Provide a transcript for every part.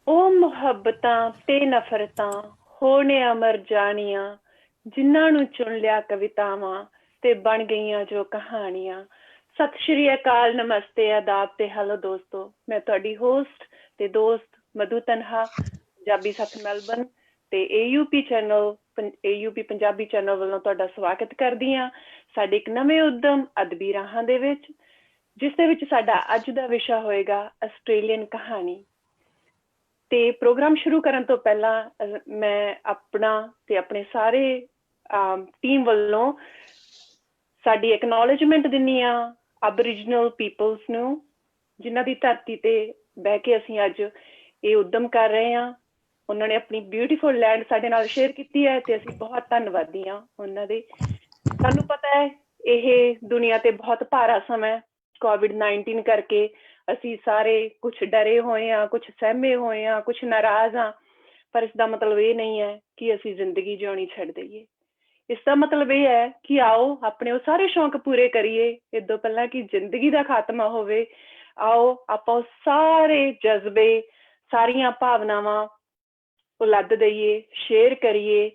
ਉਹ ਮੁਹੱਬਤਾਂ ਤੇ ਨਫ਼ਰਤਾਂ ਹੋਣੇ ਅਮਰ ਜਾਣੀਆਂ, ਜਿਨ੍ਹਾਂ ਨੂੰ ਚੁਣ ਲਿਆ ਕਵਿਤਾਵਾਂ ਤੇ ਬਣ ਗਈਆਂ ਜੋ ਕਹਾਣੀਆਂ। ਸਤਿ ਸ਼੍ਰੀ ਅਕਾਲ, ਨਮਸਤੇ, ਆਦਾਬ ਤੇ ਹੈਲੋ ਦੋਸਤੋ। ਮੈਂ ਤੁਹਾਡੀ ਹੋਸਟ ਤੇ ਦੋਸਤ ਮਧੂ ਤਨਹਾ, ਪੰਜਾਬੀ ਸੱਥ ਮੈਲਬਨ ਤੇ ਏਯੂਪੀ ਪੰਜਾਬੀ ਚੈਨਲ ਵੱਲੋਂ ਤੁਹਾਡਾ ਸਵਾਗਤ ਕਰਦੀ ਹਾਂ ਸਾਡੇ ਇੱਕ ਨਵੇਂ ਉਦਮ ਅਦਬੀ ਰਾਹਾਂ ਦੇ ਵਿੱਚ, ਜਿਸ ਦੇ ਵਿੱਚ ਸਾਡਾ ਅੱਜ ਦਾ ਵਿਸ਼ਾ ਹੋਏਗਾ ਆਸਟ੍ਰੇਲੀਅਨ ਕਹਾਣੀ। ਤੇ ਪ੍ਰੋਗਰਾਮ ਸ਼ੁਰੂ ਕਰਨ ਤੋਂ ਪਹਿਲਾਂ ਮੈਂ ਆਪਣਾ ਤੇ ਆਪਣੇ ਸਾਰੇ ਟੀਮ ਵੱਲੋਂ ਸਾਡੀ ਐਕਨੋਲੇਜਮੈਂਟ ਦਿੰਦੀ ਹਾਂ ਅਬਰੀਜਨਲ ਪੀਪਲਸ ਨੂੰ, ਜਿਨ੍ਹਾਂ ਦੀ ਧਰਤੀ ਤੇ ਬਹਿ ਕੇ ਅਸੀਂ ਅੱਜ ਇਹ ਉਦਮ ਕਰ ਰਹੇ ਹਾਂ। ਉਹਨਾਂ ਨੇ ਆਪਣੀ ਬਿਊਟੀਫੁਲ ਲੈਂਡ ਸਾਡੇ ਨਾਲ ਸ਼ੇਅਰ ਕੀਤੀ ਹੈ ਤੇ ਅਸੀਂ ਬਹੁਤ ਧੰਨਵਾਦੀ ਹਾਂ ਉਹਨਾਂ ਦੇ। ਸਾਨੂੰ ਪਤਾ ਹੈ ਇਹ ਦੁਨੀਆ ਤੇ ਬਹੁਤ ਭਾਰਾ ਸਮਾਂ COVID-19 ਕਰਕੇ ਅਸੀਂ ਸਾਰੇ ਕੁਛ ਡਰੇ ਹੋਏ ਹਾਂ, ਕੁਛ ਸਹਿਮੇ ਹੋਏ ਹਾਂ, ਕੁਛ ਨਾਰਾਜ਼ ਹਾਂ, ਪਰ ਇਸ ਦਾ ਮਤਲਬ ਇਹ ਨਹੀਂ ਹੈ ਕਿ ਅਸੀਂ ਜ਼ਿੰਦਗੀ ਜਿਉਣੀ ਛੱਡ ਦਈਏ। ਇਸ ਦਾ ਮਤਲਬ ਇਹ ਹੈ ਕਿ ਆਓ ਆਪਣੇ ਉਹ ਸਾਰੇ ਸ਼ੌਂਕ ਪੂਰੇ ਕਰੀਏ ਇਦੋਂ ਪਹਿਲਾਂ ਕਿ ਜ਼ਿੰਦਗੀ ਦਾ ਖਾਤਮਾ ਹੋਵੇ। ਆਓ ਆਪਾਂ ਉਹ ਸਾਰੇ ਜਜ਼ਬੇ, ਸਾਰੀਆਂ ਭਾਵਨਾਵਾਂ ਉਲੱਦ ਦਈਏ, ਸ਼ੇਅਰ ਕਰੀਏ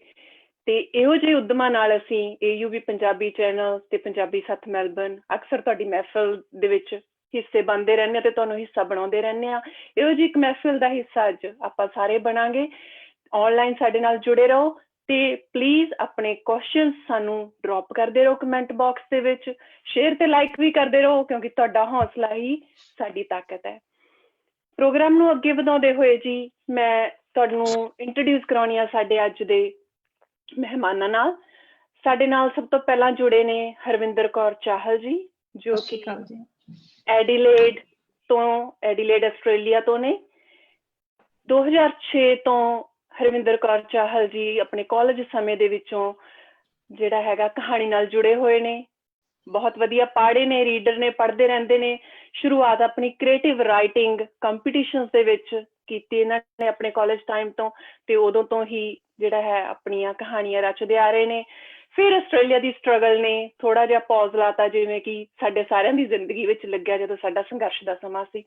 ਤੇ ਇਹੋ ਜਿਹੇ ਉਦਮਾਂ ਨਾਲ ਅਸੀਂ AUB ਪੰਜਾਬੀ ਚੈਨਲ ਤੇ ਪੰਜਾਬੀ ਸੱਥ ਮੈਲਬਨ ਅਕਸਰ ਤੁਹਾਡੀ ਮਹਿਫਲ ਦੇ ਵਿੱਚ ਹਿੱਸੇ ਬਣਦੇ ਰਹਿੰਦੇ ਹਾਂ ਤੇ ਤੁਹਾਨੂੰ ਹਿੱਸਾ ਬਣਾਉਂਦੇ ਰਹਿੰਦੇ ਹਾਂ। ਇਹੋ ਜਿਹੀ ਇੱਕ ਮਹਿਫਿਲ ਦਾ ਹਿੱਸਾ ਅੱਜ ਆਪਾਂ ਸਾਰੇ ਬਣਾਂਗੇ। ਆਨਲਾਈਨ ਸਾਡੇ ਨਾਲ ਜੁੜੇ ਰਹੋ ਤੇ ਪਲੀਜ਼ ਆਪਣੇ ਕੁਐਸਚਨਸ ਸਾਨੂੰ ਡ੍ਰੌਪ ਕਰਦੇ ਰਹੋ ਕਮੈਂਟ ਬਾਕਸ ਦੇ ਵਿੱਚ। ਸ਼ੇਅਰ ਤੇ ਲਾਈਕ ਵੀ ਕਰਦੇ ਰਹੋ ਕਿਉਂਕਿ ਤੁਹਾਡਾ ਹੌਸਲਾ ਹੀ ਸਾਡੀ ਤਾਕਤ ਹੈ। ਪ੍ਰੋਗਰਾਮ ਨੂੰ ਅੱਗੇ ਵਧਾਉਂਦੇ ਹੋਏ ਜੀ ਮੈਂ ਤੁਹਾਨੂੰ ਇੰਟਰੋਡਿਊਸ ਕਰਾਉਣੀ ਆ ਸਾਡੇ ਅੱਜ ਦੇ ਮਹਿਮਾਨਾਂ ਨਾਲ। ਸਾਡੇ ਨਾਲ ਸਭ ਤੋਂ ਪਹਿਲਾਂ ਜੁੜੇ ਨੇ ਹਰਵਿੰਦਰ ਕੌਰ ਚਾਹਲ ਜੀ, ਜੋ ਕਿ ਐਡੀਲੇਡ ਆਸਟ੍ਰੇਲੀਆ ਤੋਂ ਨੇ। 2006 ਤੋਂ ਹਰਵਿੰਦਰ ਕੌਰ ਚਾਹਲ ਜੀ ਆਪਣੇ ਕਾਲਜ ਸਮੇਂ ਦੇ ਵਿੱਚੋਂ ਜਿਹੜਾ ਹੈਗਾ ਕਹਾਣੀ ਨਾਲ ਜੁੜੇ ਹੋਏ ਨੇ। ਬਹੁਤ ਵਧੀਆ ਪਾੜੇ ਨੇ, ਰੀਡਰ ਨੇ, ਪੜ੍ਹਦੇ ਰਹਿੰਦੇ ਨੇ। ਸ਼ੁਰੂਆਤ ਆਪਣੀ ਕ੍ਰੀਏਟਿਵ ਰਾਈਟਿੰਗ ਕੰਪੀਟੀਸ਼ਨਸ ਦੇ ਵਿੱਚ ਕੀਤੀ ਇਹਨਾਂ ਨੇ ਆਪਣੇ ਕਾਲਜ ਟਾਈਮ ਤੋਂ, ਤੇ ਉਦੋਂ ਤੋਂ ਹੀ ਜਿਹੜਾ ਹੈ ਆਪਣੀਆਂ ਕਹਾਣੀਆਂ ਰਚਦੇ ਆ ਰਹੇ ਨੇ। ਫਿਰ ਆਸਟ੍ਰੇਲੀਆ ਦੀ ਸਟਰਗਲ ਨੇ ਥੋੜਾ ਜਿਹਾ ਪੌਜ਼ ਲਾਤਾ, ਜਿਵੇਂ ਕਿ ਸਾਡੇ ਸਾਰਿਆਂ ਦੀ ਜ਼ਿੰਦਗੀ ਵਿੱਚ ਲੱਗਿਆ ਜਦੋਂ ਸਾਡਾ ਸੰਘਰਸ਼ ਦਾ ਸਮਾਂ ਸੀ।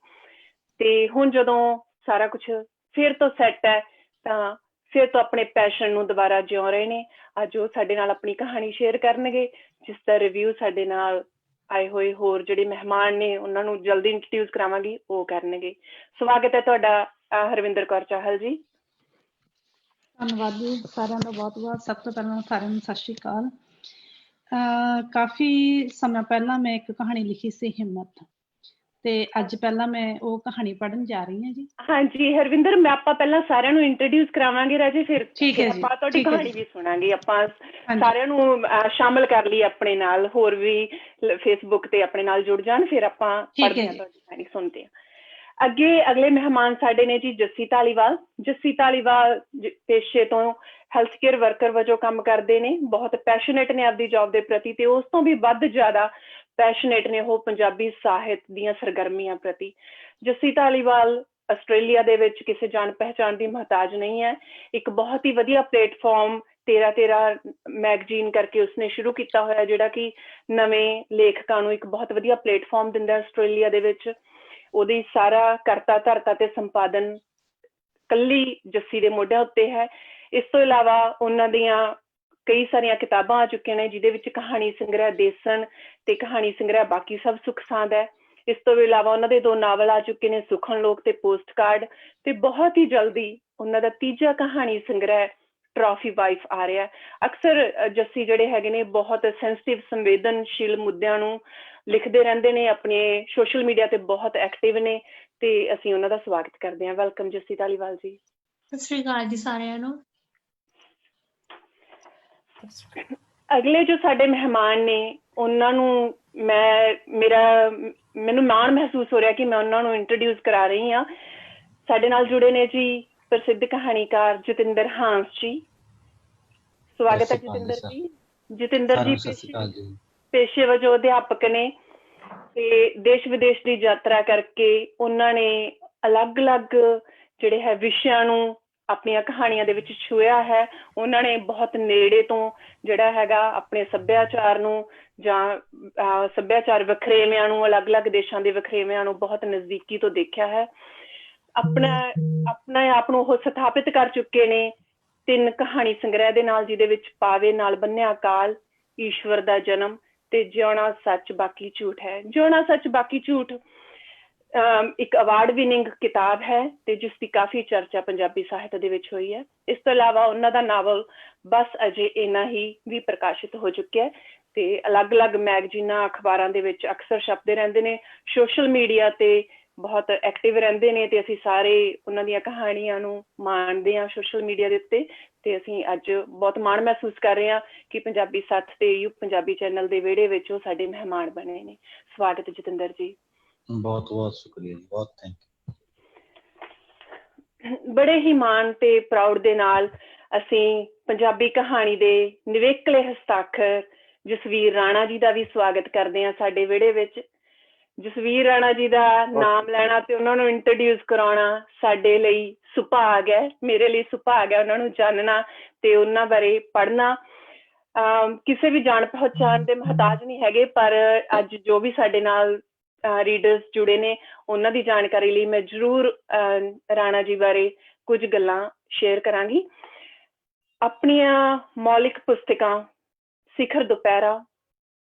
ਤੇ ਹੁਣ ਜਦੋਂ ਸਾਰਾ ਕੁਛ ਫਿਰ ਤੋਂ ਸੈੱਟ ਹੈ ਤਾਂ ਫਿਰ ਤੋਂ ਆਪਣੇ ਪੈਸ਼ਨ ਨੂੰ ਦੁਬਾਰਾ ਜਿਉ ਰਹੇ ਨੇ। ਅੱਜ ਉਹ ਸਾਡੇ ਨਾਲ ਆਪਣੀ ਕਹਾਣੀ ਸ਼ੇਅਰ ਕਰਨਗੇ, ਜਿਸ ਦਾ ਰਿਵਿਊ ਸਾਡੇ ਨਾਲ ਆਏ ਹੋਏ ਹੋਰ ਜਿਹੜੇ ਮਹਿਮਾਨ ਨੇ ਉਹਨਾਂ ਨੂੰ ਜਲਦੀ ਇੰਟਰੋਡਿਊਸ ਕਰਾਵਾਂਗੀ, ਉਹ ਕਰਨਗੇ। ਸਵਾਗਤ ਹੈ ਤੁਹਾਡਾ ਹਰਵਿੰਦਰ ਕੌਰ ਚਾਹਲ ਜੀ। ਧੰਨਵਾਦ ਜੀ ਸਾਰਿਆਂ ਦਾ ਬਹੁਤ ਬਹੁਤ। ਸਭ ਤੋਂ ਪਹਿਲਾਂ ਸਾਰਿਆਂ ਨੂੰ ਸਤਿ ਸ਼੍ਰੀ ਅਕਾਲ। ਕਾਫੀ ਸਮਾਂ ਪਹਿਲਾਂ ਮੈਂ ਇੱਕ ਕਹਾਣੀ ਲਿਖੀ ਸੀ, ਹਿੰਮਤ, ਤੇ ਅੱਜ ਪਹਿਲਾਂ ਮੈਂ ਉਹ ਕਹਾਣੀ ਪੜ੍ਹਨ ਜਾ ਰਹੀ ਹਾਂ ਜੀ। ਹਾਂਜੀ ਹਰਵਿੰਦਰ, ਮੈਂ ਆਪਾਂ ਪਹਿਲਾਂ ਸਾਰਿਆਂ ਨੂੰ ਇੰਟਰੋਡਿਊਸ ਕਰਾਵਾਂਗੇ ਰਾਜੇ, ਫਿਰ ਆਪਾਂ ਤੁਹਾਡੀ ਕਹਾਣੀ ਵੀ ਸੁਣਾਂਗੇ। ਆਪਾਂ ਸਾਰਿਆਂ ਨੂੰ ਸ਼ਾਮਲ ਕਰ ਲਈ ਆਪਣੇ ਨਾਲ, ਹੋਰ ਵੀ ਫੇਸਬੁੱਕ ਤੇ ਆਪਣੇ ਨਾਲ ਜੁੜ ਜਾਣ, ਫਿਰ ਆਪਾਂ ਪੜ੍ਹਦੇ ਹਾਂ ਤੁਹਾਡੀ ਕਹਾਣੀ, ਸੁਣਦੇ ਹਾਂ। ਅਗਲੇ ਮਹਿਮਾਨ ਸਾਡੇ ਨੇ ਜੀ ਜੱਸੀ ਧਾਲੀਵਾਲ। ਜੱਸੀ ਧਾਲੀਵਾਲ ਪੇਸ਼ੇ ਤੋਂ ਹੈਲਥ ਕੇਅਰ ਵਰਕਰ ਵਜੋਂ ਕੰਮ ਕਰਦੇ ਨੇ। ਬਹੁਤ ਪੈਸ਼ਨੇਟ ਨੇ ਆਪਦੀ ਜੌਬ ਦੇ ਪ੍ਰਤੀ, ਤੇ ਉਸ ਤੋਂ ਵੀ ਵੱਧ ਜ਼ਿਆਦਾ ਪੈਸ਼ਨੇਟ ਨੇ ਉਹ ਪੰਜਾਬੀ ਸਾਹਿਤ ਦੀਆਂ ਸਰਗਰਮੀਆਂ ਪ੍ਰਤੀ। ਜੱਸੀ ਧਾਲੀਵਾਲ ਆਸਟ੍ਰੇਲੀਆ ਦੇ ਵਿੱਚ ਕਿਸੇ ਜਾਣ ਪਹਿਚਾਣ ਦੀ ਮੁਹਤਾਜ ਨਹੀਂ ਹੈ। ਇੱਕ ਬਹੁਤ ਹੀ ਵਧੀਆ ਪਲੇਟਫਾਰਮ 13 ਮੈਗਜ਼ੀਨ ਕਰਕੇ ਉਸਨੇ ਸ਼ੁਰੂ ਕੀਤਾ ਹੋਇਆ, ਜਿਹੜਾ ਕਿ ਨਵੇਂ ਲੇਖਕਾਂ ਨੂੰ ਇੱਕ ਬਹੁਤ ਵਧੀਆ ਪਲੇਟਫਾਰਮ ਦਿੰਦਾ ਆਸਟ੍ਰੇਲੀਆ ਦੇ ਵਿੱਚ। ਉਹਦੀ ਸਾਰਾ ਕਰਤਾ ਧਰਤਾ ਤੇ ਸੰਪਾਦਨ ਕੱਲੀ ਜੱਸੀ ਦੇ ਮੋਢਿਆਂ ਉੱਤੇ ਹੈ। ਇਸ ਤੋਂ ਇਲਾਵਾ ਉਹਨਾਂ ਦੀਆਂ ਕਈ ਸਾਰੀਆਂ ਕਿਤਾਬਾਂ ਆ ਚੁੱਕੀਆਂ ਨੇ, ਜਿਹਦੇ ਵਿੱਚ ਕਹਾਣੀ ਸੰਗ੍ਰਹਿ ਦੇਸਣ ਤੇ ਕਹਾਣੀ ਸੰਗ੍ਰਹਿ ਬਾਕੀ ਸਭ ਸੁੱਖ ਸਾਂਦ ਹੈ। ਇਸ ਤੋਂ ਇਲਾਵਾ ਉਹਨਾਂ ਦੇ 2 ਨਾਵਲ ਆ ਚੁੱਕੇ ਨੇ, ਸੁਖਣ ਲੋਕ ਤੇ ਪੋਸਟ ਕਾਰਡ, ਤੇ ਬਹੁਤ ਹੀ ਜਲਦੀ ਉਹਨਾਂ ਦਾ 3ਜਾ ਕਹਾਣੀ ਸੰਗ੍ਰਹਿ ਟਰਾਫੀ ਵਾਈਫ ਆ ਰਿਹਾ। ਅਕਸਰ ਜੱਸੀ ਜਿਹੜੇ ਹੈਗੇ ਨੇ ਬਹੁਤ ਸੈਂਸਿਟਿਵ, ਸੰਵੇਦਨਸ਼ੀਲ ਮੁੱਦਿਆਂ ਨੂੰ ਲਿਖਦੇ ਰਹਿੰਦੇ ਨੇ, ਆਪਣੇ ਸੋਸ਼ਲ ਮੀਡੀਆ ਤੇ ਬਹੁਤ ਐਕਟਿਵ ਨੇ, ਤੇ ਅਸੀਂ ਉਹਨਾਂ ਦਾ ਸਵਾਗਤ ਕਰਦੇ ਹਾਂ। ਵੈਲਕਮ ਜੱਸੀ ਧਾਲੀਵਾਲ ਜੀ। ਸਤਿ ਸ਼੍ਰੀ ਅਕਾਲ ਜੀ ਸਾਰਿਆਂ ਨੂੰ। ਅਗਲੇ ਜੋ ਸਾਡੇ ਮਹਿਮਾਨ ਨੇ ਉਹਨਾਂ ਨੂੰ ਮੈਨੂੰ ਮਾਣ ਮਹਿਸੂਸ ਹੋ ਰਿਹਾ ਕਿ ਮੈਂ ਉਹਨਾਂ ਨੂੰ ਇੰਟਰੋਡਿਊਸ ਕਰਾ ਰਹੀ ਹਾਂ। ਸਾਡੇ ਨਾਲ ਜੁੜੇ ਨੇ ਜੀ ਪ੍ਰਸਿੱਧ ਕਹਾਣੀਕਾਰ ਜਤਿੰਦਰ ਹਾਂਸ ਜੀ। ਸਵਾਗਤ ਹੈ ਜਤਿੰਦਰ ਜੀ। ਜਤਿੰਦਰ ਜੀ ਪੇਸ਼ੇ ਵਜੋਂ ਅਧਿਆਪਕ ਨੇ, ਤੇ ਦੇਸ਼ ਵਿਦੇਸ਼ ਦੀ ਯਾਤਰਾ ਕਰਕੇ ਉਹਨਾਂ ਨੇ ਅਲੱਗ-ਅਲੱਗ ਜਿਹੜੇ ਹੈ ਵਿਸ਼ਿਆਂ ਨੂੰ ਆਪਣੀਆਂ ਕਹਾਣੀਆਂ ਦੇ ਵਿੱਚ ਛੂਹਿਆ ਹੈ। ਉਹਨਾਂ ਨੇ ਬਹੁਤ ਨੇੜੇ ਤੋਂ ਜਿਹੜਾ ਹੈਗਾ ਆਪਣੇ ਸੱਭਿਆਚਾਰ ਨੂੰ ਜਾਂ ਸੱਭਿਆਚਾਰ ਵਖਰੇਵਿਆਂ ਨੂੰ, ਅਲੱਗ-ਅਲੱਗ ਦੇਸ਼ਾਂ ਦੇ ਵਖਰੇਵਿਆਂ ਨੂੰ ਬਹੁਤ ਨਜ਼ਦੀਕੀ ਤੋਂ ਦੇਖਿਆ ਹੈ। ਆਪਣੇ ਆਪ ਨੂੰ ਉਹ ਸਥਾਪਿਤ ਕਰ ਚੁੱਕੇ ਨੇ 3 ਕਹਾਣੀ ਸੰਗ੍ਰਹਿ ਦੇ ਨਾਲ, ਜਿਹਦੇ ਵਿੱਚ ਪਾਵੇ ਨਾਲ ਬੰਨਿਆ ਕਾਲ, ਈਸ਼ਵਰ ਦਾ ਜਨਮ ਤੇ ਜਿਉਣਾ ਸੱਚ ਬਾਕੀ ਝੂਠ ਹੈ। ਜਿਉਣਾ ਸੱਚ ਬਾਕੀ ਝੂਠ ਇੱਕ ਅਵਾਰਡ ਵਿਨਿੰਗ ਕਿਤਾਬ ਹੈ ਤੇ ਜਿਸ ਦੀ ਕਾਫੀ ਚਰਚਾ ਪੰਜਾਬੀ ਸਾਹਿਤ ਦੇ ਵਿੱਚ ਹੋਈ ਹੈ। ਇਸ ਤੋਂ ਇਲਾਵਾ ਉਹਨਾਂ ਦਾ ਨਾਵਲ ਬਸ ਅਜੇ ਇੰਨਾ ਹੀ ਵੀ ਪ੍ਰਕਾਸ਼ਿਤ ਹੋ ਚੁੱਕਿਆ ਤੇ ਅਲੱਗ-ਅਲੱਗ ਮੈਗਜ਼ੀਨਾਂ, ਅਖਬਾਰਾਂ ਦੇ ਵਿੱਚ ਅਕਸਰ ਛਪਦੇ ਰਹਿੰਦੇ ਨੇ, ਸੋਸ਼ਲ ਮੀਡੀਆ ਤੇ ਬਹੁਤ ਐਕਟਿਵ ਰਹਿੰਦੇ ਨੇ ਤੇ ਅਸੀਂ ਸਾਰੇ ਉਹਨਾਂ ਦੀਆਂ ਕਹਾਣੀਆਂ ਨੂੰ ਮਾਣਦੇ ਹਾਂ ਸੋਸ਼ਲ ਮੀਡੀਆ ਦੇ ਉੱਤੇ। ਤੇ ਅਸੀਂ ਅੱਜ ਬਹੁਤ ਮਾਣ ਮਹਿਸੂਸ ਕਰ ਰਹੇ ਹਾਂ ਕਿ ਪੰਜਾਬੀ ਸੱਥ ਤੇ ਯੂ ਪੰਜਾਬੀ ਚੈਨਲ ਦੇ ਵਿਹੜੇ ਵਿੱਚ ਉਹ ਸਾਡੇ ਮਹਿਮਾਨ ਬਣੇ ਨੇ। ਸਵਾਗਤ ਜਤਿੰਦਰ ਜੀ। ਬਹੁਤ ਬਹੁਤ ਸ਼ੁਕਰੀਆ ਜੀ, ਬਹੁਤ ਥੈਂਕ ਯੂ। ਬੜੇ ਹੀ ਮਾਣ ਤੇ ਪ੍ਰਾਊਡ ਦੇ ਨਾਲ ਅਸੀਂ ਪੰਜਾਬੀ ਕਹਾਣੀ ਦੇ ਨਿਵੇਕਲੇ ਹਸਤਾਖਰ ਜਸਵੀਰ ਰਾਣਾ ਜੀ ਦਾ ਵੀ ਸਵਾਗਤ ਕਰਦੇ ਹਾਂ ਸਾਡੇ ਵਿਹੜੇ ਵਿੱਚ। ਜਸਵੀਰ ਰਾਣਾ ਜੀ ਦਾ ਨਾਮ ਲੈਣਾ ਤੇ ਉਹਨਾਂ ਨੂੰ ਇੰਟਰੋਡਿਊਸ ਕਰਾਉਣਾ ਸਾਡੇ ਲਈ ਸੁਭਾਗ ਹੈ, ਮੇਰੇ ਲਈ ਸੁਭਾਗ ਹੈ ਉਹਨਾਂ ਨੂੰ ਜਾਣਨਾ ਤੇ ਉਹਨਾਂ ਬਾਰੇ ਪੜ੍ਹਨਾ। ਕਿਸੇ ਵੀ ਜਾਣ ਪਹਿਚਾਣ ਦੇ ਮੁਹਤਾਜ ਨਹੀਂ ਹੈਗੇ, ਪਰ ਅੱਜ ਜੋ ਵੀ ਸਾਡੇ ਨਾਲ ਰੀਡਰਸ ਜੁੜੇ ਨੇ ਉਹਨਾਂ ਦੀ ਜਾਣਕਾਰੀ ਲਈ ਮੈਂ ਜ਼ਰੂਰ ਰਾਣਾ ਜੀ ਬਾਰੇ ਕੁਝ ਗੱਲਾਂ ਸ਼ੇਅਰ ਕਰਾਂਗੀ। ਆਪਣੀਆਂ ਮੌਲਿਕ ਪੁਸਤਕਾਂ ਸਿਖਰ ਦੁਪਹਿਰਾ,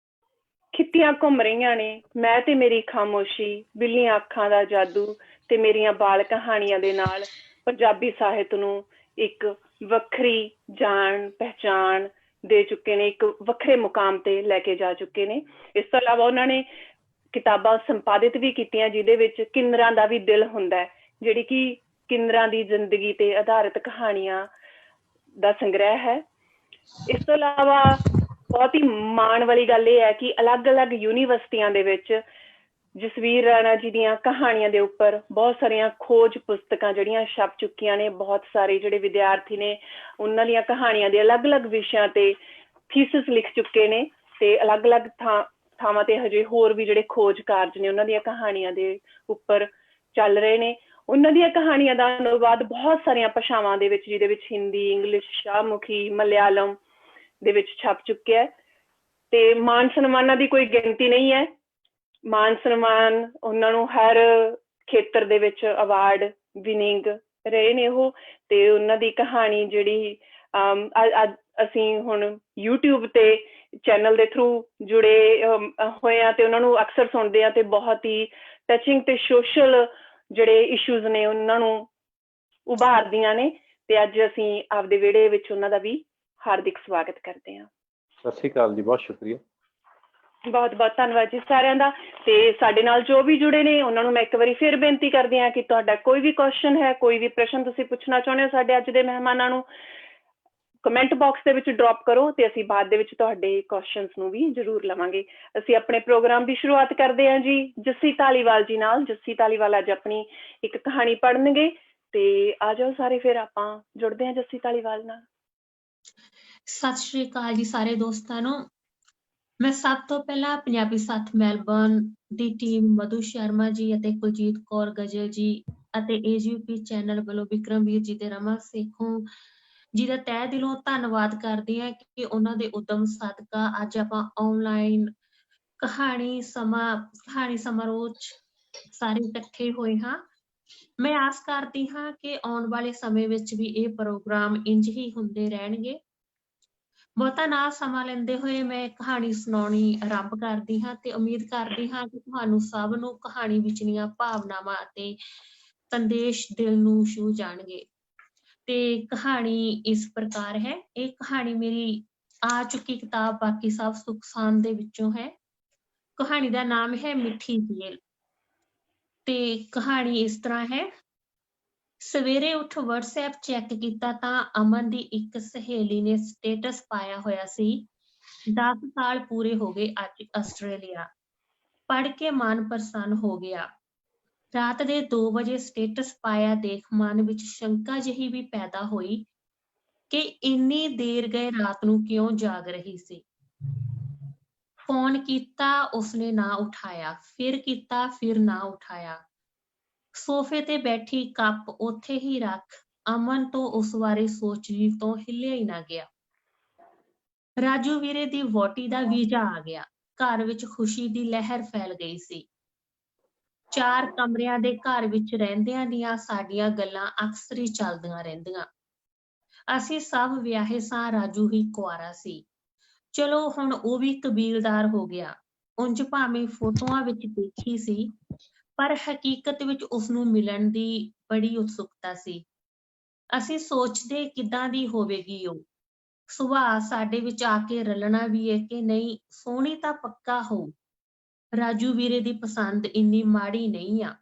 ਖਿੱਤੀਆਂ ਘੁੰਮ ਰਹੀਆਂ ਨੇ, ਮੈਂ ਤੇ ਮੇਰੀ ਖਾਮੋਸ਼ੀ, ਬਿੱਲੀਆਂ ਅੱਖਾਂ ਦਾ ਜਾਦੂ ਤੇ ਮੇਰੀਆਂ ਬਾਲ ਕਹਾਣੀਆਂ ਦੇ ਨਾਲ ਪੰਜਾਬੀ ਸਾਹਿਤ ਨੂੰ ਇੱਕ ਵੱਖਰੀ ਜਾਣ ਪਹਿਚਾਣ ਦੇ ਚੁੱਕੇ ਨੇ, ਇੱਕ ਵੱਖਰੇ ਮੁਕਾਮ ਤੇ ਲੈ ਕੇ ਜਾ ਚੁੱਕੇ ਨੇ। ਇਸ ਤੋਂ ਇਲਾਵਾ ਉਹਨਾਂ ਨੇ ਕਿਤਾਬਾਂ ਸੰਪਾਦਿਤ ਵੀ ਕੀਤੀਆਂ ਜਿਹਦੇ ਵਿੱਚ ਕਿੰਨਰਾਂ ਦਾ ਵੀ ਦਿਲ ਹੁੰਦਾ ਹੈ, ਜਿਹੜੀ ਕਿ ਕਿੰਨਰਾਂ ਦੀ ਜ਼ਿੰਦਗੀ ਤੇ ਆਧਾਰਿਤ ਕਹਾਣੀਆਂ ਦਾ ਸੰਗ੍ਰਹਿ ਹੈ। ਇਸ ਤੋਂ ਇਲਾਵਾ ਬਹੁਤ ਹੀ ਮਾਣ ਵਾਲੀ ਗੱਲ ਇਹ ਹੈ ਕਿ ਅਲੱਗ-ਅਲੱਗ ਯੂਨੀਵਰਸਿਟੀਆਂ ਦੇ ਵਿੱਚ ਜਸਵੀਰ ਰਾਣਾ ਜੀ ਦੀਆਂ ਕਹਾਣੀਆਂ ਦੇ ਉੱਪਰ ਬਹੁਤ ਸਾਰੀਆਂ ਖੋਜ ਪੁਸਤਕਾਂ ਜਿਹੜੀਆਂ ਛਪ ਚੁੱਕੀਆਂ ਨੇ। ਬਹੁਤ ਸਾਰੇ ਜਿਹੜੇ ਵਿਦਿਆਰਥੀ ਨੇ ਉਹਨਾਂ ਦੀਆਂ ਕਹਾਣੀਆਂ ਦੇ ਅਲੱਗ-ਅਲੱਗ ਵਿਸ਼ਿਆਂ ਤੇ ਥੀਸਿਸ ਲਿਖ ਚੁੱਕੇ ਨੇ ਤੇ ਅਲੱਗ-ਅਲੱਗ ਥਾਵਾਂ ਤੇ ਹਜੇ ਹੋਰ ਵੀ ਜਿਹੜੇ ਖੋਜ ਕਾਰਜ ਨੇ ਉਹਨਾਂ ਦੀਆਂ ਕਹਾਣੀਆਂ ਦੇ ਉੱਪਰ ਚੱਲ ਰਹੇ ਨੇ। ਉਹਨਾਂ ਦੀਆਂ ਕਹਾਣੀਆਂ ਦਾ ਅਨੁਵਾਦ ਬਹੁਤ ਸਾਰੀਆਂ ਭਾਸ਼ਾਵਾਂ ਦੇ ਵਿੱਚ, ਜਿਹਦੇ ਵਿੱਚ ਹਿੰਦੀ, ਇੰਗਲਿਸ਼, ਸ਼ਾਹਮੁਖੀ, ਮਲਿਆਲਮ ਦੇ ਵਿੱਚ ਛਪ ਚੁੱਕਿਆ ਹੈ ਤੇ ਮਾਨ ਸਨਮਾਨਾਂ ਦੀ ਕੋਈ ਗਿਣਤੀ ਨਹੀਂ ਹੈ। ਮਾਨ ਸਨਮਾਨ ਉਹਨਾਂ ਨੂੰ ਹਰ ਖੇਤਰ ਦੇ ਵਿੱਚ ਅਵਾਰਡ ਵਿਨਿੰਗ ਰਹੇ ਨੇ ਉਹ। ਤੇ ਉਹਨਾਂ ਦੀ ਕਹਾਣੀ ਜਿਹੜੀ ਅੱਜ ਅਸੀਂ ਹੁਣ YouTube ਤੇ ਚੈਨਲ ਦੇ ਥਰੂ ਜੁੜੇ ਹੋਏ ਆ ਤੇ ਉਹਨਾਂ ਨੂੰ ਅਕਸਰ ਸੁਣਦੇ ਆ ਤੇ ਬਹੁਤ ਹੀ ਟਚਿੰਗ ਤੇ ਸੋਸ਼ਲ ਜਿਹੜੇ ਇਸ਼ੂਜ਼ ਨੇ ਉਹਨਾਂ ਨੂੰ ਉਭਾਰਦੀਆਂ ਨੇ ਤੇ ਅੱਜ ਅਸੀਂ ਆਪਦੇ ਵਿਹੜੇ ਵਿੱਚ ਉਹਨਾਂ ਦਾ ਵੀ ਹਾਰਦਿਕ ਸਵਾਗਤ ਕਰਦੇ ਹਾਂ। ਸਤਿ ਸ਼੍ਰੀ ਅਕਾਲ ਜੀ, ਬਹੁਤ ਸ਼ੁਕਰੀਆ। ਬਹੁਤ ਬਹੁਤ ਧੰਨਵਾਦ ਜੀ ਸਾਰਿਆਂ ਦਾ। ਤੇ ਸਾਡੇ ਨਾਲ ਜੋ ਵੀ ਜੁੜੇ ਨੇ ਉਹਨਾਂ ਨੂੰ ਮੈਂ ਇੱਕ ਵਾਰੀ ਫਿਰ ਬੇਨਤੀ ਕਰਦੀ ਹਾਂ ਕਿ ਤੁਹਾਡਾ ਕੋਈ ਵੀ ਕੁਐਸਚਨ ਹੈ, ਕੋਈ ਵੀ ਪ੍ਰਸ਼ਨ ਤੁਸੀਂ ਪੁੱਛਣਾ ਚਾਹੁੰਦੇ ਹੋ ਸਾਡੇ ਅੱਜ ਦੇ ਮਹਿਮਾਨਾਂ ਨੂੰ, ਕਮੈਂਟ ਬਾਕਸ ਦੇ ਵਿੱਚ ਡ੍ਰੌਪ ਕਰੋ ਤੇ ਅਸੀਂ ਬਾਅਦ ਦੇ ਵਿੱਚ ਤੁਹਾਡੇ ਕੁਐਸਚਨਸ ਨੂੰ ਵੀ ਜ਼ਰੂਰ ਲਵਾਂਗੇ। ਅਸੀਂ ਆਪਣੇ ਪ੍ਰੋਗਰਾਮ ਦੀ ਸ਼ੁਰੂਆਤ ਕਰਦੇ ਹਾਂ ਜੀ ਜੱਸੀ ਧਾਲੀਵਾਲ ਜੀ ਨਾਲ। ਜੱਸੀ ਧਾਲੀਵਾਲ ਅੱਜ ਆਪਣੀ ਇੱਕ ਕਹਾਣੀ ਪੜ੍ਹਨਗੇ ਤੇ ਆ ਜਾਓ ਸਾਰੇ ਫਿਰ ਆਪਾਂ ਜੁੜਦੇ ਹਾਂ ਜੱਸੀ ਧਾਲੀਵਾਲ ਨਾਲ। ਸਤਿ ਸ਼੍ਰੀ ਅਕਾਲ ਜੀ ਸਾਰੇ ਦੋਸਤਾਂ ਨੂੰ। ਮੈਂ ਸਭ ਤੋਂ ਪਹਿਲਾਂ ਪੰਜਾਬੀ ਸੱਥ ਮੈਲਬਰਨ ਦੀ ਟੀਮ ਮਧੂ ਸ਼ਰਮਾ ਜੀ ਅਤੇ ਕੁਲਜੀਤ ਕੌਰ ਗਜਲ ਜੀ ਅਤੇ AGP ਚੈਨਲ ਵੱਲੋਂ ਵਿਕਰਮਵੀਰ ਜੀ ਤੇ ਰਮਾ ਸੇਖੋਂ ਜੀ ਦਾ ਤਹਿ ਦਿਲੋਂ ਧੰਨਵਾਦ ਕਰਦੀ ਹਾਂ ਕਿ ਉਹਨਾਂ ਦੇ ਉਦਮ ਸਦਕਾ ਅੱਜ ਆਪਾਂ ਆਨਲਾਈਨ ਕਹਾਣੀ ਸਮਾਰੋਹ 'ਚ ਸਾਰੇ ਇਕੱਠੇ ਹੋਏ ਹਾਂ। ਮੈਂ ਆਸ ਕਰਦੀ ਹਾਂ ਕਿ ਆਉਣ ਵਾਲੇ ਸਮੇਂ ਵਿੱਚ ਵੀ ਇਹ ਪ੍ਰੋਗਰਾਮ ਇੰਝ ਹੀ ਹੁੰਦੇ ਰਹਿਣਗੇ। ਬਹੁਤਾ ਨਾ ਸਮਾਂ ਲੈਂਦੇ ਹੋਏ ਮੈਂ ਕਹਾਣੀ ਸੁਣਾਉਣੀ ਆਰੰਭ ਕਰਦੀ ਹਾਂ ਤੇ ਉਮੀਦ ਕਰਦੀ ਹਾਂ ਕਿ ਤੁਹਾਨੂੰ ਸਭ ਨੂੰ ਕਹਾਣੀ ਵਿਚਲੀਆਂ ਭਾਵਨਾਵਾਂ ਅਤੇ ਸੰਦੇਸ਼ ਦਿਲ ਨੂੰ ਛੂਹ ਜਾਣਗੇ। ਤੇ ਕਹਾਣੀ ਇਸ ਪ੍ਰਕਾਰ ਹੈ। ਇਹ ਕਹਾਣੀ ਮੇਰੀ ਆ ਚੁੱਕੀ ਕਿਤਾਬ ਬਾਕੀ ਸਭ ਸੁੱਖ ਸਾਂਦ ਦੇ ਵਿੱਚੋਂ ਹੈ। ਕਹਾਣੀ ਦਾ ਨਾਮ ਹੈ ਮਿੱਠੀ ਜੇਲ ਤੇ ਕਹਾਣੀ ਇਸ ਤਰ੍ਹਾਂ ਹੈ। ਸਵੇਰੇ ਉੱਠ WhatsApp ਚੈੱਕ ਕੀਤਾ ਤਾਂ ਅਮਨ ਦੀ ਇੱਕ ਸਹੇਲੀ ਨੇ ਸਟੇਟਸ ਪਾਇਆ ਹੋਇਆ ਸੀ, 10 ਸਾਲ ਪੂਰੇ ਹੋ ਗਏ ਅੱਜ ਆਸਟ੍ਰੇਲੀਆ। ਪੜ੍ਹ ਕੇ ਮਨ ਪ੍ਰਸੰਨ ਹੋ ਗਿਆ। ਰਾਤ ਦੇ 2 ਵਜੇ ਸਟੇਟਸ ਪਾਇਆ ਦੇਖ ਮਨ ਵਿੱਚ ਸ਼ੰਕਾ ਜਿਹੀ ਵੀ ਪੈਦਾ ਹੋਈ ਕਿ ਇੰਨੀ ਦੇਰ ਗਏ ਰਾਤ ਨੂੰ ਕਿਉਂ ਜਾਗ ਰਹੀ ਸੀ। ਫੋਨ ਕੀਤਾ, ਉਸਨੇ ਨਾ ਉਠਾਇਆ, ਫਿਰ ਕੀਤਾ, ਫਿਰ ਨਾ ਉਠਾਇਆ। ਸੋਫੇ ਤੇ ਬੈਠੀ ਕੱਪ ਉੱਥੇ ਹੀ ਰੱਖ ਅਮਨ ਤੋਂ ਉਸ ਬਾਰੇ ਸੋਚਣੀ ਤੋਂ ਹਿੱਲਿਆ ਹੀ ਨਾ ਗਿਆ। ਰਾਜੂ ਵੀਰੇ ਦੀ ਵਹੁਟੀ ਦਾ ਵੀਜ਼ਾ ਆ ਗਿਆ। ਘਰ ਵਿੱਚ ਖੁਸ਼ੀ ਦੀ ਲਹਿਰ ਫੈਲ ਗਈ ਸੀ। 4 ਕਮਰਿਆਂ ਦੇ ਘਰ ਵਿੱਚ ਰਹਿੰਦਿਆਂ ਦੀਆਂ ਸਾਡੀਆਂ ਗੱਲਾਂ ਅਕਸਰ ਹੀ ਚੱਲਦੀਆਂ ਰਹਿੰਦੀਆਂ। ਅਸੀਂ ਸਭ ਵਿਆਹੇ ਸਾਂ, ਰਾਜੂ ਹੀ ਕੁਆਰਾ ਸੀ। ਚਲੋ ਹੁਣ ਉਹ ਵੀ ਕਬੀਲਦਾਰ ਹੋ ਗਿਆ। ਉਂਝ ਭਾਵੇਂ ਫੋਟੋਆਂ ਵਿੱਚ ਦੇਖੀ ਸੀ, ਪਰ ਹਕੀਕਤ ਵਿੱਚ ਉਸਨੂੰ ਮਿਲਣ ਦੀ ਬੜੀ ਉਤਸੁਕਤਾ ਸੀ। ਅਸੀਂ ਸੋਚਦੇ ਕਿੱਦਾਂ ਦੀ ਹੋਵੇਗੀ ਉਹ, ਸੁਭਾਅ ਸਾਡੇ ਵਿੱਚ ਆ ਕੇ ਰਲਣਾ ਵੀ ਹੈ ਕਿ ਨਹੀਂ, ਸੋਹਣੀ ਤਾਂ ਪੱਕਾ ਹੋਊ। ਰਾਜੂ ਵੀਰੇ ਦੀ ਪਸੰਦ ਇੰਨੀ ਮਾੜੀ ਨਹੀਂ ਆ।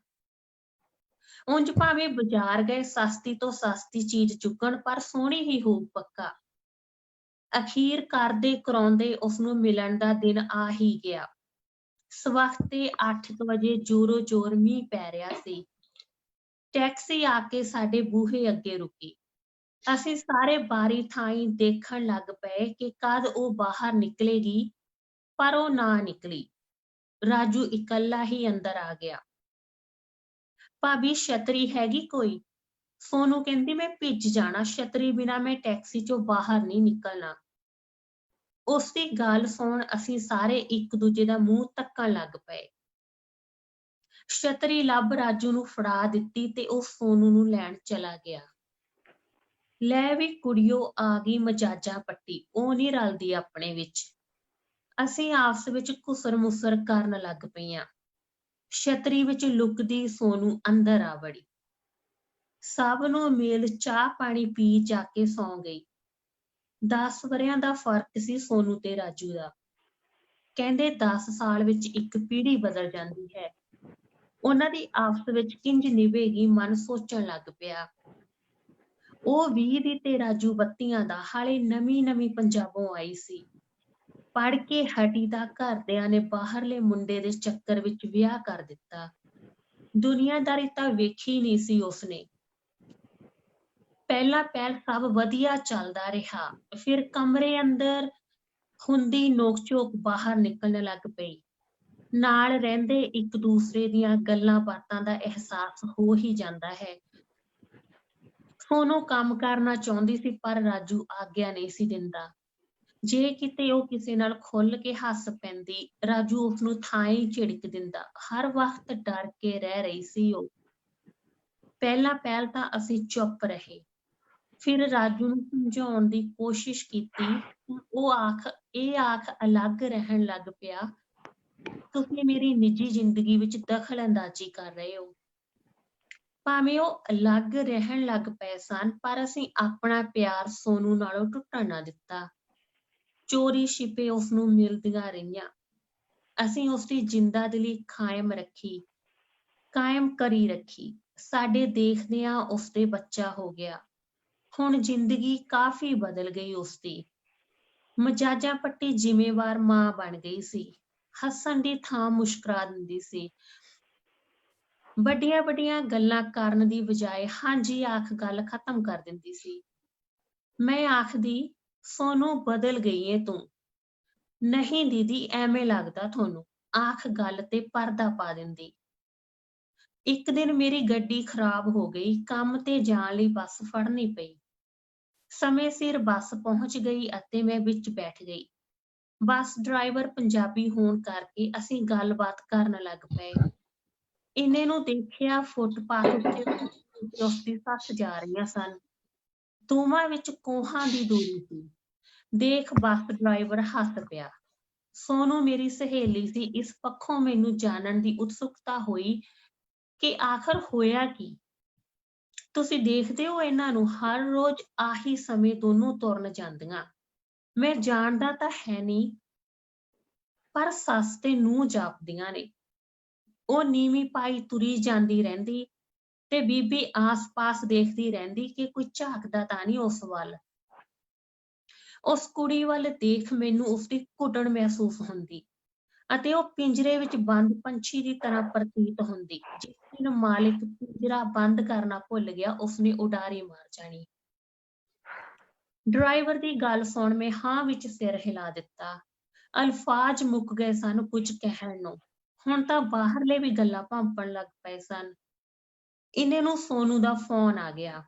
ਉਂਝ ਭਾਵੇਂ ਬਾਜ਼ਾਰ ਗਏ ਸਸਤੀ ਤੋਂ ਸਸਤੀ ਚੀਜ਼ ਚੁੱਕਣ, ਪਰ ਸੋਹਣੀ ਹੀ ਹੋਊ ਪੱਕਾ। ਅਖੀਰ ਕਰਦੇ ਕਰਾਉਂਦੇ ਉਸਨੂੰ ਮਿਲਣ ਦਾ ਦਿਨ ਆ ਹੀ ਗਿਆ। ਸਵਖਤੇ 8 ਵਜੇ ਜ਼ੋਰੋ ਜ਼ੋਰ ਮੀਂਹ ਪੈ ਰਿਹਾ ਸੀ। ਟੈਕਸੀ ਆ ਕੇ ਸਾਡੇ ਬੂਹੇ ਅੱਗੇ ਰੁਕੀ। ਅਸੀਂ ਸਾਰੇ ਬਾਰੀ ਥਾਈਂ ਦੇਖਣ ਲੱਗ ਪਏ ਕਿ ਕਦ ਉਹ ਬਾਹਰ ਨਿਕਲੇਗੀ, ਪਰ ਉਹ ਨਾ ਨਿਕਲੀ। ਰਾਜੂ ਇਕੱਲਾ ਹੀ ਅੰਦਰ ਆ ਗਿਆ। ਭਾਬੀ ਛਤਰੀ ਹੈਗੀ ਕੋਈ? ਸੋਨੂੰ ਕਹਿੰਦੀ ਮੈਂ ਭਿੱਜ ਜਾਣਾ, ਛਤਰੀ ਬਿਨਾਂ ਮੈਂ ਟੈਕਸੀ ਚੋਂ ਬਾਹਰ ਨਹੀਂ ਨਿਕਲਣਾ। ਉਸਦੀ ਗੱਲ ਸੁਣ ਅਸੀਂ ਸਾਰੇ ਇੱਕ ਦੂਜੇ ਦਾ ਮੂੰਹ ਤੱਕਣ ਲੱਗ ਪਏ। ਛਤਰੀ ਲੱਭ ਰਾਜੂ ਨੂੰ ਫੜਾ ਦਿੱਤੀ ਤੇ ਉਹ ਸੋਨੂੰ ਨੂੰ ਲੈਣ ਚਲਾ ਗਿਆ। ਲੈ ਵੀ ਕੁੜੀਓ ਆ ਗਈ ਮਜਾਜਾਂ ਪੱਟੀ, ਉਹ ਨਹੀਂ ਰਲਦੀ ਆਪਣੇ ਵਿੱਚ। ਅਸੀਂ ਆਪਸ ਵਿੱਚ ਘੁਸਰ ਮੁਸਰ ਕਰਨ ਲੱਗ ਪਈਆਂ। ਛਤਰੀ ਵਿੱਚ ਲੁਕਦੀ ਸੋਨੂੰ ਅੰਦਰ ਆ ਵੜੀ। ਸਭ ਨੂੰ ਮੇਲ ਚਾਹ ਪਾਣੀ ਪੀ ਜਾ ਕੇ ਸੌਂ ਗਈ। 10 ਵਰ੍ਹਿਆਂ ਦਾ ਫਰਕ ਸੀ ਸੋਨੂੰ ਤੇ ਰਾਜੂ ਦਾ। ਕਹਿੰਦੇ 10 ਸਾਲ ਵਿੱਚ ਇੱਕ ਪੀੜ੍ਹੀ ਬਦਲ ਜਾਂਦੀ ਹੈ। ਉਹਨਾਂ ਦੀ ਆਪਸ ਵਿੱਚ ਕਿੰਜ ਨਿਭੇਗੀ, ਮਨ ਸੋਚਣ ਲੱਗ ਪਿਆ। ਉਹ 20 ਦੀ ਤੇ ਰਾਜੂ 32 ਦਾ, ਹਾਲੇ ਨਵੀਂ ਪੰਜਾਬੋਂ ਆਈ ਸੀ। ਪੜ੍ਹ ਕੇ ਹਟੀ ਤਾਂ ਘਰਦਿਆਂ ਨੇ ਬਾਹਰਲੇ ਮੁੰਡੇ ਦੇ ਚੱਕਰ ਵਿੱਚ ਵਿਆਹ ਕਰ ਦਿੱਤਾ। ਦੁਨੀਆਦਾਰੀ ਤਾਂ ਵੇਖੀ ਨਹੀਂ ਸੀ ਉਸਨੇ। ਪਹਿਲਾਂ ਸਭ ਵਧੀਆ ਚੱਲਦਾ ਰਿਹਾ, ਫਿਰ ਕਮਰੇ ਅੰਦਰ ਹੁੰਦੀ ਨੋਕ ਝੋਕ ਬਾਹਰ ਨਿਕਲਣ ਲੱਗ ਪਈ। ਨਾਲ ਰਹਿੰਦੇ ਇੱਕ ਦੂਸਰੇ ਦੀਆਂ ਗੱਲਾਂ ਬਾਤਾਂ ਦਾ ਅਹਿਸਾਸ ਹੋ ਹੀ ਜਾਂਦਾ ਹੈ। ਸੋਨੂੰ ਕੰਮ ਕਰਨਾ ਚਾਹੁੰਦੀ ਸੀ, ਪਰ ਰਾਜੂ ਆਗਿਆ ਨਹੀਂ ਸੀ ਦਿੰਦਾ। ਜੇ ਕਿਤੇ ਉਹ ਕਿਸੇ ਨਾਲ ਖੁੱਲ ਕੇ ਹੱਸ ਪੈਂਦੀ, ਰਾਜੂ ਉਸਨੂੰ ਥਾਂ ਹੀ ਝਿੜਕ ਦਿੰਦਾ। ਹਰ ਵਕਤ ਡਰ ਕੇ ਰਹਿ ਰਹੀ ਸੀ ਉਹ। ਪਹਿਲਾਂ ਤਾਂ ਅਸੀਂ ਚੁੱਪ ਰਹੇ। ਫਿਰ ਰਾਜੂ ਨੂੰ ਸਮਝਾਉਣ ਦੀ ਕੋਸ਼ਿਸ਼ ਕੀਤੀ। ਉਹ ਆਖ ਅਲੱਗ ਰਹਿਣ ਲੱਗ ਪਿਆ। ਤੁਸੀਂ ਮੇਰੀ ਨਿੱਜੀ ਜ਼ਿੰਦਗੀ ਵਿੱਚ ਦਖਲ ਅੰਦਾਜ਼ੀ ਕਰ ਰਹੇ ਹੋ। ਭਾਵੇਂ ਉਹ ਅਲੱਗ ਰਹਿਣ ਲੱਗ ਪਏ ਸਨ, ਪਰ ਅਸੀਂ ਆਪਣਾ ਪਿਆਰ ਸੋਨੂੰ ਨਾਲੋਂ ਟੁੱਟਣ ਨਾ ਦਿੱਤਾ। ਚੋਰੀ ਛਿਪੇ ਉਸਨੂੰ ਮਿਲਦੀਆਂ ਰਹੀਆਂ। ਅਸੀਂ ਉਸਦੀ ਜ਼ਿੰਦਾਦਿਲੀ ਕਾਇਮ ਕਰੀ ਰੱਖੀ। ਸਾਡੇ ਦੇਖਦਿਆਂ ਉਸਦੇ ਬੱਚਾ ਹੋ ਗਿਆ। ਹੁਣ ਜ਼ਿੰਦਗੀ ਕਾਫੀ ਬਦਲ ਗਈ ਉਸਦੀ। ਮਜਾਜਾਂ ਪੱਟੀ ਜ਼ਿੰਮੇਵਾਰ ਮਾਂ ਬਣ ਗਈ ਸੀ। ਹੱਸਣ ਦੀ ਥਾਂ ਮੁਸਕਰਾ ਦਿੰਦੀ ਸੀ। ਵੱਡੀਆਂ ਗੱਲਾਂ ਕਰਨ ਦੀ ਬਜਾਏ ਹਾਂਜੀ ਆਖ ਗੱਲ ਖਤਮ ਕਰ ਦਿੰਦੀ ਸੀ। ਮੈਂ ਆਖਦੀ, ਸੋਨੂੰ ਬਦਲ ਗਈ ਏ ਤੂੰ। ਨਹੀਂ ਦੀਦੀ, ਐਵੇਂ ਲੱਗਦਾ ਤੁਹਾਨੂੰ, ਆਖ ਗੱਲ ਤੇ ਪਰਦਾ ਪਾ ਦਿੰਦੀ। ਇੱਕ ਦਿਨ ਮੇਰੀ ਗੱਡੀ ਖਰਾਬ ਹੋ ਗਈ। ਕੰਮ ਤੇ ਜਾਣ ਲਈ ਬੱਸ ਫੜਨੀ ਪਈ। ਸਮੇਂ ਸਿਰ ਬੱਸ ਪਹੁੰਚ ਗਈ ਅਤੇ ਮੈਂ ਵਿੱਚ ਬੈਠ ਗਈ। ਬੱਸ ਡਰਾਈਵਰ ਪੰਜਾਬੀ ਹੋਣ ਕਰਕੇ ਅਸੀਂ ਗੱਲਬਾਤ ਕਰਨ ਲੱਗ ਪਏ। ਇੰਨੇ ਨੂੰ ਦੇਖਿਆ ਫੁੱਟਪਾਥ ਉੱਤੇ ਉਸਦੀ ਸੱਸ ਜਾ ਰਹੀਆਂ ਸਨ। ਦੋਵਾਂ ਵਿੱਚ ਕੋਹਾਂ ਦੀ ਦੂਰੀ ਸੀ। ਦੇਖ ਬੱਸ ਡਰਾਈਵਰ ਹੱਸ ਪਿਆ। ਸੋਨੂੰ ਮੇਰੀ ਸਹੇਲੀ ਸੀ, ਇਸ ਪੱਖੋਂ ਮੈਨੂੰ ਜਾਣਨ ਦੀ ਉਤਸੁਕਤਾ ਹੋਈ ਕਿ ਆਖਰ ਹੋਇਆ ਕੀ। ਤੁਸੀਂ ਦੇਖਦੇ ਹੋ ਇਹਨਾਂ ਨੂੰ, ਹਰ ਰੋਜ਼ ਆਹੀ ਸਮੇਂ ਦੋਨੋਂ ਤੁਰਨ ਜਾਂਦੀਆਂ। ਮੈਂ ਜਾਣਦਾ ਤਾਂ ਹੈ ਨਹੀਂ, ਪਰ ਸੱਸ ਤੇ ਨੂੰਹ ਜਾਪਦੀਆਂ ਨੇ। ਉਹ ਨੀਵੀਂ ਪਾਈ ਤੁਰੀ ਜਾਂਦੀ ਰਹਿੰਦੀ ਤੇ ਬੀਬੀ ਆਸ-ਪਾਸ ਦੇਖਦੀ ਰਹਿੰਦੀ ਕਿ ਕੋਈ ਝਾਕਦਾ ਤਾਂ ਨਹੀਂ ਉਸ ਵੱਲ। ਉਸ ਕੁੜੀ ਵੱਲ ਦੇਖ ਮੈਨੂੰ ਉਸਦੀ ਘੁਟਨ ਮਹਿਸੂਸ ਹੁੰਦੀ ਅਤੇ ਉਹ ਪਿੰਜਰੇ ਵਿੱਚ ਬੰਦ ਪੰਛੀ ਦੀ ਤਰ੍ਹਾਂ ਪ੍ਰਤੀਤ ਹੁੰਦੀ। ਜਿਸ ਦਿਨ ਮਾਲਿਕ ਪਿੰਜਰਾ ਬੰਦ ਕਰਨਾ ਭੁੱਲ ਗਿਆ, ਉਸਨੇ ਉਡਾਰੀ ਮਾਰ ਜਾਣੀ। ਡਰਾਈਵਰ ਦੀ ਗੱਲ ਸੁਣ ਮੈਂ ਹਾਂ ਵਿੱਚ ਸਿਰ ਹਿਲਾ ਦਿੱਤਾ। ਅਲਫਾਜ਼ ਮੁੱਕ ਗਏ ਸਨ ਕੁਝ ਕਹਿਣ ਨੂੰ। ਹੁਣ ਤਾਂ ਬਾਹਰਲੇ ਵੀ ਗੱਲਾਂ ਭਾਂਪਣ ਲੱਗ ਪਏ ਸਨ। ਇੰਨੇ ਨੂੰ ਸੋਨੂੰ ਦਾ ਫੋਨ ਆ ਗਿਆ।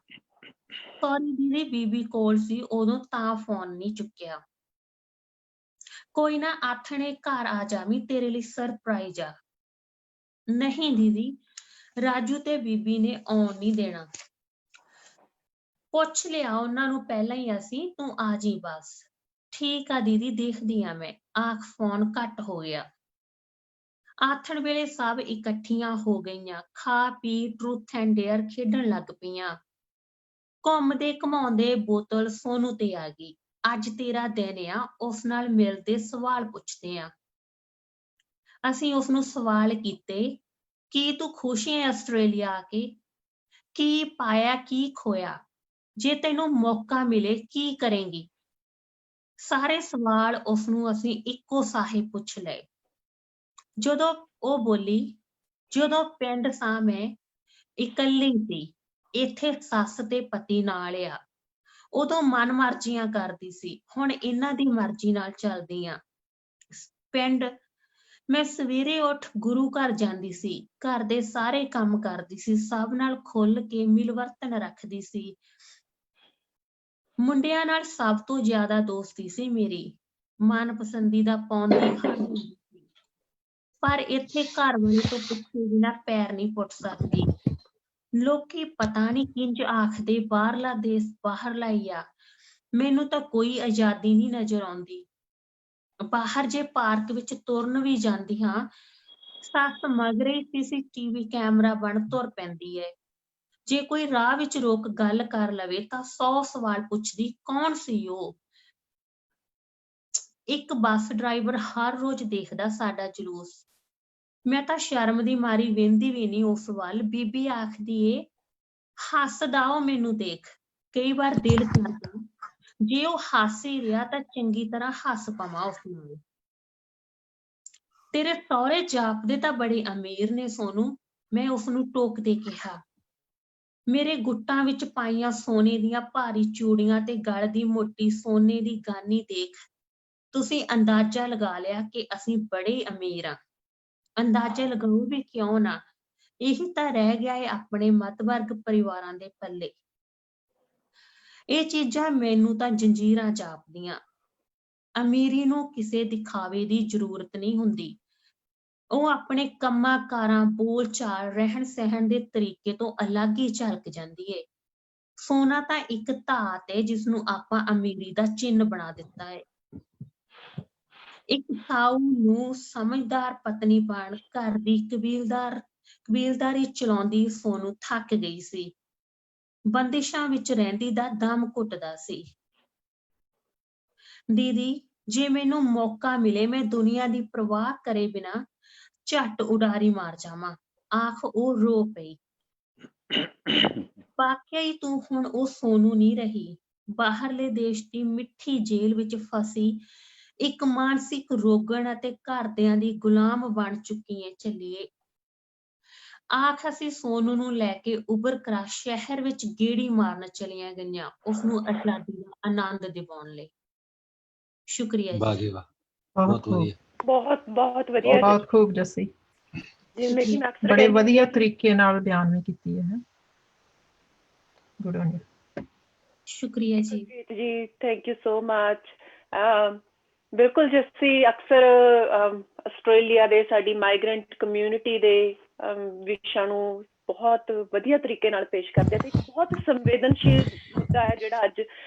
ਸੌਰੀ ਦੀਦੀ, ਬੀਬੀ ਕੋਲ ਸੀ ਉਦੋਂ ਤਾਂ ਫੋਨ ਨਹੀਂ ਚੁੱਕਿਆ। ਕੋਈ ਨਾ, ਆਥਣੇ ਘਰ ਆ ਜਾਵੀਂ, ਤੇਰੇ ਲਈ ਸਰਪ੍ਰਾਈਜ਼ ਆ। ਨਹੀਂ ਦੀਦੀ, ਰਾਜੂ ਤੇ ਬੀਬੀ ਨੇ ਆਉਣ ਨਹੀਂ ਦੇਣਾ। ਪੁੱਛ ਲਿਆ ਉਹਨਾਂ ਨੂੰ ਪਹਿਲਾਂ ਹੀ ਅਸੀਂ, ਤੂੰ ਆ ਜੀ ਬਸ। ਠੀਕ ਆ ਦੀਦੀ, ਦੇਖਦੀ ਆ ਮੈਂ। ਆਖ ਫੋਨ ਕੱਟ ਹੋ ਗਿਆ। ਆਥਣ ਵੇਲੇ ਸਭ ਇਕੱਠੀਆਂ ਹੋ ਗਈਆਂ, ਖਾ ਪੀ ਟਰੂਥ ਐਂਡ ਡੇਅਰ ਖੇਡਣ ਲੱਗ ਪਈਆਂ। ਘੁੰਮਦੇ ਘਮਾਉਂਦੇ ਬੋਤਲ ਸੋਨੂੰ ਤੇ ਆ ਗਈ। ਅੱਜ ਤੇਰਾ ਦਿਨ ਆ, ਉਸ ਨਾਲ ਮਿਲਦੇ ਸਵਾਲ ਪੁੱਛਦੇ ਆ। ਅਸੀਂ ਉਸਨੂੰ ਸਵਾਲ ਕੀਤੇ, ਕੀ ਤੂੰ ਖੁਸ਼ ਹੈ ਆਸਟ੍ਰੇਲੀਆ ਆ ਕੇ? ਕੀ ਪਾਇਆ ਕੀ ਖੋਇਆ? ਜੇ ਤੈਨੂੰ ਮੌਕਾ ਮਿਲੇ ਕੀ ਕਰੇਂਗੀ? ਸਾਰੇ ਸਵਾਲ ਉਸਨੂੰ ਅਸੀਂ ਇੱਕੋ ਸਾਹੇ ਪੁੱਛ ਲਏ। ਜਦੋਂ ਉਹ ਬੋਲੀ, ਜਦੋਂ ਪਿੰਡ ਸਾਂ ਮੈਂ ਇਕੱਲੀ ਸੀ, ਇੱਥੇ ਸੱਸ ਤੇ ਪਤੀ ਨਾਲ ਆ। ਉਦੋਂ ਮਨ ਮਰਜ਼ੀਆਂ ਕਰਦੀ ਸੀ, ਹੁਣ ਇਹਨਾਂ ਦੀ ਮਰਜ਼ੀ ਨਾਲ ਚੱਲਦੀ ਆ। ਪਿੰਡ ਮੈਂ ਸਵੇਰੇ ਉੱਠ ਗੁਰੂ ਘਰ ਜਾਂਦੀ ਸੀ, ਘਰ ਦੇ ਸਾਰੇ ਕੰਮ ਕਰਦੀ ਸੀ, ਸਭ ਨਾਲ ਖੁੱਲ ਕੇ ਮਿਲਵਰਤਨ ਰੱਖਦੀ ਸੀ। ਮੁੰਡਿਆਂ ਨਾਲ ਸਭ ਤੋਂ ਜ਼ਿਆਦਾ ਦੋਸਤੀ ਸੀ ਮੇਰੀ, ਮਨਪਸੰਦੀਦਾ ਪਾਉਂਦੀ ਖਾਂਦੀ ਸੀ। ਪਰ ਇੱਥੇ ਘਰ ਵਾਲੇ ਤੋਂ ਪੁੱਛੇ ਬਿਨਾਂ ਪੈਰ ਨਹੀਂ ਪੁੱਟ ਸਕਦੀ। ਲੋਕੀ ਪਤਾ ਨਹੀਂ ਕਿੰਝ ਆਖਦੇ, ਬਾਹਰਲਾ ਦੇਸ਼ ਬਾਹਰਲਾ ਹੀ ਆ। ਮੈਨੂੰ ਤਾਂ ਕੋਈ ਆਜ਼ਾਦੀ ਨਹੀਂ ਨਜ਼ਰ ਆਉਂਦੀ। ਬਾਹਰ ਜੇ ਪਾਰਕ ਵਿੱਚ ਤੁਰਨ ਵੀ ਜਾਂਦੀ ਹਾਂ, ਸੱਸ ਮਗਰੇ CCTV ਕੈਮਰਾ ਬਣ ਤੁਰ ਪੈਂਦੀ ਹੈ। ਜੇ ਕੋਈ ਰਾਹ ਵਿੱਚ ਰੋਕ ਗੱਲ ਕਰ ਲਵੇ ਤਾਂ 100 ਸਵਾਲ ਪੁੱਛਦੀ, ਕੌਣ ਸੀ ਉਹ? ਇੱਕ ਬੱਸ ਡਰਾਈਵਰ ਹਰ ਰੋਜ਼ ਦੇਖਦਾ ਸਾਡਾ ਜਲੂਸ। ਮੈਂ ਤਾਂ ਸ਼ਰਮ ਦੀ ਮਾਰੀ ਵੇਂਦੀ ਵੀ ਨਹੀਂ ਉਸ ਵੱਲ। ਬੀਬੀ ਆਖਦੀ ਏ, ਹੱਸਦਾ ਉਹ ਮੈਨੂੰ ਦੇਖ। ਕਈ ਵਾਰ ਦਿਲ ਕਰਦਾ ਜੇ ਉਹ ਹੱਸ ਹੀ ਰਿਹਾ ਤਾਂ ਚੰਗੀ ਤਰ੍ਹਾਂ ਹੱਸ ਪਵਾਂ ਉਸ ਨਾਲ। ਤੇਰੇ ਸਹੁਰੇ ਜਾਪਦੇ ਤਾਂ ਬੜੇ ਅਮੀਰ ਨੇ ਸੋਨੂੰ, ਮੈਂ ਉਸਨੂੰ ਟੋਕਦੇ ਕਿਹਾ। ਮੇਰੇ ਗੁੱਟਾਂ ਵਿੱਚ ਪਾਈਆਂ ਸੋਨੇ ਦੀਆਂ ਭਾਰੀ ਚੂੜੀਆਂ ਤੇ ਗਲ ਦੀ ਮੋਟੀ ਸੋਨੇ ਦੀ ਗਾਨੀ ਦੇਖ ਤੁਸੀਂ ਅੰਦਾਜ਼ਾ ਲਗਾ ਲਿਆ ਕਿ ਅਸੀਂ ਬੜੇ ਅਮੀਰ ਆ। ਅੰਦਾਜ਼ਾ ਲਗਾਓ ਵੀ ਕਿਉਂ ਨਾ, ਇਹੀ ਤਾਂ ਰਹਿ ਗਿਆ ਹੈ ਆਪਣੇ ਮੱਧਵਰਗ ਪਰਿਵਾਰਾਂ ਦੇ ਪੱਲੇ। ਇਹ ਚੀਜ਼ਾਂ ਮੈਨੂੰ ਤਾਂ ਜੰਜੀਰਾਂ ਜਾਪਦੀਆਂ। ਅਮੀਰੀ ਨੂੰ ਕਿਸੇ ਦਿਖਾਵੇ ਦੀ ਜ਼ਰੂਰਤ ਨਹੀਂ ਹੁੰਦੀ, ਉਹ ਆਪਣੇ ਕੰਮਾਂ ਕਾਰਾਂ, ਬੋਲ ਚਾਲ, ਰਹਿਣ ਸਹਿਣ ਦੇ ਤਰੀਕੇ ਤੋਂ ਅਲੱਗ ਹੀ ਝਲਕ ਜਾਂਦੀ ਏ। ਸੋਨਾ ਤਾਂ ਇੱਕ ਧਾਤ ਹੈ ਜਿਸਨੂੰ ਆਪਾਂ ਅਮੀਰੀ ਦਾ ਚਿੰਨ੍ਹ ਬਣਾ ਦਿੱਤਾ ਹੈ। ਇੱਕ ਸਾਊ ਨੂੰ ਸਮਝਦਾਰ ਪਤਨੀ ਬਣ ਘਰ ਦੀ ਕਬੀਲਦਾਰੀ ਚਲਾਉਂਦੀ ਸੋਨੂੰ ਥੱਕ ਗਈ ਸੀ। ਬੰਦਿਸ਼ਾਂ ਵਿੱਚ ਰਹਿੰਦੀ ਦਾ ਦਮ ਘੁੱਟਦਾ ਸੀ। ਦੀਦੀ, ਜੇ ਮੈਨੂੰ ਮੌਕਾ ਮਿਲੇ ਮੈਂ ਦੁਨੀਆ ਦੀ ਪਰਵਾਹ ਕਰੇ ਬਿਨਾਂ ਝੱਟ ਉਡਾਰੀ ਮਾਰ ਜਾਵਾਂ। ਆਖ ਉਹ ਰੋ ਪਈ। ਵਾਕਿਆ ਹੀ ਤੂੰ ਹੁਣ ਉਹ ਸੋਨੂੰ ਨਹੀਂ ਰਹੀ। ਬਾਹਰਲੇ ਦੇਸ਼ ਦੀ ਮਿੱਠੀ ਜੇਲ੍ਹ ਵਿੱਚ ਫਸੀ ਇੱਕ ਮਾਨਸਿਕ ਰੋਗਣ ਅਤੇ ਘਰਦਿਆਂ ਦੀ ਗੁਲਾਮ ਬਣ ਚੁੱਕੀ ਹੈ ਚੱਲੀਏ। ਆਖ ਅਸੀਂ ਸੋਨੂੰ ਨੂੰ ਲੈ ਕੇ ਉਬਰ ਕਰਾ ਸ਼ਹਿਰ ਵਿੱਚ ਗੇੜੀ ਮਾਰਨ ਚਲੀਆਂ ਗਈਆਂ, ਉਸਨੂੰ ਆਜ਼ਾਦੀ ਦਾ ਆਨੰਦ ਦਿਵਾਉਣ ਲਈ। ਸ਼ੁਕਰੀਆ ਜੀ। ਵਾਹ ਜੀ ਵਾਹ, ਬਹੁਤ ਬਹੁਤ ਖੂਬ, ਵਧੀਆ। ਬਹੁਤ ਵਧੀਆ। ਬਹੁਤ ਖੂਬ ਜੱਸੀ, ਜਿਵੇਂ ਕਿ ਮੈਂ ਅਕਸਰ ਬੜੇ ਕਹਿੰਦੀ ਵਧੀਆ ਤਰੀਕੇ ਨਾਲ ਬਿਆਨ ਕੀਤੀ ਹੈ। Good on you. ਸ਼ੁਕਰੀਆ ਜੀ। ਜੀ, ਥੈਂਕ ਯੂ ਸੋ ਮਚ। ਬਿਲਕੁਲ ਜੱਸੀ, ਅਕਸਰ ਆਸਟ੍ਰੇਲੀਆ ਦੇ ਸਾਡੀ ਮਾਈਗ੍ਰੈਂਟ ਕਮਿਊਨਿਟੀ ਦੇ ਵਿਸ਼ਾ ਨੂੰ ਬਹੁਤ ਵਧੀਆ ਤਰੀਕੇ ਨਾਲ ਪੇਸ਼ ਕਰਦੇ ਤੇ ਬਹੁਤ ਸੰਵੇਦਨਸ਼ੀਲ ਮੁੱਦਾ ਹੈ ਜਿਹੜਾ ਅੱਜ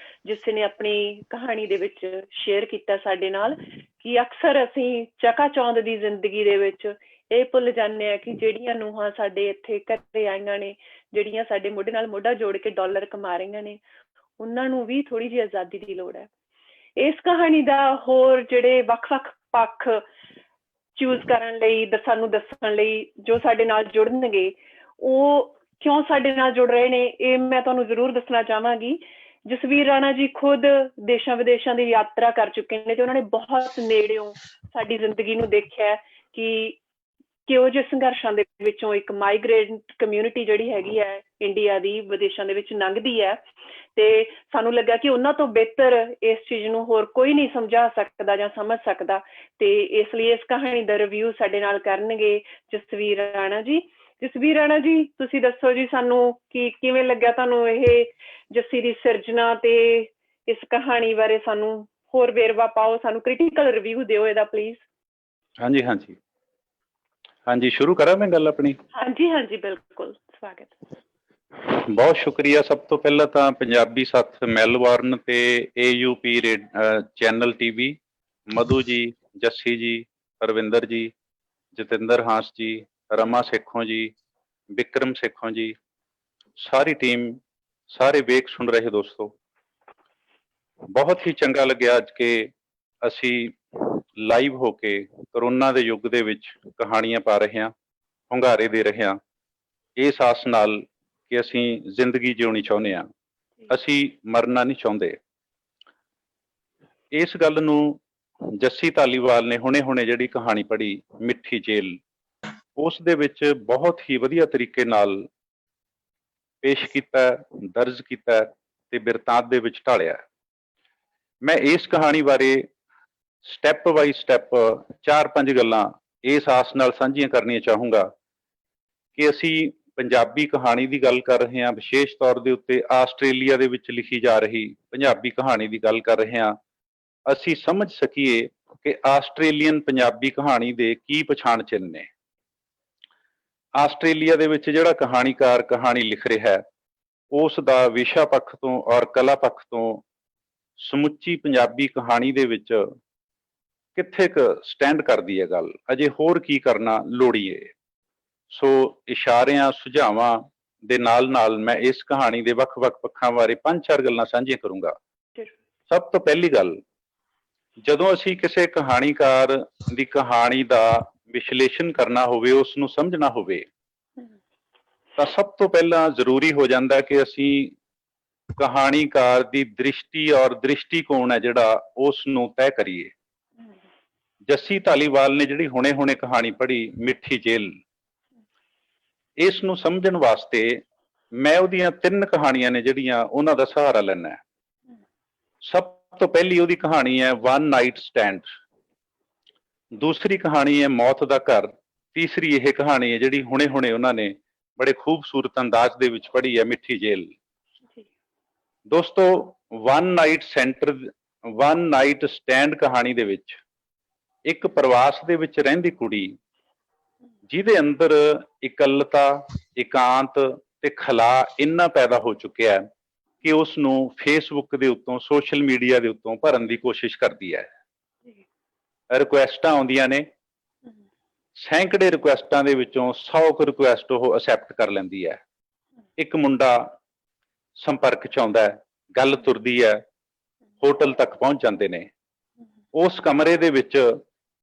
ਜਿਸ ਨੇ ਆਪਣੀ ਕਹਾਣੀ ਦੇ ਵਿੱਚ ਸ਼ੇਅਰ ਕੀਤਾ ਸਾਡੇ ਨਾਲ, ਕਿ ਅਕਸਰ ਅਸੀਂ ਚਕਾਚੌਂਦ ਦੀ ਜ਼ਿੰਦਗੀ ਦੇ ਵਿੱਚ ਇਹ ਭੁੱਲ ਜਾਂਦੇ ਹਾਂ ਕਿ ਜਿਹੜੀਆਂ ਨੂੰਹਾਂ ਸਾਡੇ ਇੱਥੇ ਘਰੇ ਆਈਆਂ ਨੇ, ਜਿਹੜੀਆਂ ਸਾਡੇ ਮੋਢੇ ਨਾਲ ਮੋਢਾ ਜੋੜ ਕੇ ਡਾਲਰ ਕਮਾ ਰਹੀਆਂ ਨੇ, ਉਹਨਾਂ ਨੂੰ ਵੀ ਥੋੜ੍ਹੀ ਜਿਹੀ ਆਜ਼ਾਦੀ ਦੀ ਲੋੜ ਹੈ। ਇਸ ਕਹਾਣੀ ਦਾ ਹੋਰ ਜਿਹੜੇ ਵੱਖ-ਵੱਖ ਪੱਖ ਚੂਜ਼ ਕਰਨ ਲਈ, ਸਾਨੂੰ ਦੱਸਣ ਲਈ ਜੋ ਸਾਡੇ ਨਾਲ ਜੁੜਨਗੇ, ਉਹ ਕਿਉਂ ਸਾਡੇ ਨਾਲ ਜੁੜ ਰਹੇ ਨੇ, ਇਹ ਮੈਂ ਤੁਹਾਨੂੰ ਜ਼ਰੂਰ ਦੱਸਣਾ ਚਾਹਾਂਗੀ। ਜਸਵੀਰ ਰਾਣਾ ਜੀ ਖੁਦ ਦੇਸ਼ਾਂ ਵਿਦੇਸ਼ਾਂ ਦੀ ਯਾਤਰਾ ਕਰ ਚੁੱਕੇ ਨੇ ਤੇ ਉਹਨਾਂ ਨੇ ਬਹੁਤ ਨੇੜਿਓਂ ਸਾਡੀ ਜ਼ਿੰਦਗੀ ਨੂੰ ਦੇਖਿਆ ਕਿ ਕਿਹੋ ਜਿਹੇ ਸੰਘਰਸ਼ਾਂ ਦੇ ਵਿੱਚੋਂ ਇੱਕ ਮਾਈਗ੍ਰੇਂਟ ਕਮਿਊਨਿਟੀ ਜਿਹੜੀ ਹੈਗੀ ਹੈ ਇੰਡੀਆ ਦੀ, ਵਿਦੇਸ਼ਾਂ ਦੇ ਵਿੱਚ ਲੰਘਦੀ ਹੈ। ਤੇ ਸਾਨੂੰ ਲੱਗਾ ਕਿ ਉਹਨਾਂ ਤੋਂ ਬਿਹਤਰ ਇਸ ਚੀਜ਼ ਨੂੰ ਹੋਰ ਕੋਈ ਨਹੀਂ ਸਮਝਾ ਸਕਦਾ ਜਾਂ ਸਮਝ ਸਕਦਾ, ਤੇ ਇਸ ਲਈ ਇਸ ਕਹਾਣੀ ਦਾ ਰਿਵਿਊ ਸਾਡੇ ਨਾਲ ਕਰਨਗੇ ਜਸਵੀਰ ਰਾਣਾ ਜੀ। ਜਸਵੀਰ ਰਾਣਾ ਜੀ, ਤੁਸੀਂ ਦੱਸੋ ਜੀ ਸਾਨੂੰ ਕਿ ਕਿਵੇਂ ਲੱਗਿਆ ਤੁਹਾਨੂੰ ਇਹ ਜੱਸੀ ਦੀ ਸਿਰਜਣਾ, ਤੇ ਇਸ ਕਹਾਣੀ ਬਾਰੇ ਸਾਨੂੰ ਹੋਰ ਵੇਰਵਾ ਪਾਓ, ਸਾਨੂੰ ਕ੍ਰਿਟੀਕਲ ਰਿਵਿਊ ਦਿਓ ਇਹਦਾ ਪਲੀਜ਼। ਹਾਂਜੀ ਹਾਂਜੀ, ਹਾਂਜੀ, ਸ਼ੁਰੂ ਕਰਾਂ ਮੈਂ ਗੱਲ ਆਪਣੀ? ਹਾਂਜੀ ਹਾਂਜੀ ਬਿਲਕੁਲ ਸਵਾਗਤ। ਬਹੁਤ ਸ਼ੁਕਰੀਆ। ਸਭ ਤੋਂ ਪਹਿਲਾਂ ਤਾਂ ਪੰਜਾਬੀ ਸਾਥ ਮੈਲਬੌਰਨ ਤੇ AUP ਚੈਨਲ TV, ਮਧੂ ਜੀ, ਜੱਸੀ ਜੀ, ਪਰਵਿੰਦਰ ਜੀ, ਜਤਿੰਦਰ ਹਾਂਸ ਜੀ, ਰਮਾ ਸੇਖੋਂ ਜੀ, ਵਿਕਰਮ ਸੇਖੋਂ ਜੀ, ਸਾਰੀ ਟੀਮ, ਸਾਰੇ ਵੇਖ ਸੁਣ ਰਹੇ ਦੋਸਤੋ, ਬਹੁਤ ਹੀ ਚੰਗਾ ਲੱਗਿਆ ਅੱਜ ਕਿ ਅਸੀਂ ਲਾਈਵ ਹੋ ਕੇ ਕਰੋਨਾ ਦੇ ਯੁੱਗ ਦੇ ਵਿੱਚ ਕਹਾਣੀਆਂ ਪਾ ਰਹੇ ਹਾਂ, ਹੁੰਗਾਰੇ ਦੇ ਰਹੇ ਹਾਂ, ਇਸ ਆਸ ਨਾਲ ਕਿ ਅਸੀਂ ਜ਼ਿੰਦਗੀ ਜਿਉਣੀ ਚਾਹੁੰਦੇ ਹਾਂ, ਅਸੀਂ ਮਰਨਾ ਨਹੀਂ ਚਾਹੁੰਦੇ। ਇਸ ਗੱਲ ਨੂੰ ਜੱਸੀ ਧਾਲੀਵਾਲ ਨੇ ਹੁਣੇ ਜਿਹੜੀ ਕਹਾਣੀ ਪੜ੍ਹੀ ਮਿੱਠੀ ਜੇਲ, ਉਸ ਦੇ ਵਿੱਚ ਬਹੁਤ ਹੀ ਵਧੀਆ ਤਰੀਕੇ ਨਾਲ ਪੇਸ਼ ਕੀਤਾ, ਦਰਜ ਕੀਤਾ ਤੇ ਬਿਰਤਾਂਤ ਦੇ ਵਿੱਚ ਢਾਲਿਆ। ਮੈਂ ਇਸ ਕਹਾਣੀ ਬਾਰੇ ਸਟੈਪ ਬਾਈ ਸਟੈਪ 4-5 ਗੱਲਾਂ ਇਸ ਆਸ ਨਾਲ ਸਾਂਝੀਆਂ ਕਰਨੀਆਂ ਚਾਹੂੰਗਾ ਕਿ ਅਸੀਂ ਪੰਜਾਬੀ ਕਹਾਣੀ ਦੀ ਗੱਲ ਕਰ ਰਹੇ ਹਾਂ, ਵਿਸ਼ੇਸ਼ ਤੌਰ ਦੇ ਉੱਤੇ ਆਸਟ੍ਰੇਲੀਆ ਦੇ ਵਿੱਚ ਲਿਖੀ ਜਾ ਰਹੀ ਪੰਜਾਬੀ ਕਹਾਣੀ ਦੀ ਗੱਲ ਕਰ ਰਹੇ ਹਾਂ। ਅਸੀਂ ਸਮਝ ਸਕੀਏ ਕਿ ਆਸਟ੍ਰੇਲੀਅਨ ਪੰਜਾਬੀ ਕਹਾਣੀ ਦੇ ਕੀ ਪਛਾਣ ਚਿੰਨ੍ਹ ਨੇ। ਆਸਟ੍ਰੇਲੀਆ ਦੇ ਵਿੱਚ ਜਿਹੜਾ ਕਹਾਣੀਕਾਰ ਕਹਾਣੀ ਲਿਖ ਰਿਹਾ ਹੈ, ਉਸ ਦਾ ਵਿਸ਼ਾ ਪੱਖ ਤੋਂ ਔਰ ਕਲਾ ਪੱਖ ਤੋਂ ਸਮੁੱਚੀ ਪੰਜਾਬੀ ਕਹਾਣੀ ਦੇ ਵਿੱਚ ਕਿੱਥੇ ਕੁ ਸਟੈਂਡ ਕਰਦੀ ਹੈ ਗੱਲ, ਅਜੇ ਹੋਰ ਕੀ ਕਰਨਾ ਲੋੜੀਏ। ਸੋ ਇਸ਼ਾਰਿਆਂ, ਸੁਝਾਵਾਂ ਦੇ ਨਾਲ ਮੈਂ ਇਸ ਕਹਾਣੀ ਦੇ ਵੱਖ-ਵੱਖ ਪੱਖਾਂ ਬਾਰੇ 5-4 ਗੱਲਾਂ ਸਾਂਝੀਆਂ ਕਰੂੰਗਾ। ਸਭ ਤੋਂ ਪਹਿਲੀ ਗੱਲ, ਜਦੋਂ ਅਸੀਂ ਕਿਸੇ ਕਹਾਣੀਕਾਰ ਦੀ ਕਹਾਣੀ ਦਾ ਵਿਸ਼ਲੇਸ਼ਣ ਕਰਨਾ ਹੋਵੇ, ਉਸ ਨੂੰ ਸਮਝਣਾ ਹੋਵੇ, ਤਾਂ ਸਭ ਤੋਂ ਪਹਿਲਾਂ ਜ਼ਰੂਰੀ ਹੋ ਜਾਂਦਾ ਕਿ ਅਸੀਂ ਕਹਾਣੀਕਾਰ ਦੀ ਦ੍ਰਿਸ਼ਟੀ ਔਰ ਦ੍ਰਿਸ਼ਟੀਕੋਣ ਹੈ ਜਿਹੜਾ, ਉਸ ਨੂੰ ਤੈਅ ਕਰੀਏ। ਜੱਸੀ ਧਾਲੀਵਾਲ ਨੇ ਜਿਹੜੀ ਹੁਣੇ ਕਹਾਣੀ ਪੜ੍ਹੀ ਮਿੱਠੀ ਜੇਲ, ਇਸ ਨੂੰ ਸਮਝਣ ਵਾਸਤੇ ਮੈਂ ਉਹਦੀਆਂ 3 ਕਹਾਣੀਆਂ ਨੇ ਜਿਹੜੀਆਂ, ਉਹਨਾਂ ਦਾ ਸਹਾਰਾ ਲੈਣਾ। ਸਭ ਤੋਂ ਪਹਿਲੀ ਉਹਦੀ ਕਹਾਣੀ ਹੈ ਵਨ ਨਾਈਟ ਸਟੈਂਡ, ਦੂਸਰੀ ਕਹਾਣੀ ਹੈ ਮੌਤ ਦਾ ਘਰ, ਤੀਸਰੀ ਇਹ ਕਹਾਣੀ ਹੈ ਜਿਹੜੀ ਹੁਣੇ ਉਹਨਾਂ ਨੇ ਬੜੇ ਖੂਬਸੂਰਤ ਅੰਦਾਜ਼ ਦੇ ਵਿੱਚ ਪੜ੍ਹੀ ਹੈ ਮਿੱਠੀ ਜੇਲ। ਦੋਸਤੋ, ਵਨ ਨਾਈਟ ਸਟੈਂਡ ਕਹਾਣੀ ਦੇ ਵਿੱਚ ਇੱਕ ਪ੍ਰਵਾਸ ਦੇ ਵਿੱਚ ਰਹਿੰਦੀ ਕੁੜੀ, ਜਿਹਦੇ ਅੰਦਰ ਇਕੱਲਤਾ, ਇਕਾਂਤ ਤੇ ਖਲਾ ਇੰਨਾ ਪੈਦਾ ਹੋ ਚੁੱਕਿਆ ਕਿ ਉਸ ਨੂੰ ਫੇਸਬੁੱਕ ਦੇ ਉੱਤੋਂ, ਸੋਸ਼ਲ ਮੀਡੀਆ ਦੇ ਉੱਤੋਂ ਭਰਨ ਦੀ ਕੋਸ਼ਿਸ਼ ਕਰਦੀ ਹੈ। ਰਿਕੁਐਸਟਾਂ ਆਉਂਦੀਆਂ ਨੇ, ਸੈਂਕੜੇ ਰਿਕੁਐਸਟਾਂ ਦੇ ਵਿੱਚੋਂ 100 ਕੁ ਰਿਕੁਐਸਟ ਉਹ ਅਸੈਪਟ ਕਰ ਲੈਂਦੀ ਹੈ। ਇੱਕ ਮੁੰਡਾ ਸੰਪਰਕ ਚ ਆਉਂਦਾ ਹੈ, ਗੱਲ ਤੁਰਦੀ ਹੈ, ਹੋਟਲ ਤੱਕ ਪਹੁੰਚ ਜਾਂਦੇ ਨੇ। ਉਸ ਕਮਰੇ ਦੇ ਵਿੱਚ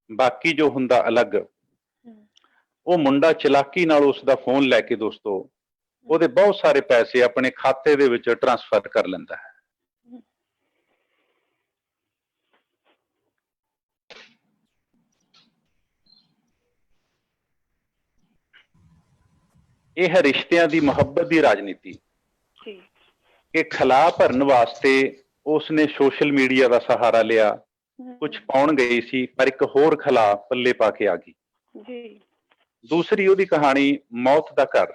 ਬਾਕੀ ਜੋ ਹੁੰਦਾ ਅਲੱਗ, ਉਹ ਮੁੰਡਾ ਚਲਾਕੀ ਨਾਲ ਉਸ ਦਾ ਫੋਨ ਲੈ ਕੇ ਦੋਸਤੋ ਉਹਦੇ ਬਹੁਤ ਸਾਰੇ ਪੈਸੇ ਆਪਣੇ ਖਾਤੇ ਦੇ ਵਿੱਚ ਟਰਾਂਸਫਰ ਕਰ ਲੈਂਦਾ ਹੈ। ਇਹ ਹੈ ਰਿਸ਼ਤਿਆਂ ਦੀ, ਮੁਹੱਬਤ ਦੀ ਰਾਜਨੀਤੀ ਕਿ ਖਲਾ ਭਰਨ ਵਾਸਤੇ ਉਸਨੇ ਸੋਸ਼ਲ ਮੀਡੀਆ ਦਾ ਸਹਾਰਾ ਲਿਆ। ਕੁਝ ਪਾਉਣ ਗਈ ਸੀ ਪਰ ਇੱਕ ਹੋਰ ਖਲਾ ਪੱਲੇ ਪਾ ਕੇ ਆ ਗਈ। ਦੂਸਰੀ ਉਹਦੀ ਕਹਾਣੀ ਮੌਤ ਦਾ ਘਰ।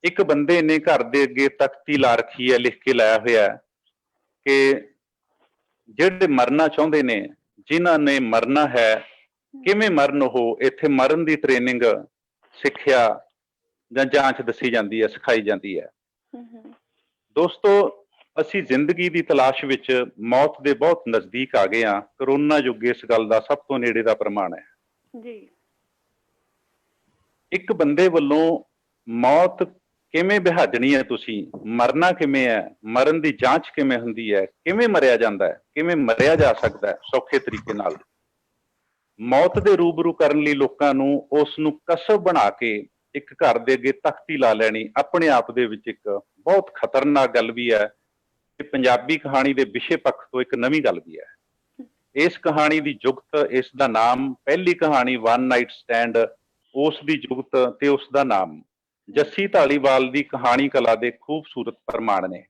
ਇੱਕ ਬੰਦੇ ਨੇ ਘਰ ਦੇ ਅੱਗੇ ਤਖਤੀ ਲਾ ਰੱਖੀ ਹੈ, ਲਿਖ ਕੇ ਲਾਇਆ ਹੋਇਆ ਕਿ ਜਿਹੜੇ ਮਰਨਾ ਚਾਹੁੰਦੇ ਨੇ, ਜਿਨ੍ਹਾਂ ਨੇ ਮਰਨਾ ਹੈ, ਕਿਵੇਂ ਮਰਨ, ਉਹ ਇੱਥੇ ਮਰਨ ਦੀ ਟ੍ਰੇਨਿੰਗ, ਸਿੱਖਿਆ ਜਾਂ ਜਾਂਚ ਦੱਸੀ ਜਾਂਦੀ ਹੈ, ਸਿਖਾਈ ਜਾਂਦੀ ਹੈ। ਦੋਸਤੋ, ਅਸੀਂ ਜ਼ਿੰਦਗੀ ਦੀ ਤਲਾਸ਼ ਵਿੱਚ ਮੌਤ ਦੇ ਬਹੁਤ ਨਜ਼ਦੀਕ ਆ ਗਏ ਹਾਂ। ਕਰੋਨਾ ਯੁੱਗ ਇਸ ਗੱਲ ਦਾ ਸਭ ਤੋਂ ਨੇੜੇ ਦਾ ਪ੍ਰਮਾਣ ਹੈ ਜੀ। ਇੱਕ ਬੰਦੇ ਵੱਲੋਂ ਮੌਤ ਕਿਵੇਂ ਬਿਹਾਜਣੀ ਹੈ, ਤੁਸੀਂ ਮਰਨਾ ਕਿਵੇਂ ਹੈ, ਮਰਨ ਦੀ ਜਾਂਚ ਕਿਵੇਂ ਹੁੰਦੀ ਹੈ, ਕਿਵੇਂ ਮਰਿਆ ਜਾਂਦਾ ਹੈ, ਕਿਵੇਂ ਮਰਿਆ ਜਾ ਸਕਦਾ ਹੈ ਸੌਖੇ ਤਰੀਕੇ ਨਾਲ, ਮੌਤ ਦੇ ਰੂਬਰੂ ਕਰਨ ਲਈ ਲੋਕਾਂ ਨੂੰ ਉਸ ਨੂੰ ਕਸਬ ਬਣਾ ਕੇ ਇੱਕ ਘਰ ਦੇ ਅੱਗੇ ਤਖਤੀ ਲਾ ਲੈਣੀ, ਆਪਣੇ ਆਪ ਦੇ ਵਿੱਚ ਇੱਕ ਬਹੁਤ ਖਤਰਨਾਕ ਗੱਲ ਵੀ ਹੈ ਤੇ ਪੰਜਾਬੀ ਕਹਾਣੀ ਦੇ ਵਿਸ਼ੇ ਪੱਖ ਤੋਂ ਇੱਕ ਨਵੀਂ ਗੱਲ ਵੀ ਹੈ। ਇਸ ਕਹਾਣੀ ਦੀ ਜੁਗਤ, ਇਸ ਦਾ ਨਾਮ, ਪਹਿਲੀ ਕਹਾਣੀ ਵਨ ਨਾਈਟ ਸਟੈਂਡ, ਉਸ ਦੀ ਜੁਗਤ ਤੇ ਉਸ ਦਾ ਨਾਮ ਜੱਸੀ ਧਾਲੀਵਾਲ ਦੀ ਕਹਾਣੀ ਕਲਾ ਦੇ ਖੂਬਸੂਰਤ ਪ੍ਰਮਾਣ ਨੇ।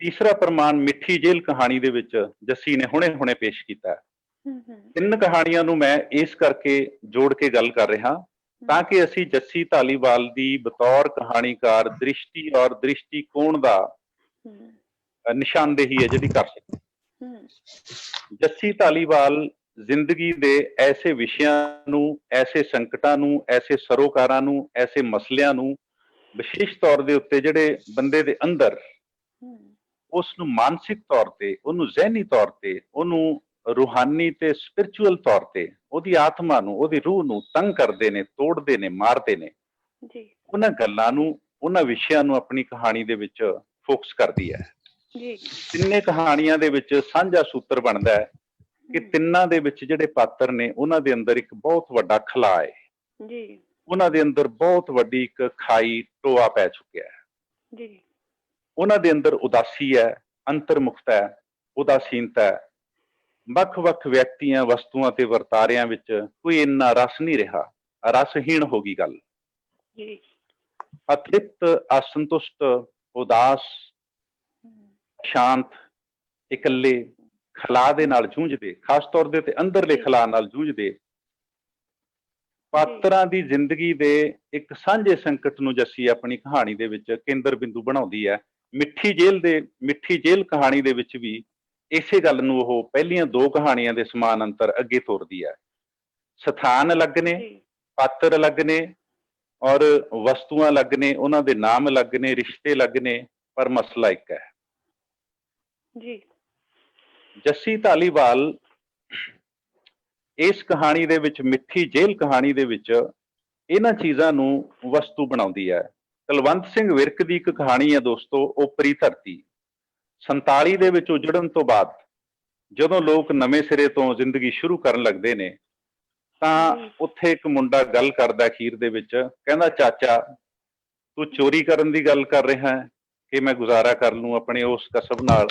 ਤੀਸਰਾ ਪ੍ਰਮਾਣ ਮਿੱਠੀ ਜੇਲ ਕਹਾਣੀ ਦੇ ਵਿੱਚ ਜੱਸੀ ਨੇ ਹੁਣੇ ਪੇਸ਼ ਕੀਤਾ। 3 ਕਹਾਣੀਆਂ ਨੂੰ ਮੈਂ ਇਸ ਕਰਕੇ ਜੋੜ ਕੇ ਗੱਲ ਕਰ ਰਿਹਾ ਤਾਂ ਕਿ ਅਸੀਂ ਜੱਸੀ ਧਾਲੀਵਾਲ ਦੀ ਬਤੌਰ ਕਹਾਣੀਕਾਰ ਦ੍ਰਿਸ਼ਟੀ ਔਰ ਦ੍ਰਿਸ਼ਟੀਕੋਣ ਦਾ ਨਿਸ਼ਾਨਦੇਹੀ ਹੈ ਜਿਹੜੀ ਕਰ ਸਕੀਏ। ਜੱਸੀ ਧਾਲੀਵਾਲ ਜ਼ਿੰਦਗੀ ਦੇ ਐਸੇ ਵਿਸ਼ਿਆਂ ਨੂੰ, ਐਸੇ ਸੰਕਟਾਂ ਨੂੰ, ਐਸੇ ਸਰੋਕਾਰਾਂ ਨੂੰ, ਐਸੇ ਮਸਲਿਆਂ ਨੂੰ ਵਿਸ਼ੇਸ਼ ਤੌਰ ਦੇ ਉੱਤੇ ਜਿਹੜੇ ਬੰਦੇ ਦੇ ਅੰਦਰ ਉਸ ਨੂੰ ਮਾਨਸਿਕ ਤੌਰ ਤੇ, ਉਹਨੂੰ ਜ਼ਹਿਨੀ ਤੌਰ ਤੇ, ਉਹਨੂੰ ਰੂਹਾਨੀ ਤੇ ਸਪਿਰਚੁਅਲ ਤੌਰ ਤੇ, ਉਹਦੀ ਆਤਮਾ ਨੂੰ, ਉਹਦੀ ਰੂਹ ਨੂੰ ਤੰਗ ਕਰਦੇ ਨੇ, ਤੋੜਦੇ ਨੇ, ਮਾਰਦੇ ਨੇ, ਜੀ ਉਹਨਾਂ ਗੱਲਾਂ ਨੂੰ, ਉਹਨਾਂ ਵਿਸ਼ਿਆਂ ਨੂੰ ਆਪਣੀ ਕਹਾਣੀ ਦੇ ਵਿੱਚ ਫੋਕਸ ਕਰਦੀ ਹੈ। ਜੀ ਤਿੰਨੇ ਕਹਾਣੀਆਂ ਦੇ ਵਿੱਚ ਸਾਂਝਾ ਸੂਤਰ ਬਣਦਾ ਹੈ ਕਿ ਤਿੰਨਾਂ ਦੇ ਵਿੱਚ ਜਿਹੜੇ ਪਾਤਰ ਨੇ ਉਹਨਾਂ ਦੇ ਅੰਦਰ ਇੱਕ ਬਹੁਤ ਵੱਡਾ ਖਲਾ ਹੈ, ਜੀ ਉਹਨਾਂ ਦੇ ਅੰਦਰ ਬਹੁਤ ਵੱਡੀ ਇੱਕ ਖਾਈ, ਟੋਆ ਪੈ ਚੁੱਕਿਆ ਹੈ। ਜੀ ਉਹਨਾਂ ਦੇ ਅੰਦਰ ਉਦਾਸੀ ਹੈ, ਅੰਤਰਮੁਖਤਾ ਹੈ, ਉਦਾਸੀਨਤਾ ਹੈ। ਵੱਖ-ਵੱਖ ਵਿਅਕਤੀਆਂ, ਵਸਤੂਆਂ ਤੇ ਵਰਤਾਰਿਆਂ ਵਿੱਚ ਕੋਈ ਇੰਨਾ ਰਸ ਨਹੀਂ ਰਿਹਾ, ਰਸਹੀਣ ਹੋ ਗਈ ਗੱਲ। ਜੀ ਅਤ੍ਰਿਪਤ, ਅਸੰਤੁਸ਼ਟ, ਉਦਾਸ, ਸ਼ਾਂਤ, ਇਕੱਲੇ ਖਲਾ ਦੇ ਨਾਲ ਜੂਝਦੇ, ਖਾਸ ਤੌਰ ਦੇ ਤੇ ਅੰਦਰਲੇ ਖਲਾ ਨਾਲ ਜੂਝਦੇ ਪਾਤਰਾਂ ਦੀ ਜ਼ਿੰਦਗੀ ਦੇ ਇੱਕ ਸਾਂਝੇ ਸੰਕਟ ਨੂੰ ਜੱਸੀ ਆਪਣੀ ਕਹਾਣੀ ਦੇ ਵਿੱਚ ਕੇਂਦਰ ਬਿੰਦੂ ਬਣਾਉਂਦੀ ਹੈ। ਮਿੱਠੀ ਜੇਲ੍ਹ ਕਹਾਣੀ ਦੇ ਵਿੱਚ ਵੀ ਇਸੇ ਗੱਲ ਨੂੰ ਉਹ ਪਹਿਲੀਆਂ ਦੋ ਕਹਾਣੀਆਂ ਦੇ ਸਮਾਨ ਅੰਤਰ ਅੱਗੇ ਤੋਰਦੀ ਹੈ। ਸਥਾਨ ਅਲੱਗ ਨੇ, ਪਾਤਰ ਅਲੱਗ ਨੇ, ਔਰ ਵਸਤੂਆਂ ਅਲੱਗ ਨੇ, ਉਹਨਾਂ ਦੇ ਨਾਮ ਅਲੱਗ ਨੇ, ਰਿਸ਼ਤੇ ਅਲੱਗ ਨੇ, ਪਰ ਮਸਲਾ ਇੱਕ ਹੈ। ਜੀ ਜੱਸੀ ਧਾਲੀਵਾਲ ਇਸ ਕਹਾਣੀ ਦੇ ਵਿੱਚ, ਮਿੱਠੀ ਜੇਲ੍ਹ ਕਹਾਣੀ ਦੇ ਵਿੱਚ, ਇਹਨਾਂ ਚੀਜ਼ਾਂ ਨੂੰ ਵਸਤੂ ਬਣਾਉਂਦੀ ਹੈ। ਕੁਲਵੰਤ ਸਿੰਘ ਵਿਰਕ ਦੀ ਇੱਕ ਕਹਾਣੀ ਹੈ ਦੋਸਤੋ, ਓਪਰੀ ਧਰਤੀ। 47 ਦੇ ਵਿੱਚ ਉਜੜਨ ਤੋਂ ਬਾਅਦ ਜਦੋਂ ਲੋਕ ਨਵੇਂ ਸਿਰੇ ਤੋਂ ਜ਼ਿੰਦਗੀ ਸ਼ੁਰੂ ਕਰਨ ਲੱਗਦੇ ਨੇ ਤਾਂ ਉੱਥੇ ਇੱਕ ਮੁੰਡਾ ਗੱਲ ਕਰਦਾ ਅਖੀਰ ਦੇ ਵਿੱਚ, ਕਹਿੰਦਾ ਚਾਚਾ ਤੂੰ ਚੋਰੀ ਕਰਨ ਦੀ ਗੱਲ ਕਰ ਰਿਹਾ ਹੈ ਕਿ ਮੈਂ ਗੁਜ਼ਾਰਾ ਕਰ ਲੂੰ ਆਪਣੇ ਉਸ ਕਸਬ ਨਾਲ।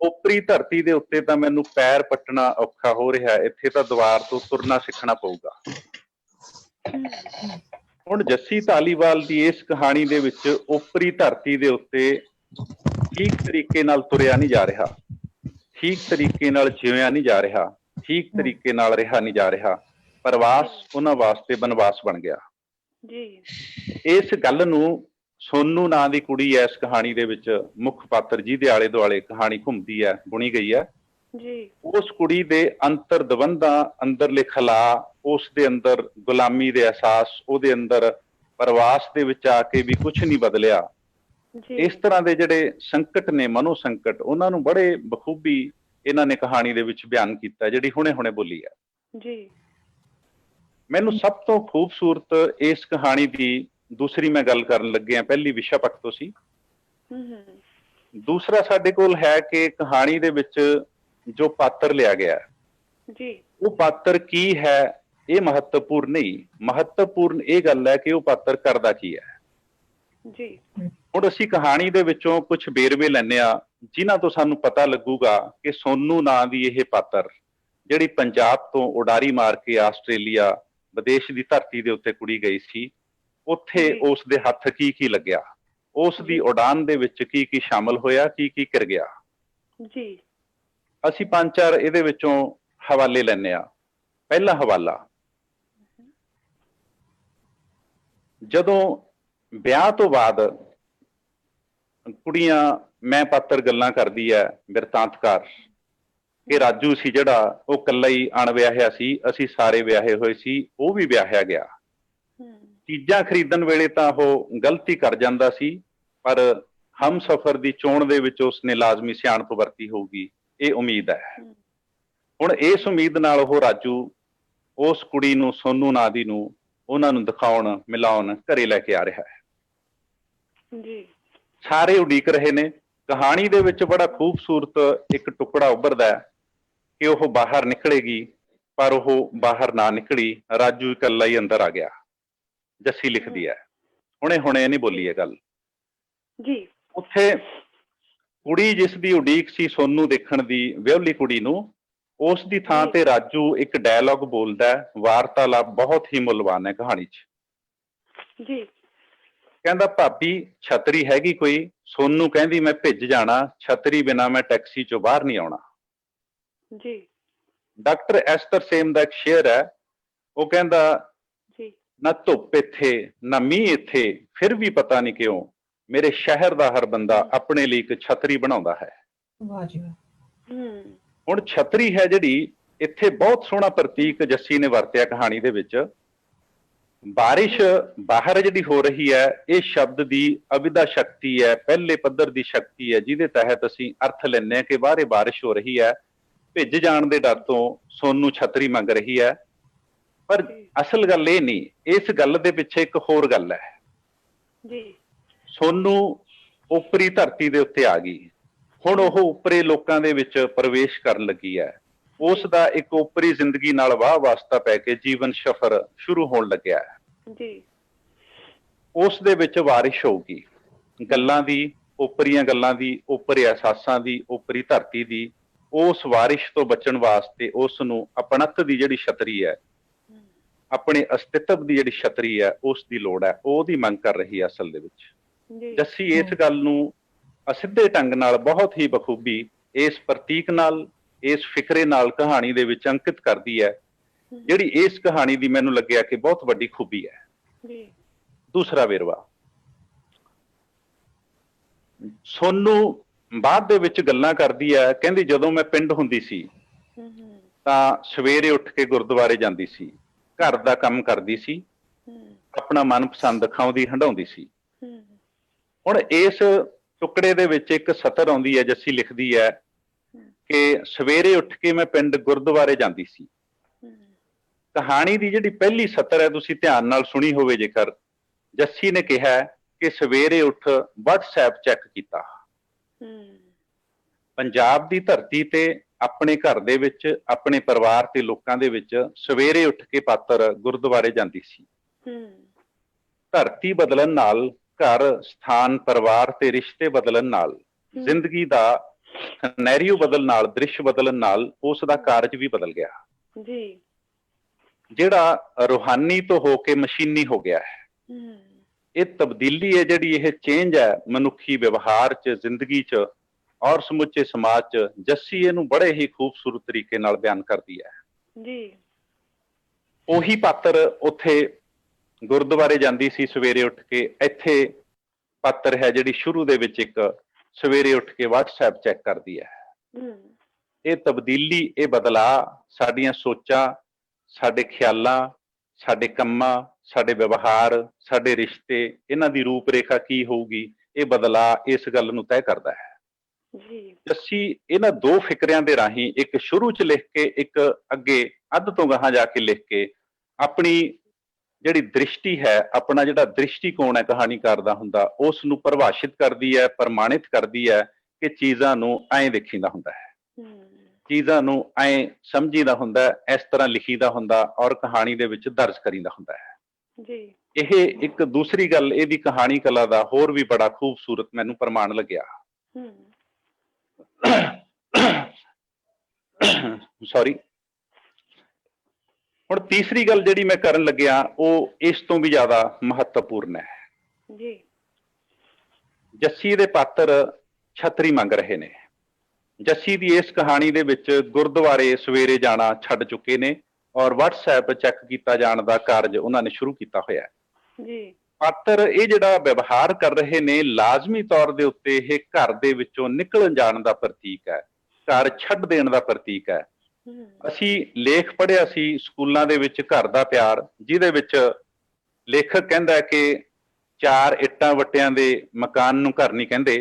ਓਪਰੀ ਧਰਤੀ ਦੇ ਉੱਤੇ ਤਾਂ ਮੈਨੂੰ ਪੈਰ ਪੱਟਣਾ ਔਖਾ ਹੋ ਰਿਹਾ, ਇੱਥੇ ਤਾਂ ਦੀਵਾਰ ਤੋਂ ਤੁਰਨਾ ਸਿੱਖਣਾ ਪਊਗਾ। ਹੁਣ ਜੱਸੀ ਧਾਲੀਵਾਲ ਦੀ ਇਸ ਕਹਾਣੀ ਦੇ ਵਿੱਚ ਓਪਰੀ ਧਰਤੀ ਦੇ ਉੱਤੇ ਠੀਕ ਤਰੀਕੇ ਨਾਲ ਤੁਰਿਆ ਨਹੀਂ ਜਾ ਰਿਹਾ, ਠੀਕ ਤਰੀਕੇ ਨਾਲ ਜਿਉਇਆ ਨਹੀਂ ਜਾ ਰਿਹਾ, ਠੀਕ ਤਰੀਕੇ ਨਾਲ ਰਿਹਾ ਨਹੀਂ ਜਾ ਰਿਹਾ। ਪ੍ਰਵਾਸ ਉਹਨਾਂ ਵਾਸਤੇ ਬਨਵਾਸ ਬਣ ਗਿਆ। ਜੀ ਇਸ ਗੱਲ ਨੂੰ ਸੋਨੂ ਨਾਂ ਦੀ ਕੁੜੀ ਹੈ ਇਸ ਕਹਾਣੀ ਦੇ ਵਿੱਚ ਮੁੱਖ ਪਾਤਰ, ਜਿਹਦੇ ਆਲੇ ਦੁਆਲੇ ਕਹਾਣੀ ਘੁੰਮਦੀ ਹੈ, ਬੁਣੀ ਗਈ ਹੈ। ਜੀ ਉਸ ਕੁੜੀ ਦੇ ਅੰਤਰ ਦਵੰਦਾਂ, ਅੰਦਰਲੇ ਖਲਾ, ਉਸ ਦੇ ਅੰਦਰ ਗੁਲਾਮੀ ਦੇ ਅਹਿਸਾਸ, ਉਹਦੇ ਅੰਦਰ ਪ੍ਰਵਾਸ ਦੇ ਵਿੱਚ ਆ ਕੇ ਵੀ ਕੁਝ ਨਹੀਂ ਬਦਲਿਆ। ਜੀ ਇਸ ਤਰ੍ਹਾਂ ਦੇ ਜਿਹੜੇ ਸੰਕਟ ਨੇ, ਮਨੋ ਸੰਕਟ, ਉਹਨਾਂ ਨੂੰ ਬੜੇ ਬਖੂਬੀ ਇਹਨਾਂ ਨੇ ਕਹਾਣੀ ਦੇ ਵਿੱਚ ਬਿਆਨ ਕੀਤਾ, ਜਿਹੜੀ ਹੁਣੇ ਬੋਲੀ ਹੈ। ਜੀ ਮੈਨੂੰ ਸਭ ਤੋਂ ਖੂਬਸੂਰਤ ਇਸ ਕਹਾਣੀ ਦੀ ਦੂਸਰੀ ਮੈਂ ਗੱਲ ਕਰਨ ਲੱਗਿਆ, ਪਹਿਲੀ ਵਿਸ਼ਾ ਪੱਖ ਤੋਂ ਸੀ। ਦੂਸਰਾ ਸਾਡੇ ਕੋਲ ਹੈ ਕਿ ਕਹਾਣੀ ਦੇ ਵਿੱਚ ਜੋ ਪਾਤਰ ਲਿਆ ਗਿਆ ਜੀ ਉਹ ਪਾਤਰ ਕੀ ਹੈ, ਇਹ ਮਹੱਤਵਪੂਰਨ ਨਹੀਂ। ਮਹੱਤਵਪੂਰਨ ਇਹ ਗੱਲ ਹੈ ਕਿ ਉਹ ਪਾਤਰ ਕਰਦਾ ਕੀ ਹੈ। ਜੀ ਹੁਣ ਅਸੀਂ ਕਹਾਣੀ ਦੇ ਵਿੱਚੋਂ ਕੁਝ ਵੇਰਵੇ ਲੈਂਦੇ ਆ ਜਿਨ੍ਹਾਂ ਤੋਂ ਸਾਨੂੰ ਪਤਾ ਲੱਗੂਗਾ ਕਿ ਸੋਨੂ ਨਾਂ ਦੀ ਇਹ ਪਾਤਰ, ਜਿਹੜੀ ਪੰਜਾਬ ਤੋਂ ਉਡਾਰੀ ਮਾਰ ਕੇ ਆਸਟ੍ਰੇਲੀਆ ਵਿਦੇਸ਼ ਦੀ ਧਰਤੀ ਦੇ ਉੱਤੇ ਕੁੜੀ ਗਈ ਸੀ, ਉੱਥੇ ਉਸ ਦੇ ਹੱਥ ਕੀ ਕੀ ਲੱਗਿਆ, ਉਸ ਦੀ ਉਡਾਨ ਦੇ ਵਿੱਚ ਕੀ ਕੀ ਸ਼ਾਮਲ ਹੋਇਆ, ਕੀ ਕੀ ਕਰ ਗਿਆ। ਜੀ ਅਸੀਂ 5-4 ਇਹਦੇ ਵਿੱਚੋਂ ਹਵਾਲੇ ਲੈਂਦੇ ਆ। ਪਹਿਲਾ ਹਵਾਲਾ, ਜਦੋਂ ਵਿਆਹ ਤੋਂ ਬਾਅਦ ਕੁੜੀਆਂ, ਮੈਂ ਪਾਤਰ ਗੱਲਾਂ ਕਰਦੀ ਹੈ ਬਿਰਤਾਂਤਕਾਰ, ਕਿ ਰਾਜੂ ਸੀ ਜਿਹੜਾ ਉਹ ਇਕੱਲਾ ਹੀ ਅਣਵਿਆਹਿਆ ਸੀ, ਅਸੀਂ ਸਾਰੇ ਵਿਆਹੇ ਹੋਏ ਸੀ, ਉਹ ਵੀ ਵਿਆਹਿਆ ਗਿਆ। ਚੀਜ਼ਾਂ ਖਰੀਦਣ ਵੇਲੇ ਤਾਂ ਉਹ ਗਲਤੀ ਕਰ ਜਾਂਦਾ ਸੀ, ਪਰ ਹਮਸਫਰ ਦੀ ਚੋਣ ਦੇ ਵਿੱਚ ਉਸਨੇ ਲਾਜ਼ਮੀ ਸਿਆਣਪ ਵਰਤੀ ਹੋਊਗੀ, ਇਹ ਉਮੀਦ ਹੈ। ਹੁਣ ਇਸ ਉਮੀਦ ਨਾਲ ਉਹ ਰਾਜੂ ਉਸ ਕੁੜੀ ਨੂੰ, ਸੋਨੂ ਨਾਂ ਦੀ ਨੂੰ, ਉਹਨਾਂ ਨੂੰ ਦਿਖਾਉਣ, ਮਿਲਾਉਣ ਘਰੇ ਲੈ ਕੇ ਆ ਰਿਹਾ ਹੈ। ਜੀ ਸਾਰੇ ਉਡੀਕ ਰਹੇ ਨੇ। ਕਹਾਣੀ ਦੇ ਵਿੱਚ ਬੜਾ ਖੂਬਸੂਰਤ ਇੱਕ ਟੁਕੜਾ ਉੱਭਰਦਾ ਹੈ ਕਿ ਉਹ ਬਾਹਰ ਨਿਕਲੇਗੀ, ਪਰ ਉਹ ਬਾਹਰ ਨਾ ਨਿਕਲੀ, ਰਾਜੂ ਇਕੱਲਾ ਹੀ ਅੰਦਰ ਆ ਗਿਆ। ਜੱਸੀ ਲਿਖਦੀ ਹੈ, ਹੁਣੇ ਨਹੀਂ ਬੋਲੀ ਇਹ ਗੱਲ। ਜੀ ਉੱਥੇ ਕੁੜੀ ਜਿਸ ਦੀ ਉਡੀਕ ਸੀ ਸੋਨੂ ਦੇਖਣ ਦੀ, ਵਿਆਹੁਲੀ ਕੁੜੀ ਨੂੰ, ਉਸ ਦੀ ਥਾਂ ਤੇ ਰਾਜੂ ਇੱਕ ਡਾਇਲੌਗ ਬੋਲਦਾ ਹੈ, ਵਾਰਤਾਲਾਪ ਬਹੁਤ ਹੀ ਮੁੱਲਵਾਨ ਹੈ ਕਹਾਣੀ 'ਚ। ਜੀ ਕਹਿੰਦਾ ਭਾਬੀ ਛਤਰੀ ਹੈਗੀ ਕੋਈ? ਸੋਨੂ ਕਹਿੰਦੀ ਮੈਂ ਭਿੱਜ ਜਾਣਾ, ਛਤਰੀ ਬਿਨਾਂ ਮੈਂ ਟੈਕਸੀ 'ਚੋਂ ਬਾਹਰ ਨਹੀਂ ਆਉਣਾ। ਜੀ ਡਾਕਟਰ ਐਸਤਰ ਸੇਮ ਦਾ ਇੱਕ ਸ਼ੇਅਰ ਹੈ, ਉਹ ਕਹਿੰਦਾ ਜੀ ਨਾ ਧੁੱਪ ਇੱਥੇ ਨਾ ਮੀਂਹ ਇੱਥੇ, ਫਿਰ ਵੀ ਪਤਾ ਨਹੀਂ ਕਿਉਂ ਮੇਰੇ ਸ਼ਹਿਰ ਦਾ ਹਰ ਬੰਦਾ ਆਪਣੇ ਲਈ ਇੱਕ ਛਤਰੀ ਬਣਾਉਂਦਾ ਹੈ। ਵਾਹ ਜੀ ਵਾਹ। ਹੁਣ ਛਤਰੀ ਹੈ ਜਿਹੜੀ, ਇੱਥੇ ਬਹੁਤ ਸੋਹਣਾ ਪ੍ਰਤੀਕ ਜੱਸੀ ਨੇ ਵਰਤਿਆ ਕਹਾਣੀ ਦੇ ਵਿੱਚ। ਬਾਰਿਸ਼ ਬਾਹਰ ਜਿਹੜੀ ਹੋ ਰਹੀ ਹੈ, ਇਹ ਸ਼ਬਦ ਦੀ ਅਵਿਦਾ ਸ਼ਕਤੀ ਹੈ, ਪਹਿਲੇ ਪੱਧਰ ਦੀ ਸ਼ਕਤੀ ਹੈ, ਜਿਹਦੇ ਤਹਿਤ ਅਸੀਂ ਅਰਥ ਲੈਂਦੇ ਹਾਂ ਕਿ ਬਾਹਰੇ ਬਾਰਿਸ਼ ਹੋ ਰਹੀ ਹੈ, ਭਿੱਜ ਜਾਣ ਦੇ ਡਰ ਤੋਂ ਸੋਨੂੰ ਛਤਰੀ ਮੰਗ ਰਹੀ ਹੈ। ਪਰ ਅਸਲ ਗੱਲ ਇਹ ਨਹੀਂ, ਇਸ ਗੱਲ ਦੇ ਪਿੱਛੇ ਇੱਕ ਹੋਰ ਗੱਲ ਹੈ ਜੀ। ਸੋਨੂੰ ਉਪਰੀ ਧਰਤੀ ਦੇ ਉੱਤੇ ਆ ਗਈ, ਹੁਣ ਉਹ ਉੱਪਰੇ ਲੋਕਾਂ ਦੇ ਵਿੱਚ ਪ੍ਰਵੇਸ਼ ਕਰਨ ਲੱਗੀ ਹੈ। ਉਸ ਦਾ ਇੱਕ ਉਪਰੀ ਜ਼ਿੰਦਗੀ ਨਾਲ ਵਾਹ ਵਾਸਤਾ ਪੈ ਕੇ ਜੀਵਨ ਸਫ਼ਰ ਸ਼ੁਰੂ ਹੋਣ ਲੱਗਿਆ ਹੈ ਜੀ। ਉਸ ਦੇ ਵਿੱਚ ਬਾਰਿਸ਼ ਹੋਊਗੀ, ਗੱਲਾਂ ਦੀ, ਉਪਰੀਆਂ ਗੱਲਾਂ ਦੀ, ਉਪਰੀ ਅਹਿਸਾਸਾਂ ਦੀ, ਉਪਰੀ ਧਰਤੀ ਦੀ। ਉਸ ਬਾਰਿਸ਼ ਤੋਂ ਬਚਣ ਵਾਸਤੇ ਉਸ ਨੂੰ ਆਪਣਤ ਦੀ ਜਿਹੜੀ ਛਤਰੀ ਹੈ, ਆਪਣੇ ਅਸਤਿਤਵ ਦੀ ਜਿਹੜੀ ਛਤਰੀ ਹੈ, ਉਸ ਦੀ ਲੋੜ ਹੈ। ਉਹ ਉਹਦੀ ਮੰਗ ਕਰ ਰਹੀ ਹੈ ਅਸਲ ਦੇ ਵਿੱਚ। ਜੱਸੀ ਇਸ ਗੱਲ ਨੂੰ ਅਸਿੱਧੇ ਢੰਗ ਨਾਲ ਬਹੁਤ ਹੀ ਬਖੂਬੀ ਇਸ ਪ੍ਰਤੀਕ ਨਾਲ, ਇਸ ਫਿਕਰੇ ਨਾਲ ਕਹਾਣੀ ਦੇ ਵਿੱਚ ਅੰਕਿਤ ਕਰਦੀ ਹੈ, ਜਿਹੜੀ ਇਸ ਕਹਾਣੀ ਦੀ ਮੈਨੂੰ ਲੱਗਿਆ ਕਿ ਬਹੁਤ ਵੱਡੀ ਖੂਬੀ ਹੈ। ਦੂਸਰਾ ਵੇਰਵਾ, ਸੋਨੂੰ ਬਾਅਦ ਦੇ ਵਿੱਚ ਗੱਲਾਂ ਕਰਦੀ ਹੈ, ਕਹਿੰਦੀ ਜਦੋਂ ਮੈਂ ਪਿੰਡ ਹੁੰਦੀ ਸੀ ਤਾਂ ਸਵੇਰੇ ਉੱਠ ਕੇ ਗੁਰਦੁਆਰੇ ਜਾਂਦੀ ਸੀ, ਘਰ ਦਾ ਕੰਮ ਕਰਦੀ ਸੀ, ਆਪਣਾ ਮਨਪਸੰਦ ਖਾਉਂਦੀ ਹੰਡਾਉਂਦੀ ਸੀ। ਹੁਣ ਇਸ ਟੁਕੜੇ ਦੇ ਵਿੱਚ ਇੱਕ ਸਤਰ ਆਉਂਦੀ ਹੈ, ਜੱਸੀ ਲਿਖਦੀ ਹੈ ਕਿ ਸਵੇਰੇ ਉੱਠ ਕੇ ਮੈਂ ਪਿੰਡ ਗੁਰਦੁਆਰੇ ਜਾਂਦੀ ਸੀ। ਕਹਾਣੀ ਦੀ ਜਿਹੜੀ ਪਹਿਲੀ ਸਤਰ ਹੈ, ਤੁਸੀਂ ਧਿਆਨ ਨਾਲ ਸੁਣੀ ਹੋਵੇ ਜੇਕਰ, ਜੱਸੀ ਨੇ ਕਿਹਾ ਕਿ ਸਵੇਰੇ ਉੱਠ WhatsApp ਚੈੱਕ ਕੀਤਾ। ਪੰਜਾਬ ਦੀ ਧਰਤੀ ਤੇ ਆਪਣੇ ਘਰ ਦੇ ਵਿੱਚ, ਆਪਣੇ ਪਰਿਵਾਰ ਤੇ ਲੋਕਾਂ ਦੇ ਵਿੱਚ ਸਵੇਰੇ ਉੱਠ ਕੇ ਪਾਤਰ ਗੁਰਦੁਆਰੇ ਜਾਂਦੀ ਸੀ। ਧਰਤੀ ਬਦਲਣ ਨਾਲ, ਘਰ, ਸਥਾਨ, ਪਰਿਵਾਰ ਤੇ ਰਿਸ਼ਤੇ ਬਦਲਣ ਨਾਲ, ਜ਼ਿੰਦਗੀ ਦਾ ਸਿਨੈਰੀਓ ਬਦਲਣ ਨਾਲ, ਦ੍ਰਿਸ਼ ਬਦਲਣ ਨਾਲ ਉਸ ਦਾ ਕਾਰਜ ਵੀ ਬਦਲ ਗਿਆ ਜੀ, ਜਿਹੜਾ ਰੂਹਾਨੀ ਤੋਂ ਹੋ ਕੇ ਮਸ਼ੀਨੀ ਹੋ ਗਿਆ ਹੈ। ਇਹ ਤਬਦੀਲੀ ਹੈ ਜਿਹੜੀ, ਇਹ ਚੇਂਜ ਹੈ ਮਨੁੱਖੀ ਵਿਵਹਾਰ 'ਚ, ਜ਼ਿੰਦਗੀ 'ਚ ਔਰ ਸਮੁੱਚੇ ਸਮਾਜ 'ਚ। ਜੱਸੀ ਇਹਨੂੰ ਬੜੇ ਹੀ ਖੂਬਸੂਰਤ ਤਰੀਕੇ ਨਾਲ ਬਿਆਨ ਕਰਦੀ ਹੈ ਜੀ। ਉਹੀ ਪਾਤਰ ਉੱਥੇ ਗੁਰਦੁਆਰੇ ਜਾਂਦੀ ਸੀ ਸਵੇਰੇ ਉੱਠ ਕੇ, ਇੱਥੇ ਪਾਤਰ ਹੈ ਜਿਹੜੀ ਸ਼ੁਰੂ ਦੇ ਵਿੱਚ ਇੱਕ ਸਵੇਰੇ ਉੱਠ ਕੇ WhatsApp ਚੈੱਕ ਕਰਦੀ ਹੈ। ਇਹ ਤਬਦੀਲੀ, ਇਹ ਬਦਲਾਅ ਸਾਡੀਆਂ ਸੋਚਾਂ, ਸਾਡੇ ਖਿਆਲਾਂ, ਸਾਡੇ ਕੰਮਾਂ, ਸਾਡੇ ਵਿਵਹਾਰ, ਸਾਡੇ ਰਿਸ਼ਤੇ, ਇਹਨਾਂ ਦੀ ਰੂਪ ਰੇਖਾ ਕੀ ਹੋਊਗੀ, ਇਹ ਬਦਲਾਅ ਇਸ ਗੱਲ ਨੂੰ ਤੈਅ ਕਰਦਾ ਹੈ। ਜੱਸੀ ਇਹਨਾਂ ਦੋ ਫਿਕਰਿਆਂ ਦੇ ਰਾਹੀਂ, ਇੱਕ ਸ਼ੁਰੂ 'ਚ ਲਿਖ ਕੇ, ਇੱਕ ਅੱਗੇ ਅੱਧ ਤੋਂ ਗਾਹਾਂ ਜਾ ਕੇ ਲਿਖ ਕੇ, ਆਪਣੀ ਜਿਹੜੀ ਦ੍ਰਿਸ਼ਟੀ ਹੈ, ਆਪਣਾ ਜਿਹੜਾ ਦ੍ਰਿਸ਼ਟੀਕੋਣ ਹੈ ਕਹਾਣੀਕਾਰ ਦਾ ਹੁੰਦਾ, ਉਸ ਨੂੰ ਪਰਿਭਾਸ਼ਿਤ ਕਰਦੀ ਹੈ, ਪ੍ਰਮਾਣਿਤ ਕਰਦੀ ਹੈ ਕਿ ਚੀਜ਼ਾਂ ਨੂੰ ਐਂ ਦੇਖੀਦਾ ਹੁੰਦਾ ਹੈ, ਚੀਜ਼ਾਂ ਨੂੰ ਐਂ ਸਮਝੀਦਾ ਹੁੰਦਾ, ਇਸ ਤਰ੍ਹਾਂ ਲਿਖੀਦਾ ਹੁੰਦਾ ਔਰ ਕਹਾਣੀ ਦੇ ਵਿੱਚ ਦਰਜ ਕਰੀਦਾ ਹੁੰਦਾ ਹੈ ਜੀ। ਇਹ ਇੱਕ ਦੂਸਰੀ ਗੱਲ ਇਹਦੀ ਕਹਾਣੀ ਕਲਾ ਦਾ ਹੋਰ ਵੀ ਬੜਾ ਖੂਬਸੂਰਤ ਮੈਨੂੰ ਪ੍ਰਮਾਣ ਲੱਗਿਆ। ਸੌਰੀ। ਹੁਣ ਤੀਸਰੀ ਗੱਲ ਜਿਹੜੀ ਮੈਂ ਕਰਨ ਲੱਗਿਆ, ਉਹ ਇਸ ਤੋਂ ਵੀ ਜ਼ਿਆਦਾ ਮਹੱਤਵਪੂਰਨ ਹੈ ਜੀ। ਜੱਸੀ ਦੇ ਪਾਤਰ ਛਤਰੀ ਮੰਗ ਰਹੇ ਨੇ। ਜੱਸੀ ਦੀ ਇਸ ਕਹਾਣੀ ਦੇ ਵਿੱਚ ਗੁਰਦੁਆਰੇ ਸਵੇਰੇ ਜਾਣਾ ਛੱਡ ਚੁੱਕੇ ਨੇ ਔਰ WhatsApp ਚੈੱਕ ਕੀਤਾ ਜਾਣ ਦਾ ਕਾਰਜ ਉਹਨਾਂ ਨੇ ਸ਼ੁਰੂ ਕੀਤਾ ਹੋਇਆ ਜੀ। ਪਾਤਰ ਇਹ ਜਿਹੜਾ ਵਿਵਹਾਰ ਕਰ ਰਹੇ ਨੇ, ਲਾਜ਼ਮੀ ਤੌਰ ਦੇ ਉੱਤੇ ਇਹ ਘਰ ਦੇ ਵਿੱਚੋਂ ਨਿਕਲ ਜਾਣ ਦਾ ਪ੍ਰਤੀਕ ਹੈ, ਘਰ ਛੱਡ ਦੇਣ ਦਾ ਪ੍ਰਤੀਕ ਹੈ। ਅਸੀਂ ਲੇਖ ਪੜ੍ਹਿਆ ਸੀ ਸਕੂਲਾਂ ਦੇ ਵਿੱਚ, ਘਰ ਦਾ ਪਿਆਰ, ਜਿਹਦੇ ਵਿੱਚ ਲੇਖਕ ਕਹਿੰਦਾ ਕਿ 4 ਇੱਟਾਂ ਵੱਟਿਆਂ ਦੇ ਮਕਾਨ ਨੂੰ ਘਰ ਨਹੀਂ ਕਹਿੰਦੇ,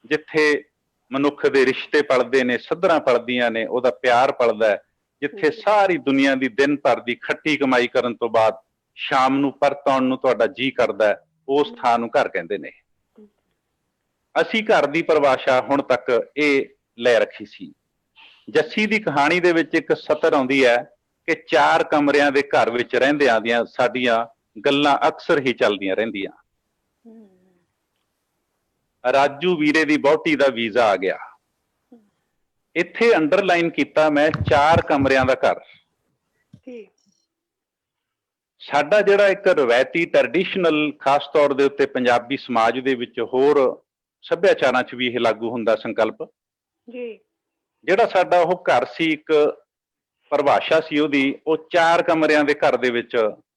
ਜਿੱਥੇ ਮਨੁੱਖ ਦੇ ਰਿਸ਼ਤੇ ਪਲਦੇ ਨੇ, ਸੱਧਰਾਂ ਪਲਦੀਆਂ ਨੇ, ਉਹਦਾ ਪਿਆਰ ਪਲਦਾ ਹੈ, ਜਿੱਥੇ ਸਾਰੀ ਦੁਨੀਆ ਦੀ ਦਿਨ ਭਰ ਦੀ ਖੱਟੀ ਕਮਾਈ ਕਰਨ ਤੋਂ ਬਾਅਦ ਸ਼ਾਮ ਨੂੰ ਪਰਤ ਆਉਣ ਨੂੰ ਤੁਹਾਡਾ ਜੀ ਕਰਦਾ ਹੈ, ਉਸ ਥਾਂ ਨੂੰ ਘਰ ਕਹਿੰਦੇ ਨੇ। ਅਸੀਂ ਘਰ ਦੀ ਪਰਿਭਾਸ਼ਾ ਹੁਣ ਤੱਕ ਇਹ ਲੈ ਰੱਖੀ ਸੀ। ਜੱਸੀ ਦੀ ਕਹਾਣੀ ਦੇ ਵਿੱਚ ਇੱਕ ਸਤਰ ਆਉਂਦੀ ਹੈ ਕਿ 4 ਕਮਰਿਆਂ ਦੇ ਘਰ ਵਿੱਚ ਰਹਿੰਦਿਆਂ ਦੀਆਂ ਸਾਡੀਆਂ ਗੱਲਾਂ ਅਕਸਰ ਹੀ ਚੱਲਦੀਆਂ ਰਹਿੰਦੀਆਂ। ਰਾਜੂ ਵੀਰੇ ਦੀ ਵਹੁਟੀ ਦਾ ਵੀਜ਼ਾ ਆ ਗਿਆ, ਇੱਥੇ ਅੰਡਰਲਾਈਨ ਕੀਤਾ ਮੈਂ, 4 ਕਮਰਿਆਂ ਦਾ ਘਰ। ਸਾਡਾ ਜਿਹੜਾ ਇੱਕ ਰਵਾਇਤੀ ਟ੍ਰੈਡੀਸ਼ਨਲ, ਖਾਸ ਤੌਰ ਦੇ ਉੱਤੇ ਪੰਜਾਬੀ ਸਮਾਜ ਦੇ ਵਿੱਚ, ਹੋਰ ਸੱਭਿਆਚਾਰਾਂ 'ਚ ਵੀ ਇਹ ਲਾਗੂ ਹੁੰਦਾ ਸੰਕਲਪ ਜੀ, ਜਿਹੜਾ ਸਾਡਾ ਉਹ ਘਰ ਸੀ, ਇੱਕ ਪਰਿਭਾਸ਼ਾ ਸੀ ਉਹਦੀ, ਉਹ 4 ਕਮਰਿਆਂ ਦੇ ਘਰ ਦੇ ਵਿੱਚ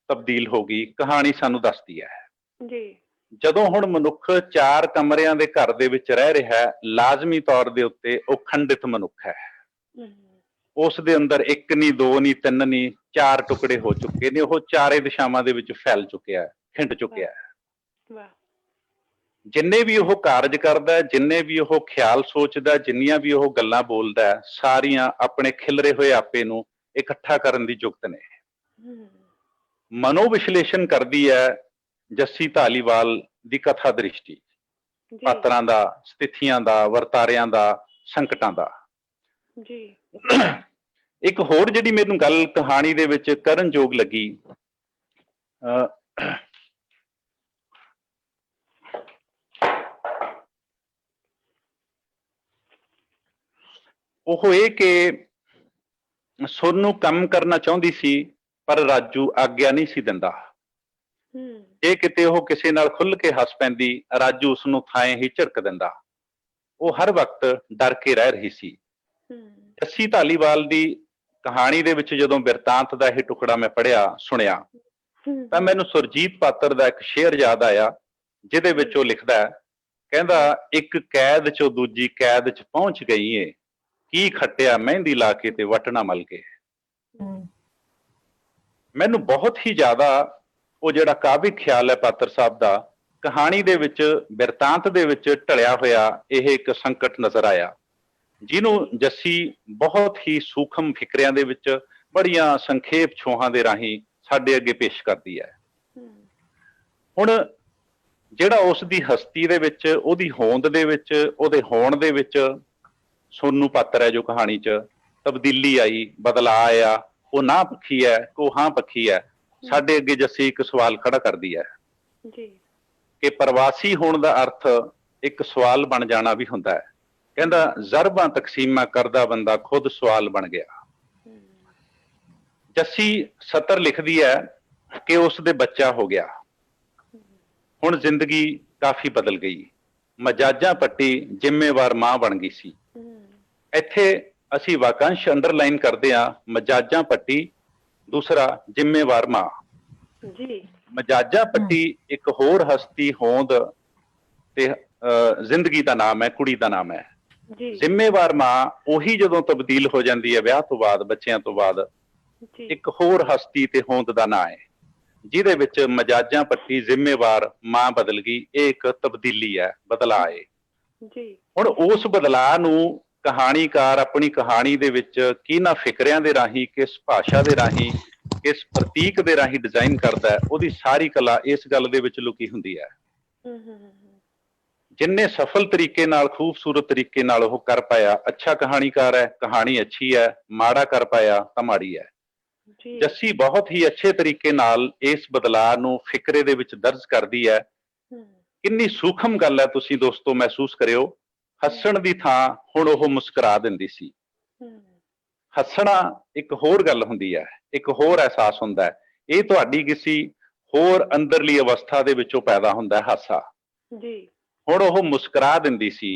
ਤਬਦੀਲ ਹੋ ਗਈ। ਕਹਾਣੀ ਸਾਨੂੰ ਦੱਸਦੀ ਹੈ ਜੀ, ਜਦੋਂ ਹੁਣ ਮਨੁੱਖ 4 ਕਮਰਿਆਂ ਦੇ ਘਰ ਦੇ ਵਿੱਚ ਰਹਿ ਰਿਹਾ ਹੈ, ਲਾਜ਼ਮੀ ਤੌਰ ਦੇ ਉੱਤੇ ਉਹ ਖੰਡਿਤ ਮਨੁੱਖ ਹੈ। ਉਸ ਦੇ ਅੰਦਰ ਇੱਕ ਨਹੀਂ, ਦੋ ਨਹੀਂ, ਤਿੰਨ ਨਹੀਂ, 4 ਟੁਕੜੇ ਹੋ ਚੁੱਕੇ ਨੇ। ਉਹ ਚਾਰੇ ਦਿਸ਼ਾਵਾਂ ਦੇ ਵਿੱਚ ਫੈਲ ਚੁੱਕਿਆ ਹੈ, ਖਿੰਡ ਚੁੱਕਿਆ ਹੈ। ਵਾਹ। ਜਿੰਨੇ ਵੀ ਉਹ ਕਾਰਜ ਕਰਦਾ, ਜਿੰਨੇ ਵੀ ਉਹ ਖਿਆਲ ਸੋਚਦਾ, ਜਿੰਨੀਆਂ ਵੀ ਉਹ ਗੱਲਾਂ ਬੋਲਦਾ, ਸਾਰੀਆਂ ਆਪਣੇ ਖਿਲਰੇ ਹੋਏ ਆਪੇ ਨੂੰ ਇਕੱਠਾ ਕਰਨ ਦੀ ਜੁਗਤ ਨੇ। ਮਨੋ ਵਿਸ਼ਲੇਸ਼ਣ ਕਰਦੀ ਹੈ ਜੱਸੀ ਧਾਲੀਵਾਲ ਦੀ ਕਥਾ ਦ੍ਰਿਸ਼ਟੀ, ਜੀ ਪਾਤਰਾਂ ਦਾ, ਸਥਿਤੀਆਂ ਦਾ, ਵਰਤਾਰਿਆਂ ਦਾ, ਸੰਕਟਾਂ ਦਾ। ਜੀ ਇੱਕ ਹੋਰ ਜਿਹੜੀ ਮੈਨੂੰ ਗੱਲ ਕਹਾਣੀ ਦੇ ਵਿੱਚ ਕਰਨਯੋਗ ਲੱਗੀ, ਉਹ ਇਹ ਕਿ ਸੋਨੂੰ ਕੰਮ ਕਰਨਾ ਚਾਹੁੰਦੀ ਸੀ, ਪਰ ਰਾਜੂ ਆਗਿਆ ਨਹੀਂ ਸੀ ਦਿੰਦਾ। ਜੇ ਕਿਤੇ ਉਹ ਕਿਸੇ ਨਾਲ ਖੁੱਲ ਕੇ ਹੱਸ ਪੈਂਦੀ, ਰਾਜੂ ਉਸਨੂੰ ਥਾਂ ਹੀ ਝਿੜਕ ਦਿੰਦਾ। ਉਹ ਹਰ ਵਕਤ ਡਰ ਕੇ ਰਹਿ ਰਹੀ ਸੀ। ਜੱਸੀ ਧਾਲੀਵਾਲ ਦੀ ਕਹਾਣੀ ਦੇ ਵਿੱਚ ਜਦੋਂ ਬਿਰਤਾਂਤ ਦਾ ਇਹ ਟੁਕੜਾ ਮੈਂ ਪੜ੍ਹਿਆ, ਸੁਣਿਆ, ਤਾਂ ਮੈਨੂੰ ਸੁਰਜੀਤ ਪਾਤਰ ਦਾ ਇੱਕ ਸ਼ੇਅਰ ਯਾਦ ਆਇਆ, ਜਿਹਦੇ ਵਿੱਚ ਉਹ ਲਿਖਦਾ ਹੈ, ਕਹਿੰਦਾ, ਇੱਕ ਕੈਦ ਚੋਂ ਦੂਜੀ ਕੈਦ ਚ ਪਹੁੰਚ ਗਈ ਏ, ਕੀ ਖੱਟਿਆ ਮਹਿੰਦੀ ਲਾ ਕੇ ਤੇ ਵਟਣਾ ਮਲ ਕੇ। ਮੈਨੂੰ ਬਹੁਤ ਹੀ ਜ਼ਿਆਦਾ ਉਹ ਜਿਹੜਾ ਕਾਵਿ ਖਿਆਲ ਹੈ ਪਾਤਰ ਸਾਹਿਬ ਦਾ, ਕਹਾਣੀ ਦੇ ਵਿੱਚ, ਬਿਰਤਾਂਤ ਦੇ ਵਿੱਚ ਢਲਿਆ ਹੋਇਆ ਇਹ ਇੱਕ ਸੰਕਟ ਨਜ਼ਰ ਆਇਆ, ਜਿਹਨੂੰ ਜੱਸੀ ਬਹੁਤ ਹੀ ਸੂਖਮ ਫਿਕਰਿਆਂ ਦੇ ਵਿੱਚ ਬੜੀਆਂ ਸੰਖੇਪ ਛੋਹਾਂ ਦੇ ਰਾਹੀਂ ਸਾਡੇ ਅੱਗੇ ਪੇਸ਼ ਕਰਦੀ ਹੈ। ਹੁਣ ਜਿਹੜਾ ਉਸ ਦੀ ਹਸਤੀ ਦੇ ਵਿੱਚ, ਉਹਦੀ ਹੋਂਦ ਦੇ ਵਿੱਚ, ਉਹਦੇ ਹੋਣ ਦੇ ਵਿੱਚ ਸੋਨੂੰ ਪਾਤਰ ਹੈ ਜੋ ਕਹਾਣੀ 'ਚ ਤਬਦੀਲੀ ਆਈ, ਬਦਲਾਅ ਆਇਆ, ਉਹ ਨਾ ਪੱਖੀ ਹੈ ਕਿ ਉਹ ਹਾਂ ਪੱਖੀ ਹੈ। ਸਾਡੇ ਅੱਗੇ ਜੱਸੀ ਇੱਕ ਸਵਾਲ ਖੜਾ ਕਰਦੀ ਹੈ ਕਿ ਪ੍ਰਵਾਸੀ ਹੋਣ ਦਾ ਅਰਥ ਇੱਕ ਸਵਾਲ ਬਣ ਜਾਣਾ ਵੀ ਹੁੰਦਾ ਹੈ। ਕਹਿੰਦਾ, ਜ਼ਰਬਾਂ ਤਕਸੀਮਾਂ ਕਰਦਾ ਬੰਦਾ ਖੁਦ ਸਵਾਲ ਬਣ ਗਿਆ। ਜੱਸੀ ਸਤਰ ਲਿਖਦੀ ਹੈ ਕਿ ਉਸ ਦੇ ਬੱਚਾ ਹੋ ਗਿਆ, ਹੁਣ ਜ਼ਿੰਦਗੀ ਕਾਫੀ ਬਦਲ ਗਈ, ਮਜਾਜਾਂ ਪੱਟੀ, ਜ਼ਿੰਮੇਵਾਰ ਮਾਂ ਬਣ ਗਈ ਸੀ। ਇੱਥੇ ਅਸੀਂ ਵਾਕੰਸ਼ ਅੰਡਰਲਾਈਨ ਕਰਦੇ ਹਾਂ, ਮਜਾਜਾਂ ਪੱਟੀ, ਦੂਸਰਾ ਜ਼ਿੰਮੇਵਾਰ ਮਾਂ। ਮਜਾਜਾਂ ਪੱਟੀ ਇੱਕ ਹੋਰ ਹਸਤੀ, ਹੋਂਦ ਤੇ ਜ਼ਿੰਦਗੀ ਦਾ ਨਾਮ ਹੈ, ਕੁੜੀ ਦਾ ਨਾਮ ਹੈ। ਜ਼ਿੰਮੇਵਾਰ ਮਾਂ ਉਹੀ ਜਦੋਂ ਤਬਦੀਲ ਹੋ ਜਾਂਦੀ ਹੈ ਵਿਆਹ ਤੋਂ ਬਾਅਦ, ਬੱਚਿਆਂ ਤੋਂ ਬਾਅਦ, ਇੱਕ ਹੋਰ ਹਸਤੀ ਤੇ ਹੋਂਦ ਦਾ ਨਾਂ ਹੈ, ਜਿਹਦੇ ਵਿੱਚ ਮਜਾਜਾਂ ਪੱਟੀ, ਜ਼ਿੰਮੇਵਾਰ ਮਾਂ ਬਦਲ ਗਈ। ਇਹ ਇੱਕ ਤਬਦੀਲੀ ਹੈ, ਬਦਲਾਅ ਹੈ। ਹੁਣ ਉਸ ਬਦਲਾਅ ਨੂੰ ਕਹਾਣੀਕਾਰ ਆਪਣੀ ਕਹਾਣੀ ਦੇ ਵਿੱਚ ਕਿਹਨਾਂ ਫਿਕਰਿਆਂ ਦੇ ਰਾਹੀਂ, ਕਿਸ ਭਾਸ਼ਾ ਦੇ ਰਾਹੀਂ, ਕਿਸ ਪ੍ਰਤੀਕ ਦੇ ਰਾਹੀਂ ਡਿਜ਼ਾਈਨ ਕਰਦਾ ਹੈ, ਉਹਦੀ ਸਾਰੀ ਕਲਾ ਇਸ ਗੱਲ ਦੇ ਵਿੱਚ ਲੁਕੀ ਹੁੰਦੀ ਹੈ। ਜਿੰਨੇ ਸਫਲ ਤਰੀਕੇ ਨਾਲ, ਖੂਬਸੂਰਤ ਤਰੀਕੇ ਨਾਲ ਉਹ ਕਰ ਪਾਇਆ, ਅੱਛਾ ਕਹਾਣੀਕਾਰ ਹੈ, ਕਹਾਣੀ ਅੱਛੀ ਹੈ। ਮਾੜਾ ਕਰ ਪਾਇਆ ਤਾਂ ਮਾੜੀ ਹੈ। ਜੱਸੀ ਬਹੁਤ ਹੀ ਅੱਛੇ ਤਰੀਕੇ ਨਾਲ ਇਸ ਬਦਲਾਅ ਨੂੰ ਫਿਕਰੇ ਦੇ ਵਿੱਚ ਦਰਜ ਕਰਦੀ ਹੈ। ਕਿੰਨੀ ਸੂਖਮ ਗੱਲ ਹੈ, ਤੁਸੀਂ ਦੋਸਤੋ ਮਹਿਸੂਸ ਕਰਿਓ। ਹੱਸਣ ਦੀ ਥਾਂ ਹੁਣ ਉਹ ਮੁਸਕਰਾ ਦਿੰਦੀ ਸੀ। ਹੱਸਣਾ ਇੱਕ ਹੋਰ ਗੱਲ ਹੁੰਦੀ ਹੈ, ਇੱਕ ਹੋਰ ਅਹਿਸਾਸ ਹੁੰਦਾ ਹੈ। ਇਹ ਤੁਹਾਡੀ ਕਿਸੇ ਹੋਰ ਅੰਦਰਲੀ ਅਵਸਥਾ ਦੇ ਵਿੱਚੋਂ ਪੈਦਾ ਹੁੰਦਾ ਹੈ ਹਾਸਾ। ਹੁਣ ਉਹ ਮੁਸਕਰਾ ਦਿੰਦੀ ਸੀ।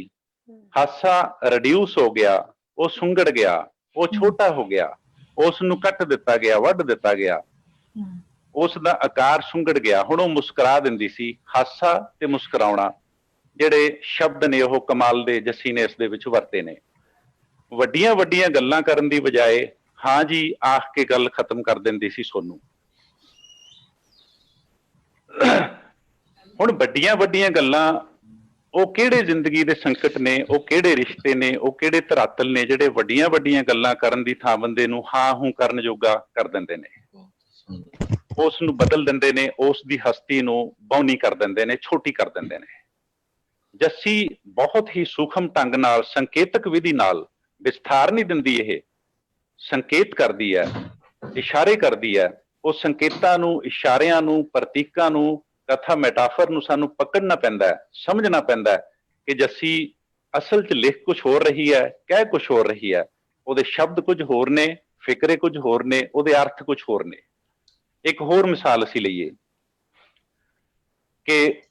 ਹਾਸਾ ਰਿਡਿਊਸ ਹੋ ਗਿਆ, ਉਹ ਸੁੰਗੜ ਗਿਆ, ਉਹ ਛੋਟਾ ਹੋ ਗਿਆ, ਉਸ ਨੂੰ ਕੱਟ ਦਿੱਤਾ ਗਿਆ, ਵੱਢ ਦਿੱਤਾ ਗਿਆ, ਉਸ ਦਾ ਆਕਾਰ ਸੁੰਗੜ ਗਿਆ। ਹੁਣ ਉਹ ਮੁਸਕਰਾ ਦਿੰਦੀ ਸੀ। ਹਾਸਾ ਤੇ ਮੁਸਕਰਾਉਣਾ ਜਿਹੜੇ ਸ਼ਬਦ ਨੇ ਉਹ ਕਮਾਲ ਦੇ ਜੱਸੀ ਨੇ ਇਸ ਦੇ ਵਿੱਚ ਵਰਤੇ ਨੇ। ਵੱਡੀਆਂ ਵੱਡੀਆਂ ਗੱਲਾਂ ਕਰਨ ਦੀ ਬਜਾਏ ਹਾਂ ਜੀ ਆਖ ਕੇ ਗੱਲ ਖਤਮ ਕਰ ਦਿੰਦੀ ਸੀ ਸੋਨੂੰ। ਹੁਣ ਵੱਡੀਆਂ ਵੱਡੀਆਂ ਗੱਲਾਂ, ਉਹ ਕਿਹੜੇ ਜ਼ਿੰਦਗੀ ਦੇ ਸੰਕਟ ਨੇ, ਉਹ ਕਿਹੜੇ ਰਿਸ਼ਤੇ ਨੇ, ਉਹ ਕਿਹੜੇ ਧਰਾਤਲ ਨੇ ਜਿਹੜੇ ਵੱਡੀਆਂ ਵੱਡੀਆਂ ਗੱਲਾਂ ਕਰਨ ਦੀ ਥਾਂ ਬੰਦੇ ਨੂੰ ਹਾਂ ਹੂੰ ਕਰਨ ਜੋਗਾ ਕਰ ਦਿੰਦੇ ਨੇ, ਉਸ ਨੂੰ ਬਦਲ ਦਿੰਦੇ ਨੇ, ਉਸ ਦੀ ਹਸਤੀ ਨੂੰ ਬੌਨੀ ਕਰ ਦਿੰਦੇ ਨੇ, ਛੋਟੀ ਕਰ ਦਿੰਦੇ ਨੇ। ਜੱਸੀ ਬਹੁਤ ਹੀ ਸੂਖਮ ਢੰਗ ਨਾਲ, ਸੰਕੇਤਕ ਵਿਧੀ ਨਾਲ, ਵਿਸਥਾਰ ਨਹੀਂ ਦਿੰਦੀ, ਇਹ ਸੰਕੇਤ ਕਰਦੀ ਹੈ, ਇਸ਼ਾਰੇ ਕਰਦੀ ਹੈ। ਉਹ ਸੰਕੇਤਾਂ ਨੂੰ, ਇਸ਼ਾਰਿਆਂ ਨੂੰ, ਪ੍ਰਤੀਕਾਂ ਨੂੰ, ਕਥਾ ਮੈਟਾਫਰ ਨੂੰ ਸਾਨੂੰ ਪਕੜਨਾ ਪੈਂਦਾ ਹੈ, ਸਮਝਣਾ ਪੈਂਦਾ ਹੈ ਕਿ ਜੱਸੀ ਅਸਲ 'ਚ ਲਿਖ ਕੁਝ ਹੋਰ ਰਹੀ ਹੈ, ਕਹਿ ਕੁਝ ਹੋਰ ਰਹੀ ਹੈ। ਉਹਦੇ ਸ਼ਬਦ ਕੁਝ ਹੋਰ ਨੇ, ਫਿਕਰੇ ਕੁਝ ਹੋਰ ਨੇ, ਉਹਦੇ ਅਰਥ ਕੁਝ ਹੋਰ ਨੇ। ਇੱਕ ਹੋਰ ਮਿਸਾਲ ਅਸੀਂ ਲਈਏ ਕਿ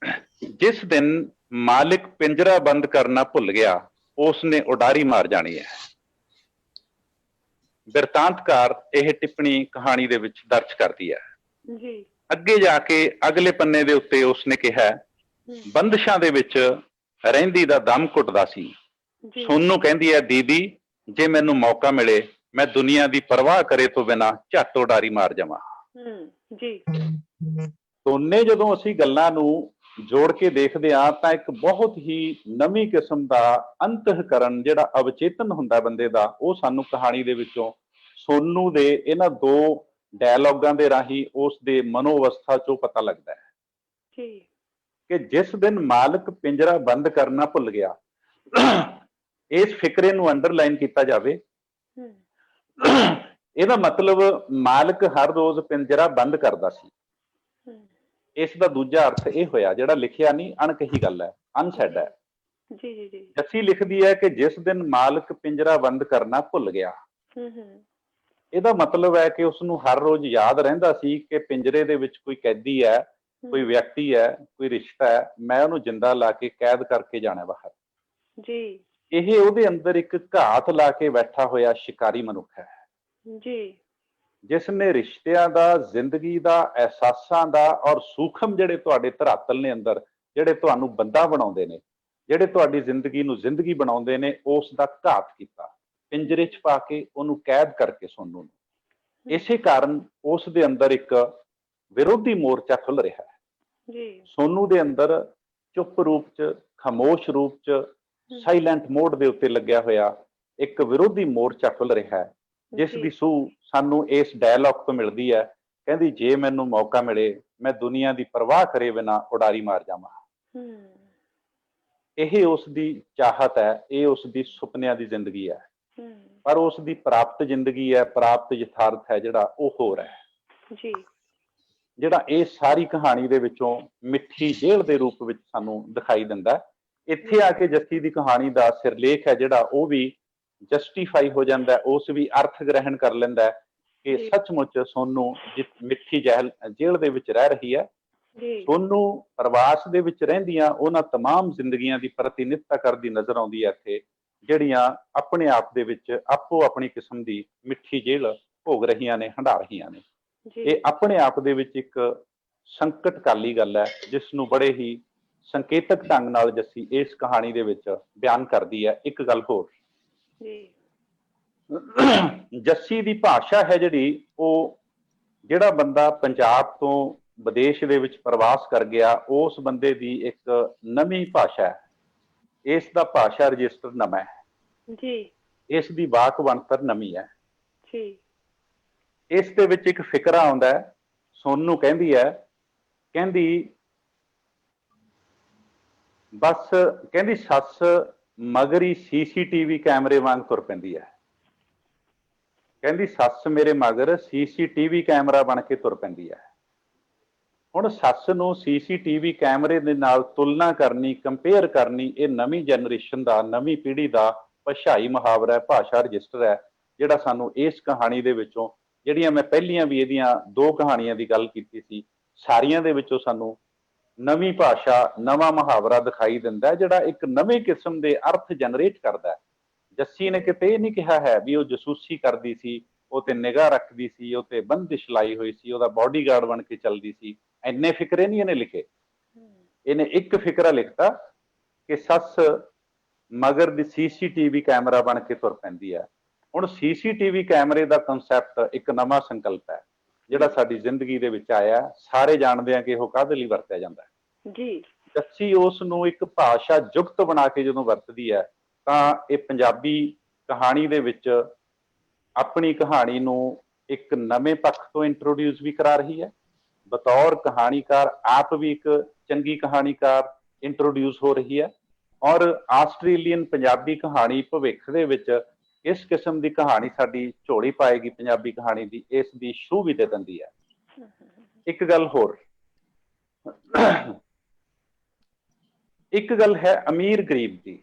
ਜਿਸ ਦਿਨ ਮਾਲਿਕ ਪਿੰਜਰਾ ਬੰਦ ਕਰਨਾ ਭੁੱਲ ਗਿਆ, ਉਸ ਨੇ ਉਡਾਰੀ ਮਾਰ ਜਾਣੀ ਹੈ। ਬਿਰਤਾਂਤਕਾਰ ਇਹ ਟਿੱਪਣੀ ਕਹਾਣੀ ਦੇ ਵਿੱਚ ਦਰਜ ਕਰਦੀ ਹੈ। ਅੱਗੇ ਜਾ ਕੇ ਅਗਲੇ ਪੰਨੇ ਦੇ ਉੱਤੇ ਉਸਨੇ ਕਿਹਾ, ਬੰਦਸ਼ਾਂ ਦੇ ਵਿੱਚ ਰਹਿੰਦੀ ਦਾ ਦਮ ਘੁੱਟਦਾ ਸੀ। ਸੋਨੂੰ ਕਹਿੰਦੀ ਹੈ, ਦੀਦੀ ਜੇ ਮੈਨੂੰ ਮੌਕਾ ਮਿਲੇ ਮੈਂ ਦੁਨੀਆ ਦੀ ਪਰਵਾਹ ਕਰੇ ਤੋਂ ਬਿਨਾਂ ਝੱਟ ਉਡਾਰੀ ਮਾਰ ਜਾਵਾਂ। ਜੀ ਦੋਨੇ ਜਦੋਂ ਅਸੀਂ ਗੱਲਾਂ ਨੂੰ ਜੋੜ ਕੇ ਦੇਖਦੇ ਹਾਂ ਤਾਂ ਇੱਕ ਬਹੁਤ ਹੀ ਨਵੀਂ ਕਿਸਮ ਦਾ ਅੰਤःਕਰਨ ਜਿਹੜਾ ਅਵਚੇਤਨ ਹੁੰਦਾ ਬੰਦੇ ਦਾ, ਉਹ ਸਾਨੂੰ ਕਹਾਣੀ ਦੇ ਵਿੱਚੋਂ ਸੋਨੂ ਦੇ ਇਹਨਾਂ ਦੋ ਡਾਇਲੋਗਾਂ ਦੇ ਰਾਹੀਂ ਉਸ ਦੇ ਮਨੋਅਵਸਥਾ ਚੋਂ ਪਤਾ ਲੱਗਦਾ ਹੈ ਜੀ ਕਿ ਜਿਸ ਦਿਨ ਮਾਲਕ ਪਿੰਜਰਾ ਬੰਦ ਕਰਨਾ ਭੁੱਲ ਗਿਆ, ਇਸ ਫਿਕਰੇ ਨੂੰ ਅੰਡਰਲਾਈਨ ਕੀਤਾ ਜਾਵੇ, ਇਹਦਾ ਮਤਲਬ ਮਾਲਕ ਹਰ ਰੋਜ਼ ਪਿੰਜਰਾ ਬੰਦ ਕਰਦਾ ਸੀ। ਇਸ ਦਾ ਦੂਜਾ ਅਰਥ ਇਹ ਹੋਇਆ, ਜਿਹੜਾ ਲਿਖਿਆ ਨਹੀਂ, ਅਣਕਹੀ ਗੱਲ ਹੈ, ਅਨਸੈਡ ਹੈ। ਜੀ ਜੀ ਜੀ ਜੱਸੀ ਲਿਖਦੀ ਹੈ ਕਿ ਜਿਸ ਦਿਨ ਮਾਲਕ ਪਿੰਜਰਾ ਬੰਦ ਕਰਨਾ ਭੁੱਲ ਗਿਆ, ਇਹਦਾ ਮਤਲਬ ਹੈ ਕਿ ਉਸਨੂੰ ਹਰ ਰੋਜ਼ ਯਾਦ ਰਹਿੰਦਾ ਸੀ ਕਿ ਪਿੰਜਰੇ ਦੇ ਵਿੱਚ ਕੋਈ ਕੈਦੀ ਹੈ, ਕੋਈ ਵਿਅਕਤੀ ਹੈ, ਕੋਈ ਰਿਸ਼ਤਾ ਹੈ, ਮੈਂ ਉਹਨੂੰ ਜਿੰਦਾ ਲਾ ਕੇ ਕੈਦ ਕਰਕੇ ਜਾਣਾ ਬਾਹਰ। ਜੀ ਇਹ ਉਹਦੇ ਅੰਦਰ ਇੱਕ ਘਾਤ ਲਾ ਕੇ ਬੈਠਾ ਹੋਇਆ ਸ਼ਿਕਾਰੀ ਮਨੁੱਖ ਹੈ ਜੀ ਜਿਸ ਨੇ ਰਿਸ਼ਤਿਆਂ ਦਾ, ਜ਼ਿੰਦਗੀ ਦਾ, ਅਹਿਸਾਸਾਂ ਦਾ ਔਰ ਸੂਖਮ ਜਿਹੜੇ ਤੁਹਾਡੇ ਧਰਾਤਲ ਨੇ ਅੰਦਰ, ਜਿਹੜੇ ਤੁਹਾਨੂੰ ਬੰਦਾ ਬਣਾਉਂਦੇ ਨੇ, ਜਿਹੜੇ ਤੁਹਾਡੀ ਜ਼ਿੰਦਗੀ ਨੂੰ ਜ਼ਿੰਦਗੀ ਬਣਾਉਂਦੇ ਨੇ, ਉਸ ਦਾ ਘਾਤ ਕੀਤਾ, ਪਿੰਜਰੇ 'ਚ ਪਾ ਕੇ ਉਹਨੂੰ ਕੈਦ ਕਰਕੇ ਸੋਨੂ ਨੂੰ। ਇਸੇ ਕਾਰਨ ਉਸ ਦੇ ਅੰਦਰ ਇੱਕ ਵਿਰੋਧੀ ਮੋਰਚਾ ਖੁੱਲ ਰਿਹਾ ਹੈ। ਜੀ ਸੋਨੂ ਦੇ ਅੰਦਰ ਚੁੱਪ ਰੂਪ 'ਚ, ਖਾਮੋਸ਼ ਰੂਪ 'ਚ, ਸਾਇਲੈਂਟ ਮੋਡ ਦੇ ਉੱਤੇ ਲੱਗਿਆ ਹੋਇਆ ਇੱਕ ਵਿਰੋਧੀ ਮੋਰਚਾ ਖੁੱਲ ਰਿਹਾ ਹੈ, ਜਿਸ ਦੀ ਸੂਹ ਸਾਨੂੰ ਇਸ ਡਾਇਲੌਗ ਤੋਂ ਮਿਲਦੀ ਹੈ। ਕਹਿੰਦੀ, ਜੇ ਮੈਨੂੰ ਮੌਕਾ ਮਿਲੇ ਮੈਂ ਦੁਨੀਆ ਦੀ ਪਰਵਾਹ ਕਰੇ ਬਿਨਾਂ ਉਡਾਰੀ ਮਾਰ ਜਾਵਾਂ। ਇਹ ਉਸ ਦੀ ਚਾਹਤ ਹੈ, ਇਹ ਉਸ ਦੀ ਸੁਪਨਿਆਂ ਦੀ ਜ਼ਿੰਦਗੀ ਹੈ, ਪਰ ਉਸ ਦੀ ਪ੍ਰਾਪਤ ਜ਼ਿੰਦਗੀ ਹੈ, ਪ੍ਰਾਪਤ ਯਥਾਰਥ ਹੈ ਜਿਹੜਾ ਉਹ ਹੋਰ ਹੈ, ਜੀ ਜਿਹੜਾ ਇਹ ਸਾਰੀ ਕਹਾਣੀ ਦੇ ਵਿੱਚੋਂ ਮਿੱਠੀ ਜੇਲ੍ਹ ਦੇ ਰੂਪ ਵਿੱਚ ਸਾਨੂੰ ਦਿਖਾਈ ਦਿੰਦਾ। ਇੱਥੇ ਆ ਕੇ ਜੱਸੀ ਦੀ ਕਹਾਣੀ ਦਾ ਸਿਰਲੇਖ ਹੈ ਜਿਹੜਾ ਉਹ ਵੀ ਜਸਟੀਫਾਈ ਹੋ ਜਾਂਦਾ, ਉਸ ਵੀ ਅਰਥ ਗ੍ਰਹਿਣ ਕਰ ਲੈਂਦਾ ਹੈ ਕਿ ਸੱਚਮੁੱਚ ਸੋਨੂ ਮਿੱਠੀ ਜੇਲ੍ਹ ਦੇ ਵਿੱਚ ਰਹਿ ਰਹੀ ਹੈ। ਸੋਨੂ ਪ੍ਰਵਾਸ ਦੇ ਵਿੱਚ ਰਹਿੰਦੀਆਂ ਉਹਨਾਂ ਤਮਾਮ ਜ਼ਿੰਦਗੀਆਂ ਦੀ ਪ੍ਰਤੀਨਿਧਤਾ ਕਰਦੀ ਨਜ਼ਰ ਆਉਂਦੀ ਹੈ ਇੱਥੇ, ਜਿਹੜੀਆਂ ਆਪਣੇ ਆਪ ਦੇ ਵਿੱਚ ਆਪੋ ਆਪਣੀ ਕਿਸਮ ਦੀ ਮਿੱਠੀ ਜੇਲ੍ਹ ਭੋਗ ਰਹੀਆਂ ਨੇ, ਹੰਢਾ ਰਹੀਆਂ ਨੇ। ਇਹ ਆਪਣੇ ਆਪ ਦੇ ਵਿੱਚ ਇੱਕ ਸੰਕਟਕਾਲੀ ਗੱਲ ਹੈ, ਜਿਸ ਨੂੰ ਬੜੇ ਹੀ ਸੰਕੇਤਕ ਢੰਗ ਨਾਲ ਜੱਸੀ ਇਸ ਕਹਾਣੀ ਦੇ ਵਿੱਚ ਬਿਆਨ ਕਰਦੀ ਹੈ। ਇੱਕ ਗੱਲ ਹੋਰ, ਜੱਸੀ ਦੀ ਭਾਸ਼ਾ ਹੈ ਜਿਹੜੀ, ਉਹ ਜਿਹੜਾ ਬੰਦਾ ਪੰਜਾਬ ਤੋਂ ਵਿਦੇਸ਼ ਦੇ ਵਿੱਚ ਪ੍ਰਵਾਸ ਕਰ ਗਿਆ, ਉਸ ਬੰਦੇ ਦੀ ਇੱਕ ਨਵੀਂ ਭਾਸ਼ਾ ਹੈ। ਇਸ ਦਾ ਭਾਸ਼ਾ ਰਜਿਸਟਰ ਨਵਾਂ ਹੈ ਜੀ, ਇਸ ਦੀ ਵਾਕ ਬਣਤਰ ਨਵੀਂ ਹੈ ਜੀ। ਇਸ ਦੇ ਵਿੱਚ ਇੱਕ ਫਿਕਰਾ ਆਉਂਦਾ ਹੈ। ਸੋਨੂ ਕਹਿੰਦੀ ਹੈ, ਕਹਿੰਦੀ ਬਸ, ਕਹਿੰਦੀ ਸੱਸ ਮਗਰੀ CCTV ਕੈਮਰੇ ਵਾਂਗ ਤੁਰ ਪੈਂਦੀ ਹੈ। ਕਹਿੰਦੀ ਸੱਸ ਮੇਰੇ ਮਗਰ CCTV ਕੈਮਰਾ ਬਣ ਕੇ ਤੁਰ ਪੈਂਦੀ ਹੈ। ਹੁਣ ਸੱਸ ਨੂੰ CCTV ਕੈਮਰੇ ਦੇ ਨਾਲ ਤੁਲਨਾ ਕਰਨੀ, ਕੰਪੇਅਰ ਕਰਨੀ, ਇਹ ਨਵੀਂ ਜਨਰੇਸ਼ਨ ਦਾ, ਨਵੀਂ ਪੀੜ੍ਹੀ ਦਾ ਭਾਸ਼ਾਈ ਮੁਹਾਵਰਾ ਹੈ, ਭਾਸ਼ਾ ਰਜਿਸਟਰ ਹੈ, ਜਿਹੜਾ ਸਾਨੂੰ ਇਸ ਕਹਾਣੀ ਦੇ ਵਿੱਚੋਂ, ਜਿਹੜੀਆਂ ਮੈਂ ਪਹਿਲੀਆਂ ਵੀ ਇਹਦੀਆਂ ਦੋ ਕਹਾਣੀਆਂ ਦੀ ਗੱਲ ਕੀਤੀ ਸੀ, ਸਾਰੀਆਂ ਦੇ ਵਿੱਚੋਂ ਸਾਨੂੰ ਨਵੀਂ ਭਾਸ਼ਾ, ਨਵਾਂ ਮੁਹਾਵਰਾ ਦਿਖਾਈ ਦਿੰਦਾ, ਜਿਹੜਾ ਇੱਕ ਨਵੇਂ ਕਿਸਮ ਦੇ ਅਰਥ ਜਨਰੇਟ ਕਰਦਾ ਹੈ। ਜੱਸੀ ਨੇ ਕਿਤੇ ਇਹ ਨਹੀਂ ਕਿਹਾ ਹੈ ਵੀ ਉਹ ਜਸੂਸੀ ਕਰਦੀ ਸੀ, ਉਹ ਤੇ ਨਿਗਾਹ ਰੱਖਦੀ ਸੀ, ਉਹ ਤੇ ਬੰਦਿਸ਼ ਲਾਈ ਹੋਈ ਸੀ, ਉਹਦਾ ਬਾਡੀਗਾਰਡ ਬਣ ਕੇ ਚੱਲਦੀ ਸੀ। ਇੰਨੇ ਫਿਕਰੇ ਨਹੀਂ ਇਹਨੇ ਲਿਖੇ। ਇਹਨੇ ਇੱਕ ਫਿਕਰਾ ਲਿਖਤਾ ਕਿ ਸੱਸ ਮਗਰ ਦੀ CCTV ਕੈਮਰਾ ਬਣ ਕੇ ਤੁਰ ਪੈਂਦੀ ਹੈ। ਹੁਣ CCTV ਕੈਮਰੇ ਦਾ ਕਨਸੈਪਟ ਇੱਕ ਨਵਾਂ ਸੰਕਲਪ ਹੈ, ਜਿਹੜਾ ਸਾਡੀ ਜ਼ਿੰਦਗੀ ਦੇ ਵਿੱਚ ਆਇਆ। ਸਾਰੇ ਜਾਣਦੇ ਆ ਕਿ ਉਹ ਕਾਹਦੇ ਲਈ ਵਰਤਿਆ ਜਾਂਦਾ ਹੈ ਜੀ। ਜੱਸੀ ਉਸ ਨੂੰ ਇੱਕ ਭਾਸ਼ਾ ਜੁਗਤ ਬਣਾ ਕੇ ਜਦੋਂ ਵਰਤਦੀ ਹੈ, ਤਾਂ ਇਹ ਪੰਜਾਬੀ ਕਹਾਣੀ ਦੇ ਵਿੱਚ ਆਪਣੀ ਕਹਾਣੀ ਨੂੰ ਇੱਕ ਨਵੇਂ ਪੱਖ ਤੋਂ ਇੰਟਰੋਡਿਊਸ ਵੀ ਕਰਾ ਰਹੀ ਹੈ। ਬਤੌਰ ਕਹਾਣੀਕਾਰ ਆਪ ਵੀ ਇੱਕ ਚੰਗੀ ਕਹਾਣੀਕਾਰ ਇੰਟਰੋਡਿਊਸ ਹੋ ਰਹੀ ਹੈ, ਔਰ ਆਸਟ੍ਰੇਲੀਅਨ ਪੰਜਾਬੀ ਕਹਾਣੀ ਭਵਿੱਖ ਦੇ ਵਿੱਚ ਇਸ ਕਿਸਮ ਦੀ ਕਹਾਣੀ ਸਾਡੀ ਝੋਲੀ ਪਾਏਗੀ ਪੰਜਾਬੀ ਕਹਾਣੀ ਦੀ, ਇਸ ਦੀ ਛੂਹ ਵੀ ਦੇ ਦਿੰਦੀ ਹੈ। ਇੱਕ ਗੱਲ ਹੋਰ, ਇੱਕ ਗੱਲ ਹੈ ਅਮੀਰ ਗਰੀਬ ਦੀ।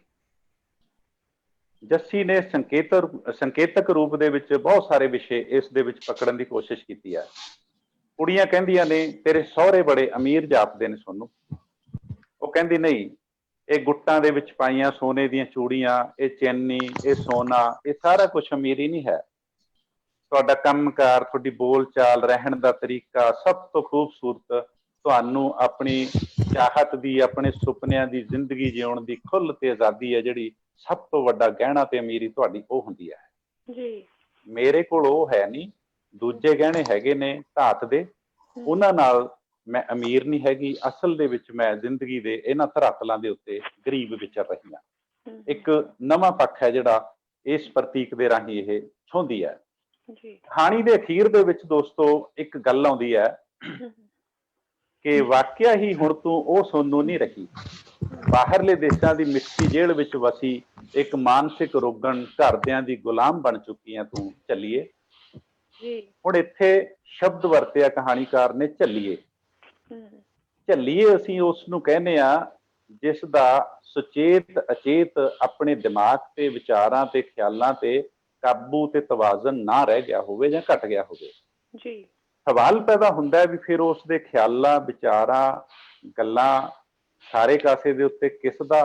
ਜੱਸੀ ਨੇ ਸੰਕੇਤਕ ਰੂਪ ਦੇ ਵਿੱਚ ਬਹੁਤ ਸਾਰੇ ਵਿਸ਼ੇ ਇਸ ਦੇ ਵਿੱਚ ਪਕੜਨ ਦੀ ਕੋਸ਼ਿਸ਼ ਕੀਤੀ ਹੈ। ਕੁੜੀਆਂ ਕਹਿੰਦੀਆਂ ਨੇ ਤੇਰੇ ਸਹੁਰੇ ਬੜੇ ਅਮੀਰ ਜਾਪਦੇ ਨੇ ਸੋਨੂੰ। ਉਹ ਕਹਿੰਦੀ ਨਹੀਂ, ਇਹ ਗੁੱਟਾਂ ਦੇ ਵਿੱਚ ਪਾਈਆਂ ਸੋਨੇ ਦੀਆਂ ਚੂੜੀਆਂ, ਇਹ ਚੈਨੀ, ਇਹ ਸੋਨਾ, ਇਹ ਸਾਰਾ ਕੁਝ ਅਮੀਰੀ ਨਹੀਂ ਹੈ। ਤੁਹਾਡਾ ਕੰਮਕਾਰ, ਤੁਹਾਡੀ ਬੋਲ ਚਾਲ, ਰਹਿਣ ਦਾ ਤਰੀਕਾ ਸਭ ਤੋਂ ਖੂਬਸੂਰਤ ਤੁਹਾਨੂੰ ਆਪਣੀ ਚਾਹਤ ਦੀ, ਆਪਣੇ ਸੁਪਨਿਆਂ ਦੀ ਜ਼ਿੰਦਗੀ ਜਿਉਣ ਦੀ ਖੁੱਲ੍ਹ ਤੇ ਆਜ਼ਾਦੀ ਹੈ, ਜਿਹੜੀ ਸਭ ਤੋਂ ਵੱਡਾ ਗਹਿਣਾ ਤੇ ਅਮੀਰੀ ਤੁਹਾਡੀ ਉਹ ਹੁੰਦੀ ਹੈ ਜੀ। ਮੇਰੇ ਕੋਲ ਉਹ ਹੈ ਨਹੀਂ, ਦੂਜੇ ਗਹਿਣੇ ਹੈਗੇ ਨੇ ਧਾਤ ਦੇ, ਉਹਨਾਂ ਨਾਲ ਮੈਂ ਅਮੀਰ ਨਹੀਂ ਹੈਗੀ, ਅਸਲ ਦੇ ਵਿੱਚ ਮੈਂ ਜ਼ਿੰਦਗੀ ਦੇ ਇਹਨਾਂ ਧਰਾਤਲਾਂ ਦੇ ਉੱਤੇ ਗਰੀਬ ਵਿਚਰ ਰਹੀ ਹਾਂ। ਇੱਕ ਨਵਾਂ ਪੱਖ ਹੈ ਜਿਹੜਾ ਇਸ ਪ੍ਰਤੀਕ ਦੇ ਰਾਹੀਂ ਇਹ ਛੋਂਦੀ ਹੈ। ਕਹਾਣੀ ਦੇ ਅਖੀਰ ਦੇ ਵਿੱਚ ਦੋਸਤੋ ਇੱਕ ਗੱਲ ਆਉਂਦੀ ਹੈ ਕਿ ਵਾਕਿਆ ਹੀ ਹੁਣ ਤੂੰ ਉਹ ਸੋਨੂੰ ਨਹੀਂ ਰਹੀ, ਬਾਹਰਲੇ ਦੇਸ਼ਾਂ ਦੀ ਮਿੱਠੀ ਜੇਲ੍ਹ ਵਿੱਚ ਵਸੀ ਇੱਕ ਮਾਨਸਿਕ ਰੋਗਣ ਘਰਦਿਆਂ ਦੀ ਗੁਲਾਮ ਬਣ ਚੁੱਕੀ ਹੈ ਤੂੰ ਚੱਲੀਏ। ਹੁਣ ਇੱਥੇ ਸ਼ਬਦ ਵਰਤਿਆ ਕਹਾਣੀਕਾਰ ਨੇ ਝੱਲੀਏ। ਝੱਲੀਏ ਅਸੀਂ ਉਸ ਨੂੰ ਕਹਿੰਦੇ ਆ ਜਿਸ ਦਾ ਸੁਚੇਤ ਅਚੇਤ ਆਪਣੇ ਦਿਮਾਗ ਤੇ ਵਿਚਾਰਾਂ ਤੇ ਖਿਆਲਾਂ ਤੇ ਕਾਬੂ ਤੇ ਤਵਾਜ਼ਨ ਨਾ ਰਹਿ ਗਿਆ ਹੋਵੇ ਜਾਂ ਘਟ ਗਿਆ ਹੋਵੇ। ਸਵਾਲ ਪੈਦਾ ਹੁੰਦਾ ਹੈ ਵੀ ਫਿਰ ਉਸ ਦੇ ਖਿਆਲਾਂ ਵਿਚਾਰਾਂ ਗੱਲਾਂ ਸਾਰੇ ਕਾਸੇ ਦੇ ਉੱਤੇ ਕਿਸ ਦਾ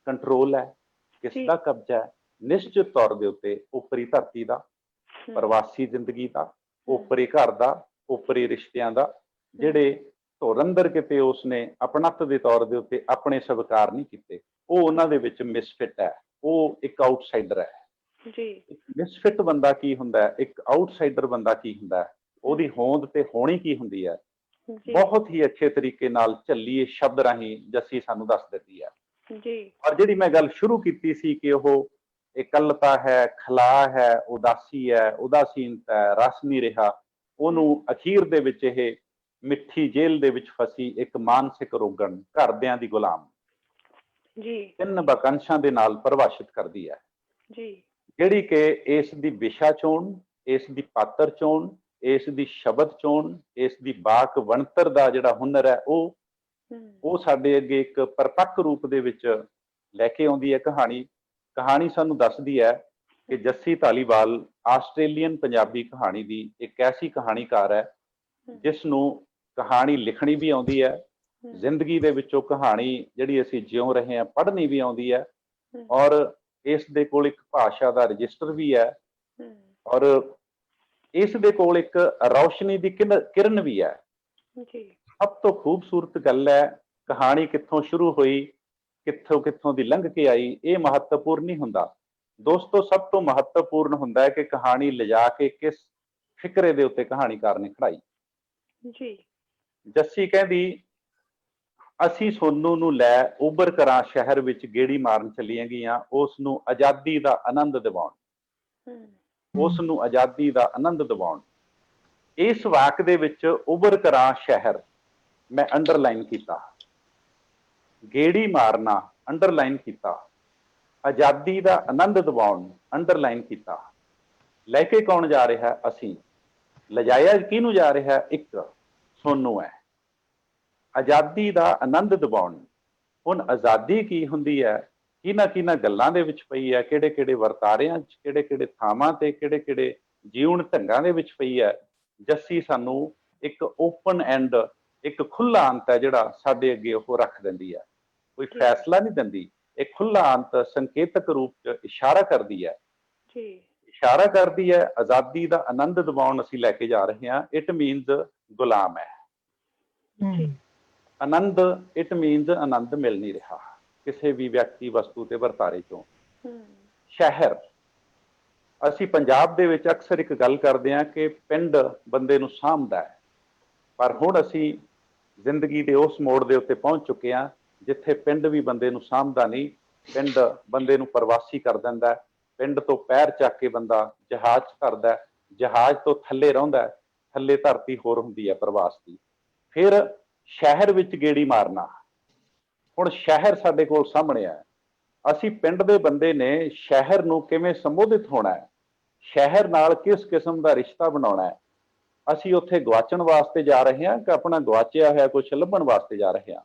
ਕੰਟਰੋਲ ਹੈ, ਕਿਸ ਦਾ ਕਬਜ਼ਾ ਹੈ? ਨਿਸ਼ਚਿਤ ਤੌਰ ਦੇ ਉੱਤੇ ਉੱਪਰੀ ਧਰਤੀ ਦਾ, ਪ੍ਰਵਾਸੀ ਜ਼ਿੰਦਗੀ ਦਾ, ਉੱਪਰੀ ਘਰ ਦਾ, ਉੱਪਰੀ ਰਿਸ਼ਤਿਆਂ ਦਾ, ਜਿਹੜੇ ਧੁਰੰਦਰ ਕਿਤੇ ਉਸਨੇ ਆਪਣਤ ਦੇ ਤੌਰ ਦੇ ਉੱਤੇ ਆਪਣੇ ਸਵੀਕਾਰ ਨਹੀਂ ਕੀਤੇ, ਉਹ ਉਹਨਾਂ ਦੇ ਵਿੱਚ ਮਿਸਫਿਟ ਹੈ, ਉਹ ਇੱਕ ਆਊਟਸਾਈਡਰ ਹੈ। ਮਿਸਫਿਟ ਬੰਦਾ ਕੀ ਹੁੰਦਾ ਹੈ, ਇੱਕ ਆਊਟਸਾਈਡਰ ਬੰਦਾ ਕੀ ਹੁੰਦਾ ਹੈ, ਉਹਦੀ ਹੋਂਦ ਤੇ ਹੋਣੀ ਕੀ ਹੁੰਦੀ ਹੈ, ਬਹੁਤ ਹੀ ਅੱਛੇ ਤਰੀਕੇ ਨਾਲ ਝੱਲੀਏ ਸ਼ਬਦ ਰਾਹੀਂ ਜੱਸੀ ਸਾਨੂੰ ਦੱਸ ਦਿੰਦੀ ਹੈ। ਔਰ ਜਿਹੜੀ ਮੈਂ ਗੱਲ ਸ਼ੁਰੂ ਕੀਤੀ ਸੀ ਕਿ ਉਹ ਇਕੱਲਤਾ ਹੈ, ਖਲਾ ਹੈ, ਉਦਾਸੀ ਹੈ, ਉਦਾਸੀਨਤਾ ਹੈ, ਰਸ ਨਹੀਂ ਰਿਹਾ, ਉਹਨੂੰ ਅਖੀਰ ਦੇ ਵਿੱਚ ਇਹ ਮਿੱਠੀ ਜੇਲ੍ਹ ਦੇ ਵਿੱਚ ਫਸੀ ਇੱਕ ਮਾਨਸਿਕ ਰੋਗਣ ਘਰਦਿਆਂ ਦੀ ਗੁਲਾਮ ਤਿੰਨ ਵਾਕੰਸ਼ਾਂ ਦੇ ਨਾਲ ਪਰਿਭਾਸ਼ਿਤ ਕਰਦੀ ਹੈ, ਜਿਹੜੀ ਕਿ ਇਸ ਦੀ ਵਿਸ਼ਾ ਚੋਣ, ਇਸ ਦੀ ਪਾਤਰ ਚੋਣ, ਇਸ ਦੀ ਸ਼ਬਦ ਚੋਣ, ਇਸ ਦੀ ਬਾਕ ਬਣਤਰ ਦਾ ਜਿਹੜਾ ਹੁਨਰ ਹੈ ਉਹ ਸਾਡੇ ਅੱਗੇ ਇੱਕ ਪਰਪੱਕ ਰੂਪ ਦੇ ਵਿੱਚ ਲੈ ਕੇ ਆਉਂਦੀ ਹੈ। ਕਹਾਣੀ ਸਾਨੂੰ ਦੱਸਦੀ ਹੈ ਕਿ ਜੱਸੀ ਧਾਲੀਵਾਲ ਆਸਟ੍ਰੇਲੀਅਨ ਪੰਜਾਬੀ ਕਹਾਣੀ ਦੀ ਇੱਕ ਐਸੀ ਕਹਾਣੀਕਾਰ ਹੈ ਜਿਸ ਨੂੰ ਕਹਾਣੀ ਲਿਖਣੀ ਵੀ ਆਉਂਦੀ ਹੈ, ਜ਼ਿੰਦਗੀ ਦੇ ਵਿੱਚੋਂ ਕਹਾਣੀ ਜਿਹੜੀ ਅਸੀਂ ਜਿਉਂ ਰਹੇ ਹਾਂ ਪੜ੍ਹਨੀ ਵੀ ਆਉਂਦੀ ਹੈ, ਔਰ ਇਸ ਦੇ ਕੋਲ ਇੱਕ ਭਾਸ਼ਾ ਦਾ ਰਜਿਸਟਰ ਵੀ ਹੈ, ਔਰ ਇਸ ਦੇ ਕੋਲ ਇੱਕ ਰੌਸ਼ਨੀ ਦੀ ਕਿਰਨ ਵੀ ਹੈ। ਸਭ ਤੋਂ ਖੂਬਸੂਰਤ ਗੱਲ ਹੈ ਕਹਾਣੀ ਕਿੱਥੋਂ ਸ਼ੁਰੂ ਹੋਈ, ਕਿੱਥੋਂ ਦੀ ਲੰਘ ਕੇ ਆਈ, ਇਹ ਮਹੱਤਵਪੂਰਨ ਨਹੀਂ ਹੁੰਦਾ ਦੋਸਤੋ। ਸਭ ਤੋਂ ਮਹੱਤਵਪੂਰਨ ਹੁੰਦਾ ਹੈ ਕਿ ਕਹਾਣੀ ਲਿਜਾ ਕੇ ਕਿਸ ਫਿਕਰੇ ਦੇ ਉੱਤੇ ਕਹਾਣੀਕਾਰ ਨੇ ਖੜਾਈ। ਜੱਸੀ ਕਹਿੰਦੀ ਅਸੀਂ ਸੋਨੂੰ ਨੂੰ ਲੈ ਉਬਰ ਕਰਾਂ ਸ਼ਹਿਰ ਵਿੱਚ ਗੇੜੀ ਮਾਰਨ ਚੱਲੀਆਂ ਗਈਆਂ, ਉਸ ਨੂੰ ਆਜ਼ਾਦੀ ਦਾ ਆਨੰਦ ਦਿਵਾਉਣ, ਉਸ ਨੂੰ ਆਜ਼ਾਦੀ ਦਾ ਆਨੰਦ ਦਿਵਾਉਣ। ਇਸ ਵਾਕ ਦੇ ਵਿੱਚ ਉਬਰ ਕਰਾਂ ਸ਼ਹਿਰ ਮੈਂ ਅੰਡਰਲਾਈਨ ਕੀਤਾ, ਗੇੜੀ ਮਾਰਨਾ ਅੰਡਰਲਾਈਨ ਕੀਤਾ, ਆਜ਼ਾਦੀ ਦਾ ਆਨੰਦ ਦਿਵਾਉਣ ਅੰਡਰਲਾਈਨ ਕੀਤਾ। ਲੈ ਕੇ ਕੌਣ ਜਾ ਰਿਹਾ? ਅਸੀਂ। ਲਿਜਾਇਆ ਕਿਹਨੂੰ ਜਾ ਰਿਹਾ? ਇੱਕ ਸੋਨੂੰ ਹੈ। ਆਜ਼ਾਦੀ ਦਾ ਆਨੰਦ ਦਿਵਾਉਣ। ਹੁਣ ਆਜ਼ਾਦੀ ਕੀ ਹੁੰਦੀ ਹੈ, ਕਿਹਨਾਂ ਗੱਲਾਂ ਦੇ ਵਿੱਚ ਪਈ ਹੈ, ਕਿਹੜੇ ਵਰਤਾਰਿਆਂ 'ਚ, ਕਿਹੜੇ ਥਾਵਾਂ ਤੇ, ਕਿਹੜੇ ਜੀਵਨ ਢੰਗਾਂ ਦੇ ਵਿੱਚ ਪਈ ਹੈ। ਜੱਸੀ ਸਾਨੂੰ ਇੱਕ ਓਪਨ ਐਂਡ, ਇੱਕ ਖੁੱਲਾ ਅੰਤ ਹੈ ਜਿਹੜਾ ਸਾਡੇ ਅੱਗੇ ਉਹ ਰੱਖ ਦਿੰਦੀ ਹੈ, ਕੋਈ ਫੈਸਲਾ ਨਹੀਂ ਦਿੰਦੀ। ਇਹ ਖੁੱਲਾ ਅੰਤ ਸੰਕੇਤਕ ਰੂਪ 'ਚ ਇਸ਼ਾਰਾ ਕਰਦੀ ਹੈ, ਇਸ਼ਾਰਾ ਕਰਦੀ ਹੈ ਆਜ਼ਾਦੀ ਦਾ ਆਨੰਦ ਦਿਵਾਉਣ ਅਸੀਂ ਲੈ ਕੇ ਜਾ ਰਹੇ ਹਾਂ। ਇਟ ਮੀਨਸ ਗੁਲਾਮ ਹੈ। ਆਨੰਦ, ਇਟ ਮੀਨਸ ਆਨੰਦ ਮਿਲ ਨਹੀਂ ਰਿਹਾ ਕਿਸੇ ਵੀ ਵਿਅਕਤੀ, ਵਸਤੂ ਤੇ ਵਰਤਾਰੇ ਚੋਂ। ਸ਼ਹਿਰ, ਅਸੀਂ ਪੰਜਾਬ ਦੇ ਵਿੱਚ ਅਕਸਰ ਇੱਕ ਗੱਲ ਕਰਦੇ ਹਾਂ ਕਿ ਪਿੰਡ ਬੰਦੇ ਨੂੰ ਸਾਂਭਦਾ ਹੈ, ਪਰ ਹੁਣ ਅਸੀਂ ਜ਼ਿੰਦਗੀ ਦੇ ਉਸ ਮੋੜ ਦੇ ਉੱਤੇ ਪਹੁੰਚ ਚੁੱਕੇ ਹਾਂ ਜਿੱਥੇ ਪਿੰਡ ਵੀ ਬੰਦੇ ਨੂੰ ਸਾਂਭਦਾ ਨਹੀਂ, ਪਿੰਡ ਬੰਦੇ ਨੂੰ ਪ੍ਰਵਾਸੀ ਕਰ ਦਿੰਦਾ। ਪਿੰਡ ਤੋਂ ਪੈਰ ਚੱਕ ਕੇ ਬੰਦਾ ਜਹਾਜ਼ 'ਚ ਧਰਦਾ, ਜਹਾਜ਼ ਤੋਂ ਥੱਲੇ ਰਹਿੰਦਾ, ਥੱਲੇ ਧਰਤੀ ਹੋਰ ਹੁੰਦੀ ਹੈ ਪ੍ਰਵਾਸ ਦੀ। ਫਿਰ ਸ਼ਹਿਰ ਵਿੱਚ ਗੇੜੀ ਮਾਰਨਾ। ਹੁਣ ਸ਼ਹਿਰ ਸਾਡੇ ਕੋਲ ਸਾਹਮਣੇ ਹੈ, ਅਸੀਂ ਪਿੰਡ ਦੇ ਬੰਦੇ ਨੇ ਸ਼ਹਿਰ ਨੂੰ ਕਿਵੇਂ ਸੰਬੋਧਿਤ ਹੋਣਾ ਹੈ, ਸ਼ਹਿਰ ਨਾਲ ਕਿਸ ਕਿਸਮ ਦਾ ਰਿਸ਼ਤਾ ਬਣਾਉਣਾ ਹੈ। ਅਸੀਂ ਉੱਥੇ ਗਵਾਚਣ ਵਾਸਤੇ ਜਾ ਰਹੇ ਹਾਂ ਕਿ ਆਪਣਾ ਗਵਾਚਿਆ ਹੋਇਆ ਕੁਛ ਲੱਭਣ ਵਾਸਤੇ ਜਾ ਰਹੇ ਹਾਂ?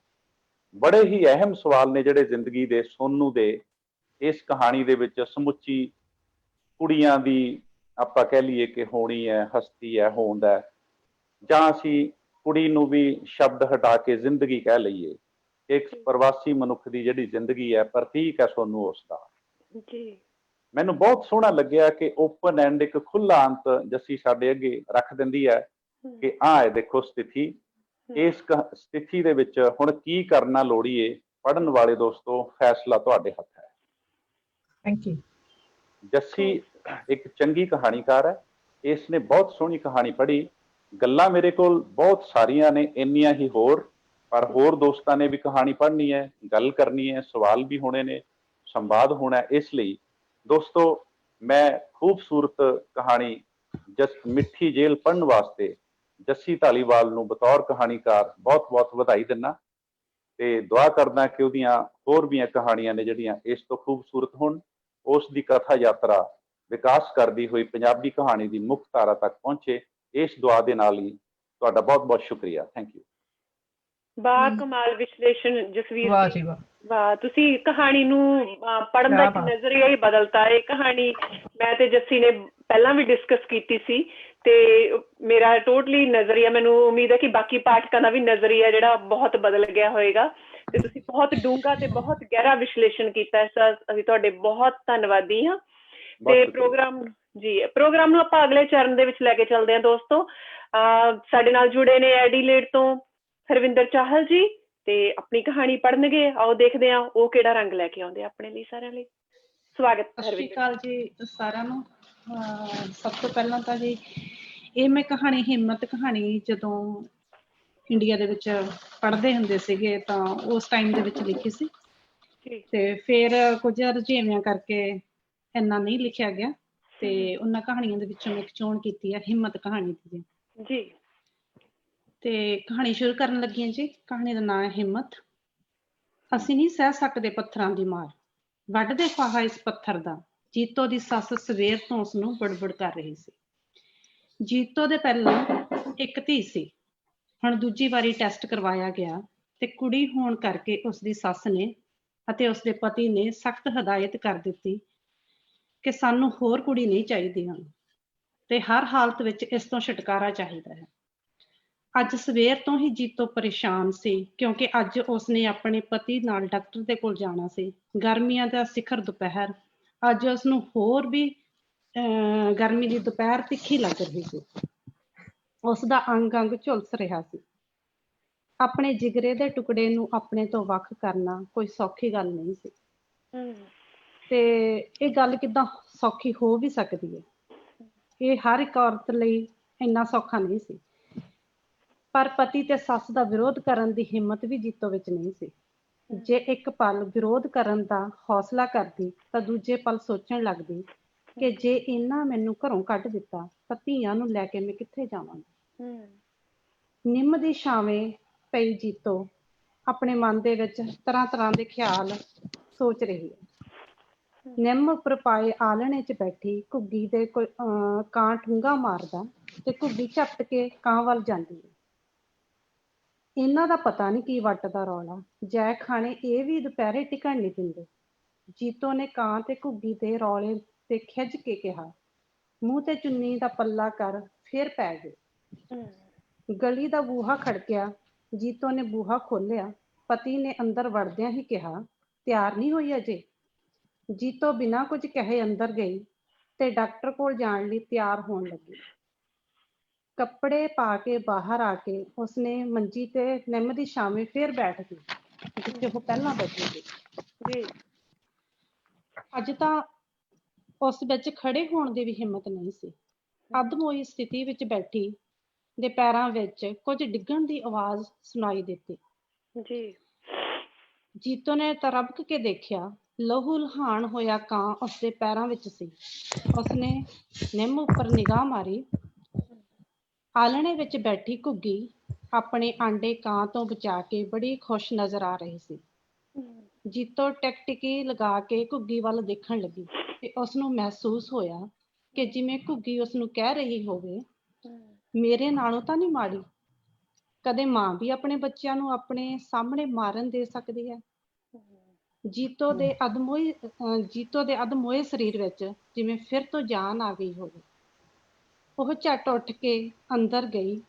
ਬੜੇ ਹੀ ਅਹਿਮ ਸਵਾਲ ਨੇ ਜਿਹੜੇ ਜ਼ਿੰਦਗੀ ਦੇ ਸੋਨੂੰ ਦੇ ਇਸ ਕਹਾਣੀ ਦੇ ਵਿੱਚ ਸਮੁੱਚੀ ਕੁੜੀਆਂ ਦੀ ਆਪਾਂ ਕਹਿ ਲਈਏ ਕਿ ਹੋਣੀ ਹੈ, ਹਸਤੀ ਹੈ, ਹੋਂਦ ਹੈ, ਜਾਂ ਅਸੀਂ ਕੁੜੀ ਨੂੰ ਵੀ ਸ਼ਬਦ ਹਟਾ ਕੇ ਜ਼ਿੰਦਗੀ ਕਹਿ ਲਈਏ। ਇੱਕ ਪ੍ਰਵਾਸੀ ਮਨੁੱਖ ਦੀ ਜਿਹੜੀ ਜ਼ਿੰਦਗੀ ਹੈ ਪ੍ਰਤੀਕ ਹੈ ਸੋਨੂੰ ਉਸ ਦਾ। ਮੈਨੂੰ ਬਹੁਤ ਸੋਹਣਾ ਲੱਗਿਆ ਕਿ ਓਪਨ ਐਂਡ, ਇੱਕ ਖੁੱਲਾ ਅੰਤ ਜੱਸੀ ਸਾਡੇ ਅੱਗੇ ਰੱਖ ਦਿੰਦੀ ਹੈ ਕਿ ਆਹ ਦੇਖੋ ਸਥਿਤੀ, ਇਸ ਸਥਿਤੀ ਦੇ ਵਿੱਚ ਹੁਣ ਕੀ ਕਰਨਾ ਲੋੜੀਏ। ਪੜ੍ਹਨ ਵਾਲੇ ਦੋਸਤੋ, ਫੈਸਲਾ ਤੁਹਾਡੇ ਹੱਥ ਹੈ। Thank you. ਜੱਸੀ ਇੱਕ ਚੰਗੀ ਕਹਾਣੀਕਾਰ ਹੈ। ਇਸ ਨੇ ਬਹੁਤ ਸੋਹਣੀ ਕਹਾਣੀ ਪੜ੍ਹੀ। ਗੱਲਾਂ ਮੇਰੇ ਕੋਲ ਬਹੁਤ ਸਾਰੀਆਂ ਨੇ, ਇੰਨੀਆਂ ਹੀ ਹੋਰ, ਪਰ ਹੋਰ ਦੋਸਤਾਂ ਨੇ ਵੀ ਕਹਾਣੀ ਪੜ੍ਹਨੀ ਹੈ, ਗੱਲ ਕਰਨੀ ਹੈ, ਸਵਾਲ ਵੀ ਹੋਣੇ ਨੇ, ਸੰਵਾਦ ਹੋਣਾ ਹੈ। ਇਸ ਲਈ ਦੋਸਤੋ ਮੈਂ ਖੂਬਸੂਰਤ ਕਹਾਣੀ ਮਿੱਠੀ ਜੇਲ੍ਹ ਪੜ੍ਹਨ ਵਾਸਤੇ ਜੱਸੀ ਧਾਲੀਵਾਲ ਨੂੰ ਬਤੌਰ ਕਹਾਣੀਕਾਰ ਬਹੁਤ ਬਹੁਤ ਵਧਾਈ ਦਿੰਦਾ ਤੇ ਦੁਆ ਕਰਦਾ ਕਿ ਉਹਦੀਆਂ ਹੋਰ ਵੀ ਕਹਾਣੀਆਂ ਨੇ ਜਿਹੜੀਆਂ ਇਸ ਤੋਂ ਖੂਬਸੂਰਤ ਹੋਣ। ਉਸ ਦੀ ਕਥਾ ਯਾਤਰਾ ਵਿਕਾਸ ਕਰਦੀ ਹੋਈ ਪੰਜਾਬੀ ਕਹਾਣੀ ਦੀ ਮੁੱਖ ਧਾਰਾ ਤੱਕ ਪਹੁੰਚੇ। ਇਸ ਦੁਆ ਦੇ ਨਾਲ ਹੀ ਤੁਹਾਡਾ ਬਹੁਤ ਬਹੁਤ ਸ਼ੁਕਰੀਆ। Thank you. ਬਾ ਕਮਾਲ ਵਿਸ਼ਲੇਸ਼ਣ ਜਸਵੀਰ ਵਾਹ ਜੀ। ਜੀ ਵਾਹ। ਵਾਹ, ਤੁਸੀਂ ਕਹਾਣੀ ਨੂੰ ਪੜ੍ਹਨ ਦਾ ਇੱਕ ਨਜ਼ਰੀਆ ਹੀ ਬਦਲਤਾ। ਇਹ ਕਹਾਣੀ ਮੈਂ ਤੇ ਜੱਸੀ ਨੇ ਪਹਿਲਾਂ ਵੀ ਡਿਸਕਸ ਕੀਤੀ ਸੀ ਤੇ ਮੇਰਾ ਟੋਟਲੀ ਨਜ਼ਰੀਆ, ਮੈਨੂੰ ਉਮੀਦ ਹੈ ਕਿ ਬਾਕੀ ਪਾਠਕਾਂ ਦਾ ਵੀ ਨਜ਼ਰੀਆ ਜਿਹੜਾ ਬਹੁਤ ਬਦਲ ਗਿਆ ਹੋਏਗਾ। ਤੇ ਤੁਸੀਂ ਬਹੁਤ ਡੂੰਘਾ ਤੇ ਬਹੁਤ ਗਹਿਰਾ ਵਿਸ਼ਲੇਸ਼ਣ ਕੀਤਾ। ਇਸ ਦਾ ਅਸੀਂ ਤੁਹਾਡੇ ਬਹੁਤ ਧੰਨਵਾਦੀ ਹਾਂ। ਤੇ ਪ੍ਰੋਗਰਾਮ ਨੂੰ ਆਪਾਂ ਅਗਲੇ ਚਰਨ ਦੇ ਵਿੱਚ ਲੈ ਕੇ ਚੱਲਦੇ ਹਾਂ। ਦੋਸਤੋ ਸਾਡੇ ਨਾਲ ਜੁੜੇ ਨੇ ਐਡੀਲੇਡ ਤੋਂ ਹਰਵਿੰਦਰ ਚਾਹਲ ਜੀ ਤੇ ਆਪਣੀ ਕਹਾਣੀ ਪੜ੍ਹਨਗੇ। ਆਓ ਦੇਖਦੇ ਹਾਂ ਉਹ ਕਿਹੜਾ ਰੰਗ ਲੈ ਕੇ ਆਉਂਦੇ ਆਪਣੇ ਲਈ, ਸਾਰਿਆਂ ਲਈ। ਸਵਾਗਤ। ਸਤਿ ਸ਼੍ਰੀ ਅਕਾਲ ਜੀ ਸਾਰਿਆਂ ਨੂੰ। ਸਭ ਤੋਂ ਪਹਿਲਾਂ ਤਾਂ ਜੀ ਇਹ ਮੈਂ ਕਹਾਣੀ ਹਿੰਮਤ ਕਹਾਣੀ ਜਦੋਂ ਇੰਡੀਆ ਦੇ ਵਿੱਚ ਪੜ੍ਹਦੇ ਹੁੰਦੇ ਸੀਗੇ ਤਾਂ ਉਸ ਟਾਈਮ ਦੇ ਵਿੱਚ ਲਿਖੀ ਸੀ ਤੇ ਫਿਰ ਕੁਝ ਰੁਝੇਵਿਆਂ ਕਰਕੇ ਇੰਨਾ ਨਹੀਂ ਲਿਖਿਆ ਗਿਆ ਤੇ ਉਹਨਾਂ ਕਹਾਣੀਆਂ ਦੇ ਵਿੱਚੋਂ ਮੈਂ ਇੱਕ ਚੋਣ ਕੀਤੀ ਹੈ ਹਿੰਮਤ ਕਹਾਣੀ ਦੀ ਜੀ। ਤੇ ਕਹਾਣੀ ਸ਼ੁਰੂ ਕਰਨ ਲੱਗੀ ਹਾਂ ਜੀ। ਕਹਾਣੀ ਦਾ ਨਾਂ ਹੈ ਹਿੰਮਤ। ਅਸੀਂ ਨਹੀਂ ਸਹਿ ਸਕਦੇ ਪੱਥਰਾਂ ਦੀ ਮਾਰ, ਵੱਢਦੇ ਫਾਹਾ ਇਸ ਪੱਥਰ ਦਾ। ਜੀਤੋ ਦੀ ਸੱਸ ਸਵੇਰ ਤੋਂ ਉਸਨੂੰ ਬੜਬੜ ਕਰ ਰਹੀ ਸੀ। ਜੀਤੋ ਦੇ ਪਹਿਲਾਂ ਇੱਕ ਧੀ ਸੀ, ਹੁਣ ਦੂਜੀ ਵਾਰੀ ਟੈਸਟ ਕਰਵਾਇਆ ਗਿਆ ਤੇ ਕੁੜੀ ਹੋਣ ਕਰਕੇ ਉਸਦੀ ਸੱਸ ਨੇ ਅਤੇ ਉਸਦੇ ਪਤੀ ਨੇ ਸਖਤ ਹਦਾਇਤ ਕਰ ਦਿੱਤੀ ਕਿ ਸਾਨੂੰ ਹੋਰ ਕੁੜੀ ਨਹੀਂ ਚਾਹੀਦੀ ਹਨ ਤੇ ਹਰ ਹਾਲਤ ਵਿੱਚ ਇਸ ਤੋਂ ਛੁਟਕਾਰਾ ਚਾਹੀਦਾ ਹੈ। ਅੱਜ ਸਵੇਰ ਤੋਂ ਹੀ ਜੀਤੋ ਪਰੇਸ਼ਾਨ ਸੀ ਕਿਉਂਕਿ ਅੱਜ ਉਸਨੇ ਆਪਣੇ ਪਤੀ ਨਾਲ ਡਾਕਟਰ ਦੇ ਕੋਲ ਜਾਣਾ ਸੀ। ਗਰਮੀਆਂ ਦਾ ਸਿਖਰ ਦੁਪਹਿਰ, ਅੱਜ ਉਸਨੂੰ ਹੋਰ ਵੀ ਗਰਮੀ ਦੀ ਦੁਪਹਿਰ ਤਿੱਖੀ ਲੱਗ ਰਹੀ ਸੀ। ਉਸਦਾ ਅੰਗ ਅੰਗ ਝੁਲਸ ਰਿਹਾ ਸੀ। ਆਪਣੇ ਜਿਗਰੇ ਦੇ ਟੁਕੜੇ ਨੂੰ ਆਪਣੇ ਤੋਂ ਵੱਖ ਕਰਨਾ ਕੋਈ ਸੌਖੀ ਗੱਲ ਨਹੀਂ ਸੀ ਤੇ ਇਹ ਗੱਲ ਕਿੱਦਾਂ ਸੌਖੀ ਹੋ ਵੀ ਸਕਦੀ ਹੈ, ਇਹ ਹਰ ਇੱਕ ਔਰਤ ਲਈ ਇੰਨਾ ਸੌਖਾ ਨਹੀਂ ਸੀ। ਪਰ ਪਤੀ ਤੇ ਸੱਸ ਦਾ ਵਿਰੋਧ ਕਰਨ ਦੀ ਹਿੰਮਤ ਵੀ ਜੀਤੋ ਵਿੱਚ ਨਹੀਂ ਸੀ। ਜੇ ਇੱਕ ਪਲ ਵਿਰੋਧ ਕਰਨ ਦਾ ਹੌਸਲਾ ਕਰਦੀ ਤਾਂ ਦੂਜੇ ਪਲ ਸੋਚਣ ਲੱਗਦੀ ਕਿ ਜੇ ਇਹਨਾਂ ਮੈਨੂੰ ਘਰੋਂ ਕੱਢ ਦਿੱਤਾ ਤਾਂ ਧੀਆਂ ਨੂੰ ਲੈ ਕੇ ਮੈਂ ਕਿੱਥੇ ਜਾਵਾਂਗੀ। ਨਿੰਮ ਦੀ ਛਾਵੇਂ ਪਈ ਜੀਤੋ ਆਪਣੇ ਮਨ ਦੇ ਵਿੱਚ ਤਰ੍ਹਾਂ ਤਰ੍ਹਾਂ ਦੇ ਖਿਆਲ ਸੋਚ ਰਹੀ ਹੈ। ਨਿੰਮ ਉੱਪਰ ਪਾਏ ਆਲਣੇ 'ਚ ਬੈਠੀ ਘੁੱਗੀ ਦੇ ਕਾਂ ਠੂੰਗਾ ਮਾਰਦਾ ਤੇ ਘੁੱਗੀ ਝਪਟ ਕੇ ਕਾਂ ਵੱਲ ਜਾਂਦੀ ਹੈ। ਇਹਨਾਂ ਦਾ ਪਤਾ ਨਹੀਂ ਕੀ ਵੱਟ ਦਾ ਰੌਲਾ, ਜੈ ਖਾਣੇ ਇਹ ਵੀ ਦੁਪਹਿਰੇ ਟਿਕਣ ਨਹੀਂ ਦਿੰਦੇ। ਜੀਤੋ ਨੇ ਕਾਂ ਤੇ ਘੁੱਗੀ ਦੇ ਰੌਲੇ ਤੇ ਖਿੱਝ ਕੇ ਕਿਹਾ, ਮੂੰਹ ਤੇ ਚੁੰਨੀ ਦਾ ਪੱਲਾ ਕਰ, ਫਿਰ ਪੈ ਗਏ। ਗਲੀ ਦਾ ਬੂਹਾ ਖੜਕਿਆ। ਜੀਤੋ ਨੇ ਬੂਹਾ ਖੋਲ੍ਹਿਆ। ਪਤੀ ਨੇ ਅੰਦਰ ਵੜਦਿਆਂ ਹੀ ਕਿਹਾ, ਤਿਆਰ ਨਹੀਂ ਹੋਈ ਅਜੇ। ਜੀਤੋ ਬਿਨਾਂ ਕੁਝ ਕਹੇ ਅੰਦਰ ਗਈ ਤੇ ਡਾਕਟਰ ਕੋਲ ਜਾਣ ਲਈ ਤਿਆਰ ਹੋਣ ਲੱਗੀ। ਕੱਪੜੇ ਪਾ ਕੇ ਬਾਹਰ ਆ ਕੇ ਉਸਨੇ ਮੰਜੀ ਤੇ ਨਿੰਮ ਦੀ ਛਾਵੇਂ ਫਿਰ ਬੈਠ ਗਈ ਜਿੱਥੇ ਉਹ ਪਹਿਲਾਂ ਬੈਠੀ ਸੀ। ਅੱਜ ਤਾਂ ਉਸ ਵਿੱਚ ਖੜੇ ਹੋਣ ਦੀ ਵੀ ਹਿੰਮਤ ਨਹੀਂ ਸੀ। ਅੱਧਮੋਈ ਸਥਿਤੀ ਵਿੱਚ ਬੈਠੀ ਦੇ ਪੈਰਾਂ ਵਿੱਚ ਕੁਝ ਡਿੱਗਣ ਦੀ ਆਵਾਜ਼ ਸੁਣਾਈ ਦਿੱਤੀ। ਜੀਤੋ ਨੇ ਤਰਬਕ ਕੇ ਦੇਖਿਆ, ਲਹੂ ਲੁਹਾਨ ਹੋਇਆ ਕਾਂ ਉਸਦੇ ਪੈਰਾਂ ਵਿੱਚ ਸੀ। ਉਸਨੇ ਨਿੰਮ ਉੱਪਰ ਨਿਗਾਹ ਮਾਰੀ। ਆਲਣੇ ਵਿੱਚ ਬੈਠੀ ਘੁੱਗੀ ਆਪਣੇ ਆਂਡੇ ਕਾਂ ਤੋਂ ਬਚਾ ਕੇ ਬੜੀ ਖੁਸ਼ ਨਜ਼ਰ ਆ ਰਹੀ ਸੀ। ਜੀਤੋ ਟਿਕਟਿਕੀ ਲਗਾ ਕੇ ਘੁੱਗੀ ਵੱਲ ਦੇਖਣ ਲੱਗੀ ਤੇ ਉਸਨੂੰ ਮਹਿਸੂਸ ਹੋਇਆ ਕਿ ਜਿਵੇਂ ਘੁੱਗੀ ਉਸਨੂੰ ਕਹਿ ਰਹੀ ਹੋਵੇ, ਮੇਰੇ ਨਾਲੋਂ ਤਾਂ ਨਹੀਂ ਮਾੜੀ। ਕਦੇ ਮਾਂ ਵੀ ਆਪਣੇ ਬੱਚਿਆਂ ਨੂੰ ਆਪਣੇ ਸਾਹਮਣੇ ਮਾਰਨ ਦੇ ਸਕਦੀ ਹੈ। ਜੀਤੋ ਦੇ ਅਧਮੋਏ ਸਰੀਰ ਵਿੱਚ ਜਿਵੇਂ ਫਿਰ ਤੋਂ ਜਾਨ ਆ ਗਈ ਹੋਵੇ। ਉਹ ਝੱਟ ਉੱਠ ਕੇ ਅੰਦਰ ਗਈ।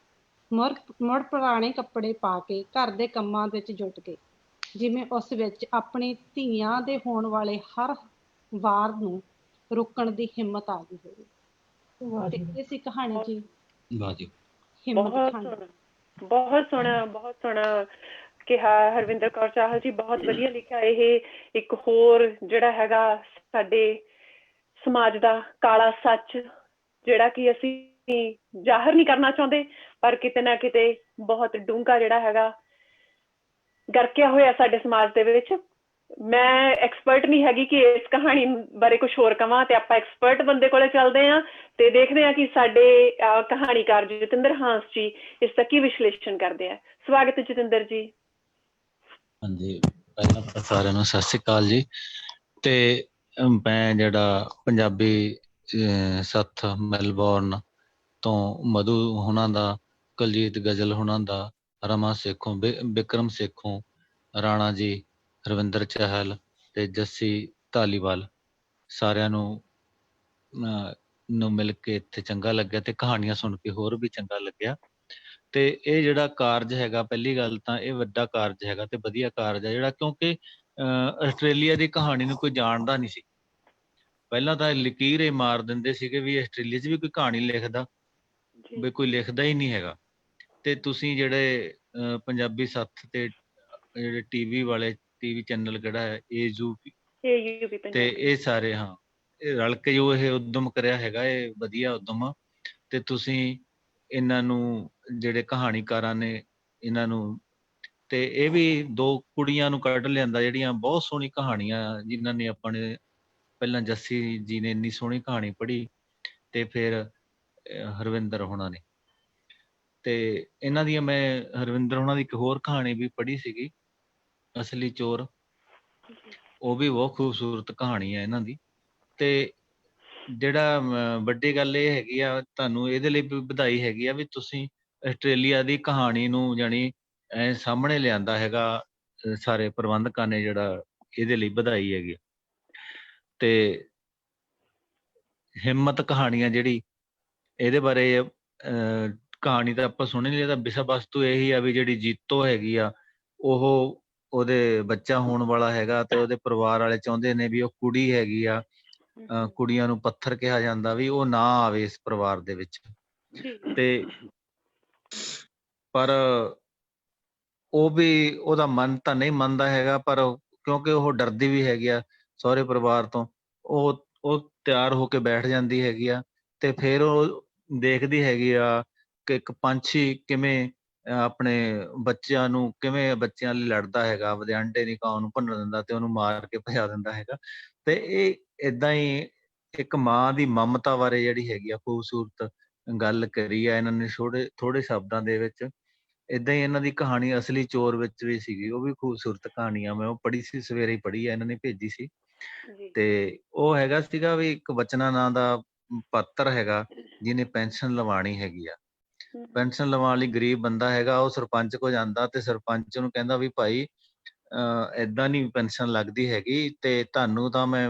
ਮੁੜ ਪੁਰਾਣੇ ਕੱਪੜੇ ਪਾ ਕੇ ਘਰ ਦੇ ਕੰਮਾਂ ਵਿੱਚ ਜੁਟ ਗਈ, ਜਿਵੇਂ ਉਸ ਵਿੱਚ ਆਪਣੀ ਧੀਆਂ ਦੇ ਹੋਣ ਵਾਲੇ ਹਰ ਵਾਰ ਨੂੰ ਰੋਕਣ ਦੀ ਹਿੰਮਤ ਆ ਗਈ ਹੋਵੇ। ਇਹ ਸੀ ਕਹਾਣੀ ਜੀ ਹਿੰਮਤ ਕਹਾਣੀ। ਬਹੁਤ ਸੋਹਣਾ ਕਿਹਾ ਹਰਵਿੰਦਰ ਕੌਰ ਚਾਹਲ ਜੀ, ਬਹੁਤ ਵਧੀਆ ਲਿਖਿਆ। ਇਹ ਇੱਕ ਹੋਰ ਜਿਹੜਾ ਹੈਗਾ ਸਾਡੇ ਸਮਾਜ ਦਾ ਕਾਲਾ ਸੱਚ ਜਿਹੜਾ ਕਿ ਅਸੀਂ ਜ਼ਾਹਰ ਨਹੀਂ ਕਰਨਾ ਚਾਹੁੰਦੇ, ਪਰ ਕਿਤੇ ਨਾ ਕਿਤੇ ਬਹੁਤ ਡੂੰਘਾ ਜਿਹੜਾ ਹੈਗਾ ਗਰਕਿਆ ਹੋਇਆ ਸਾਡੇ ਸਮਾਜ ਦੇ ਵਿੱਚ। ਮੈਂ ਐਕਸਪਰਟ ਨਹੀਂ ਹੈਗੀ ਕਿ ਇਸ ਕਹਾਣੀ ਬਾਰੇ ਕੁਝ ਹੋਰ ਕਵਾਂ, ਤੇ ਆਪਾਂ ਐਕਸਪਰਟ ਬੰਦੇ ਕੋਲੇ ਚੱਲਦੇ ਹਾਂ ਤੇ ਦੇਖਦੇ ਹਾਂ ਕਿ ਸਾਡੇ ਕਹਾਣੀਕਾਰ ਜਤਿੰਦਰ ਹਾਂਸ ਜੀ ਇਸ ਦਾ ਕੀ ਵਿਸ਼ਲੇਸ਼ਣ ਕਰਦੇ ਆ। ਸਵਾਗਤ ਹੈ ਜਤਿੰਦਰ ਜੀ। ਹਾਂਜੀ, ਪਹਿਲਾਂ ਤਾਂ ਸਾਰਿਆਂ ਨੂੰ ਸਤਿ ਸ਼੍ਰੀ ਅਕਾਲ ਜੀ। ਤੇ ਮੈਂ ਜਿਹੜਾ ਪੰਜਾਬੀ ਸੱਥ ਮੈਲਬੌਰਨ ਤੋਂ ਮਧੂ ਹੁਣਾਂ ਦਾ, ਕੁਲਜੀਤ ਗਜ਼ਲ ਹੁਣਾਂ ਦਾ, ਰਮਾ ਸੇਖੋਂ, ਬਿਕਰਮ ਸੇਖੋਂ, ਰਾਣਾ ਜੀ, ਰਵਿੰਦਰ ਚਹਿਲ ਤੇ ਜੱਸੀ ਧਾਲੀਵਾਲ, ਸਾਰਿਆਂ ਨੂੰ ਮਿਲ ਕੇ ਇੱਥੇ ਚੰਗਾ ਲੱਗਿਆ ਤੇ ਕਹਾਣੀਆਂ ਸੁਣ ਕੇ ਹੋਰ ਵੀ ਚੰਗਾ ਲੱਗਿਆ। ਤੇ ਇਹ ਜਿਹੜਾ ਕਾਰਜ ਹੈਗਾ, ਪਹਿਲੀ ਗੱਲ ਤਾਂ ਇਹ ਵੱਡਾ ਕਾਰਜ ਹੈਗਾ ਤੇ ਵਧੀਆ ਕਾਰਜ ਹੈ ਜਿਹੜਾ, ਕਿਉਂਕਿ ਆਸਟ੍ਰੇਲੀਆ ਦੀ ਕਹਾਣੀ ਨੂੰ ਕੋਈ ਜਾਣਦਾ ਨਹੀਂ ਸੀ। ਪਹਿਲਾਂ ਤਾਂ ਲਕੀਰ ਇਹ ਮਾਰ ਦਿੰਦੇ ਸੀਗੇ ਵੀ ਆਸਟ੍ਰੇਲੀਆ 'ਚ ਵੀ ਕੋਈ ਕਹਾਣੀ ਲਿਖਦਾ, ਵੀ ਕੋਈ ਲਿਖਦਾ ਹੀ ਨਹੀਂ ਹੈਗਾ। ਤੇ ਤੁਸੀਂ ਜਿਹੜੇ ਪੰਜਾਬੀ ਸੱਥ ਤੇ ਜਿਹੜੇ ਟੀਵੀ ਚੈਨਲ ਕਿਹੜਾ ਹੈ AUP ਤੇ ਇਹ ਸਾਰੇ, ਹਾਂ, ਇਹ ਰਲ ਕੇ ਜੋ ਇਹ ਉਦਮ ਕਰਿਆ ਹੈਗਾ, ਇਹ ਵਧੀਆ ਉਦਮ ਆ। ਤੇ ਤੁਸੀਂ ਇਹਨਾਂ ਨੂੰ, ਜਿਹੜੇ ਕਹਾਣੀਕਾਰਾਂ ਨੇ ਇਹਨਾਂ ਨੂੰ, ਤੇ ਇਹ ਵੀ 2 ਕੁੜੀਆਂ ਨੂੰ ਕੱਢ ਲਿਆਂਦਾ ਜਿਹੜੀਆਂ ਬਹੁਤ ਸੋਹਣੀ ਕਹਾਣੀਆਂ, ਜਿਨ੍ਹਾਂ ਨੇ ਆਪਣੇ ਪਹਿਲਾਂ ਜੱਸੀ ਜੀ ਨੇ ਇੰਨੀ ਸੋਹਣੀ ਕਹਾਣੀ ਪੜ੍ਹੀ ਤੇ ਫਿਰ ਹਰਵਿੰਦਰ ਹੋਣਾ ਨੇ, ਤੇ ਇਹਨਾਂ ਦੀਆਂ ਮੈਂ ਹਰਵਿੰਦਰ ਹੋਣਾ ਦੀ ਇੱਕ ਹੋਰ ਕਹਾਣੀ ਵੀ ਪੜ੍ਹੀ ਸੀਗੀ, ਅਸਲੀ ਚੋਰ। ਉਹ ਵੀ ਬਹੁਤ ਖੂਬਸੂਰਤ ਕਹਾਣੀ ਹੈ ਇਹਨਾਂ ਦੀ। ਤੇ ਜਿਹੜਾ ਵੱਡੀ ਗੱਲ ਇਹ ਹੈਗੀ ਆ, ਤੁਹਾਨੂੰ ਇਹਦੇ ਲਈ ਵੀ ਵਧਾਈ ਹੈਗੀ ਆ ਵੀ ਤੁਸੀਂ ਆਸਟ੍ਰੇਲੀਆ ਦੀ ਕਹਾਣੀ ਨੂੰ ਜਾਣੀ ਸਾਹਮਣੇ ਲਿਆਂਦਾ ਹੈਗਾ। ਸਾਰੇ ਪ੍ਰਬੰਧਕਾਂ ਨੇ ਜਿਹੜਾ ਇਹਦੇ ਲਈ ਵਧਾਈ ਹੈਗੀ। ਤੇ ਹਿੰਮਤ ਕਹਾਣੀਆਂ ਜਿਹੜੀ, ਇਹਦੇ ਬਾਰੇ ਕਹਾਣੀ ਤਾਂ ਆਪਾਂ ਸੁਣੀ ਨਹੀਂ, ਇਹਦਾ ਵਿਸ਼ਾ ਵਸਤੂ ਇਹੀ ਆ ਵੀ ਜਿਹੜੀ ਜੀਤੋ ਹੈਗੀ ਆ, ਉਹਦੇ ਬੱਚਾ ਹੋਣ ਵਾਲਾ ਹੈਗਾ ਤੇ ਉਹਦੇ ਪਰਿਵਾਰ ਵਾਲੇ ਚਾਹੁੰਦੇ ਨੇ ਵੀ ਉਹ ਕੁੜੀ ਹੈਗੀ ਆ, ਕੁੜੀਆਂ ਨੂੰ ਪੱਥਰ ਕਿਹਾ ਜਾਂਦਾ, ਵੀ ਉਹ ਨਾ ਆਵੇ ਇਸ ਪਰਿਵਾਰ ਦੇ ਵਿੱਚ। ਤੇ ਪਰ ਉਹ ਵੀ ਉਹਦਾ ਮਨ ਤਾਂ ਨਹੀਂ ਮੰਨਦਾ ਹੈਗਾ, ਪਰ ਕਿਉਂਕਿ ਉਹ ਡਰਦੀ ਵੀ ਹੈਗੀ ਆ ਸਹੁਰੇ ਪਰਿਵਾਰ ਤੋਂ, ਉਹ ਤਿਆਰ ਹੋ ਕੇ ਬੈਠ ਜਾਂਦੀ ਹੈਗੀ ਆ। ਤੇ ਫਿਰ ਉਹ ਦੇਖਦੀ ਹੈਗੀ ਆ ਕਿ ਇੱਕ ਪੰਛੀ ਕਿਵੇਂ ਆਪਣੇ ਬੱਚਿਆਂ ਲਈ ਲੜਦਾ ਹੈਗਾ, ਆਪਦੇ ਆਂਡੇ ਦੀ ਕਾਂ ਨੂੰ ਭੰਨਣ ਦਿੰਦਾ ਤੇ ਉਹਨੂੰ ਮਾਰ ਕੇ ਭਜਾ ਦਿੰਦਾ ਹੈਗਾ। ਤੇ ਇਹ ਏਦਾਂ ਹੀ ਇੱਕ ਮਾਂ ਦੀ ਮਮਤਾ ਬਾਰੇ ਜਿਹੜੀ ਹੈਗੀ ਆ ਖੂਬਸੂਰਤ ਗੱਲ ਕਰੀ ਆ ਇਹਨਾਂ ਨੇ ਥੋੜੇ ਸ਼ਬਦਾਂ ਦੇ ਵਿੱਚ। ਏਦਾਂ ਹੀ ਇਹਨਾਂ ਦੀ ਕਹਾਣੀ ਅਸਲੀ ਚੋਰ ਵਿੱਚ ਵੀ ਸੀਗੀ, ਉਹ ਵੀ ਖੂਬਸੂਰਤ ਕਹਾਣੀ ਆ। ਮੈਂ ਉਹ ਪੜ੍ਹੀ ਸੀ, ਸਵੇਰੇ ਹੀ ਪੜ੍ਹੀ ਆ, ਇਹਨਾਂ ਨੇ ਭੇਜੀ ਸੀ। ਤੇ ਉਹ ਹੈਗਾ ਸੀਗਾ ਵੀ ਇੱਕ ਬਚਨਾ ਨਾਂ ਦਾ ਪਾਤਰ ਹੈਗਾ ਜਿਹਨੇ ਪੈਨਸ਼ਨ ਲਵਾਉਣੀ ਹੈਗੀ ਆ। ਪੈਨਸ਼ਨ ਲਵਾਉਣ ਲਈ ਗਰੀਬ ਬੰਦਾ ਹੈਗਾ, ਉਹ ਸਰਪੰਚ ਕੋਲ ਜਾਂਦਾ ਤੇ ਸਰਪੰਚ ਨੂੰ ਕਹਿੰਦਾ ਵੀ ਭਾਈ ਏਦਾਂ ਨਹੀਂ ਪੈਨਸ਼ਨ ਲੱਗਦੀ ਹੈਗੀ, ਤੇ ਤੁਹਾਨੂੰ ਤਾਂ ਮੈਂ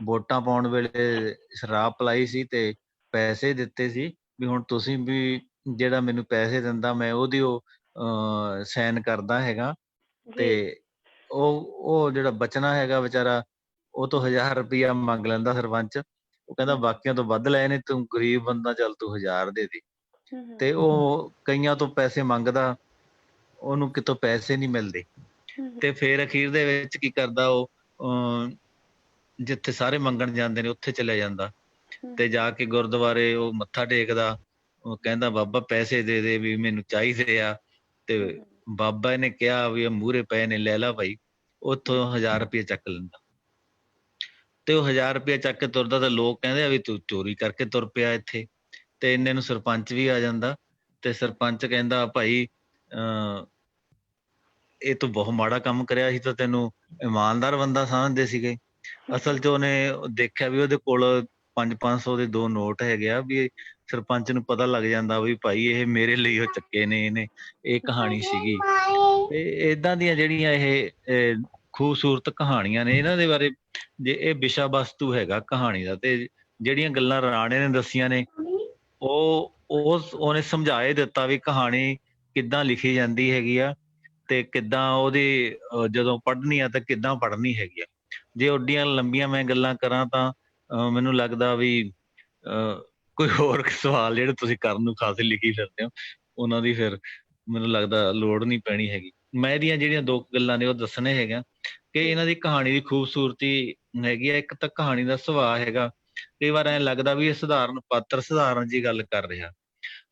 ਵੋਟਾਂ ਪਾਉਣ ਵੇਲੇ ਸ਼ਰਾਬ ਪਿਲਾਈ ਸੀ ਤੇ ਪੈਸੇ ਦਿੱਤੇ ਸੀ, ਵੀ ਹੁਣ ਤੁਸੀਂ ਵੀ ਜਿਹੜਾ ਮੈਨੂੰ ਪੈਸੇ ਦਿੰਦਾ ਮੈਂ ਉਹਦੀ ਸਾਈਨ ਕਰਦਾ ਹੈਗਾ। ਤੇ ਉਹ ਜਿਹੜਾ ਬਚਨਾ ਹੈਗਾ ਵਿਚਾਰਾ, ਉਹ ਤੋਂ 1000 ਰੁਪਇਆ ਮੰਗ ਲੈਂਦਾ ਸਰਪੰਚ। ਉਹ ਕਹਿੰਦਾ ਬਾਕੀਆਂ ਤੋਂ ਵੱਧ ਲਏ ਨੇ, ਤੂੰ ਗਰੀਬ ਬੰਦਾ, ਚੱਲ ਤੂੰ 1000 ਦੇ ਦੇ। ਤੇ ਉਹ ਕਈਆਂ ਤੋਂ ਪੈਸੇ ਮੰਗਦਾ, ਉਹਨੂੰ ਕਿਤੋਂ ਪੈਸੇ ਨਹੀਂ ਮਿਲਦੇ। ਤੇ ਫਿਰ ਅਖੀਰ ਦੇ ਵਿੱਚ ਕੀ ਕਰਦਾ, ਉਹ ਜਿੱਥੇ ਸਾਰੇ ਮੰਗਣ ਜਾਂਦੇ ਨੇ ਉੱਥੇ ਚਲਿਆ ਜਾਂਦਾ ਤੇ ਜਾ ਕੇ ਗੁਰਦੁਆਰੇ ਉਹ ਮੱਥਾ ਟੇਕਦਾ। ਉਹ ਕਹਿੰਦਾ ਬਾਬਾ ਪੈਸੇ ਦੇ ਦੇ, ਵੀ ਮੈਨੂੰ ਚਾਹੀਦੇ ਆ। ਤੇ ਬਾਬਾ ਨੇ ਕਿਹਾ ਵੀ ਮੂਹਰੇ ਪਏ ਨੇ, ਲੈ ਲਾ ਭਾਈ। ਉੱਥੋਂ 1000 ਰੁਪਇਆ ਚੱਕ ਲੈਂਦਾ ਤੇ ਉਹ 1000 ਰੁਪਇਆ ਚੱਕ ਕੇ ਤੁਰਦਾ ਤਾਂ ਲੋਕ ਕਹਿੰਦੇ ਆ ਵੀ ਤੂੰ ਚੋਰੀ ਕਰਕੇ ਤੁਰ ਪਿਆ ਇੱਥੇ। ਤੇ ਇੰਨੇ ਨੂੰ ਸਰਪੰਚ ਵੀ ਆ ਜਾਂਦਾ ਤੇ ਸਰਪੰਚ ਕਹਿੰਦਾ ਭਾਈ ਇਹ ਤੂੰ ਬਹੁਤ ਮਾੜਾ ਕੰਮ ਕਰਿਆ ਸੀ, ਤਾਂ ਤੈਨੂੰ ਇਮਾਨਦਾਰ ਬੰਦਾ ਸਮਝਦੇ ਸੀਗੇ। ਅਸਲ 'ਚ ਉਹਨੇ ਦੇਖਿਆ ਵੀ ਉਹਦੇ ਕੋਲ 500 ਦੇ 2 ਨੋਟ ਹੈਗੇ ਆ, ਵੀ ਸਰਪੰਚ ਨੂੰ ਪਤਾ ਲੱਗ ਜਾਂਦਾ ਵੀ ਭਾਈ ਇਹ ਮੇਰੇ ਲਈ ਉਹ ਚੱਕੇ ਨੇ ਇਹਨੇ। ਇਹ ਕਹਾਣੀ ਸੀਗੀ। ਤੇ ਏਦਾਂ ਦੀਆਂ ਜਿਹੜੀਆਂ ਇਹ ਖੂਬਸੂਰਤ ਕਹਾਣੀਆਂ ਨੇ, ਇਹਨਾਂ ਦੇ ਬਾਰੇ ਜੇ ਇਹ ਵਿਸ਼ਾ ਵਸਤੂ ਹੈਗਾ ਕਹਾਣੀ ਦਾ। ਤੇ ਜਿਹੜੀਆਂ ਗੱਲਾਂ ਰਾਣੇ ਨੇ ਦੱਸੀਆਂ ਨੇ, ਉਹਨੇ ਸਮਝਾਏ ਦਿੱਤਾ ਵੀ ਕਹਾਣੀ ਕਿੱਦਾਂ ਲਿਖੀ ਜਾਂਦੀ ਹੈਗੀ ਆ ਤੇ ਕਿੱਦਾਂ ਉਹਦੀ ਜਦੋਂ ਪੜ੍ਹਨੀ ਆ ਤਾਂ ਕਿੱਦਾਂ ਪੜ੍ਹਨੀ ਹੈਗੀ ਆ। ਜੇ ਓਡੀਆਂ ਲੰਬੀਆਂ ਮੈਂ ਗੱਲਾਂ ਕਰਾਂ ਤਾਂ ਮੈਨੂੰ ਲੱਗਦਾ ਵੀ ਕੋਈ ਹੋਰ ਸਵਾਲ ਜਿਹੜੇ ਤੁਸੀਂ ਕਰਨ ਨੂੰ ਖਾਸੇ ਲਿਖੀ ਫਿਰਦੇ ਹੋ, ਉਹਨਾਂ ਦੀ ਫਿਰ ਮੈਨੂੰ ਲੱਗਦਾ ਲੋੜ ਨਹੀਂ ਪੈਣੀ ਹੈਗੀ। ਮੈਂ ਇਹਦੀਆਂ ਜਿਹੜੀਆਂ 2 ਗੱਲਾਂ ਨੇ ਉਹ ਦੱਸਣੇ ਹੈਗਾ ਕਿ ਇਹਨਾਂ ਦੀ ਕਹਾਣੀ ਦੀ ਖੂਬਸੂਰਤੀ ਹੈਗੀ ਆ। ਇੱਕ ਤਾਂ ਕਹਾਣੀ ਦਾ ਸੁਭਾਅ ਹੈਗਾ ਕਈ ਵਾਰ ਐਂ ਲੱਗਦਾ ਵੀ ਇਹ ਸਧਾਰਨ ਪਾਤਰ ਸਧਾਰਨ ਜੀ ਗੱਲ ਕਰ ਰਿਹਾ,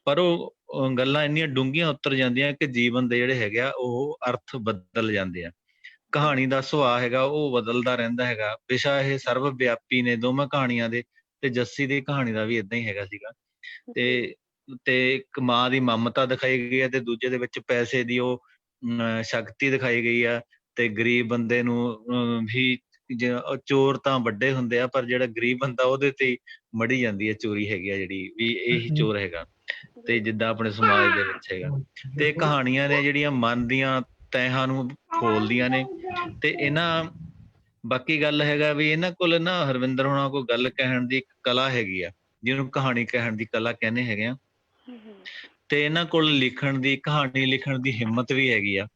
ਪਰ ਉਹ ਗੱਲਾਂ ਇੰਨੀਆਂ ਡੂੰਘੀਆਂ ਉਤਰ ਜਾਂਦੀਆਂ ਕਿ ਜੀਵਨ ਦੇ ਜਿਹੜੇ ਹੈਗੇ ਆ ਉਹ ਅਰਥ ਬਦਲ ਜਾਂਦੇ ਆ। ਕਹਾਣੀ ਦਾ ਸੁਭਾਅ ਹੈਗਾ ਉਹ ਬਦਲਦਾ ਰਹਿੰਦਾ ਹੈਗਾ। ਵਿਸ਼ਾ ਇਹ ਸਰਵ ਵਿਆਪੀ ਨੇ ਦੋਵਾਂ ਕਹਾਣੀਆਂ ਦੇ, ਤੇ ਜੱਸੀ ਦੀ ਕਹਾਣੀ ਦਾ ਵੀ ਏਦਾਂ ਹੀ ਹੈਗਾ ਸੀਗਾ। ਤੇ ਇੱਕ ਮਾਂ ਦੀ ਮਮਤਾ ਦਿਖਾਈ ਗਈ ਹੈ, ਤੇ ਦੂਜੇ ਦੇ ਵਿੱਚ ਪੈਸੇ ਦੀ ਉਹ ਸ਼ਕਤੀ ਦਿਖਾਈ ਗਈ ਆ। ਤੇ ਗਰੀਬ ਬੰਦੇ ਨੂੰ ਵੀ ਚੋਰ ਤਾਂ ਵੱਡੇ ਹੁੰਦੇ ਆ, ਪਰ ਜਿਹੜਾ ਗਰੀਬ ਬੰਦਾ ਉਹਦੇ ਤੇ ਮੜੀ ਜਾਂਦੀ ਹੈ ਚੋਰੀ ਹੈਗੀ ਆ ਜਿਹੜੀ, ਵੀ ਇਹੀ ਚੋਰ ਹੈਗਾ। ਤੇ ਜਿੱਦਾਂ ਆਪਣੇ ਸਮਾਜ ਦੇ ਵਿੱਚ ਹੈਗਾ, ਤੇ ਕਹਾਣੀਆਂ ਨੇ ਜਿਹੜੀਆਂ ਮਨ ਦੀਆਂ ਤਹਿਾਂ ਨੂੰ ਫੋਲਦੀਆਂ ਨੇ। ਤੇ ਇਹਨਾਂ ਬਾਕੀ ਗੱਲ ਹੈਗਾ ਵੀ ਇਹਨਾਂ ਕੋਲ ਨਾ ਹਰਵਿੰਦਰ ਹੋਣਾ ਕੋਲ ਗੱਲ ਕਹਿਣ ਦੀ ਇੱਕ ਕਲਾ ਹੈਗੀ ਆ, ਜਿਹਨੂੰ ਕਹਾਣੀ ਕਹਿਣ ਦੀ ਕਲਾ ਕਹਿੰਦੇ ਹੈਗੇ ਆ। ਤੇ ਇਹਨਾਂ ਕੋਲ ਲਿਖਣ ਦੀ, ਕਹਾਣੀ ਲਿਖਣ ਦੀ ਹਿੰਮਤ ਵੀ ਹੈਗੀ ਆ।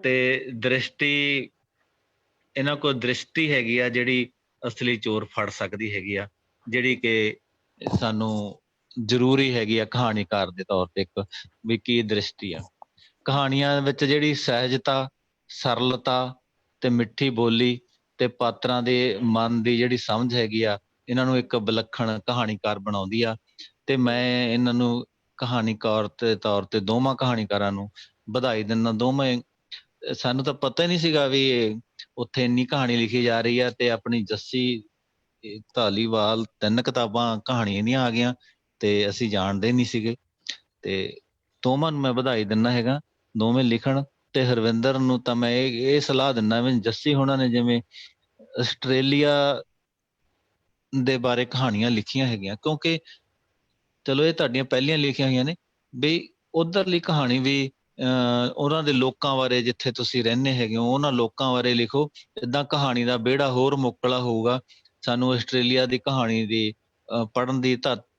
ਤੇ ਦ੍ਰਿਸ਼ਟੀ, ਇਹਨਾਂ ਕੋਲ ਦ੍ਰਿਸ਼ਟੀ ਹੈਗੀ ਆ ਜਿਹੜੀ ਅਸਲੀ ਚੋਰ ਫੜ ਸਕਦੀ ਹੈਗੀ ਆ, ਜਿਹੜੀ ਕਿ ਸਾਨੂੰ ਜ਼ਰੂਰੀ ਹੈਗੀ ਆ ਕਹਾਣੀਕਾਰ ਦੇ ਤੌਰ ਤੇ। ਇੱਕ ਵੀ ਕੀ ਦ੍ਰਿਸ਼ਟੀ ਆ ਕਹਾਣੀਆਂ ਵਿੱਚ, ਜਿਹੜੀ ਸਹਿਜਤਾ, ਸਰਲਤਾ ਤੇ ਮਿੱਠੀ ਬੋਲੀ ਤੇ ਪਾਤਰਾਂ ਦੇ ਮਨ ਦੀ ਜਿਹੜੀ ਸਮਝ ਹੈਗੀ ਆ, ਇਹਨਾਂ ਨੂੰ ਇੱਕ ਵਿਲੱਖਣ ਕਹਾਣੀਕਾਰ ਬਣਾਉਂਦੀ ਆ। ਤੇ ਮੈਂ ਇਹਨਾਂ ਨੂੰ ਕਹਾਣੀਕਾਰ ਦੇ ਤੌਰ ਤੇ ਦੋਵਾਂ ਕਹਾਣੀਕਾਰਾਂ ਨੂੰ ਵਧਾਈ ਦਿੰਦਾ। ਦੋਵੇਂ, ਸਾਨੂੰ ਤਾਂ ਪਤਾ ਹੀ ਨਹੀਂ ਸੀਗਾ ਵੀ ਉੱਥੇ ਇੰਨੀ ਕਹਾਣੀ ਲਿਖੀ ਜਾ ਰਹੀ ਆ, ਤੇ ਆਪਣੀ ਜੱਸੀ ਧਾਲੀਵਾਲ 3 ਕਿਤਾਬਾਂ ਕਹਾਣੀਆਂ ਦੀਆਂ ਆ ਗਈਆਂ, ਤੇ ਅਸੀਂ ਜਾਣਦੇ ਨਹੀਂ ਸੀਗੇ। ਤੇ ਦੋਵਾਂ ਨੂੰ ਮੈਂ ਵਧਾਈ ਦਿੰਦਾ ਹੈਗਾ, ਦੋਵੇਂ ਲਿਖਣ। ਤੇ ਹਰਵਿੰਦਰ ਨੂੰ ਤਾਂ ਮੈਂ ਇਹ ਸਲਾਹ ਦਿੰਦਾ ਵੀ ਜੱਸੀ ਹੋਣਾ ਨੇ ਜਿਵੇਂ ਆਸਟ੍ਰੇਲੀਆ ਦੇ ਬਾਰੇ ਕਹਾਣੀਆਂ ਲਿਖੀਆਂ ਹੈਗੀਆਂ, ਕਿਉਂਕਿ ਚਲੋ ਇਹ ਤੁਹਾਡੀਆਂ ਪਹਿਲੀਆਂ ਲਿਖੀਆਂ ਹੋਈਆਂ ਨੇ, ਵੀ ਉਧਰਲੀ ਕਹਾਣੀ ਵੀ ਉਹਨਾਂ ਦੇ ਲੋਕਾਂ ਬਾਰੇ, ਜਿੱਥੇ ਤੁਸੀਂ ਰਹਿੰਦੇ ਹੈਗੇ ਹੋ ਉਹਨਾਂ ਲੋਕਾਂ ਬਾਰੇ ਲਿਖੋ। ਏਦਾਂ ਕਹਾਣੀ ਦਾ ਵਿਹੜਾ ਹੋਰ ਮੁਕਲਾ ਹੋਊਗਾ। ਸਾਨੂੰ ਆਸਟ੍ਰੇਲੀਆ ਦੀ ਕਹਾਣੀ ਦੀ ਪੜ੍ਹਨ ਦੀ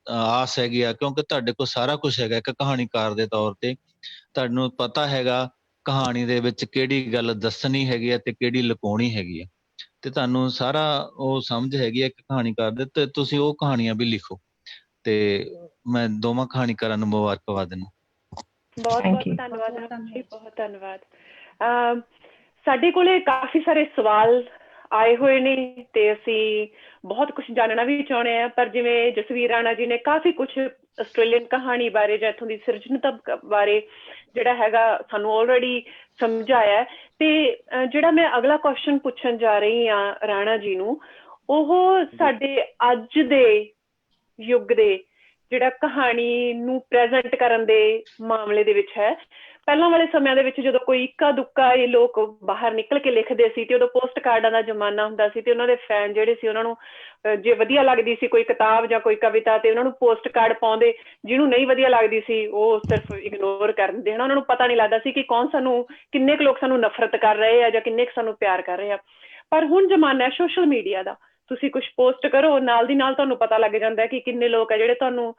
ਆਸ ਹੈਗੀ ਆ, ਕਿਉਂਕਿ ਤੁਹਾਡੇ ਕੋਲ ਸਾਰਾ ਕੁਛ ਹੈਗਾ ਇੱਕ ਕਹਾਣੀਕਾਰ ਦੇ ਤੌਰ ਤੇ। ਤੁਹਾਨੂੰ ਪਤਾ ਹੈਗਾ ਕਹਾਣੀ ਦੇ ਵਿੱਚ ਕਿਹੜੀ ਗੱਲ ਦੱਸਣੀ ਹੈਗੀ ਆ ਤੇ ਕਿਹੜੀ ਲੁਕਾਉਣੀ ਹੈਗੀ ਆ, ਤੇ ਤੁਹਾਨੂੰ ਸਾਰਾ ਉਹ ਸਮਝ ਹੈਗੀ ਆ ਇੱਕ ਕਹਾਣੀਕਾਰ ਦੇ, ਤੇ ਤੁਸੀਂ ਉਹ ਕਹਾਣੀਆਂ ਵੀ ਲਿਖੋ। ਤੇ ਮੈਂ ਦੋਵਾਂ ਕਹਾਣੀਕਾਰਾਂ ਨੂੰ ਮੁਬਾਰਕਬਾਦ ਦਿੰਦਾ। ਬਹੁਤ ਬਹੁਤ ਧੰਨਵਾਦ ਜੀ, ਬਹੁਤ ਧੰਨਵਾਦ। ਸਾਡੇ ਕੋਲੇ ਕਾਫੀ ਸਾਰੇ ਸਵਾਲ ਆਏ ਹੋਏ ਨੇ ਤੇ ਅਸੀਂ ਬਹੁਤ ਕੁਝ ਜਾਣਨਾ ਵੀ ਚਾਹੁੰਦੇ ਹਾਂ, ਪਰ ਜਿਵੇਂ ਜਸਵੀਰ ਰਾਣਾ ਜੀ ਨੇ ਕਾਫੀ ਕੁਝ ਆਸਟ੍ਰੇਲੀਅਨ ਕਹਾਣੀ ਬਾਰੇ ਜਾਂ ਇੱਥੋਂ ਦੀ ਸਿਰਜਣਤਾ ਬਾਰੇ ਜਿਹੜਾ ਹੈਗਾ ਸਾਨੂੰ ਆਲਰੇਡੀ ਸਮਝਾਇਆ। ਤੇ ਜਿਹੜਾ ਮੈਂ ਅਗਲਾ ਕੁਐਸਚਨ ਪੁੱਛਣ ਜਾ ਰਹੀ ਹਾਂ ਰਾਣਾ ਜੀ ਨੂੰ, ਉਹ ਸਾਡੇ ਅੱਜ ਦੇ ਯੁੱਗ ਦੇ ਜਿਹੜਾ ਕਹਾਣੀ ਨੂੰ ਪ੍ਰੈਜ਼ੈਂਟ ਕਰਨ ਦੇ ਮਾਮਲੇ ਦੇ ਵਿੱਚ ਹੈ। ਪਹਿਲਾਂ ਵਾਲੇ ਸਮਿਆਂ ਦੇ ਵਿੱਚ ਜਦੋਂ ਕੋਈ ਇੱਕਾ ਦੁੱਕਾ ਇਹ ਲੋਕ ਬਾਹਰ ਨਿਕਲ ਕੇ ਲਿਖਦੇ ਸੀ, ਤੇ ਉਦੋਂ ਪੋਸਟ ਕਾਰਡਾਂ ਦਾ ਜ਼ਮਾਨਾ ਹੁੰਦਾ ਸੀ, ਤੇ ਉਹਨਾਂ ਦੇ ਫੈਨ ਜਿਹੜੇ ਸੀ ਉਹਨਾਂ ਨੂੰ ਜੇ ਵਧੀਆ ਲੱਗਦੀ ਸੀ ਕੋਈ ਕਿਤਾਬ ਜਾਂ ਕੋਈ ਕਵਿਤਾ, ਤੇ ਉਹਨਾਂ ਨੂੰ ਪੋਸਟ ਕਾਰਡ ਪਾਉਂਦੇ। ਜਿਹਨੂੰ ਨਹੀਂ ਵਧੀਆ ਲੱਗਦੀ ਸੀ ਉਹ ਸਿਰਫ ਇਗਨੋਰ ਕਰ ਦਿੰਦੇ ਹਨ। ਉਹਨਾਂ ਨੂੰ ਪਤਾ ਨਹੀਂ ਲੱਗਦਾ ਸੀ ਕਿ ਕੌਣ ਸਾਨੂੰ, ਕਿੰਨੇ ਕੁ ਲੋਕ ਸਾਨੂੰ ਨਫ਼ਰਤ ਕਰ ਰਹੇ ਆ ਜਾਂ ਕਿੰਨੇ ਕੁ ਸਾਨੂੰ ਪਿਆਰ ਕਰ ਰਹੇ ਆ। ਪਰ ਹੁਣ ਜ਼ਮਾਨਾ ਹੈ ਸੋਸ਼ਲ ਮੀਡੀਆ ਦਾ, ਤੁਸੀਂ ਕੁਛ ਪੋਸਟ ਕਰੋ, ਨਾਲ ਦੀ ਨਾਲ ਤੁਹਾਨੂੰ ਪਤਾ ਲੱਗ ਜਾਂਦਾ ਕਿ ਕਿੰਨੇ ਲੋਕ ਆ ਜਿਹੜੇ ਤੁਹਾਨੂੰ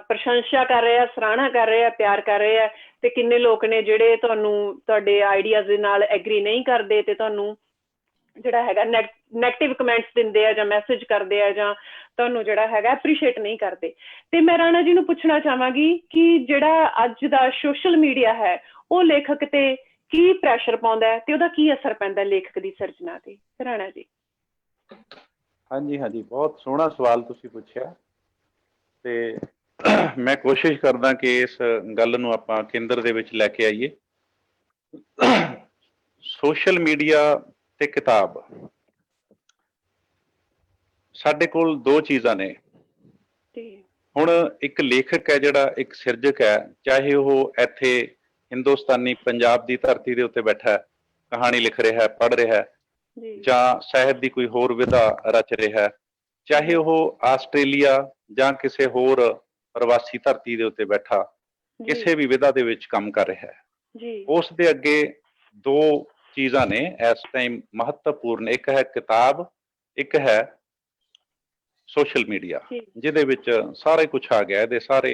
ਪ੍ਰਸ਼ੰਸਾ ਕਰ ਰਹੇ ਆ, ਸਰਾਹਨਾ ਕਰ ਰਹੇ ਆ, ਪਿਆਰ ਕਰ ਰਹੇ ਆ, ਤੇ ਕਿੰਨੇ ਲੋਕ ਨੇ ਜਿਹੜੇ ਤੁਹਾਨੂੰ ਤੁਹਾਡੇ ਆਈਡੀਆਜ਼ ਦੇ ਨਾਲ ਐਗਰੀ ਨਹੀਂ ਕਰਦੇ ਤੇ ਤੁਹਾਨੂੰ ਜਿਹੜਾ ਹੈਗਾ ਨੈਗੇਟਿਵ ਕਮੈਂਟਸ ਦਿੰਦੇ ਆ ਜਾਂ ਮੈਸੇਜ ਕਰਦੇ ਆ ਜਾਂ ਤੁਹਾਨੂੰ ਜਿਹੜਾ ਹੈਗਾ ਐਪਰੀਸ਼ੀਏਟ ਨਹੀਂ ਕਰਦੇ। ਤੇ ਮੈਂ ਰਾਣਾ ਜੀ ਨੂੰ ਪੁੱਛਣਾ ਚਾਹਾਂਗੀ ਕਿ ਜਿਹੜਾ ਅੱਜ ਦਾ ਸੋਸ਼ਲ ਮੀਡੀਆ ਹੈ ਉਹ ਲੇਖਕ ਤੇ ਕੀ ਪ੍ਰੈਸ਼ਰ ਪਾਉਂਦਾ ਹੈ ਤੇ ਉਹਦਾ ਕੀ ਅਸਰ ਪੈਂਦਾ ਲੇਖਕ ਦੀ ਸਿਰਜਣਾ ਤੇ? ਰਾਣਾ ਜੀ। ਹਾਂਜੀ ਹਾਂਜੀ, ਬਹੁਤ ਸੋਹਣਾ ਸਵਾਲ ਤੁਸੀਂ ਪੁੱਛਿਆ, ਤੇ ਮੈਂ ਕੋਸ਼ਿਸ਼ ਕਰਦਾ ਕਿ ਇਸ ਗੱਲ ਨੂੰ ਆਪਾਂ ਕੇਂਦਰ ਦੇ ਵਿੱਚ ਲੈ ਕੇ ਆਈਏ। ਸੋਸ਼ਲ ਮੀਡੀਆ ਤੇ ਕਿਤਾਬ, ਸਾਡੇ ਕੋਲ ਦੋ ਚੀਜ਼ਾਂ ਨੇ। ਹੁਣ ਇੱਕ ਲੇਖਕ ਹੈ ਜਿਹੜਾ ਇੱਕ ਸਿਰਜਕ ਹੈ, ਚਾਹੇ ਉਹ ਇੱਥੇ ਹਿੰਦੁਸਤਾਨੀ ਪੰਜਾਬ ਦੀ ਧਰਤੀ ਦੇ ਉੱਤੇ ਬੈਠਾ ਕਹਾਣੀ ਲਿਖ ਰਿਹਾ, ਪੜ੍ਹ ਰਿਹਾ, ਜਾਂ ਸਾਹਿਤ ਦੀ ਕੋਈ ਹੋਰ ਵਿਧਾ ਰਚ ਰਿਹਾ, ਚਾਹੇ ਉਹ ਆਸਟ੍ਰੇਲੀਆ ਜਾਂ ਕਿਸੇ ਹੋਰ ਪ੍ਰਵਾਸੀ ਧਰਤੀ ਦੇ ਉੱਤੇ ਬੈਠਾ ਕਿਸੇ ਵੀ ਵਿਧਾ ਦੇ ਵਿੱਚ ਕੰਮ ਕਰ ਰਿਹਾ ਹੈ, ਉਸ ਦੇ ਅੱਗੇ ਦੋ ਚੀਜ਼ਾਂ ਨੇ ਇਸ ਟਾਈਮ ਮਹੱਤਵਪੂਰਨ। ਇੱਕ ਹੈ ਕਿਤਾਬ, ਇੱਕ ਹੈ ਸੋਸ਼ਲ ਮੀਡੀਆ, ਜਿਹਦੇ ਵਿੱਚ ਸਾਰਾ ਕੁਝ ਆ ਗਿਆ। ਇਹਦੇ ਸਾਰੇ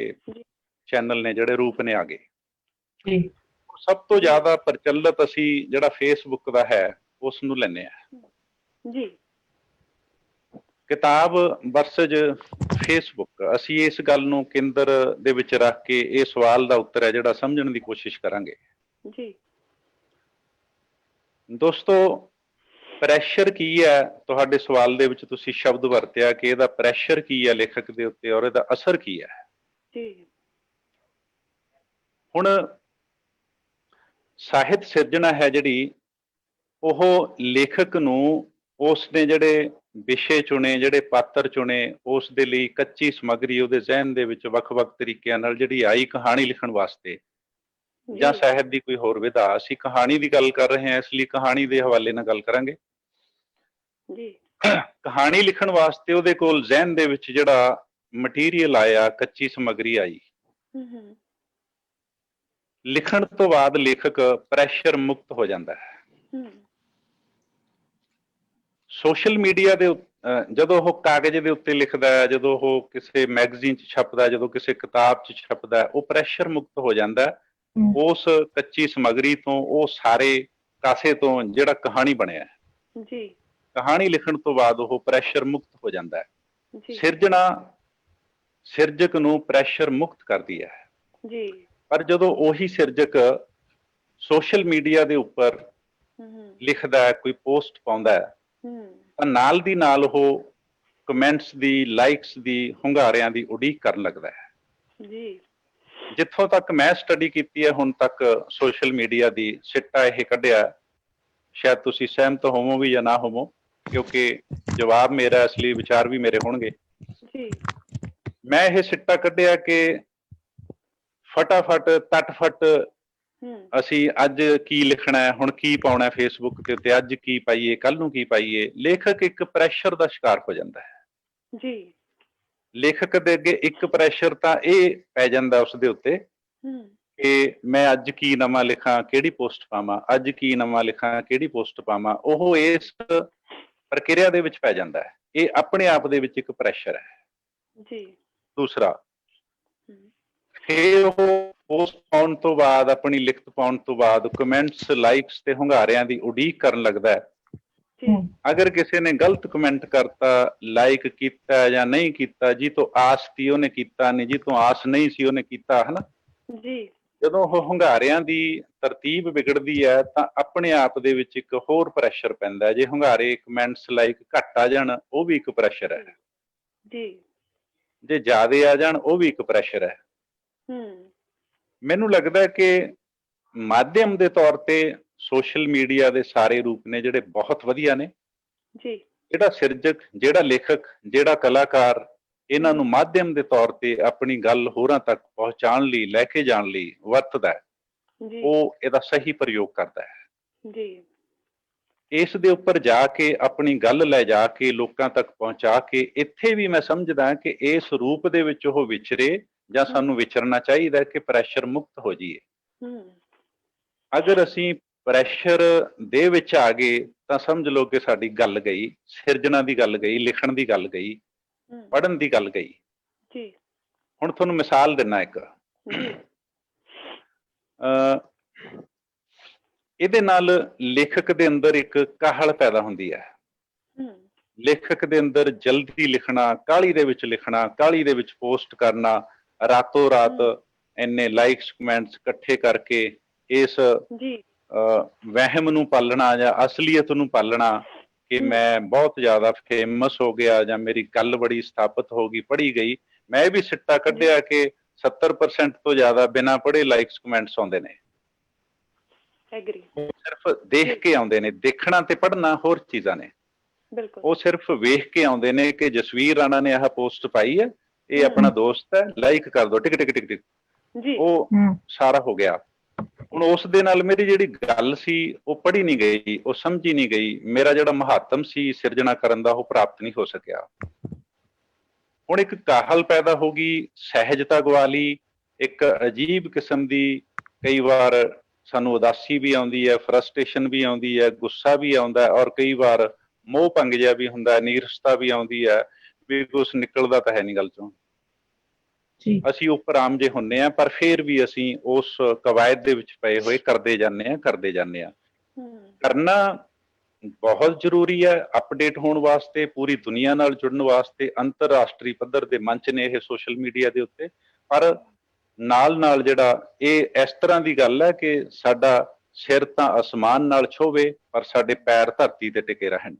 ਚੈਨਲ ਨੇ ਜਿਹੜੇ ਰੂਪ ਨੇ ਆ ਗਏ। ਸਭ ਤੋਂ ਜ਼ਿਆਦਾ ਪ੍ਰਚਲਿਤ ਅਸੀਂ ਜਿਹੜਾ ਫੇਸਬੁੱਕ ਦਾ ਹੈ ਉਸ ਨੂੰ ਲੈਂਦੇ ਹਾਂ ਜੀ। ਕਿਤਾਬ ਵਰਸਜ ਫੇਸਬੁੱਕ, ਅਸੀਂ ਇਸ ਗੱਲ ਨੂੰ ਕੇਂਦਰ ਦੇ ਵਿੱਚ ਰੱਖ ਕੇ ਇਹ ਸਵਾਲ ਦਾ ਉੱਤਰ ਹੈ ਜਿਹੜਾ ਸਮਝਣ ਦੀ ਕੋਸ਼ਿਸ਼ ਕਰਾਂਗੇ ਜੀ। ਦੋਸਤੋ, ਪ੍ਰੈਸ਼ਰ ਕੀ ਹੈ? ਤੁਹਾਡੇ ਸਵਾਲ ਦੇ ਵਿੱਚ ਤੁਸੀਂ ਸ਼ਬਦ ਵਰਤਿਆ ਕਿ ਇਹਦਾ ਪ੍ਰੈਸ਼ਰ ਕੀ ਹੈ ਲੇਖਕ ਦੇ ਉੱਤੇ ਔਰ ਇਹਦਾ ਅਸਰ ਕੀ ਹੈ। ਜੀ ਹੁਣ ਸਾਹਿਤ ਸਿਰਜਣਾ ਹੈ ਜਿਹੜੀ, ਉਹ ਲੇਖਕ ਨੂੰ ਉਸ ਨੇ ਜਿਹੜੇ ਵਿਸ਼ੇ ਚੁਣੇ, ਜਿਹੜੇ ਪਾਤਰ ਚੁਣੇ, ਉਸ ਦੇ ਲਈ ਕੱਚੀ ਸਮੱਗਰੀ ਉਹਦੇ ਜ਼ਿਹਨ ਦੇ ਵਿੱਚ ਵੱਖ-ਵੱਖ ਤਰੀਕਿਆਂ ਨਾਲ ਜਿਹੜੀ ਆਈ ਕਹਾਣੀ ਲਿਖਣ ਵਾਸਤੇ, ਜਾਂ ਜੀ ਸਾਹਿਤ ਦੀ ਕੋਈ ਹੋਰ ਵਿਧਾ। ਅਸੀਂ ਕਹਾਣੀ ਦੀ ਗੱਲ ਕਰ ਰਹੇ ਹਾਂ, ਇਸ ਲਈ ਕਹਾਣੀ ਦੇ ਹਵਾਲੇ ਨਾਲ ਗੱਲ ਕਰਾਂਗੇ। ਜੀ ਕਹਾਣੀ ਲਿਖਣ ਵਾਸਤੇ ਉਹਦੇ ਕੋਲ ਜ਼ਿਹਨ ਦੇ ਵਿੱਚ ਜਿਹੜਾ ਮਟੀਰੀਅਲ ਆਇਆ, ਕੱਚੀ ਸਮੱਗਰੀ ਆਈ, ਹੂੰ ਲਿਖਣ ਤੋਂ ਬਾਅਦ ਲੇਖਕ ਪ੍ਰੈਸ਼ਰ ਮੁਕਤ ਹੋ ਜਾਂਦਾ ਹੈ। ਹੂੰ ਸੋਸ਼ਲ ਮੀਡੀਆ ਦੇ ਜਦੋਂ ਉਹ ਕਾਗਜ਼ ਦੇ ਉੱਤੇ ਲਿਖਦਾ ਹੈ, ਜਦੋਂ ਉਹ ਕਿਸੇ ਮੈਗਜ਼ੀਨ 'ਚ ਛਪਦਾ, ਜਦੋਂ ਕਿਸੇ ਕਿਤਾਬ 'ਚ ਛਪਦਾ, ਉਹ ਪ੍ਰੈਸ਼ਰ ਮੁਕਤ ਹੋ ਜਾਂਦਾ ਹੈ ਉਸ ਕੱਚੀ ਸਮੱਗਰੀ ਤੋਂ, ਉਹ ਸਾਰੇ ਕਾਸੇ ਤੋਂ ਜਿਹੜਾ ਕਹਾਣੀ ਬਣਿਆ ਹੈ। ਜੀ ਕਹਾਣੀ ਲਿਖਣ ਤੋਂ ਬਾਅਦ ਉਹ ਪ੍ਰੈਸ਼ਰ ਮੁਕਤ ਹੋ ਜਾਂਦਾ ਹੈ। ਜੀ ਸਿਰਜਣਾ ਸਿਰਜਕ ਨੂੰ ਪ੍ਰੈਸ਼ਰ ਮੁਕਤ ਕਰਦੀ ਹੈ। ਜੀ ਪਰ ਜਦੋਂ ਉਹੀ ਸਿਰਜਕ ਸੋਸ਼ਲ ਮੀਡੀਆ ਦੇ ਉੱਪਰ ਹੂੰ ਲਿਖਦਾ ਹੈ, ਕੋਈ ਪੋਸਟ ਪਾਉਂਦਾ ਹੈ, ਹੂੰ ਤਾਂ ਨਾਲ ਦੀ ਨਾਲ ਉਹ ਕਮੈਂਟਸ ਦੀ, ਲਾਈਕਸ ਦੀ, ਹੁੰਗਾਰਿਆਂ ਦੀ ਉਡੀਕ ਕਰਨ ਲੱਗਦਾ ਹੈ। ਜੀ ਜਿੱਥੋਂ ਤੱਕ ਮੈਂ ਸਟੱਡੀ ਕੀਤੀ ਹੈ ਹੁਣ ਤੱਕ ਸੋਸ਼ਲ ਮੀਡੀਆ ਦੀ, ਸਿੱਟਾ ਇਹ ਕੱਢਿਆ, ਸ਼ਾਇਦ ਤੁਸੀਂ ਸਹਿਮਤ ਹੋਵੋ ਵੀ ਜਾਂ ਨਾ ਹੋਵੋ, ਕਿਉਂਕਿ ਜਵਾਬ ਮੇਰਾ, ਇਸ ਲਈ ਵਿਚਾਰ ਵੀ ਮੇਰੇ ਹੋਣਗੇ। ਜੀ ਮੈਂ ਇਹ ਸਿੱਟਾ ਕੱਢਿਆ ਕਿ ਫਟਾਫਟ, ਤਟਫਟ ਹੂੰ ਅਸੀਂ ਅੱਜ ਕੀ ਲਿਖਣਾ ਹੈ, ਹੁਣ ਕੀ ਪਾਉਣਾ ਫੇਸਬੁੱਕ ਦੇ ਉੱਤੇ, ਅੱਜ ਕੀ ਪਾਈਏ, ਕੱਲ ਨੂੰ ਕੀ ਪਾਈਏ। ਲੇਖਕ ਇੱਕ ਪ੍ਰੈਸ਼ਰ ਦਾ ਸ਼ਿਕਾਰ ਹੋ ਜਾਂਦਾ ਹੈ। ਜੀ ਲੇਖਕ ਦੇ ਅੱਗੇ ਇੱਕ ਪ੍ਰੈਸ਼ਰ ਤਾਂ ਇਹ ਪੈ ਜਾਂਦਾ ਉਸ ਦੇ ਉੱਤੇ ਹੂੰ ਕਿ ਮੈਂ ਅੱਜ ਕੀ ਨਵਾਂ ਲਿਖਾਂ, ਕਿਹੜੀ ਪੋਸਟ ਪਾਵਾਂ, ਅੱਜ ਕੀ ਨਵਾਂ ਲਿਖਾਂ, ਕਿਹੜੀ ਪੋਸਟ ਪਾਵਾਂ। ਉਹ ਇਸ ਪ੍ਰਕਿਰਿਆ ਦੇ ਵਿੱਚ ਪੈ ਜਾਂਦਾ ਹੈ। ਇਹ ਆਪਣੇ ਆਪ ਦੇ ਵਿੱਚ ਇੱਕ ਪ੍ਰੈਸ਼ਰ ਹੈ। ਜੀ ਦੂਸਰਾ, ਹੂੰ ਫਿਰ ਉਹ ਪੋਸਟ ਪਾਉਣ ਤੋਂ ਬਾਅਦ, ਆਪਣੀ ਲਿਖਤ ਪਾਉਣ ਤੋਂ ਬਾਅਦ ਕਮੈਂਟਸ, ਲਾਈਕਸ ਤੇ ਹੁੰਗਾਰਿਆਂ ਦੀ ਉਡੀਕ ਕਰਨ ਲੱਗਦਾ ਹੈ। ਜੀ ਅਗਰ ਕਿਸੇ ਨੇ ਗਲਤ ਕਮੈਂਟ ਕਰਤਾ, ਲਾਈਕ ਕੀਤਾ ਜਾਂ ਨਹੀਂ ਕੀਤਾ, ਜੀ ਤੋਂ ਆਸ ਸੀ ਉਹਨੇ ਕੀਤਾ ਨਹੀਂ, ਜੀ ਤੋਂ ਆਸ ਨਹੀਂ ਸੀ ਉਹਨੇ ਕੀਤਾ, ਹਨਾ। ਜੀ ਜਦੋਂ ਉਹ ਹੁੰਗਾਰਿਆਂ ਦੀ ਤਰਤੀਬ ਵਿਗੜਦੀ ਹੈ ਤਾਂ ਆਪਣੇ ਆਪ ਦੇ ਵਿੱਚ ਇੱਕ ਹੋਰ ਪ੍ਰੈਸ਼ਰ ਪੈਂਦਾ ਹੈ। ਜੇ ਹੁੰਗਾਰੇ, ਕਮੈਂਟਸ, ਲਾਈਕ ਘੱਟ ਆ ਜਾਣ, ਉਹ ਵੀ ਇੱਕ ਪ੍ਰੈਸ਼ਰ ਹੈ। ਜੀ ਜੇ ਜ਼ਿਆਦੇ ਆ ਜਾਣ, ਉਹ ਵੀ ਇੱਕ ਪ੍ਰੈਸ਼ਰ ਹੈ। ਹੂੰ ਮੈਨੂੰ ਲੱਗਦਾ ਹੈ ਕਿ ਮਾਧਿਅਮ ਦੇ ਤੌਰ ਤੇ ਸੋਸ਼ਲ ਮੀਡੀਆ ਦੇ ਸਾਰੇ ਰੂਪ ਨੇ ਜਿਹੜੇ ਬਹੁਤ ਵਧੀਆ ਨੇ। ਜੀ ਜਿਹੜਾ ਸਿਰਜਕ, ਜਿਹੜਾ ਲੇਖਕ, ਜਿਹੜਾ ਕਲਾਕਾਰ ਇਹਨਾਂ ਨੂੰ ਮਾਧਿਅਮ ਦੇ ਤੌਰ ਤੇ ਆਪਣੀ ਗੱਲ ਹੋਰਾਂ ਤੱਕ ਪਹੁੰਚਾਉਣ ਲਈ, ਲੈ ਕੇ ਜਾਣ ਲਈ ਵਰਤਦਾ ਹੈ, ਜੀ ਉਹ ਇਹਦਾ ਸਹੀ ਪ੍ਰਯੋਗ ਕਰਦਾ ਹੈ। ਜੀ ਇਸ ਦੇ ਉੱਪਰ ਜਾ ਕੇ, ਆਪਣੀ ਗੱਲ ਲੈ ਜਾ ਕੇ, ਲੋਕਾਂ ਤੱਕ ਪਹੁੰਚਾ ਕੇ, ਇੱਥੇ ਵੀ ਮੈਂ ਸਮਝਦਾ ਕਿ ਇਸ ਰੂਪ ਦੇ ਵਿੱਚ ਉਹ ਵਿਚਰੇ, ਜਾਂ ਸਾਨੂੰ ਵਿਚਰਨਾ ਚਾਹੀਦਾ ਕਿ ਪ੍ਰੈਸ਼ਰ ਮੁਕਤ ਹੋ ਜਾਈਏ। ਹੂੰ ਅਗਰ ਅਸੀਂ ਪ੍ਰੈਸ਼ਰ ਦੇ ਵਿੱਚ ਆ ਗਏ ਤਾਂ ਸਮਝ ਲਓ ਕਿ ਸਾਡੀ ਗੱਲ ਗਈ, ਸਿਰਜਣਾ ਦੀ ਗੱਲ ਗਈ, ਲਿਖਣ ਦੀ ਗੱਲ ਗਈ, ਹੂੰ ਪੜ੍ਹਨ ਦੀ ਗੱਲ ਗਈ। ਜੀ ਹੁਣ ਤੁਹਾਨੂੰ ਮਿਸਾਲ ਦਿੰਨਾ ਇੱਕ। ਜੀ ਇਹਦੇ ਨਾਲ ਲੇਖਕ ਦੇ ਅੰਦਰ ਇੱਕ ਕਾਹਲ ਪੈਦਾ ਹੁੰਦੀ ਹੈ। ਹੂੰ ਲੇਖਕ ਦੇ ਅੰਦਰ ਜਲਦੀ ਲਿਖਣਾ, ਕਾਹਲੀ ਦੇ ਵਿੱਚ ਲਿਖਣਾ, ਕਾਹਲੀ ਦੇ ਵਿੱਚ ਪੋਸਟ ਕਰਨਾ, ਰਾਤੋਂ ਰਾਤ ਇੰਨੇ ਲਾਈਕਸ, ਕਮੈਂਟਸ ਇਕੱਠੇ ਕਰਕੇ ਇਸ ਜੀ ਵਹਿਮ ਨੂੰ ਪਾਲਣਾ ਜਾਂ ਅਸਲੀਅਤ ਨੂੰ ਪਾਲਣਾ ਕਿ ਮੈਂ ਬਹੁਤ ਜ਼ਿਆਦਾ ਫੇਮਸ ਹੋ ਗਿਆ, ਜਾਂ ਮੇਰੀ ਗੱਲ ਬੜੀ ਸਥਾਪਿਤ ਹੋ ਗਈ, ਪੜ੍ਹੀ ਗਈ। ਮੈਂ ਇਹ ਵੀ ਸਿੱਟਾ ਕੱਢਿਆ ਕਿ 70% ਤੋਂ ਜ਼ਿਆਦਾ ਬਿਨਾਂ ਪੜ੍ਹੇ ਲਾਈਕਸ, ਕਮੈਂਟਸ ਆਉਂਦੇ ਨੇ। ਐਗਰੀ, ਉਹ ਸਿਰਫ ਦੇਖ ਕੇ ਆਉਂਦੇ ਨੇ। ਦੇਖਣਾ ਤੇ ਪੜ੍ਹਨਾ ਹੋਰ ਚੀਜ਼ਾਂ ਨੇ। ਬਿਲਕੁਲ ਉਹ ਸਿਰਫ ਵੇਖ ਕੇ ਆਉਂਦੇ ਨੇ ਕਿ ਜਸਵੀਰ ਰਾਣਾ ਨੇ ਆਹ ਪੋਸਟ ਪਾਈ ਹੈ, ਇਹ ਆਪਣਾ ਦੋਸਤ ਹੈ, ਲਾਈਕ ਕਰ ਦਿਓ, ਟਿਕ ਟਿਕ ਟਿਕ ਟਿਕ। ਜੀ ਉਹ ਸਾਰਾ ਹੋ ਗਿਆ। ਹੁਣ ਉਸ ਦੇ ਨਾਲ ਮੇਰੀ ਜਿਹੜੀ ਗੱਲ ਸੀ ਉਹ ਪੜ੍ਹੀ ਨਹੀਂ ਗਈ, ਉਹ ਸਮਝੀ ਨਹੀਂ ਗਈ। ਮੇਰਾ ਜਿਹੜਾ ਮਹੱਤਵ ਸੀ ਸਿਰਜਣਾ ਕਰਨ ਦਾ, ਉਹ ਪ੍ਰਾਪਤ ਨਹੀਂ ਹੋ ਸਕਿਆ। ਹੁਣ ਇੱਕ ਕਾਹਲ ਪੈਦਾ ਹੋ ਗਈ, ਸਹਿਜਤਾ ਗਵਾ ਲਈ, ਇੱਕ ਅਜੀਬ ਕਿਸਮ ਦੀ, ਕਈ ਵਾਰ ਸਾਨੂੰ ਉਦਾਸੀ ਵੀ ਆਉਂਦੀ ਹੈ, ਫਰਸਟ੍ਰੇਸ਼ਨ ਵੀ ਆਉਂਦੀ ਹੈ, ਗੁੱਸਾ ਵੀ ਆਉਂਦਾ ਹੈ, ਔਰ ਕਈ ਵਾਰ ਮੋਹ ਭੰਗ ਜਿਹਾ ਵੀ ਹੁੰਦਾ ਹੈ, ਨੀਰਸਤਾ ਵੀ ਆਉਂਦੀ ਹੈ ਵੀ ਕੁਛ ਨਿਕਲਦਾ ਤਾਂ ਹੈ ਨਹੀਂ ਗੱਲ ਚੋਂ। ਅਸੀਂ ਉੱਪਰ ਆਮ ਜੇ ਹੁੰਨੇ ਆ, ਪਰ ਫਿਰ ਵੀ ਅਸੀਂ ਉਸ ਕਵਾਇਦ ਦੇ ਵਿੱਚ ਪਏ ਹੋਏ ਕਰਦੇ ਜਾਂਦੇ ਆ। ਕਰਨਾ ਬਹੁਤ ਜ਼ਰੂਰੀ ਹੈ ਅਪਡੇਟ ਹੋਣ ਵਾਸਤੇ, ਪੂਰੀ ਦੁਨੀਆ ਨਾਲ ਜੁੜਨ ਵਾਸਤੇ। ਅੰਤਰਰਾਸ਼ਟਰੀ ਪੱਧਰ ਦੇ ਮੰਚ ਨੇ ਇਹ ਸੋਸ਼ਲ ਮੀਡੀਆ ਦੇ ਉੱਤੇ। ਪਰ ਨਾਲ ਨਾਲ ਜਿਹੜਾ ਇਹ ਇਸ ਤਰ੍ਹਾਂ ਦੀ ਗੱਲ ਹੈ ਕਿ ਸਾਡਾ ਸਿਰ ਤਾਂ ਅਸਮਾਨ ਨਾਲ ਛੋਵੇ ਪਰ ਸਾਡੇ ਪੈਰ ਧਰਤੀ ਤੇ ਟਿਕੇ ਰਹਿਣ।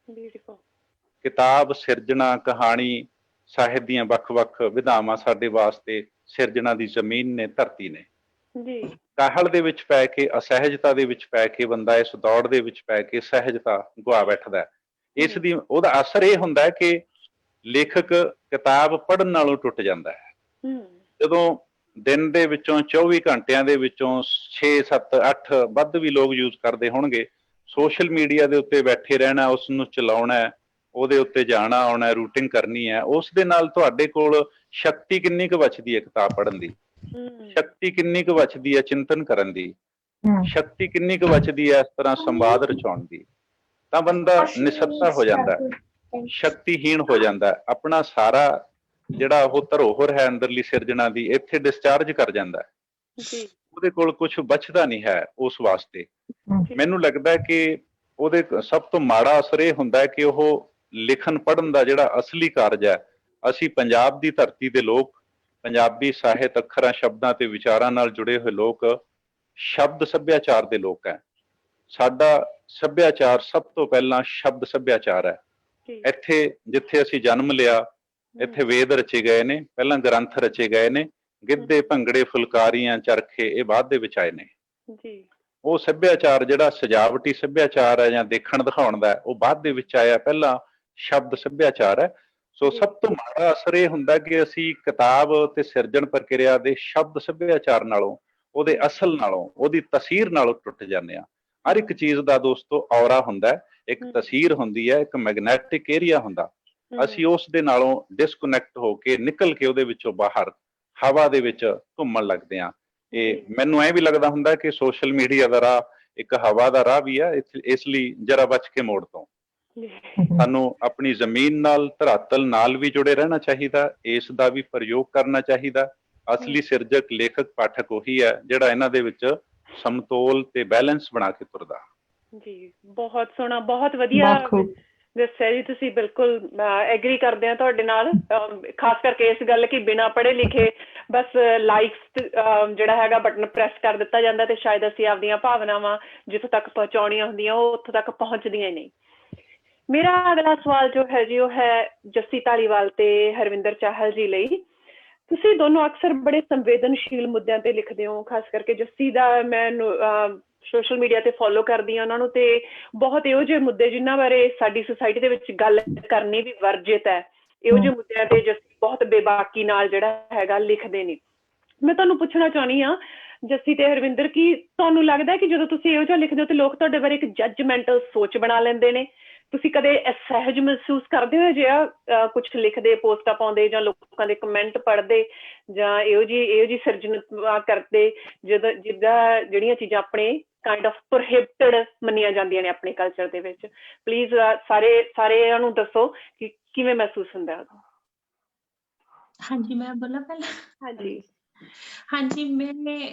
ਬਿਊਟੀਫੁਲ। ਕਿਤਾਬ, ਸਿਰਜਣਾ, ਕਹਾਣੀ, ਸਾਹਿਤ ਦੀਆਂ ਵੱਖ-ਵੱਖ ਵਿਧਾਵਾਂ ਸਾਡੇ ਵਾਸਤੇ ਸਿਰਜਣਾ ਦੀ ਜ਼ਮੀਨ ਨੇ, ਧਰਤੀ ਨੇ। ਜੀ। ਕਾਹਲ ਦੇ ਵਿੱਚ ਪੈ ਕੇ, ਅਸਹਿਜਤਾ ਦੇ ਵਿੱਚ ਪੈ ਕੇ ਬੰਦਾ ਇਸ ਦੌੜ ਦੇ ਵਿੱਚ ਪੈ ਕੇ ਸਹਿਜਤਾ ਗਵਾ ਬੈਠਦਾ ਹੈ। ਇਸ ਦੀ ਉਹਦਾ ਅਸਰ ਇਹ ਹੁੰਦਾ ਹੈ ਕਿ ਲੇਖਕ ਕਿਤਾਬ ਪੜ੍ਹਨ ਨਾਲੋਂ ਟੁੱਟ ਜਾਂਦਾ ਹੈ। ਜਦੋਂ ਦਿਨ ਦੇ ਵਿੱਚੋਂ 24 ਘੰਟਿਆਂ ਦੇ ਵਿੱਚੋਂ 6, 7, 8 ਵੱਧ ਵੀ ਲੋਕ ਯੂਜ਼ ਕਰਦੇ ਹੋਣਗੇ, ਸੋਸ਼ਲ ਮੀਡੀਆ ਦੇ ਉੱਤੇ ਬੈਠੇ ਰਹਿਣਾ, ਉਸ ਨੂੰ ਚਲਾਉਣਾ, ਉਹਦੇ ਉੱਤੇ ਜਾਣਾ ਆਉਣਾ, ਰੂਟਿੰਗ ਕਰਨੀ ਹੈ, ਉਸ ਦੇ ਨਾਲ ਤੁਹਾਡੇ ਕੋਲ ਸ਼ਕਤੀ ਕਿੰਨੀ ਕੁ ਬਚਦੀ ਹੈ ਕਿਤਾਬ ਪੜ੍ਹਨ ਦੀ? ਸ਼ਕਤੀ ਕਿੰਨੀ ਕੁ ਬਚਦੀ ਹੈ ਚਿੰਤਨ ਕਰਨ ਦੀ? ਸ਼ਕਤੀ ਕਿੰਨੀ ਕੁ ਬਚਦੀ ਹੈ ਇਸ ਤਰ੍ਹਾਂ ਸੰਵਾਦ ਰਚਾਉਣ ਦੀ? ਤਾਂ ਬੰਦਾ ਨਿਸੱਤਾ ਹੋ ਜਾਂਦਾ ਹੈ, ਸ਼ਕਤੀਹੀਣ ਹੋ ਜਾਂਦਾ ਹੈ, ਆਪਣਾ ਸਾਰਾ ਜਿਹੜਾ ਉਹ ਧਰੋਹਰ ਹੈ ਅੰਦਰਲੀ ਸਿਰਜਣਾ ਦੀ ਇੱਥੇ ਡਿਸਚਾਰਜ ਕਰ ਜਾਂਦਾ ਹੈ। ਉਹਦੇ ਕੋਲ ਕੁਝ ਬਚਦਾ ਨਹੀਂ ਹੈ ਉਸ ਵਾਸਤੇ। ਮੈਨੂੰ ਲੱਗਦਾ ਕਿ ਉਹਦੇ ਸਭ ਤੋਂ ਮਾੜਾ ਅਸਰ ਇਹ ਹੁੰਦਾ ਹੈ ਕਿ ਉਹ ਲਿਖਣ ਪੜ੍ਹਨ ਦਾ ਜਿਹੜਾ ਅਸਲੀ ਕਾਰਜ ਹੈ, ਅਸੀਂ ਪੰਜਾਬ ਦੀ ਧਰਤੀ ਦੇ ਲੋਕ, ਪੰਜਾਬੀ ਸਾਹਿਤ, ਅੱਖਰਾਂ, ਸ਼ਬਦਾਂ ਤੇ ਵਿਚਾਰਾਂ ਨਾਲ ਜੁੜੇ ਹੋਏ ਲੋਕ, ਸ਼ਬਦ ਸੱਭਿਆਚਾਰ ਦੇ ਲੋਕ ਹੈ। ਸਾਡਾ ਸੱਭਿਆਚਾਰ ਸਭ ਤੋਂ ਪਹਿਲਾਂ ਸ਼ਬਦ ਸੱਭਿਆਚਾਰ ਹੈ। ਇੱਥੇ ਜਿੱਥੇ ਅਸੀਂ ਜਨਮ ਲਿਆ, ਇੱਥੇ ਵੇਦ ਰਚੇ ਗਏ ਨੇ, ਪਹਿਲਾਂ ਗ੍ਰੰਥ ਰਚੇ ਗਏ ਨੇ, ਗਿੱਧੇ, ਭੰਗੜੇ, ਫੁਲਕਾਰੀਆਂ, ਚਰਖੇ ਇਹ ਬਾਅਦ ਦੇ ਵਿੱਚ ਆਏ ਨੇ। ਉਹ ਸੱਭਿਆਚਾਰ ਜਿਹੜਾ ਸਜਾਵਟੀ ਸੱਭਿਆਚਾਰ ਹੈ ਜਾਂ ਦੇਖਣ ਦਿਖਾਉਣ ਦਾ, ਉਹ ਬਾਅਦ ਦੇ ਵਿੱਚ ਆਇਆ, ਪਹਿਲਾਂ ਸ਼ਬਦ ਸੱਭਿਆਚਾਰ ਹੈ। ਸੋ ਸਭ ਤੋਂ ਮਾੜਾ ਅਸਰ ਇਹ ਹੁੰਦਾ ਕਿ ਅਸੀਂ ਕਿਤਾਬ ਤੇ ਸਿਰਜਣ ਪ੍ਰਕਿਰਿਆ ਦੇ ਸ਼ਬਦ ਸੱਭਿਆਚਾਰ ਨਾਲੋਂ, ਉਹਦੇ ਅਸਲ ਨਾਲੋਂ, ਉਹਦੀ ਤਸੀਰ ਨਾਲੋਂ ਟੁੱਟ ਜਾਂਦੇ ਆ। ਹਰ ਇੱਕ ਚੀਜ਼ ਦਾ ਦੋਸਤੋ ਔਰਾ ਹੁੰਦਾ, ਇੱਕ ਤਸੀਰ ਹੁੰਦੀ ਹੈ, ਇੱਕ ਮੈਗਨੈਟਿਕ ਏਰੀਆ ਹੁੰਦਾ। ਅਸੀਂ ਉਸ ਦੇ ਨਾਲੋਂ ਡਿਸਕਨੈਕਟ ਹੋ ਕੇ ਨਿਕਲ ਕੇ ਉਹਦੇ ਵਿੱਚੋਂ ਬਾਹਰ ਹਵਾ ਦੇ ਵਿੱਚ ਘੁੰਮਣ ਲੱਗਦੇ ਆ। ਇਹ ਮੈਨੂੰ ਐ ਵੀ ਲੱਗਦਾ ਹੁੰਦਾ ਕਿ ਸੋਸ਼ਲ ਮੀਡੀਆ ਦਾ ਰਾਹ ਇੱਕ ਹਵਾ ਦਾ ਰਾਹ ਵੀ ਹੈ, ਇਸ ਲਈ ਜਰਾ ਬਚ ਕੇ ਮੋੜ ਤੋਂ ਸਾਨੂੰ ਆਪਣੀ ਜ਼ਮੀਨ ਨਾਲ, ਧਰਾਤਲ ਨਾਲ ਵੀ ਜੁੜੇ ਰਹਿਣਾ ਚਾਹੀਦਾ, ਇਸ ਦਾ ਵੀ ਪ੍ਰਯੋਗ ਕਰਨਾ ਚਾਹੀਦਾ। ਅਸਲੀ ਸਿਰਜਕ, ਲੇਖਕ, ਪਾਠਕ ਉਹੀ ਹੈ ਜਿਹੜਾ ਇਹਨਾਂ ਦੇ ਵਿੱਚ ਸਮਤੋਲ ਤੇ ਬੈਲੈਂਸ ਬਣਾ ਕੇ ਤੁਰਦਾ। ਜੀ, ਬਹੁਤ ਸੋਹਣਾ, ਬਹੁਤ ਵਧੀਆ ਦੱਸਿਆ ਜੀ ਤੁਸੀਂ। ਬਿਲਕੁਲ ਐਗਰੀ ਕਰਦੇ ਆ ਤੁਹਾਡੇ ਨਾਲ, ਖਾਸ ਕਰਕੇ ਇਸ ਗੱਲ ਕਿ ਬਿਨਾਂ ਪੜ੍ਹੇ ਲਿਖੇ ਬਸ ਲਾਈਕਸ ਜਿਹੜਾ ਹੈਗਾ ਬਟਨ ਪ੍ਰੈਸ ਕਰ ਦਿੱਤਾ ਜਾਂਦਾ ਤੇ ਸ਼ਾਇਦ ਅਸੀਂ ਆਪਦੀਆਂ ਭਾਵਨਾਵਾਂ ਜਿੱਥੋਂ ਤੱਕ ਪਹੁੰਚਾਉਣੀਆਂ ਹੁੰਦੀਆਂ ਉਹ ਉੱਥੋਂ ਤੱਕ ਪਹੁੰਚਦੀਆਂ ਹੀ ਨਹੀਂ। ਮੇਰਾ ਅਗਲਾ ਸਵਾਲ ਜੋ ਹੈ ਜੀ ਉਹ ਹੈ ਜੱਸੀ ਧਾਲੀਵਾਲ ਤੇ ਹਰਵਿੰਦਰ ਚਾਹਲ ਜੀ ਲਈ। ਤੁਸੀਂ ਦੋਨੋਂ ਅਕਸਰ ਬੜੇ ਸੰਵੇਦਨਸ਼ੀਲ ਮੁੱਦਿਆਂ ਤੇ ਲਿਖਦੇ ਹੋ। ਖਾਸ ਕਰਕੇ ਜੱਸੀ ਦਾ ਮੈਂ ਸੋਸ਼ਲ ਮੀਡੀਆ ਤੇ ਫੋਲੋ ਕਰਦੀ ਹਾਂ ਉਹਨਾਂ ਨੂੰ, ਤੇ ਬਹੁਤ ਇਹੋ ਜਿਹੇ ਮੁੱਦੇ ਜਿਨ੍ਹਾਂ ਬਾਰੇ ਸਾਡੀ ਸੁਸਾਇਟੀ ਦੇ ਵਿੱਚ ਗੱਲ ਕਰਨੀ ਵੀ ਵਰਜਿਤ ਹੈ, ਇਹੋ ਜਿਹੇ ਮੁੱਦਿਆਂ ਤੇ ਜੱਸੀ ਬਹੁਤ ਬੇਬਾਕੀ ਨਾਲ ਜਿਹੜਾ ਹੈਗਾ ਲਿਖਦੇ ਨੇ। ਮੈਂ ਤੁਹਾਨੂੰ ਪੁੱਛਣਾ ਚਾਹੁੰਦੀ ਹਾਂ ਜੱਸੀ ਤੇ ਹਰਵਿੰਦਰ, ਕੀ ਤੁਹਾਨੂੰ ਲੱਗਦਾ ਕਿ ਜਦੋਂ ਤੁਸੀਂ ਇਹੋ ਜਿਹਾ ਲਿਖਦੇ ਹੋ ਤੇ ਲੋਕ ਤੁਹਾਡੇ ਬਾਰੇ ਇੱਕ ਜੱਜਮੈਂਟਲ ਸੋਚ ਬਣਾ ਲੈਂਦੇ ਨੇ? ਤੁਸੀਂ ਕਦੇ ਅਸਹਿਜ ਮਹਿਸੂਸ ਕਰਦੇ ਹੋ ਜਿਹਾ ਕੁਛ ਲਿਖਦੇ, ਪੋਸਟਾਂ ਪਾਉਂਦੇ ਜਾਂ ਲੋਕਾਂ ਦੇ ਕਮੈਂਟ ਪੜ੍ਹਦੇ ਜਾਂ ਇਹੋ ਜਿਹੀ ਸਿਰਜਣ ਕਰਦੇ ਜਿੱਦਾਂ ਜਿਹੜੀਆਂ ਚੀਜ਼ਾਂ ਆਪਣੇ ਕਾਈਂਡ ਆਫ ਪ੍ਰੋਹਿਬਿਟਡ ਮੰਨੀਆਂ ਜਾਂਦੀਆਂ ਨੇ ਆਪਣੇ ਕਲਚਰ ਦੇ ਵਿੱਚ? ਪਲੀਜ਼ ਸਾਰਿਆਂ ਨੂੰ ਦੱਸੋ ਕਿ ਕਿਵੇਂ ਮਹਿਸੂਸ ਹੁੰਦਾ ਉਦੋਂ। ਹਾਂਜੀ, ਮੈਂ ਬੋਲਾਂ ਪਹਿਲਾਂ? ਹਾਂਜੀ,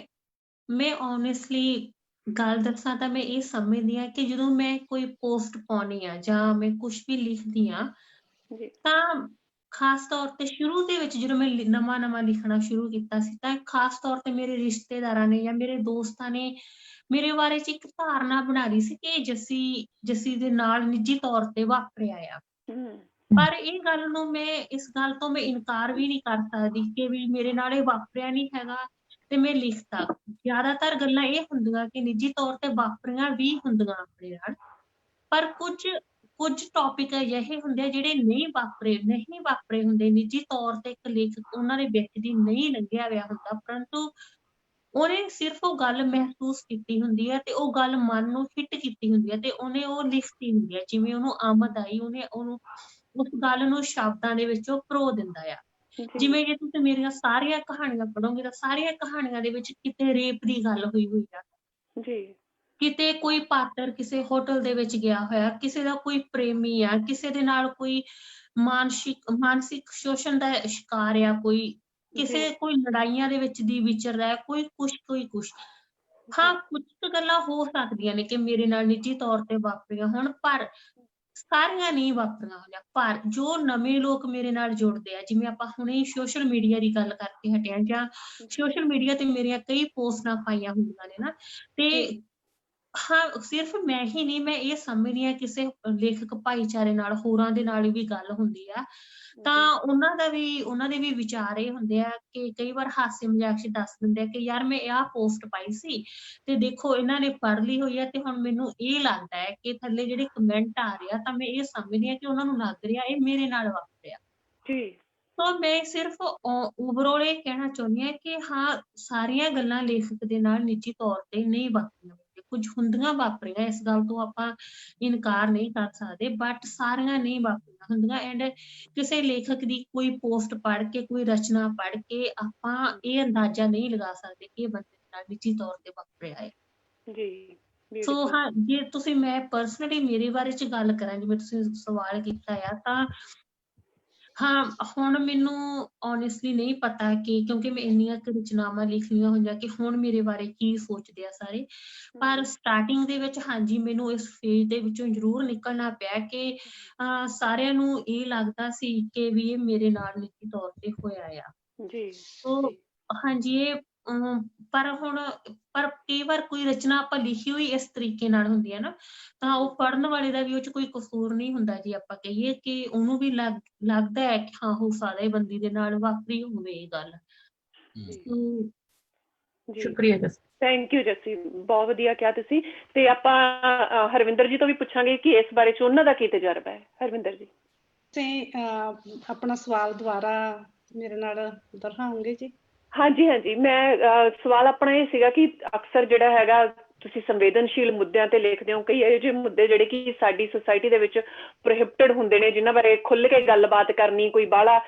ਮੈਂ ਓਨੈਸਟਲੀ ਗੱਲ ਦੱਸਾਂ ਤਾਂ ਮੈਂ ਇਹ ਸਮਝਦੀ ਹਾਂ ਕਿ ਜਦੋਂ ਮੈਂ ਕੋਈ ਪੋਸਟ ਪਾਉਣੀ ਆ ਜਾਂ ਮੈਂ ਕੁਛ ਵੀ ਲਿਖਦੀ ਆ ਤਾਂ ਖਾਸ ਤੌਰ ਤੇ ਸ਼ੁਰੂ ਦੇ ਵਿੱਚ ਜਦੋਂ ਮੈਂ ਨਵਾਂ ਲਿਖਣਾ ਸ਼ੁਰੂ ਕੀਤਾ ਸੀ ਤਾਂ ਖਾਸ ਤੌਰ ਤੇ ਮੇਰੇ ਰਿਸ਼ਤੇਦਾਰਾਂ ਨੇ ਜਾਂ ਮੇਰੇ ਦੋਸਤਾਂ ਨੇ ਮੇਰੇ ਬਾਰੇ ਚ ਇੱਕ ਧਾਰਨਾ ਬਣਾ ਲਈ ਸੀ ਕਿ ਜੱਸੀ ਦੇ ਨਾਲ ਨਿੱਜੀ ਤੌਰ ਤੇ ਵਾਪਰਿਆ ਆ। ਪਰ ਇਹ ਗੱਲ ਨੂੰ ਇਸ ਗੱਲ ਤੋਂ ਮੈਂ ਇਨਕਾਰ ਵੀ ਨਹੀਂ ਕਰ ਸਕਦੀ ਕਿ ਵੀ ਮੇਰੇ ਨਾਲ ਇਹ ਵਾਪਰਿਆ ਨਹੀਂ ਹੈਗਾ ਤੇ ਮੈਂ ਲਿਖਤਾ। ਜ਼ਿਆਦਾਤਰ ਗੱਲਾਂ ਇਹ ਹੁੰਦੀਆਂ ਕਿ ਨਿੱਜੀ ਤੌਰ ਤੇ ਵਾਪਰੀਆਂ ਵੀ ਹੁੰਦੀਆਂ ਆਪਣੇ ਨਾਲ, ਪਰ ਕੁਝ ਟੌਪਿਕ ਅਜਿਹੇ ਹੁੰਦੇ ਆ ਜਿਹੜੇ ਨਹੀਂ ਵਾਪਰੇ ਹੁੰਦੇ ਨਿੱਜੀ ਤੌਰ ਤੇ। ਇੱਕ ਲੇਖਕ ਉਹਨਾਂ ਦੇ ਵਿੱਚ ਦੀ ਨਹੀਂ ਲੰਘਿਆ ਹੋਇਆ ਹੁੰਦਾ, ਪਰੰਤੂ ਉਹਨੇ ਸਿਰਫ ਉਹ ਗੱਲ ਮਹਿਸੂਸ ਕੀਤੀ ਹੁੰਦੀ ਹੈ ਤੇ ਉਹ ਗੱਲ ਮਨ ਨੂੰ ਹਿੱਟ ਕੀਤੀ ਹੁੰਦੀ ਹੈ ਤੇ ਉਹਨੇ ਉਹ ਲਿਖਤੀ ਹੁੰਦੀ ਹੈ। ਜਿਵੇਂ ਉਹਨੂੰ ਆਮਦ ਆਈ, ਉਹਨੇ ਉਸ ਗੱਲ ਨੂੰ ਸ਼ਬਦਾਂ ਦੇ ਵਿੱਚ ਉਹ ਪਰੋ ਦਿੰਦਾ ਆ। ਜਿਵੇਂ ਜੇ ਤੁਸੀਂ ਮੇਰੀਆਂ ਸਾਰੀਆਂ ਕਹਾਣੀਆਂ ਪੜ੍ਹੋਗੇ ਤਾਂ ਸਾਰੀਆਂ ਕਹਾਣੀਆਂ ਦੇ ਵਿੱਚ ਕਿਤੇ ਰੇਪ ਦੀ ਗੱਲ ਹੋਈ ਆ, ਕਿਤੇ ਕੋਈ ਪਾਤਰ ਕਿਸੇ ਹੋਟਲ ਦੇ ਵਿੱਚ ਗਿਆ ਹੋਇਆ, ਕਿਸੇ ਦਾ ਕੋਈ ਪ੍ਰੇਮੀ ਆ, ਕਿਸੇ ਦੇ ਨਾਲ ਕੋਈ ਮਾਨਸਿਕ ਸ਼ੋਸ਼ਣ ਦਾ ਸ਼ਿਕਾਰ ਆ, ਕੋਈ ਲੜਾਈਆਂ ਦੇ ਵਿੱਚ ਦੀ ਵਿਚਰਦਾ ਹੈ, ਕੋਈ ਕੁਛ। ਹਾਂ, ਕੁਝ ਗੱਲਾਂ ਹੋ ਸਕਦੀਆਂ ਨੇ ਕਿ ਮੇਰੇ ਨਾਲ ਨਿੱਜੀ ਤੌਰ ਤੇ ਵਾਪਰੀਆਂ ਹੋਣ, ਪਰ ਸਾਰੀਆਂ ਨਹੀਂ ਵਾਪਰੀਆਂ ਹੋਈਆਂ। ਪਰ ਜੋ ਨਵੇਂ ਲੋਕ ਮੇਰੇ ਨਾਲ ਜੁੜਦੇ ਆ, ਜਿਵੇਂ ਆਪਾਂ ਹੁਣੇ ਸੋਸ਼ਲ ਮੀਡੀਆ ਦੀ ਗੱਲ ਕਰਕੇ ਹਟੇ ਆ, ਜਾਂ ਸੋਸ਼ਲ ਮੀਡੀਆ ਤੇ ਮੇਰੀਆਂ ਕਈ ਪੋਸਟਾਂ ਪਾਈਆਂ ਹੁੰਦੀਆਂ ਨੇ ਨਾ, ਤੇ ਹਾਂ, ਸਿਰਫ ਮੈਂ ਹੀ ਨਹੀਂ, ਮੈਂ ਇਹ ਸਮਝਦੀ ਹਾਂ ਕਿਸੇ ਲੇਖਕ ਭਾਈਚਾਰੇ ਨਾਲ, ਹੋਰਾਂ ਦੇ ਨਾਲ ਵੀ ਗੱਲ ਹੁੰਦੀ ਆ, ਤਾਂ ਉਹਨਾਂ ਦੇ ਵੀ ਵਿਚਾਰ ਇਹ ਹੁੰਦੇ ਆ ਕਿ ਕਈ ਵਾਰ ਹਾਸੇ ਮਜ਼ਾਕ 'ਚ ਦੱਸ ਦਿੰਦੇ ਆ ਕਿ ਯਾਰ ਮੈਂ ਆਹ ਪੋਸਟ ਪਾਈ ਸੀ ਤੇ ਦੇਖੋ ਇਹਨਾਂ ਨੇ ਪੜ੍ਹ ਲਈ ਹੋਈ ਆ ਤੇ ਹੁਣ ਮੈਨੂੰ ਇਹ ਲੱਗਦਾ ਹੈ ਕਿ ਥੱਲੇ ਜਿਹੜੇ ਕਮੈਂਟ ਆ ਰਹੇ ਆ ਤਾਂ ਮੈਂ ਇਹ ਸਮਝਦੀ ਹਾਂ ਕਿ ਉਹਨਾਂ ਨੂੰ ਲੱਗ ਰਿਹਾ ਇਹ ਮੇਰੇ ਨਾਲ ਵਾਪਰਿਆ। ਜੀ ਤਾਂ ਮੈਂ ਸਿਰਫ ਓਵਰਆਲ ਇਹ ਕਹਿਣਾ ਚਾਹੁੰਦੀ ਹਾਂ ਕਿ ਹਾਂ, ਸਾਰੀਆਂ ਗੱਲਾਂ ਲੇਖਕ ਦੇ ਨਾਲ ਨਿੱਜੀ ਤੌਰ ਤੇ ਨਹੀਂ ਵਾਪਰੀਆਂ ਹੁੰਦੀਆਂ, ਕੁਝ ਹੁੰਦੀਆਂ ਵਾਪਰੀਆਂ, ਇਸ ਗੱਲ ਤੋਂ ਆਪਾਂ ਇਨਕਾਰ ਨਹੀਂ ਕਰ ਸਕਦੇ, ਬਟ ਸਾਰੀਆਂ ਨਹੀਂ ਵਾਪਰੀਆਂ ਹੁੰਦੀਆਂ। ਐਂਡ ਕਿਸੇ ਲੇਖਕ ਦੀ ਕੋਈ ਪੋਸਟ ਪੜ੍ਹ ਕੇ, ਕੋਈ ਰਚਨਾ ਪੜ੍ਹ ਕੇ ਆਪਾਂ ਇਹ ਅੰਦਾਜ਼ਾ ਨਹੀਂ ਲਗਾ ਸਕਦੇ ਕਿ ਇਹ ਬੰਦੇ ਦੇ ਨਾਲ ਨਿੱਜੀ ਤੌਰ ਤੇ ਵਾਪਰਿਆ ਹੈ। ਜੀ ਸੋ ਹਾਂ, ਜੇ ਤੁਸੀਂ ਮੈਂ ਪਰਸਨਲੀ ਮੇਰੇ ਬਾਰੇ ਚ ਗੱਲ ਕਰਾਂ, ਜਿਵੇਂ ਤੁਸੀਂ ਸਵਾਲ ਕੀਤਾ ਆ, ਤਾਂ ਹਾਂ, ਹੁਣ ਮੈਨੂੰ ਓਨੈਸਟਲੀ ਨਹੀਂ ਪਤਾ ਕਿ ਕਿਉਂਕਿ ਮੈਂ ਇੰਨੀਆਂ ਕੁ ਰਚਨਾਵਾਂ ਲਿਖ ਲਈਆਂ ਹੋਈਆਂ ਕਿ ਹੁਣ ਮੇਰੇ ਬਾਰੇ ਕੀ ਸੋਚਦੇ ਆ ਸਾਰੇ, ਪਰ ਸਟਾਰਟਿੰਗ ਦੇ ਵਿੱਚ ਹਾਂਜੀ ਮੈਨੂੰ ਇਸ ਫੇਜ਼ ਦੇ ਵਿੱਚੋਂ ਜ਼ਰੂਰ ਨਿਕਲਣਾ ਪਿਆ ਕਿ ਸਾਰਿਆਂ ਨੂੰ ਇਹ ਲੱਗਦਾ ਸੀ ਕਿ ਵੀ ਇਹ ਮੇਰੇ ਨਾਲ ਨਿੱਜੀ ਤੌਰ ਤੇ ਹੋਇਆ ਆ। ਜੀ ਸੋ ਹਾਂਜੀ, ਇਹ ਪਰ ਕਈ ਵਾਰ ਕੋਈ ਰਚਨਾ ਆਪਾਂ ਲਿਖੀ ਹੋਈ ਇਸ ਤਰੀਕੇ ਨਾਲ ਹੁੰਦੀ ਹੈ ਨਾ, ਤਾਂ ਉਹ ਪੜ੍ਹਨ ਵਾਲੇ ਦਾ ਵੀ ਉਹ ਚ ਕੋਈ ਕਸੂਰ ਨਹੀਂ ਹੁੰਦਾ ਜੀ, ਆਪਾਂ ਕਹੀਏ ਕਿ ਉਹਨੂੰ ਵੀ ਲੱਗਦਾ ਹੈ ਕਿ ਹਾਂ ਹੋ ਸਕਦਾ ਇਹ ਬੰਦੀ ਦੇ ਨਾਲ ਵਾਪਰੀ ਹੋਵੇ ਇਹ ਗੱਲ। ਜੀ ਸ਼ੁਕਰੀਆ ਜਸ। ਥੈਂਕ ਯੂ ਜੱਸੀ, ਬਹੁਤ ਵਧੀਆ ਕਿਹਾ ਤੁਸੀਂ। ਤੇ ਆਪਾਂ ਹਰਵਿੰਦਰ ਜੀ ਤੋਂ ਵੀ ਪੁੱਛਾਂਗੇ ਕਿ ਇਸ ਬਾਰੇ ਚ ਉਹਨਾਂ ਦਾ ਕੀ ਤਜਰਬਾ ਹੈ। ਹਰਵਿੰਦਰ ਜੀ, ਤੁਸੀਂ ਆਪਣਾ ਸਵਾਲ ਦੁਬਾਰਾ ਮੇਰੇ ਨਾਲ ਦੁਹਰਾਓਗੇ ਜੀ? ਹਾਂਜੀ, ਮੈਂ ਸਵਾਲ ਆਪਣਾ ਇਹ ਸੀਗਾ ਕਿ ਅਕਸਰ ਜਿਹੜਾ ਹੈਗਾ ਤੁਸੀਂ ਸੰਵੇਦਨਸ਼ੀਲ ਮੁੱਦਿਆਂ ਤੇ ਲਿਖਦੇ ਹੋ, ਕਈ ਇਹੋ ਜਿਹੇ ਮੁੱਦੇ ਜਿਹੜੇ ਕਿ ਸਾਡੀ ਸੁਸਾਇਟੀ ਦੇ ਵਿੱਚ ਪ੍ਰੋਹਿਬਿਟਡ ਹੁੰਦੇ ਨੇ, ਜਿਨ੍ਹਾਂ ਬਾਰੇ ਖੁੱਲ੍ਹ ਕੇ ਗੱਲਬਾਤ ਕਰਨੀ ਕੋਈ ਬਾਹਲਾ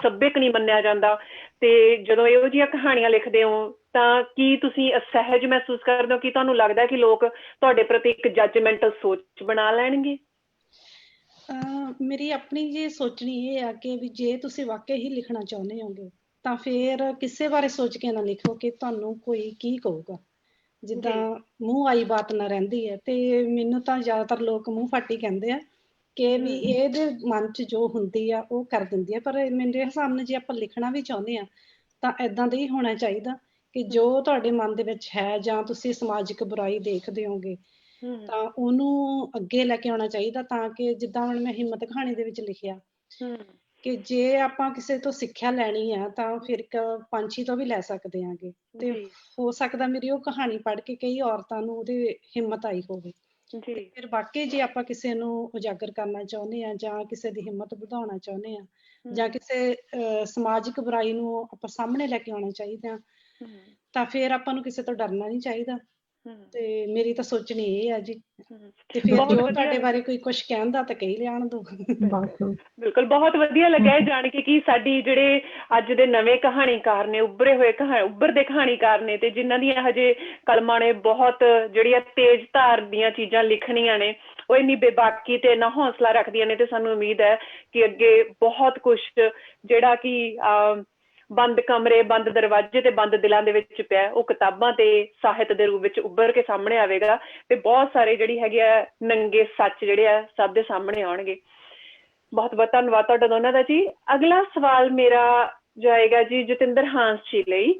ਸੱਭਿਅਕ ਨਹੀਂ ਮੰਨਿਆ ਜਾਂਦਾ, ਤੇ ਜਦੋਂ ਇਹੋ ਜਿਹੀਆਂ ਕਹਾਣੀਆਂ ਲਿਖਦੇ ਹੋ ਤਾਂ ਕੀ ਤੁਸੀਂ ਅਸਹਿਜ ਮਹਿਸੂਸ ਕਰਦੇ ਹੋ? ਕਿ ਤੁਹਾਨੂੰ ਲੱਗਦਾ ਕਿ ਲੋਕ ਤੁਹਾਡੇ ਪ੍ਰਤੀ ਇੱਕ ਜੱਜਮੈਂਟਲ ਸੋਚ ਬਣਾ ਲੈਣਗੇ? ਮੇਰੀ ਆਪਣੀ ਜੇ ਸੋਚਣੀ ਇਹ ਆ ਕਿ ਵੀ ਜੇ ਤੁਸੀਂ ਵਾਕਈ ਹੀ ਲਿਖਣਾ ਚਾਹੁੰਦੇ ਹੋਗੇ ਤਾਂ ਫਿਰ ਕਿਸੇ ਬਾਰੇ ਸੋਚ ਕੇ ਨਾ ਲਿਖੋ ਕਿ ਤੁਹਾਨੂੰ ਕੋਈ ਕੀ ਕਹੂਗਾ। ਜਿੱਦਾਂ ਮੂੰਹ ਆਈ ਬਾਤ ਨਾ ਰਹਿੰਦੀ ਹੈ, ਤੇ ਮੈਨੂੰ ਤਾਂ ਜ਼ਿਆਦਾਤਰ ਲੋਕ ਮੂੰਹ ਫਾਟੀ ਕਹਿੰਦੇ ਆ ਕਿ ਵੀ ਇਹਦੇ ਮਨ 'ਚ ਜੋ ਹੁੰਦੀ ਆ ਉਹ ਕਰ ਦਿੰਦੀ ਆ। ਪਰ ਮੇਰੇ ਹਿਸਾਬ ਨਾਲ ਜੇ ਆਪਾਂ ਲਿਖਣਾ ਵੀ ਚਾਹੁੰਦੇ ਆ ਤਾਂ ਏਦਾਂ ਦਾ ਹੀ ਹੋਣਾ ਚਾਹੀਦਾ ਕਿ ਜੋ ਤੁਹਾਡੇ ਮਨ ਦੇ ਵਿੱਚ ਹੈ, ਜਾਂ ਤੁਸੀਂ ਸਮਾਜਿਕ ਬੁਰਾਈ ਦੇਖਦੇ ਹੋਗੇ ਤਾਂ ਉਹਨੂੰ ਅੱਗੇ ਲੈ ਕੇ ਆਉਣਾ ਚਾਹੀਦਾ, ਤਾਂ ਕਿ ਜਿੱਦਾਂ ਹੁਣ ਮੈਂ ਹਿੰਮਤ ਕਹਾਣੀ ਦੇ ਵਿੱਚ ਲਿਖਿਆ ਕਿ ਜੇ ਆਪਾਂ ਕਿਸੇ ਤੋਂ ਸਿੱਖਿਆ ਲੈਣੀ ਆ ਤਾਂ ਫਿਰ ਇੱਕ ਪੰਛੀ ਤੋਂ ਵੀ ਲੈ ਸਕਦੇ ਆਂਗੇ, ਤੇ ਹੋ ਸਕਦਾ ਮੇਰੀ ਉਹ ਕਹਾਣੀ ਪੜ੍ਹ ਕੇ ਕਈ ਔਰਤਾਂ ਨੂੰ ਉਹਦੇ ਹਿੰਮਤ ਆਈ ਹੋਵੇ। ਤੇ ਫਿਰ ਵਾਕਈ ਜੇ ਆਪਾਂ ਕਿਸੇ ਨੂੰ ਉਜਾਗਰ ਕਰਨਾ ਚਾਹੁੰਦੇ ਆ, ਜਾਂ ਕਿਸੇ ਦੀ ਹਿੰਮਤ ਵਧਾਉਣਾ ਚਾਹੁੰਦੇ ਆ, ਜਾਂ ਕਿਸੇ ਸਮਾਜਿਕ ਬੁਰਾਈ ਨੂੰ ਆਪਾਂ ਸਾਹਮਣੇ ਲੈ ਕੇ ਆਉਣਾ ਚਾਹੀਦਾ, ਤਾਂ ਫਿਰ ਆਪਾਂ ਨੂੰ ਕਿਸੇ ਤੋਂ ਡਰਨਾ ਨਹੀਂ ਚਾਹੀਦਾ। ਤੇ ਮੇਰੀ ਤਾਂ ਸੋਚਣੀ ਇਹ ਆ ਜੀ। ਤੇ ਫਿਰ ਜੋ ਤੁਹਾਡੇ ਬਾਰੇ ਕੋਈ ਕੁਝ ਕਹਿੰਦਾ ਤਾਂ ਕਹੀ ਲਿਆਣ ਦੋ। ਬਿਲਕੁਲ, ਬਹੁਤ ਵਧੀਆ ਲੱਗਿਆ ਜਾਣ ਕੇ ਕਿ ਸਾਡੀ ਜਿਹੜੇ ਅੱਜ ਦੇ ਨਵੇਂ ਕਹਾਣੀਕਾਰ ਨੇ, ਉੱਭਰਦੇ ਕਹਾਣੀਕਾਰ ਨੇ, ਤੇ ਜਿਨ੍ਹਾਂ ਦੀਆਂ ਹਜੇ ਕਲਮਾਂ ਨੇ ਬਹੁਤ ਜਿਹੜੀਆਂ ਤੇਜ਼ ਧਾਰ ਦੀਆਂ ਚੀਜ਼ਾਂ ਲਿਖਣੀਆਂ ਨੇ, ਉਹ ਇੰਨੀ ਬੇਬਾਕੀ ਤੇ ਇੰਨਾ ਹੌਸਲਾ ਰੱਖਦੀਆਂ ਨੇ। ਤੇ ਸਾਨੂੰ ਉਮੀਦ ਹੈ ਕਿ ਅੱਗੇ ਬਹੁਤ ਕੁਛ ਜਿਹੜਾ ਕਿ ਬੰਦ ਕਮਰੇ, ਬੰਦ ਦਰਵਾਜ਼ੇ ਤੇ ਬੰਦ ਦਿਲਾਂ ਦੇ ਵਿੱਚ ਪਿਆ, ਉਹ ਕਿਤਾਬਾਂ ਤੇ ਸਾਹਿਤ ਦੇ ਰੂਪ ਵਿੱਚ ਉੱਭਰ ਕੇ ਸਾਹਮਣੇ ਆਵੇਗਾ, ਤੇ ਬਹੁਤ ਸਾਰੇ ਜਿਹੜੀ ਹੈਗੇ ਆ ਨੰਗੇ ਸੱਚ ਜਿਹੜੇ ਆ ਸਭ ਦੇ ਸਾਹਮਣੇ ਆਉਣਗੇ। ਬਹੁਤ ਬਹੁਤ ਧੰਨਵਾਦ ਤੁਹਾਡਾ ਦੋਨਾਂ ਦਾ ਜੀ। ਅਗਲਾ ਸਵਾਲ ਮੇਰਾ ਜਾਏਗਾ ਜੀ ਜਤਿੰਦਰ ਹਾਂਸ ਜੀ ਲਈ।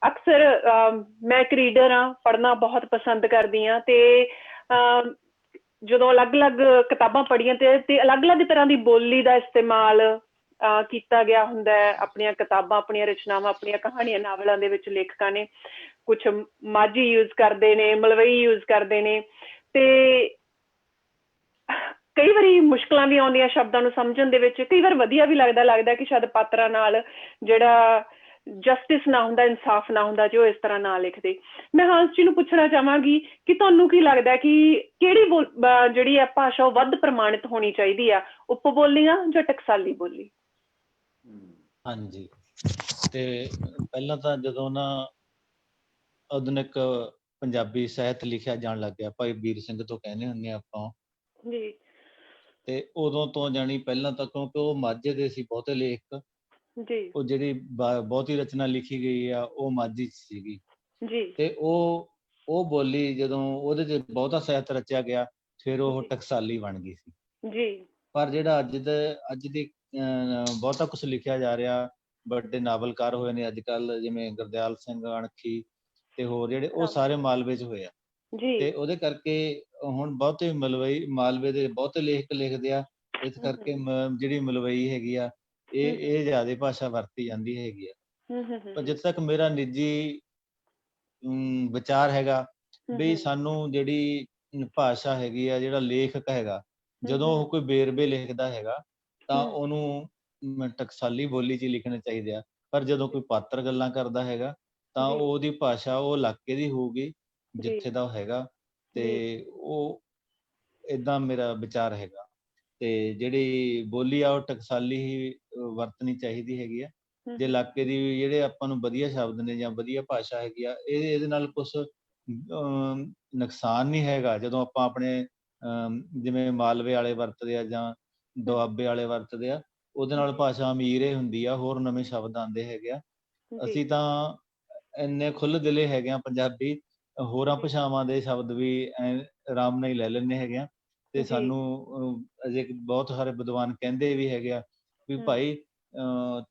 ਅਕਸਰ ਮੈਂ ਇੱਕ ਰੀਡਰ ਹਾਂ, ਪੜ੍ਹਨਾ ਬਹੁਤ ਪਸੰਦ ਕਰਦੀ ਹਾਂ, ਤੇ ਜਦੋਂ ਅਲੱਗ-ਅਲੱਗ ਕਿਤਾਬਾਂ ਪੜ੍ਹੀਆਂ ਤੇ ਅਲੱਗ-ਅਲੱਗ ਤਰ੍ਹਾਂ ਦੀ ਬੋਲੀ ਦਾ ਇਸਤੇਮਾਲ ਕੀਤਾ ਗਿਆ ਹੁੰਦਾ ਹੈ। ਆਪਣੀਆਂ ਕਿਤਾਬਾਂ, ਆਪਣੀਆਂ ਰਚਨਾਵਾਂ, ਆਪਣੀਆਂ ਕਹਾਣੀਆਂ, ਨਾਵਲਾਂ ਦੇ ਵਿੱਚ ਲੇਖਕਾਂ ਨੇ ਕੁਛ ਮਾਝੀ ਯੂਜ਼ ਕਰਦੇ ਨੇ, ਮਲਵਈ ਯੂਜ਼ ਕਰਦੇ ਨੇ, ਤੇ ਕਈ ਵਾਰੀ ਮੁਸ਼ਕਲਾਂ ਵੀ ਆਉਂਦੀਆਂ ਸ਼ਬਦਾਂ ਨੂੰ ਸਮਝਣ ਦੇ ਵਿੱਚ। ਕਈ ਵਾਰ ਵਧੀਆ ਵੀ ਲੱਗਦਾ ਕਿ ਸ਼ਾਇਦ ਪਾਤਰਾਂ ਨਾਲ ਜਿਹੜਾ ਜਸਟਿਸ ਨਾ ਹੁੰਦਾ, ਇਨਸਾਫ ਨਾ ਹੁੰਦਾ ਜੇ ਉਹ ਇਸ ਤਰ੍ਹਾਂ ਨਾ ਲਿਖਦੇ। ਮੈਂ ਹਾਂਸ ਜੀ ਨੂੰ ਪੁੱਛਣਾ ਚਾਹਾਂਗੀ ਕਿ ਤੁਹਾਨੂੰ ਕੀ ਲੱਗਦਾ ਕਿ ਕਿਹੜੀ ਜਿਹੜੀ ਆ ਭਾਸ਼ਾ ਉਹ ਵੱਧ ਪ੍ਰਮਾਣਿਤ ਹੋਣੀ ਚਾਹੀਦੀ ਆ, ਉਪਬੋਲੀਆਂ ਜਾਂ ਟਕਸਾਲੀ ਬੋਲੀ? ਹਾਂਜੀ, ਤੇ ਪਹਿਲਾਂ ਤਾਂ ਜਦੋਂ ਨਾ ਆਧੁਨਿਕ ਪੰਜਾਬੀ ਸਾਹਿਤ ਲਿਖਿਆ ਜਾਣ ਲੱਗ ਗਿਆ, ਭਾਈ ਵੀਰ ਸਿੰਘ ਤੋਂ ਕਹਿੰਦੇ ਹੁੰਦੇ ਆ ਆਪਾਂ ਜੀ, ਤੇ ਉਦੋਂ ਤੋਂ ਜਾਣੀ ਪਹਿਲਾਂ ਤਾਂ, ਕਿਉਂਕਿ ਉਹ ਮਾਝੇ ਦੇ ਸੀ ਬਹੁਤੇ ਲੇਖਕ ਜੀ, ਉਹ ਜਿਹੜੀ ਬਹੁਤੀ ਰਚਨਾ ਲਿਖੀ ਗਈ ਆ ਉਹ ਮਾਝੀ 'ਚ ਸੀਗੀ ਜੀ, ਤੇ ਉਹ ਬੋਲੀ ਜਦੋਂ ਉਹਦੇ 'ਚ ਬਹੁਤਾ ਸਾਹਿਤ ਰਚਿਆ ਗਿਆ ਫਿਰ ਉਹ ਟਕਸਾਲੀ ਬਣ ਗਈ ਸੀ ਜੀ। ਪਰ ਜਿਹੜਾ ਅੱਜ ਦੀ ਬਹੁਤਾ ਕੁਛ ਲਿਖਿਆ ਜਾ ਰਿਹਾ, ਵੱਡੇ ਨਾਵਲਕਾਰ ਹੋਏ ਨੇ ਅੱਜ ਕੱਲ੍ਹ, ਜਿਵੇਂ ਗੁਰਦਿਆਲ ਸਿੰਘ ਅਣਖੀ ਤੇ ਹੋਰ ਜਿਹੜੇ, ਉਹ ਸਾਰੇ ਮਾਲਵੇ 'ਚ ਹੋਏ ਆ। ਜੀ ਤੇ ਉਹਦੇ ਕਰਕੇ ਹੁਣ ਬਹੁਤੇ ਮਾਲਵੇ ਦੇ ਬਹੁਤੇ ਲੇਖਕ ਲਿਖਦੇ ਆ, ਇਸ ਕਰਕੇ ਜਿਹੜੀ ਮਲਵਈ ਹੈਗੀ ਆ ਇਹ ਜ਼ਿਆਦਾ ਭਾਸ਼ਾ ਵਰਤੀ ਜਾਂਦੀ ਹੈਗੀ ਆ। ਪਰ ਜਿੱਥੇ ਤੱਕ ਮੇਰਾ ਨਿੱਜੀ ਵਿਚਾਰ ਹੈਗਾ ਵੀ ਸਾਨੂੰ ਜਿਹੜੀ ਭਾਸ਼ਾ ਹੈਗੀ ਆ, ਜਿਹੜਾ ਲੇਖਕ ਹੈਗਾ, ਜਦੋਂ ਉਹ ਕੋਈ ਵੇਰਵੇ ਲਿਖਦਾ ਹੈਗਾ ਤਾਂ ਉਹਨੂੰ ਟਕਸਾਲੀ ਬੋਲੀ 'ਚ ਹੀ ਲਿਖਣੇ ਚਾਹੀਦੇ ਆ। ਪਰ ਜਦੋਂ ਕੋਈ ਪਾਤਰ ਗੱਲਾਂ ਕਰਦਾ ਹੈਗਾ ਤਾਂ ਉਹਦੀ ਭਾਸ਼ਾ ਉਹ ਇਲਾਕੇ ਦੀ ਹੋਊਗੀ ਜਿੱਥੇ ਦਾ ਉਹ ਹੈਗਾ, ਤੇ ਉਹ ਏਦਾਂ ਮੇਰਾ ਵਿਚਾਰ ਹੈਗਾ। ਤੇ ਜਿਹੜੀ ਬੋਲੀ ਆ ਉਹ ਟਕਸਾਲੀ ਹੀ ਵਰਤਣੀ ਚਾਹੀਦੀ ਹੈਗੀ ਆ। ਜੇ ਇਲਾਕੇ ਦੀ ਜਿਹੜੇ ਆਪਾਂ ਨੂੰ ਵਧੀਆ ਸ਼ਬਦ ਨੇ ਜਾਂ ਵਧੀਆ ਭਾਸ਼ਾ ਹੈਗੀ ਆ, ਇਹਦੇ ਨਾਲ ਕੁਛ ਨੁਕਸਾਨ ਨਹੀਂ ਹੈਗਾ। ਜਦੋਂ ਆਪਾਂ ਆਪਣੇ ਜਿਵੇਂ ਮਾਲਵੇ ਵਾਲੇ ਵਰਤਦੇ ਆ ਜਾਂ ਦੁਆਬੇ ਵਾਲੇ ਵਰਤਦੇ ਆ, ਉਹਦੇ ਨਾਲ ਭਾਸ਼ਾ ਅਮੀਰ ਹੀ ਹੁੰਦੀ ਆ, ਹੋਰ ਨਵੇਂ ਸ਼ਬਦ ਆਉਂਦੇ ਹੈਗੇ ਆ। ਅਸੀਂ ਤਾਂ ਇੰਨੇ ਖੁੱਲ੍ਹ ਦਿਲੇ ਹੈਗੇ ਆ ਪੰਜਾਬੀ, ਹੋਰਾਂ ਭਾਸ਼ਾਵਾਂ ਦੇ ਸ਼ਬਦ ਵੀ ਆਰਾਮ ਨਾਲ ਹੀ ਲੈ ਲੈਂਦੇ ਹੈਗੇ ਆ। ਤੇ ਸਾਨੂੰ ਅਜੇ ਬਹੁਤ ਸਾਰੇ ਵਿਦਵਾਨ ਕਹਿੰਦੇ ਵੀ ਹੈਗੇ ਆ ਵੀ ਭਾਈ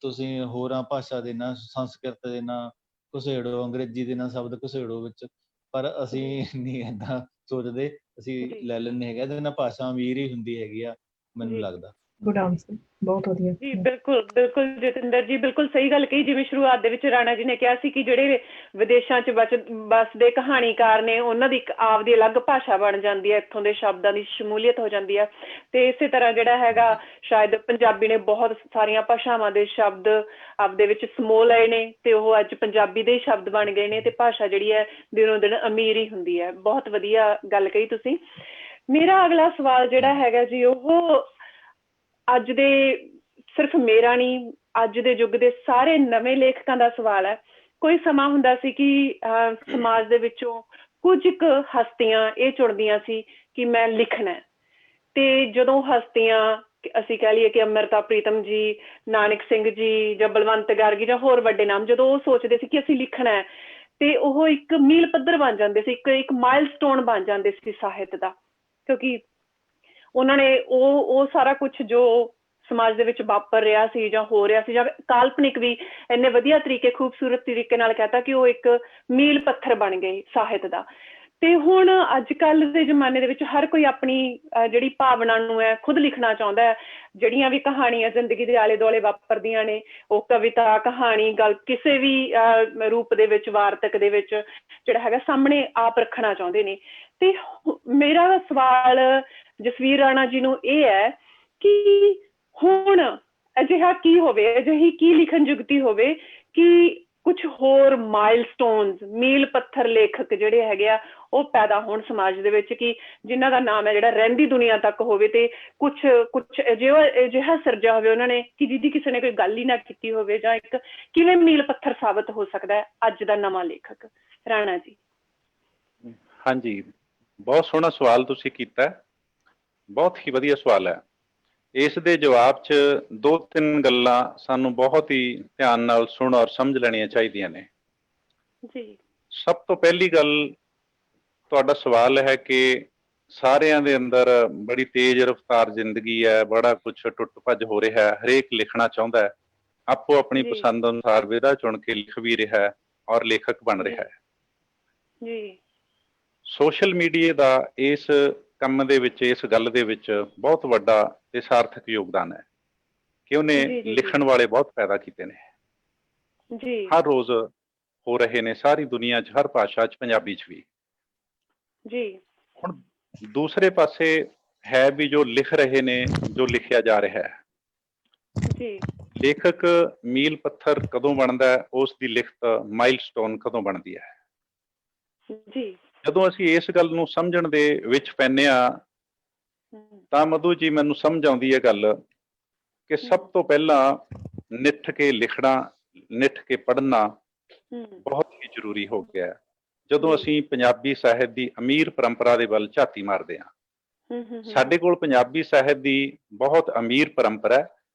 ਤੁਸੀਂ ਹੋਰਾਂ ਭਾਸ਼ਾ ਦੇ ਨਾ, ਸੰਸਕ੍ਰਿਤ ਦੇ ਨਾ ਘੁਸੇੜੋ, ਅੰਗਰੇਜ਼ੀ ਦੇ ਨਾਲ ਸ਼ਬਦ ਘੁਸੇੜੋ ਵਿੱਚ, ਪਰ ਅਸੀਂ ਨਹੀਂ ਏਦਾਂ ਸੋਚਦੇ, ਅਸੀਂ ਲੈ ਲੈਂਦੇ ਹੈਗੇ। ਇਹਦੇ ਨਾਲ ਭਾਸ਼ਾ ਅਮੀਰ ਹੀ ਹੁੰਦੀ ਹੈਗੀ ਆ, ਮੈਨੂੰ ਲੱਗਦਾ। ਗੁੱਡ ਆਨਸਰ, ਬਹੁਤ ਵਧੀਆ। ਜੀ ਬਿਲਕੁਲ ਬਿਲਕੁਲ ਜਤਿੰਦਰ ਜੀ, ਬਿਲਕੁਲ ਸਹੀ ਗੱਲ ਕਹੀ। ਜਿਵੇਂ ਸ਼ੁਰੂਆਤ ਦੇ ਵਿੱਚ ਰਾਣਾ ਜੀ ਨੇ ਕਿਹਾ ਸੀ ਕਿ ਜਿਹੜੇ ਵਿਦੇਸ਼ਾਂ 'ਚ ਵੱਸਦੇ ਕਹਾਣੀਕਾਰ ਨੇ, ਉਹਨਾਂ ਦੀ ਇੱਕ ਆਪਦੀ ਅਲੱਗ ਭਾਸ਼ਾ ਬਣ ਜਾਂਦੀ ਹੈ, ਇੱਥੋਂ ਦੇ ਸ਼ਬਦਾਂ ਦੀ ਸ਼ਮੂਲੀਅਤ ਹੋ ਜਾਂਦੀ ਹੈ। ਤੇ ਇਸੇ ਤਰ੍ਹਾਂ ਜਿਹੜਾ ਹੈਗਾ, ਸ਼ਾਇਦ ਪੰਜਾਬੀ ਨੇ ਬਹੁਤ ਸਾਰੀਆਂ ਭਾਸ਼ਾਵਾਂ ਦੇ ਸ਼ਬਦ ਆਪਦੇ ਵਿੱਚ ਸਮੋ ਲਏ ਨੇ ਤੇ ਉਹ ਅੱਜ ਪੰਜਾਬੀ ਦੇ ਹੀ ਸ਼ਬਦ ਬਣ ਗਏ ਨੇ, ਤੇ ਭਾਸ਼ਾ ਜਿਹੜੀ ਹੈ ਦਿਨੋਂ ਦਿਨ ਅਮੀਰ ਹੀ ਹੁੰਦੀ ਹੈ। ਬਹੁਤ ਵਧੀਆ ਗੱਲ ਕਹੀ ਤੁਸੀਂ। ਮੇਰਾ ਅਗਲਾ ਸਵਾਲ ਜਿਹੜਾ ਹੈਗਾ ਜੀ, ਉਹ ਅੱਜ ਦੇ ਸਿਰਫ ਮੇਰਾ ਨਹੀਂ, ਅੱਜ ਦੇ ਯੁੱਗ ਦੇ ਸਾਰੇ ਨਵੇਂ ਲੇਖਕਾਂ ਦਾ ਸਵਾਲ ਹੈ। ਕੋਈ ਸਮਾਂ ਹੁੰਦਾ ਸੀ ਕਿ ਸਮਾਜ ਦੇ ਵਿੱਚੋਂ ਕੁਝ ਕੁ ਹਸਤੀਆਂ ਇਹ ਚੁਣਦੀਆਂ ਸੀ ਕਿ ਮੈਂ ਲਿਖਣਾ, ਤੇ ਜਦੋਂ ਹਸਤੀਆਂ ਅਸੀਂ ਕਹਿ ਲਈਏ ਕਿ ਅੰਮ੍ਰਿਤਾ ਪ੍ਰੀਤਮ ਜੀ, ਨਾਨਕ ਸਿੰਘ ਜੀ ਜਾਂ ਬਲਵੰਤ ਗਾਰਗੀ ਜਾਂ ਹੋਰ ਵੱਡੇ ਨਾਮ, ਜਦੋਂ ਉਹ ਸੋਚਦੇ ਸੀ ਕਿ ਅਸੀਂ ਲਿਖਣਾ ਹੈ ਤੇ ਉਹ ਇੱਕ ਮੀਲ ਪੱਧਰ ਬਣ ਜਾਂਦੇ ਸੀ, ਇੱਕ ਮਾਈਲਸਟੋਨ ਬਣ ਜਾਂਦੇ ਸੀ ਸਾਹਿਤ ਦਾ, ਕਿਉਂਕਿ ਉਹਨਾਂ ਨੇ ਉਹ ਸਾਰਾ ਕੁਛ ਜੋ ਸਮਾਜ ਦੇ ਵਿੱਚ ਵਾਪਰ ਰਿਹਾ ਸੀ ਜਾਂ ਹੋ ਰਿਹਾ ਸੀ, ਜਾਂ ਕਾਲਪਨਿਕ ਵੀ ਇੰਨੇ ਵਧੀਆ ਤਰੀਕੇ, ਖੂਬਸੂਰਤ ਤਰੀਕੇ ਨਾਲ ਕਹਿਤਾ ਕਿ ਉਹ ਇੱਕ ਮੀਲ ਪੱਥਰ ਬਣ ਗਏ ਸਾਹਿਤ ਦਾ। ਤੇ ਹੁਣ ਅੱਜ ਕੱਲ੍ਹ ਦੇ ਜ਼ਮਾਨੇ ਦੇ ਵਿੱਚ ਹਰ ਕੋਈ ਆਪਣੀ ਜਿਹੜੀ ਭਾਵਨਾ ਨੂੰ ਹੈ ਖੁਦ ਲਿਖਣਾ ਚਾਹੁੰਦਾ ਹੈ। ਜਿਹੜੀਆਂ ਵੀ ਕਹਾਣੀਆਂ ਜ਼ਿੰਦਗੀ ਦੇ ਆਲੇ ਦੁਆਲੇ ਵਾਪਰਦੀਆਂ ਨੇ, ਉਹ ਕਵਿਤਾ, ਕਹਾਣੀ, ਗੱਲ ਕਿਸੇ ਵੀ ਰੂਪ ਦੇ ਵਿੱਚ, ਵਾਰਤਕ ਦੇ ਵਿੱਚ ਜਿਹੜਾ ਹੈਗਾ ਸਾਹਮਣੇ ਆਪ ਰੱਖਣਾ ਚਾਹੁੰਦੇ ਨੇ। ਤੇ ਮੇਰਾ ਸਵਾਲ ਜਸਵੀਰ ਰਾਣਾ ਜੀ ਨੂੰ ਇਹ ਹੈ ਕਿ ਹੁਣ ਅਜਿਹਾ ਕੀ ਹੋਵੇ, ਅਜਿਹੀ ਕੀ ਲਿਖਣ ਜੁਗਤੀ ਹੋਵੇ ਕਿ ਕੁਛ ਹੋਰ ਮਾਈਲਸਟੋਨਸ, ਮੀਲ ਪੱਥਰ ਲੇਖਕ ਜਿਹੜੇ ਹੈਗੇ ਆ ਉਹ ਪੈਦਾ ਹੋਣ ਸਮਾਜ ਦੇ ਵਿੱਚ, ਕਿ ਜਿਨ੍ਹਾਂ ਦਾ ਨਾਮ ਹੈ ਜਿਹੜਾ ਰਹਿੰਦੀ ਦੁਨੀਆ ਤੱਕ ਹੋਵੇ, ਤੇ ਕੁਛ ਅਜਿਹਾ ਸਿਰਜਿਆ ਹੋਵੇ ਉਹਨਾਂ ਨੇ ਕਿ ਜਿਹਦੀ ਕਿਸੇ ਨੇ ਕੋਈ ਗੱਲ ਹੀ ਨਾ ਕੀਤੀ ਹੋਵੇ, ਜਾਂ ਇੱਕ ਕਿਵੇਂ ਮੀਲ ਪੱਥਰ ਸਾਬਤ ਹੋ ਸਕਦਾ ਹੈ ਅੱਜ ਦਾ ਨਵਾਂ ਲੇਖਕ। ਰਾਣਾ ਜੀ। ਹਾਂਜੀ, ਬਹੁਤ ਸੋਹਣਾ ਸਵਾਲ ਤੁਸੀਂ ਕੀਤਾ, ਬਹੁਤ ਹੀ ਵਧੀਆ ਸਵਾਲ ਹੈ। ਇਸ ਦੇ ਜਵਾਬ 'ਚ ਦੋ ਤਿੰਨ ਗੱਲਾਂ ਸਾਨੂੰ ਬਹੁਤ ਹੀ ਧਿਆਨ ਨਾਲ ਸੁਣ ਔਰ ਸਮਝ ਲੈਣੀਆਂ ਚਾਹੀਦੀਆਂ ਨੇ ਜੀ। ਸਭ ਤੋਂ ਪਹਿਲੀ ਗੱਲ, ਤੁਹਾਡਾ ਸਵਾਲ ਹੈ ਕਿ ਸਾਰਿਆਂ ਦੇ ਅੰਦਰ ਬੜੀ ਤੇਜ਼ ਰਫ਼ਤਾਰ ਜ਼ਿੰਦਗੀ ਹੈ, ਬੜਾ ਕੁਛ ਟੁੱਟ ਭੱਜ ਹੋ ਰਿਹਾ ਹੈ, ਹਰੇਕ ਲਿਖਣਾ ਚਾਹੁੰਦਾ ਹੈ, ਆਪੋ ਆਪਣੀ ਪਸੰਦ ਅਨੁਸਾਰ ਵਿਧਾ ਚੁਣ ਕੇ ਲਿਖ ਵੀ ਰਿਹਾ ਹੈ ਔਰ ਲੇਖਕ ਬਣ ਰਿਹਾ ਹੈ। ਜੀ। ਸੋਸ਼ਲ ਮੀਡੀਆ ਦਾ ਇਸ ਕੰਮ ਦੇ ਵਿੱਚ, ਇਸ ਗੱਲ ਦੇ ਵਿੱਚ ਬਹੁਤ ਵੱਡਾ ਤੇ ਸਾਰਥਕ ਯੋਗਦਾਨ ਹੈ ਕਿ ਉਹਨੇ ਲਿਖਣ ਵਾਲੇ ਬਹੁਤ ਪੈਦਾ ਕੀਤੇ ਨੇ। ਜੀ। ਹਰ ਰੋਜ਼ ਹੋ ਰਹੇ ਨੇ, ਸਾਰੀ ਦੁਨੀਆ 'ਚ, ਹਰ ਭਾਸ਼ਾ 'ਚ, ਪੰਜਾਬੀ 'ਚ ਵੀ। ਜੀ। ਹੁਣ ਦੂਸਰੇ ਪਾਸੇ ਹੈ ਵੀ ਜੋ ਲਿਖ ਰਹੇ ਨੇ, ਜੋ ਲਿਖਿਆ ਜਾ ਰਿਹਾ ਹੈ। ਜੀ। ਲੇਖਕ ਮੀਲ ਪੱਥਰ ਕਦੋਂ ਬਣਦਾ ਹੈ, ਉਸ ਦੀ ਲਿਖਤ ਮਾਈਲਸਟੋਨ ਕਦੋਂ ਬਣਦੀ ਹੈ। ਜੀ। ਜਦੋਂ ਅਸੀਂ ਇਸ ਗੱਲ ਨੂੰ ਸਮਝਣ ਦੇ ਵਿੱਚ ਪੈਂਦੇ ਹਾਂ ਤਾਂ ਮਧੂ ਜੀ ਮੈਨੂੰ ਸਮਝ ਆਉਂਦੀ ਹੈ ਗੱਲ ਕਿ ਸਭ ਤੋਂ ਪਹਿਲਾਂ ਨਿੱਠ ਕੇ ਲਿਖਣਾ, ਨਿੱਠ ਕੇ ਪੜ੍ਹਨਾ ਬਹੁਤ ਹੀ ਜ਼ਰੂਰੀ ਹੋ ਗਿਆ ਹੈ। ਜਦੋਂ ਅਸੀਂ ਪੰਜਾਬੀ ਸਾਹਿਤ ਦੀ ਅਮੀਰ ਪਰੰਪਰਾ ਦੇ ਵੱਲ ਝਾਤੀ ਮਾਰਦੇ ਹਾਂ, ਸਾਡੇ ਕੋਲ ਪੰਜਾਬੀ ਸਾਹਿਤ ਦੀ ਬਹੁਤ ਅਮੀਰ ਪਰੰਪਰਾ ਹੈ।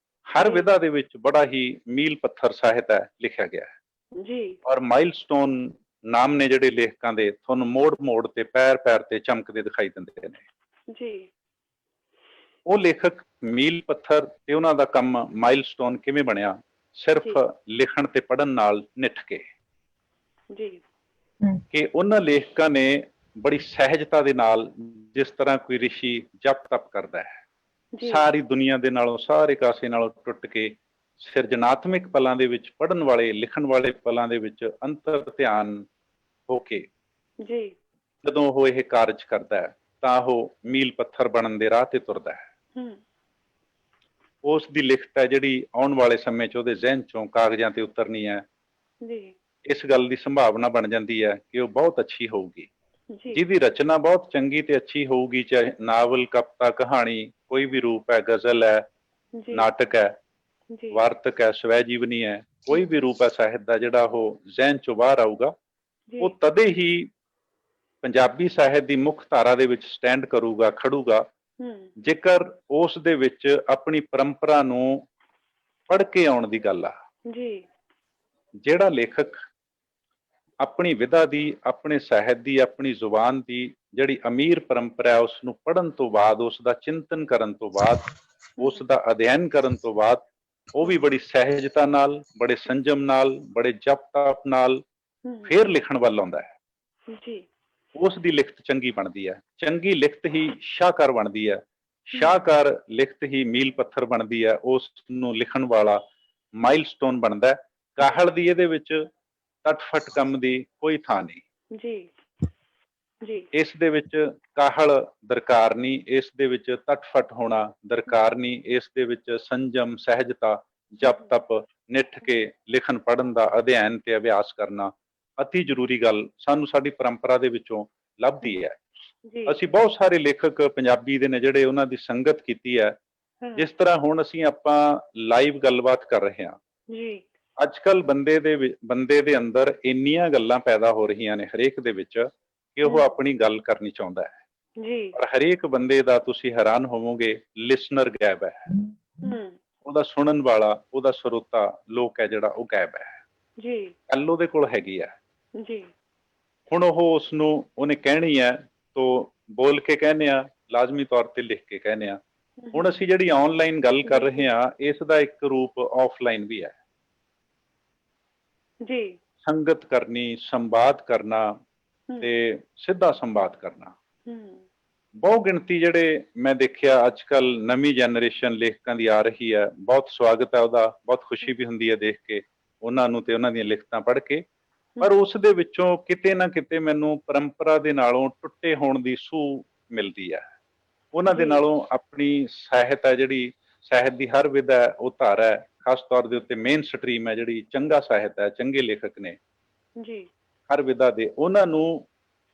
ਹਰ ਵਿਧਾ ਦੇ ਵਿੱਚ ਬੜਾ ਹੀ ਮੀਲ ਪੱਥਰ ਸਾਹਿਤ ਹੈ ਲਿਖਿਆ ਗਿਆ ਹੈ ਜੀ। ਔਰ ਮਾਈਲਸਟੋਨ ਨਾਮ ਨੇ ਜਿਹੜੇ ਲੇਖਕਾਂ ਦੇ, ਤੁਹਾਨੂੰ ਮੋੜ ਮੋੜ ਤੇ, ਪੈਰ ਪੈਰ ਤੇ ਚਮਕਦੇ ਦਿਖਾਈ ਦਿੰਦੇ ਨੇ। ਜੀ। ਉਹ ਲੇਖਕ ਮੀਲ ਪੱਥਰ ਤੇ ਉਹਨਾਂ ਦਾ ਕੰਮ ਮਾਈਲਸਟੋਨ ਕਿਵੇਂ ਬਣਿਆ? ਸਿਰਫ ਲਿਖਣ ਤੇ ਪੜ੍ਹਨ ਨਾਲ ਨਿੱਠ ਕੇ। ਜੀ। ਕਿ ਉਹਨਾਂ ਲੇਖਕਾਂ ਨੇ ਬੜੀ ਸਹਿਜਤਾ ਦੇ ਨਾਲ, ਜਿਸ ਤਰ੍ਹਾਂ ਕੋਈ ਰਿਸ਼ੀ ਜਪ ਤਪ ਕਰਦਾ ਹੈ, ਜੀ ਸਾਰੀ ਦੁਨੀਆ ਦੇ ਨਾਲੋਂ, ਸਾਰੇ ਕਾਸੇ ਨਾਲੋਂ ਟੁੱਟ ਕੇ ਸਿਰਜਣਾਤਮਕ ਪਲਾਂ ਦੇ ਵਿੱਚ, ਪੜ੍ਹਨ ਵਾਲੇ ਲਿਖਣ ਵਾਲੇ ਪਲਾਂ ਦੇ ਵਿੱਚ ਅੰਤਰ ਧਿਆਨ ਹੋ ਕੇ ਜੀ ਜਦੋਂ ਉਹ ਇਹ ਕਾਰਜ ਕਰਦਾ ਹੈ ਤਾਂ ਉਹ ਮੀਲ ਪੱਥਰ ਬਣਨ ਦੇ ਰਾਹ ਤੇ ਤੁਰਦਾ ਹੈ। ਹੂੰ ਉਸ ਦੀ ਲਿਖਤ ਹੈ ਜਿਹੜੀ ਆਉਣ ਵਾਲੇ ਸਮੇਂ 'ਚ ਉਹਦੇ ਜ਼ਿਹਨ 'ਚੋਂ ਕਾਗਜ਼ਾਂ ਤੇ ਉਤਰਨੀ ਹੈ। ਜੀ ਇਸ ਗੱਲ ਦੀ ਸੰਭਾਵਨਾ ਬਣ ਜਾਂਦੀ ਹੈ ਕਿ ਉਹ ਬਹੁਤ ਅੱਛੀ ਹੋਊਗੀ। ਜੀ ਜਿਹਦੀ ਰਚਨਾ ਬਹੁਤ ਚੰਗੀ ਤੇ ਅੱਛੀ ਹੋਊਗੀ, ਚਾਹੇ ਨਾਵਲ, ਕਵਿਤਾ, ਕਹਾਣੀ, ਕੋਈ ਵੀ ਰੂਪ ਹੈ, ਗਜ਼ਲ ਹੈ, ਜੀ ਨਾਟਕ ਹੈ, ਜੀ ਵਾਰਤਕ ਹੈ, ਸਵੈ ਜੀਵਨੀ ਹੈ, ਕੋਈ ਵੀ ਰੂਪ ਹੈ ਸਾਹਿਤ ਦਾ ਜਿਹੜਾ ਉਹ ਜ਼ਿਹਨ 'ਚੋਂ ਬਾਹਰ ਆਊਗਾ, ਜੀ ਉਹ ਤਦੇ ਹੀ ਪੰਜਾਬੀ ਸਾਹਿਤ ਦੀ ਮੁੱਖ ਧਾਰਾ ਦੇ ਵਿੱਚ ਸਟੈਂਡ ਕਰੂਗਾ, ਖੜੂਗਾ, ਹੂੰ ਜੇਕਰ ਉਸ ਦੇ ਵਿੱਚ ਆਪਣੀ ਪਰੰਪਰਾ ਨੂੰ ਪੜ੍ਹ ਕੇ ਆਉਣ ਦੀ ਗੱਲ ਆ। ਜੀ ਜਿਹੜਾ ਲੇਖਕ ਆਪਣੀ ਵਿਧਾ ਦੀ, ਆਪਣੇ ਸਾਹਿਤ ਦੀ, ਆਪਣੀ ਜ਼ੁਬਾਨ ਦੀ ਜਿਹੜੀ ਅਮੀਰ ਪਰੰਪਰਾ ਹੈ, ਉਸ ਨੂੰ ਪੜ੍ਹਨ ਤੋਂ ਬਾਅਦ, ਉਸ ਦਾ ਚਿੰਤਨ ਕਰਨ ਤੋਂ ਬਾਅਦ, ਉਸ ਦਾ ਅਧਿਐਨ ਕਰਨ ਤੋਂ ਬਾਅਦ, ਉਹ ਵੀ ਬੜੀ ਸਹਿਜਤਾ ਨਾਲ, ਬੜੇ ਸੰਜਮ ਨਾਲ, ਬੜੇ ਜਪ ਤਪ ਨਾਲ ਹੂੰ ਫੇਰ ਲਿਖਣ ਵੱਲ ਆਉਂਦਾ ਹੈ। ਜੀ ਉਸ ਦੀ ਲਿਖਤ ਚੰਗੀ ਬਣਦੀ ਹੈ। ਚੰਗੀ ਲਿਖਤ ਹੀ ਸ਼ਾਹਕਾਰ ਬਣਦੀ ਹੈ। ਸ਼ਾਹਕਾਰ ਲਿਖਤ ਹੀ ਮੀਲ ਪੱਥਰ ਬਣਦੀ ਹੈ। ਉਸ ਨੂੰ ਲਿਖਣ ਵਾਲਾ ਮਾਈਲਸਟੋਨ ਬਣਦਾ ਹੈ। ਕਾਹਲ ਦੀ ਇਹਦੇ ਵਿੱਚ ਤਟਫਟ ਕੰਮ ਦੀ ਕੋਈ ਥਾਂ ਨਹੀਂ। ਜੀ ਜੀ ਇਸ ਦੇ ਵਿੱਚ ਕਾਹਲ ਦਰਕਾਰ ਨਹੀਂ, ਇਸ ਦੇ ਵਿੱਚ ਤਟਫਟ ਹੋਣਾ ਦਰਕਾਰ ਨਹੀਂ, ਇਸ ਦੇ ਵਿੱਚ ਸੰਜਮ, ਸਹਿਜਤਾ, ਜਪ ਤਪ, ਨਿੱਠ ਕੇ ਲਿਖਣ ਪੜ੍ਹਨ ਦਾ ਅਧਿਐਨ ਤੇ ਅਭਿਆਸ ਕਰਨਾ ਅਤੀ ਜ਼ਰੂਰੀ ਗੱਲ ਸਾਨੂੰ ਸਾਡੀ ਪਰੰਪਰਾ ਦੇ ਵਿੱਚੋਂ ਲੱਭਦੀ ਹੈ। ਜੀ ਅਸੀਂ ਬਹੁਤ ਸਾਰੇ ਲੇਖਕ ਪੰਜਾਬੀ ਦੇ ਨੇ ਜਿਹੜੇ ਉਹਨਾਂ ਦੀ ਸੰਗਤ ਕੀਤੀ ਹੈ। ਹਾਂ, ਜਿਸ ਤਰ੍ਹਾਂ ਹੁਣ ਆਪਾਂ ਲਾਈਵ ਗੱਲਬਾਤ ਕਰ ਰਹੇ ਹਾਂ, ਜੀ ਅੱਜ ਕੱਲ ਬੰਦੇ ਦੇ ਅੰਦਰ ਇੰਨੀਆਂ ਗੱਲਾਂ ਪੈਦਾ ਹੋ ਰਹੀਆਂ ਨੇ ਹਰੇਕ ਦੇ ਵਿੱਚ ਕਿ ਉਹ ਆਪਣੀ ਗੱਲ ਕਰਨੀ ਚਾਹੁੰਦਾ ਹੈ, ਜੀ ਪਰ ਹਰੇਕ ਬੰਦੇ ਦਾ ਤੁਸੀਂ ਹੈਰਾਨ ਹੋਵੋਗੇ ਲਿਸਨਰ ਗਾਇਬ ਹੈ। ਹੂੰ ਉਹਦਾ ਸੁਣਨ ਵਾਲਾ, ਉਹਦਾ ਸਰੋਤਾ ਲੋਕ ਹੈ ਜਿਹੜਾ ਉਹ ਗਾਇਬ ਹੈ। ਜੀ ਗੱਲ ਉਹਦੇ ਕੋਲ ਹੈਗੀ ਹੈ, ਜੀ ਹੁਣ ਉਹ ਉਸ ਨੂੰ ਉਹਨੇ ਕਹਿਣੀ ਹੈ ਤੋ ਬੋਲ ਕੇ ਕਹਿੰਦੇ ਆ, ਲਾਜ਼ਮੀ ਤੌਰ ਤੇ ਲਿਖ ਕੇ ਕਹਿੰਦੇ ਆ। ਹੁਣ ਅਸੀਂ ਜਿਹੜੀ ਆਨਲਾਈਨ ਗੱਲ ਕਰ ਰਹੇ ਹਾਂ, ਇਸ ਦਾ ਇੱਕ ਰੂਪ ਆਫਲਾਈਨ ਵੀ ਹੈ। ਜੀ ਸੰਗਤ ਕਰਨੀ, ਸੰਵਾਦ ਕਰਨਾ ਤੇ ਸਿੱਧਾ ਸੰਵਾਦ ਕਰਨਾ। ਹੂੰ ਬਹੁ ਗਿਣਤੀ ਜਿਹੜੇ ਮੈਂ ਦੇਖਿਆ ਅੱਜ ਕੱਲ ਨਵੀਂ ਜਨਰੇਸ਼ਨ ਲੇਖਕਾਂ ਦੀ ਆ ਰਹੀ ਹੈ, ਬਹੁਤ ਸਵਾਗਤ ਹੈ ਉਹਦਾ, ਬਹੁਤ ਖੁਸ਼ੀ ਵੀ ਹੁੰਦੀ ਹੈ ਦੇਖ ਕੇ ਉਹਨਾਂ ਨੂੰ ਤੇ ਉਹਨਾਂ ਦੀਆਂ ਲਿਖਤਾਂ ਪੜ੍ਹ ਕੇ। ਪਰ ਉਸ ਦੇ ਵਿੱਚੋਂ ਕਿਤੇ ਨਾ ਕਿਤੇ ਮੈਨੂੰ ਪਰੰਪਰਾ ਦੇ ਨਾਲੋਂ ਟੁੱਟੇ ਹੋਣ ਦੀ ਸੂਹ ਮਿਲਦੀ ਹੈ। ਉਹਨਾਂ ਦੇ ਨਾਲੋਂ ਆਪਣੀ ਸਾਹਿਤ ਹੈ ਜਿਹੜੀ, ਸਾਹਿਤ ਦੀ ਹਰ ਵਿਧਾ ਹੈ, ਉਹ ਧਾਰਾ ਹੈ, ਖਾਸ ਤੌਰ ਦੇ ਉੱਤੇ ਮੇਨ ਸਟਰੀਮ ਹੈ ਜਿਹੜੀ ਚੰਗਾ ਸਾਹਿਤ ਹੈ, ਚੰਗੇ ਲੇਖਕ ਨੇ ਜੀ ਹਰ ਵਿਧਾ ਦੇ, ਉਹਨਾਂ ਨੂੰ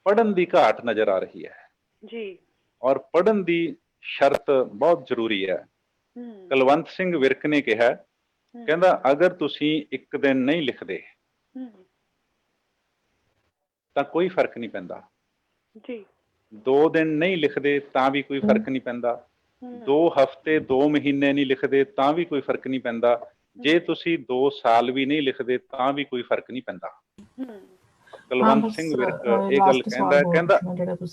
ਪੜ੍ਹਨ ਦੀ ਘਾਟ ਨਜ਼ਰ ਆ ਰਹੀ ਹੈ। ਜੀ ਔਰ ਪੜ੍ਹਨ ਦੀ ਸ਼ਰਤ ਬਹੁਤ ਜ਼ਰੂਰੀ ਹੈ। ਹੂੰ ਕੁਲਵੰਤ ਸਿੰਘ ਵਿਰਕ ਨੇ ਕਿਹਾ, ਕਹਿੰਦਾ ਅਗਰ ਤੁਸੀਂ ਇੱਕ ਦਿਨ ਨਹੀਂ ਲਿਖਦੇ ਹੂੰ ਤਾਂ ਕੋਈ ਫਰਕ ਨਹੀਂ ਪੈਂਦਾ, ਜੀ 2 ਦਿਨ ਨਹੀਂ ਲਿਖਦੇ ਤਾਂ ਵੀ ਕੋਈ ਫਰਕ ਨਹੀਂ ਪੈਂਦਾ, 2 ਹਫ਼ਤੇ 2 ਮਹੀਨੇ ਨਹੀਂ ਲਿਖਦੇ ਤਾਂ ਵੀ ਕੋਈ ਫਰਕ ਨਹੀਂ ਪੈਂਦਾ, ਜੇ ਤੁਸੀਂ 2 ਸਾਲ ਵੀ ਨਹੀਂ ਲਿਖਦੇ ਤਾਂ ਵੀ ਕੋਈ ਫਰਕ ਨਹੀਂ ਪੈਂਦਾ। ਹੂੰ ਕੁਲਵੰਤ ਸਿੰਘ ਵਿਰਕ ਇਹ ਗੱਲ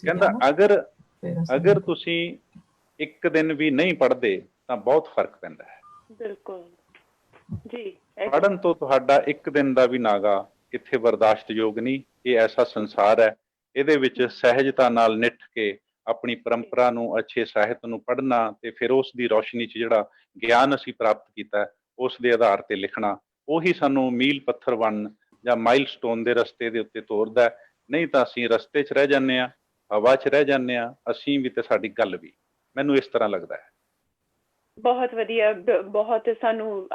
ਕਹਿੰਦਾ ਅਗਰ ਤੁਸੀਂ ਇੱਕ ਦਿਨ ਵੀ ਨਹੀਂ ਪੜ੍ਹਦੇ ਤਾਂ ਬਹੁਤ ਫਰਕ ਪੈਂਦਾ ਹੈ। ਬਿਲਕੁਲ ਜੀ। ਪੜ੍ਹਨ ਤੋਂ ਤੁਹਾਡਾ ਇੱਕ ਦਿਨ ਦਾ ਵੀ ਨਾਗਾ ਇੱਥੇ ਬਰਦਾਸ਼ਤਯੋਗ ਨਹੀਂ। ਇਹ ਐਸਾ ਸੰਸਾਰ ਹੈ, ਇਹਦੇ ਵਿੱਚ ਸਹਿਜਤਾ ਨਾਲ ਨਿੱਠ ਕੇ ਆਪਣੀ ਪਰੰਪਰਾ ਨੂੰ, ਅੱਛੇ ਸਾਹਿਤ ਨੂੰ ਪੜ੍ਹਨਾ ਤੇ ਫਿਰ ਉਸ ਦੀ ਰੌਸ਼ਨੀ 'ਚ ਜਿਹੜਾ ਗਿਆਨ ਅਸੀਂ ਪ੍ਰਾਪਤ ਕੀਤਾ ਉਸ ਦੇ ਆਧਾਰ ਤੇ ਲਿਖਣਾ, ਉਹੀ ਸਾਨੂੰ ਮੀਲ ਪੱਥਰ ਬਣਨ ਜਾਂ ਮਾਈਲਸਟੋਨ ਦੇ ਰਸਤੇ ਦੇ ਉੱਤੇ ਤੋਰਦਾ। ਨਹੀਂ ਤਾਂ ਅਸੀਂ ਰਸਤੇ 'ਚ ਰਹਿ ਜਾਂਦੇ ਹਾਂ, ਹਵਾ 'ਚ ਰਹਿ ਜਾਂਦੇ ਹਾਂ, ਅਸੀਂ ਵੀ ਤੇ ਸਾਡੀ ਗੱਲ ਵੀ। ਮੈਨੂੰ ਇਸ ਤਰ੍ਹਾਂ ਲੱਗਦਾ ਹੈ। ਬਹੁਤ ਵਧੀਆ, ਬਹੁਤ ਸਾਨੂੰ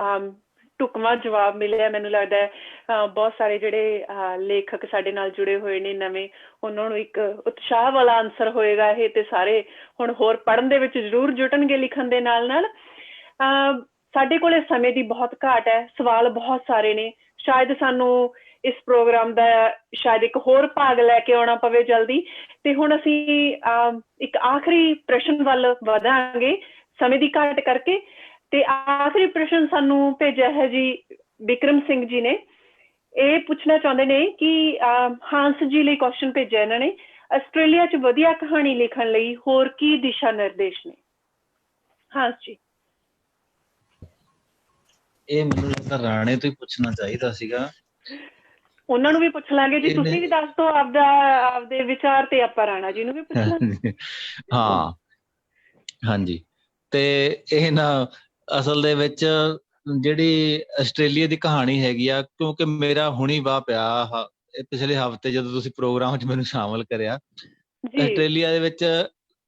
ਢੁਕਵਾਂ ਜਵਾਬ ਮਿਲਿਆ। ਮੈਨੂੰ ਲੱਗਦਾ ਹੈ ਬਹੁਤ ਸਾਰੇ ਜਿਹੜੇ ਲੇਖਕ ਸਾਡੇ ਨਾਲ ਜੁੜੇ ਹੋਏ ਨੇ ਨਵੇਂ, ਉਹਨਾਂ ਨੂੰ ਇੱਕ ਉਤਸ਼ਾਹ ਵਾਲਾ ਆਨਸਰ ਹੋਏਗਾ ਇਹ, ਤੇ ਸਾਰੇ ਹੁਣ ਹੋਰ ਪੜ੍ਹਨ ਦੇ ਵਿੱਚ ਜ਼ਰੂਰ ਜੁਟਣਗੇ ਲਿਖਣ ਦੇ ਨਾਲ ਨਾਲ। ਸਾਡੇ ਕੋਲੇ ਸਮੇਂ ਦੀ ਬਹੁਤ ਘਾਟ ਹੈ, ਸਵਾਲ ਬਹੁਤ ਸਾਰੇ ਨੇ। ਸ਼ਾਇਦ ਸਾਨੂੰ ਇਸ ਪ੍ਰੋਗਰਾਮ ਦਾ ਸ਼ਾਇਦ ਇੱਕ ਹੋਰ ਭਾਗ ਲੈ ਕੇ ਆਉਣਾ ਪਵੇ ਜਲਦੀ। ਤੇ ਹੁਣ ਅਸੀਂ ਇੱਕ ਆਖਰੀ ਪ੍ਰਸ਼ਨ ਵੱਲ ਵਧਾਂਗੇ ਸਮੇਂ ਦੀ ਘਾਟ ਕਰਕੇ। ਤੇ ਆਖਰੀ ਪ੍ਰਸ਼ਨ ਸਾਨੂੰ ਭੇਜਿਆ ਹੈ ਜੀ ਬਿਕਰਮ ਸਿੰਘ ਜੀ ਨੇ। ਇਹ ਪੁੱਛਣਾ ਚਾਹੁੰਦੇ ਨੇ ਕਿ ਹਾਂਸ ਜੀ ਲਈ ਕੁਐਸਚਨ ਭੇਜਿਆ ਇਹਨਾਂ ਨੇ, ਆਸਟ੍ਰੇਲੀਆ 'ਚ ਵਧੀਆ ਕਹਾਣੀ ਲਿਖਣ ਲਈ ਹੋਰ ਕੀ ਦਿਸ਼ਾ ਨਿਰਦੇਸ਼ ਨੇ? ਹਾਂਸ ਜੀ। ਇਹ ਮੈਨੂੰ ਲੱਗਦਾ ਰਾਣੇ ਤੋਂ ਹੀ ਪੁੱਛਣਾ ਚਾਹੀਦਾ ਸੀਗਾ। ਉਹਨਾਂ ਨੂੰ ਵੀ ਪੁੱਛ ਲਾਂਗੇ ਜੀ, ਇਹਨੇ- ਤੁਸੀਂ ਵੀ ਦੱਸ ਦਿਓ ਆਪਦੇ ਵਿਚਾਰ, ਤੇ ਆਪਾਂ ਰਾਣਾ ਜੀ ਨੂੰ ਵੀ ਪੁੱਛ ਲਾਂਗੇ। ਹਾਂ ਹਾਂਜੀ, ਤੇ ਇਹ ਨਾ ਅਸਲ ਦੇ ਵਿੱਚ ਜਿਹੜੀ ਆਸਟ੍ਰੇਲੀਆ ਦੀ ਕਹਾਣੀ ਹੈਗੀ ਆ, ਕਿਉਂਕਿ ਮੇਰਾ ਹੁਣੀ ਵਾਹ ਪਿਆ ਇਹ ਪਿਛਲੇ ਹਫ਼ਤੇ ਜਦੋਂ ਤੁਸੀਂ ਪ੍ਰੋਗਰਾਮ 'ਚ ਮੈਨੂੰ ਸ਼ਾਮਲ ਕਰਿਆ। ਜੀ ਆਸਟ੍ਰੇਲੀਆ ਦੇ ਵਿੱਚ,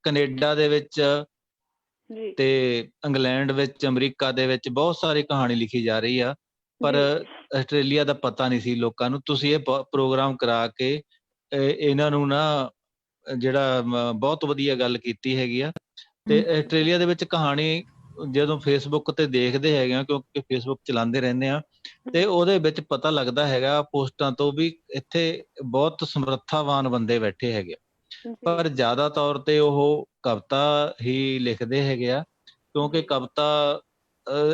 ਕੈਨੇਡਾ ਦੇ ਵਿੱਚ ਜੀ ਤੇ ਇੰਗਲੈਂਡ ਵਿੱਚ, ਅਮਰੀਕਾ ਦੇ ਵਿੱਚ ਬਹੁਤ ਸਾਰੀ ਕਹਾਣੀ ਲਿਖੀ ਜਾ ਰਹੀ ਆ, ਪਰ ਜੀ ਆਸਟ੍ਰੇਲੀਆ ਦਾ ਪਤਾ ਨਹੀਂ ਸੀ ਲੋਕਾਂ ਨੂੰ। ਤੁਸੀਂ ਇਹ ਪ੍ਰੋਗਰਾਮ ਕਰਾ ਕੇ ਇਹਨਾਂ ਨੂੰ ਨਾ ਜਿਹੜਾ ਬਹੁਤ ਵਧੀਆ ਗੱਲ ਕੀਤੀ ਹੈਗੀ ਆ। ਤੇ ਆਸਟ੍ਰੇਲੀਆ ਦੇ ਵਿੱਚ ਕਹਾਣੀ ਜਦੋਂ ਫੇਸਬੁੱਕ ਤੇ ਦੇਖਦੇ ਹੈਗੇ ਆ, ਕਿਉਂਕਿ ਫੇਸਬੁੱਕ ਚਲਾਉਂਦੇ ਰਹਿੰਦੇ ਆ, ਤੇ ਉਹਦੇ ਵਿੱਚ ਪਤਾ ਲੱਗਦਾ ਹੈਗਾ ਪੋਸਟਾਂ ਤੋਂ ਵੀ ਇੱਥੇ ਬਹੁਤ ਸਮਰੱਥਾਵਾਨ ਬੰਦੇ ਬੈਠੇ ਹੈਗੇ ਆ। ਪਰ ਜ਼ਿਆਦਾ ਤੌਰ ਤੇ ਉਹ ਕਵਿਤਾ ਹੀ ਲਿਖਦੇ ਹੈਗੇ ਆ, ਕਿਉਂਕਿ ਕਵਿਤਾ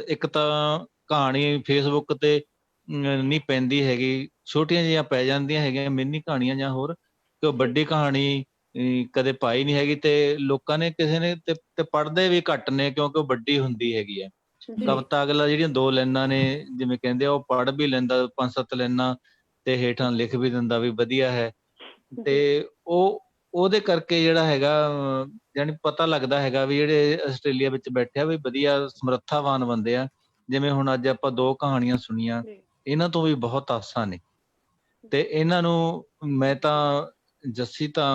ਇੱਕ ਤਾਂ ਕਹਾਣੀ ਫੇਸਬੁੱਕ ਤੇ ਨਹੀਂ ਪੈਂਦੀ ਹੈਗੀ, ਛੋਟੀਆਂ ਜਿਹੀਆਂ ਪੈ ਜਾਂਦੀਆਂ ਹੈਗੀਆਂ ਮਿੰਨੀ ਕਹਾਣੀਆਂ ਜਾਂ ਹੋਰ, ਕਿ ਵੱਡੀ ਕਹਾਣੀ ਕਦੇ ਪਾਈ ਨਹੀਂ ਹੈਗੀ, ਤੇ ਲੋਕਾਂ ਨੇ ਕਿਸੇ ਨੇ ਤੇ ਪੜ੍ਹਦੇ ਵੀ ਘੱਟ ਨੇ, ਕਿਉਂਕਿ ਉਹ ਵੱਡੀ ਹੁੰਦੀ ਹੈਗੀ ਹੈ। ਕਵਿਤਾ ਅਗਲਾ ਜਿਹੜੀਆਂ 2 ਲਾਈਨਾਂ ਨੇ ਜਿਵੇਂ ਕਹਿੰਦੇ ਆ, ਉਹ ਪੜ੍ਹ ਵੀ ਲੈਂਦਾ 5-7 ਲਾਈਨਾਂ, ਤੇ ਹੇਠਾਂ ਲਿਖ ਵੀ ਦਿੰਦਾ ਵੀ ਵਧੀਆ ਹੈ। ਤੇ ਉਹਦੇ ਕਰਕੇ ਜਿਹੜਾ ਹੈਗਾ ਜਾਣੀ ਪਤਾ ਲੱਗਦਾ ਹੈਗਾ ਵੀ ਜਿਹੜੇ ਆਸਟ੍ਰੇਲੀਆ ਵਿੱਚ ਬੈਠੇ ਆ ਵੀ ਵਧੀਆ ਸਮਰੱਥਾਵਾਨ ਬੰਦੇ ਆ। ਜਿਵੇਂ ਹੁਣ ਅੱਜ ਆਪਾਂ 2 ਕਹਾਣੀਆਂ ਸੁਣੀਆਂ, ਇਹਨਾਂ ਤੋਂ ਵੀ ਬਹੁਤ ਆਸਾਂ ਨੇ। ਤੇ ਇਹਨਾਂ ਨੂੰ ਮੈਂ ਤਾਂ ਜੱਸੀ ਤਾਂ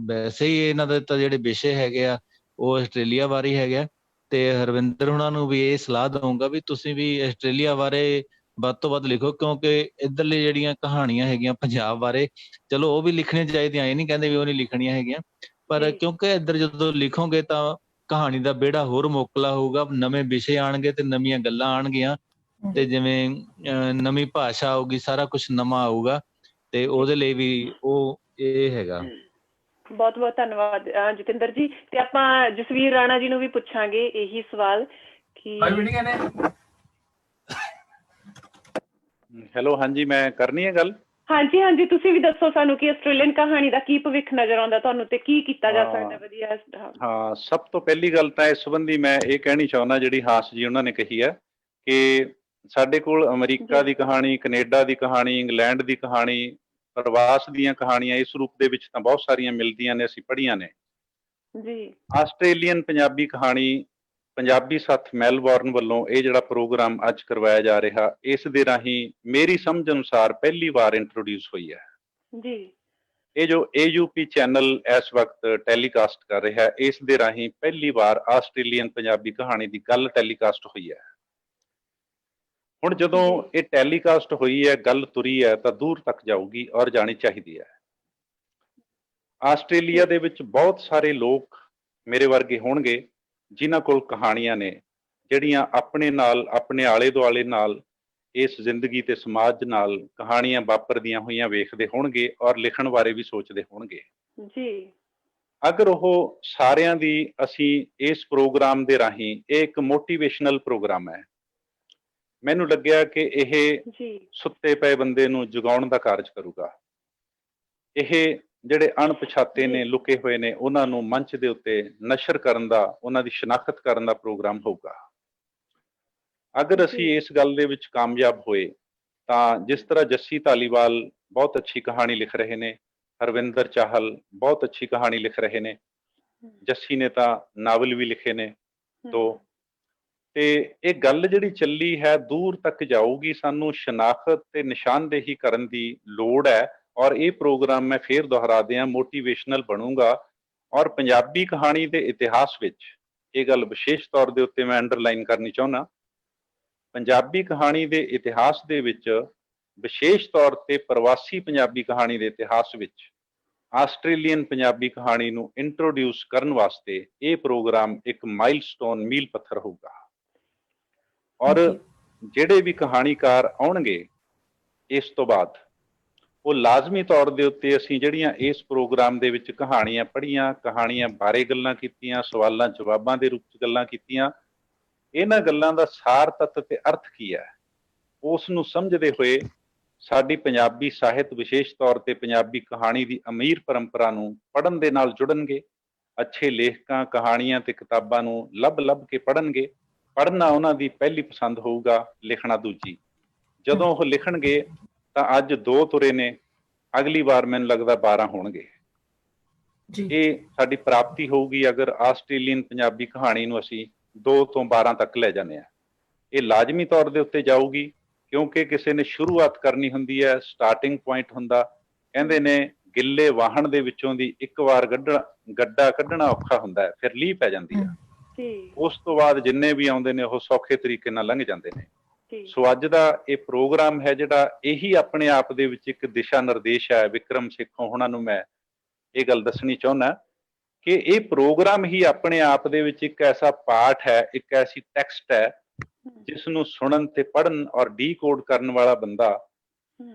ਵੈਸੇ ਹੀ ਇਹਨਾਂ ਦੇ ਤਾਂ ਜਿਹੜੇ ਵਿਸ਼ੇ ਹੈਗੇ ਆ ਉਹ ਆਸਟ੍ਰੇਲੀਆ ਬਾਰੇ ਹੀ ਹੈਗੇ ਆ, ਤੇ ਹਰਵਿੰਦਰ ਹੁਣਾਂ ਨੂੰ ਵੀ ਇਹ ਸਲਾਹ ਦਊਂਗਾ ਵੀ ਤੁਸੀਂ ਵੀ ਆਸਟ੍ਰੇਲੀਆ ਬਾਰੇ ਵੱਧ ਤੋਂ ਵੱਧ ਲਿਖੋ, ਕਿਉਂਕਿ ਇੱਧਰਲੀ ਜਿਹੜੀਆਂ ਕਹਾਣੀਆਂ ਹੈਗੀਆਂ ਪੰਜਾਬ ਬਾਰੇ, ਚਲੋ ਉਹ ਵੀ ਲਿਖਣੀਆਂ ਚਾਹੀਦੀਆਂ, ਇਹ ਨਹੀਂ ਕਹਿੰਦੇ ਵੀ ਉਹ ਨਹੀਂ ਲਿਖਣੀਆਂ ਹੈਗੀਆਂ, ਪਰ ਕਿਉਂਕਿ ਇੱਧਰ ਜਦੋਂ ਲਿਖੋਗੇ ਤਾਂ ਕਹਾਣੀ ਦਾ ਵਿਹੜਾ ਹੋਰ ਮੋਕਲਾ ਹੋਊਗਾ, ਨਵੇਂ ਵਿਸ਼ੇ ਆਉਣਗੇ ਤੇ ਨਵੀਆਂ ਗੱਲਾਂ ਆਉਣਗੀਆਂ, ਤੇ ਜਿਵੇਂ ਨਵੀਂ ਭਾਸ਼ਾ ਆਊਗੀ, ਸਾਰਾ ਕੁਝ ਨਵਾਂ ਆਊਗਾ, ਤੇ ਉਹਦੇ ਲਈ ਵੀ ਉਹ ਇਹ ਹੈਗਾ। ਬਹੁਤ ਬਹੁਤ ਧੰਨਵਾਦ ਜਤਿੰਦਰ ਜੀ। ਤੇ ਆਪਾਂ ਜਸਵੀਰ ਰਾਣਾ ਜੀ ਨੂੰ ਵੀ ਪੁੱਛਾਂਗੇ ਇਹੀ ਸਵਾਲ ਕਿ ਹੈਲੋ, ਹਾਂਜੀ, ਮੈਂ ਕਰਨੀ ਹੈ ਗੱਲ। ਹਾਂਜੀ ਹਾਂਜੀ, ਤੁਸੀਂ ਵੀ ਦੱਸੋ ਸਾਨੂੰ ਕਿ ਆਸਟ੍ਰੇਲੀਅਨ ਕਹਾਣੀ ਦਾ ਕੀ ਭਵਿੱਖ ਨਜ਼ਰ ਆਉਂਦਾ ਤੁਹਾਨੂੰ, ਤੇ ਕੀ ਕੀਤਾ ਜਾ ਸਕਦਾ ਵਧੀਆ। ਹਾਂ, ਸਭ ਤੋਂ ਪਹਿਲੀ ਗੱਲ ਤਾਂ ਇਸ ਸੰਬੰਧੀ ਮੈਂ ਇਹ ਕਹਿਣੀ ਚਾਹੁੰਦਾ, ਜਿਹੜੀ ਹਾਸ ਜੀ ਉਹਨਾਂ ਨੇ ਕਹੀ ਹੈ ਕਿ ਸਾਡੇ ਕੋਲ ਅਮਰੀਕਾ ਦੀ ਕਹਾਣੀ, ਕੈਨੇਡਾ ਦੀ ਕਹਾਣੀ, ਇੰਗਲੈਂਡ ਦੀ ਕਹਾਣੀ, ਪ੍ਰਵਾਸ ਦੀਆਂ ਕਹਾਣੀਆਂ ਇਸ ਰੂਪ ਦੇ ਵਿੱਚ ਤਾਂ ਬਹੁਤ ਸਾਰੀਆਂ ਮਿਲਦੀਆਂ ਨੇ, ਅਸੀਂ ਪੜ੍ਹੀਆਂ ਨੇ। ਜੀ ਆਸਟ੍ਰੇਲੀਅਨ ਪੰਜਾਬੀ ਕਹਾਣੀ ਪੰਜਾਬੀ ਸਾਥ ਮੈਲਬੌਰਨ ਵੱਲੋਂ ਇਹ ਜਿਹੜਾ ਪ੍ਰੋਗਰਾਮ ਅੱਜ ਕਰਵਾਇਆ ਜਾ ਰਿਹਾ, ਇਸ ਦੇ ਰਾਹੀਂ ਮੇਰੀ ਸਮਝ ਅਨੁਸਾਰ ਪਹਿਲੀ ਵਾਰ ਇੰਟਰੋਡਿਊਸ ਹੋਈ ਹੈ। ਜੀ ਇਹ ਜੋ AUP ਚੈਨਲ ਇਸ ਵਕਤ ਟੈਲੀਕਾਸਟ ਕਰ ਰਿਹਾ, ਇਸ ਦੇ ਰਾਹੀਂ ਪਹਿਲੀ ਵਾਰ ਆਸਟ੍ਰੇਲੀਅਨ ਪੰਜਾਬੀ ਕਹਾਣੀ ਦੀ ਗੱਲ ਟੈਲੀਕਾਸਟ ਹੋਈ ਹੈ। ਹੁਣ ਜਦੋਂ ਇਹ ਟੈਲੀਕਾਸਟ ਹੋਈ ਹੈ, ਗੱਲ ਤੁਰੀ ਹੈ, ਤਾਂ ਦੂਰ ਤੱਕ ਜਾਊਗੀ ਔਰ ਜਾਣੀ ਚਾਹੀਦੀ ਹੈ। ਆਸਟ੍ਰੇਲੀਆ ਦੇ ਵਿੱਚ ਬਹੁਤ ਸਾਰੇ ਲੋਕ ਮੇਰੇ ਵਰਗੇ ਹੋਣਗੇ ਜਿਨ੍ਹਾਂ ਕੋਲ ਕਹਾਣੀਆਂ ਨੇ, ਜਿਹੜੀਆਂ ਆਪਣੇ ਨਾਲ, ਆਪਣੇ ਆਲੇ ਦੁਆਲੇ ਨਾਲ, ਇਸ ਜ਼ਿੰਦਗੀ ਤੇ ਸਮਾਜ ਨਾਲ ਕਹਾਣੀਆਂ ਵਾਪਰਦੀਆਂ ਹੋਈਆਂ ਵੇਖਦੇ ਹੋਣਗੇ ਔਰ ਲਿਖਣ ਬਾਰੇ ਵੀ ਸੋਚਦੇ ਹੋਣਗੇ। ਜੀ ਅਗਰ ਉਹ ਸਾਰਿਆਂ ਦੀ ਅਸੀਂ ਇਸ ਪ੍ਰੋਗਰਾਮ ਦੇ ਰਾਹੀਂ, ਇਹ ਇੱਕ ਮੋਟੀਵੇਸ਼ਨਲ ਪ੍ਰੋਗਰਾਮ ਹੈ, ਮੈਨੂੰ ਲੱਗਿਆ ਕਿ ਇਹ ਸੁੱਤੇ ਪਏ ਬੰਦੇ ਨੂੰ ਜਗਾਉਣ ਦਾ ਕਾਰਜ ਕਰੂਗਾ। ਇਹ ਜਿਹੜੇ ਅਣਪਛਾਤੇ ਨੇ, ਲੁਕੇ ਹੋਏ ਨੇ, ਉਹਨਾਂ ਨੂੰ ਮੰਚ ਦੇ ਉੱਤੇ ਨਸ਼ਰ ਕਰਨ ਦਾ, ਉਹਨਾਂ ਦੀ ਸ਼ਨਾਖਤ ਕਰਨ ਦਾ ਪ੍ਰੋਗਰਾਮ ਹੋਊਗਾ। ਅਗਰ ਅਸੀਂ ਇਸ ਗੱਲ ਦੇ ਵਿੱਚ ਕਾਮਯਾਬ ਹੋਏ ਤਾਂ ਜਿਸ ਤਰ੍ਹਾਂ ਜੱਸੀ ਧਾਲੀਵਾਲ ਬਹੁਤ ਅੱਛੀ ਕਹਾਣੀ ਲਿਖ ਰਹੇ ਨੇ, ਹਰਵਿੰਦਰ ਚਾਹਲ ਬਹੁਤ ਅੱਛੀ ਕਹਾਣੀ ਲਿਖ ਰਹੇ ਨੇ, ਜੱਸੀ ਨੇ ਤਾਂ ਨਾਵਲ ਵੀ ਲਿਖੇ ਨੇ 2, ਤੇ ਇਹ ਗੱਲ ਜਿਹੜੀ ਚੱਲੀ ਹੈ ਦੂਰ ਤੱਕ ਜਾਊਗੀ। ਸਾਨੂੰ ਸ਼ਨਾਖਤ ਤੇ ਨਿਸ਼ਾਨਦੇਹੀ ਕਰਨ ਦੀ ਲੋੜ ਹੈ, ਔਰ ਇਹ ਪ੍ਰੋਗਰਾਮ ਮੈਂ ਫੇਰ ਦੁਹਰਾ ਦਿਆਂ ਮੋਟੀਵੇਸ਼ਨਲ ਬਣੂਗਾ। ਔਰ ਪੰਜਾਬੀ ਕਹਾਣੀ ਦੇ ਇਤਿਹਾਸ ਵਿੱਚ ਇਹ ਗੱਲ ਵਿਸ਼ੇਸ਼ ਤੌਰ ਦੇ ਉੱਤੇ ਮੈਂ ਅੰਡਰਲਾਈਨ ਕਰਨੀ ਚਾਹੁੰਦਾ, ਪੰਜਾਬੀ ਕਹਾਣੀ ਦੇ ਇਤਿਹਾਸ ਦੇ ਵਿੱਚ, ਵਿਸ਼ੇਸ਼ ਤੌਰ ਤੇ ਪ੍ਰਵਾਸੀ ਪੰਜਾਬੀ ਕਹਾਣੀ ਦੇ ਇਤਿਹਾਸ ਵਿੱਚ ਆਸਟ੍ਰੇਲੀਅਨ ਪੰਜਾਬੀ ਕਹਾਣੀ ਨੂੰ ਇੰਟਰੋਡਿਊਸ ਕਰਨ ਵਾਸਤੇ ਇਹ ਪ੍ਰੋਗਰਾਮ ਇੱਕ ਮਾਈਲਸਟੋਨ, ਮੀਲ ਪੱਥਰ ਹੋਊਗਾ। ਔਰ ਜਿਹੜੇ ਵੀ ਕਹਾਣੀਕਾਰ ਆਉਣਗੇ ਇਸ ਤੋਂ ਬਾਅਦ, ਉਹ ਲਾਜ਼ਮੀ ਤੌਰ ਦੇ ਉੱਤੇ ਅਸੀਂ ਜਿਹੜੀਆਂ ਇਸ ਪ੍ਰੋਗਰਾਮ ਦੇ ਵਿੱਚ ਕਹਾਣੀਆਂ ਪੜ੍ਹੀਆਂ, ਕਹਾਣੀਆਂ ਬਾਰੇ ਗੱਲਾਂ ਕੀਤੀਆਂ, ਸਵਾਲਾਂ ਜਵਾਬਾਂ ਦੇ ਰੂਪ 'ਚ ਗੱਲਾਂ ਕੀਤੀਆਂ, ਇਹਨਾਂ ਗੱਲਾਂ ਦਾ ਸਾਰ ਤੱਤ ਤੇ ਅਰਥ ਕੀ ਹੈ, ਉਸ ਨੂੰ ਸਮਝਦੇ ਹੋਏ ਸਾਡੀ ਪੰਜਾਬੀ ਸਾਹਿਤ, ਵਿਸ਼ੇਸ਼ ਤੌਰ ਤੇ ਪੰਜਾਬੀ ਕਹਾਣੀ ਦੀ ਅਮੀਰ ਪਰੰਪਰਾ ਨੂੰ ਪੜ੍ਹਨ ਦੇ ਨਾਲ ਜੁੜਨਗੇ। ਅੱਛੇ ਲੇਖਕਾਂ, ਕਹਾਣੀਆਂ ਤੇ ਕਿਤਾਬਾਂ ਨੂੰ ਲੱਭ ਕੇ ਪੜ੍ਹਨਗੇ। ਪੜ੍ਹਨਾ ਉਹਨਾਂ ਦੀ ਪਹਿਲੀ ਪਸੰਦ ਹੋਊਗਾ, ਲਿਖਣਾ ਦੂਜੀ। ਜਦੋਂ ਉਹ ਲਿਖਣਗੇ ਤਾਂ ਅੱਜ 2 ਤੁਰੇ ਨੇ, ਅਗਲੀ ਵਾਰ ਮੈਨੂੰ ਲੱਗਦਾ 12 ਹੋਣਗੇ। ਜੀ ਇਹ ਸਾਡੀ ਪ੍ਰਾਪਤੀ ਹੋਊਗੀ ਅਗਰ ਆਸਟ੍ਰੇਲੀਅਨ ਪੰਜਾਬੀ ਕਹਾਣੀ ਨੂੰ ਅਸੀਂ 2 ਤੋਂ 12 ਤੱਕ ਲੈ ਜਾਂਦੇ ਹਾਂ। ਇਹ ਲਾਜ਼ਮੀ ਤੌਰ ਦੇ ਉੱਤੇ ਜਾਊਗੀ, ਕਿਉਂਕਿ ਕਿਸੇ ਨੇ ਸ਼ੁਰੂਆਤ ਕਰਨੀ ਹੁੰਦੀ ਹੈ, ਸਟਾਰਟਿੰਗ ਪੁਆਇੰਟ ਹੁੰਦਾ। ਕਹਿੰਦੇ ਨੇ ਗਿੱਲੇ ਵਾਹਣ ਦੇ ਵਿੱਚੋਂ ਦੀ ਇੱਕ ਵਾਰ ਗੱਡਾ ਕੱਢਣਾ ਔਖਾ ਹੁੰਦਾ ਹੈ, ਫਿਰ ਲੀਹ ਪੈ ਜਾਂਦੀ ਹੈ। ਜੀ ਉਸ ਤੋਂ ਬਾਅਦ ਜਿੰਨੇ ਵੀ ਆਉਂਦੇ ਨੇ ਉਹ ਸੌਖੇ ਤਰੀਕੇ ਨਾਲ ਲੰਘ ਜਾਂਦੇ ਨੇ। ਜੀ ਸੋ ਅੱਜ ਦਾ ਇਹ ਪ੍ਰੋਗਰਾਮ ਹੈ ਜਿਹੜਾ, ਇਹੀ ਆਪਣੇ ਆਪ ਦੇ ਵਿੱਚ ਇੱਕ ਦਿਸ਼ਾ ਨਿਰਦੇਸ਼ ਹੈ। ਵਿਕਰਮ ਸੇਖੋਂ ਉਹਨਾਂ ਨੂੰ ਮੈਂ ਇਹ ਗੱਲ ਦੱਸਣੀ ਚਾਹੁੰਦਾ ਕਿ ਇਹ ਪ੍ਰੋਗਰਾਮ ਹੀ ਆਪਣੇ ਆਪ ਦੇ ਵਿੱਚ ਇੱਕ ਐਸਾ ਪਾਠ ਹੈ, ਇੱਕ ਐਸੀ ਟੈਕਸਟ ਹੈ ਜਿਸ ਨੂੰ ਸੁਣਨ ਤੇ ਪੜ੍ਹਨ ਔਰ ਡੀਕੋਡ ਕਰਨ ਵਾਲਾ ਬੰਦਾ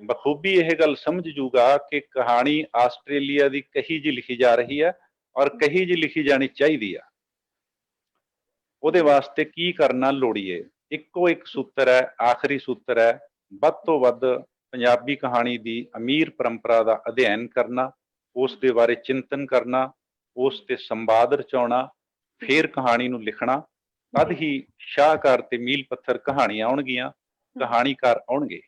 ਬਖੂਬੀ ਇਹ ਗੱਲ ਸਮਝ ਜੂਗਾ ਕਿ ਕਹਾਣੀ ਆਸਟ੍ਰੇਲੀਆ ਦੀ ਕਹੀ ਜੀ ਲਿਖੀ ਜਾ ਰਹੀ ਹੈ ਔਰ ਕਹੀ ਜੀ ਲਿਖੀ ਜਾਣੀ ਚਾਹੀਦੀ ਆ। ਉਹਦੇ ਵਾਸਤੇ ਕੀ ਕਰਨਾ ਲੋੜੀਏ? ਇੱਕੋ ਇੱਕ ਸੂਤਰ ਹੈ, ਆਖਰੀ ਸੂਤਰ ਹੈ, ਵੱਧ ਤੋਂ ਵੱਧ ਪੰਜਾਬੀ ਕਹਾਣੀ ਦੀ ਅਮੀਰ ਪਰੰਪਰਾ ਦਾ ਅਧਿਐਨ ਕਰਨਾ, ਉਸ ਦੇ ਬਾਰੇ ਚਿੰਤਨ ਕਰਨਾ, ਉਸ ਤੇ ਸੰਵਾਦ ਰਚਾਉਣਾ, ਫਿਰ ਕਹਾਣੀ ਨੂੰ ਲਿਖਣਾ। ਤਦ ਹੀ ਸ਼ਾਹਕਾਰ ਤੇ ਮੀਲ ਪੱਥਰ ਕਹਾਣੀਆਂ ਆਉਣਗੀਆਂ, ਕਹਾਣੀਕਾਰ ਆਉਣਗੇ।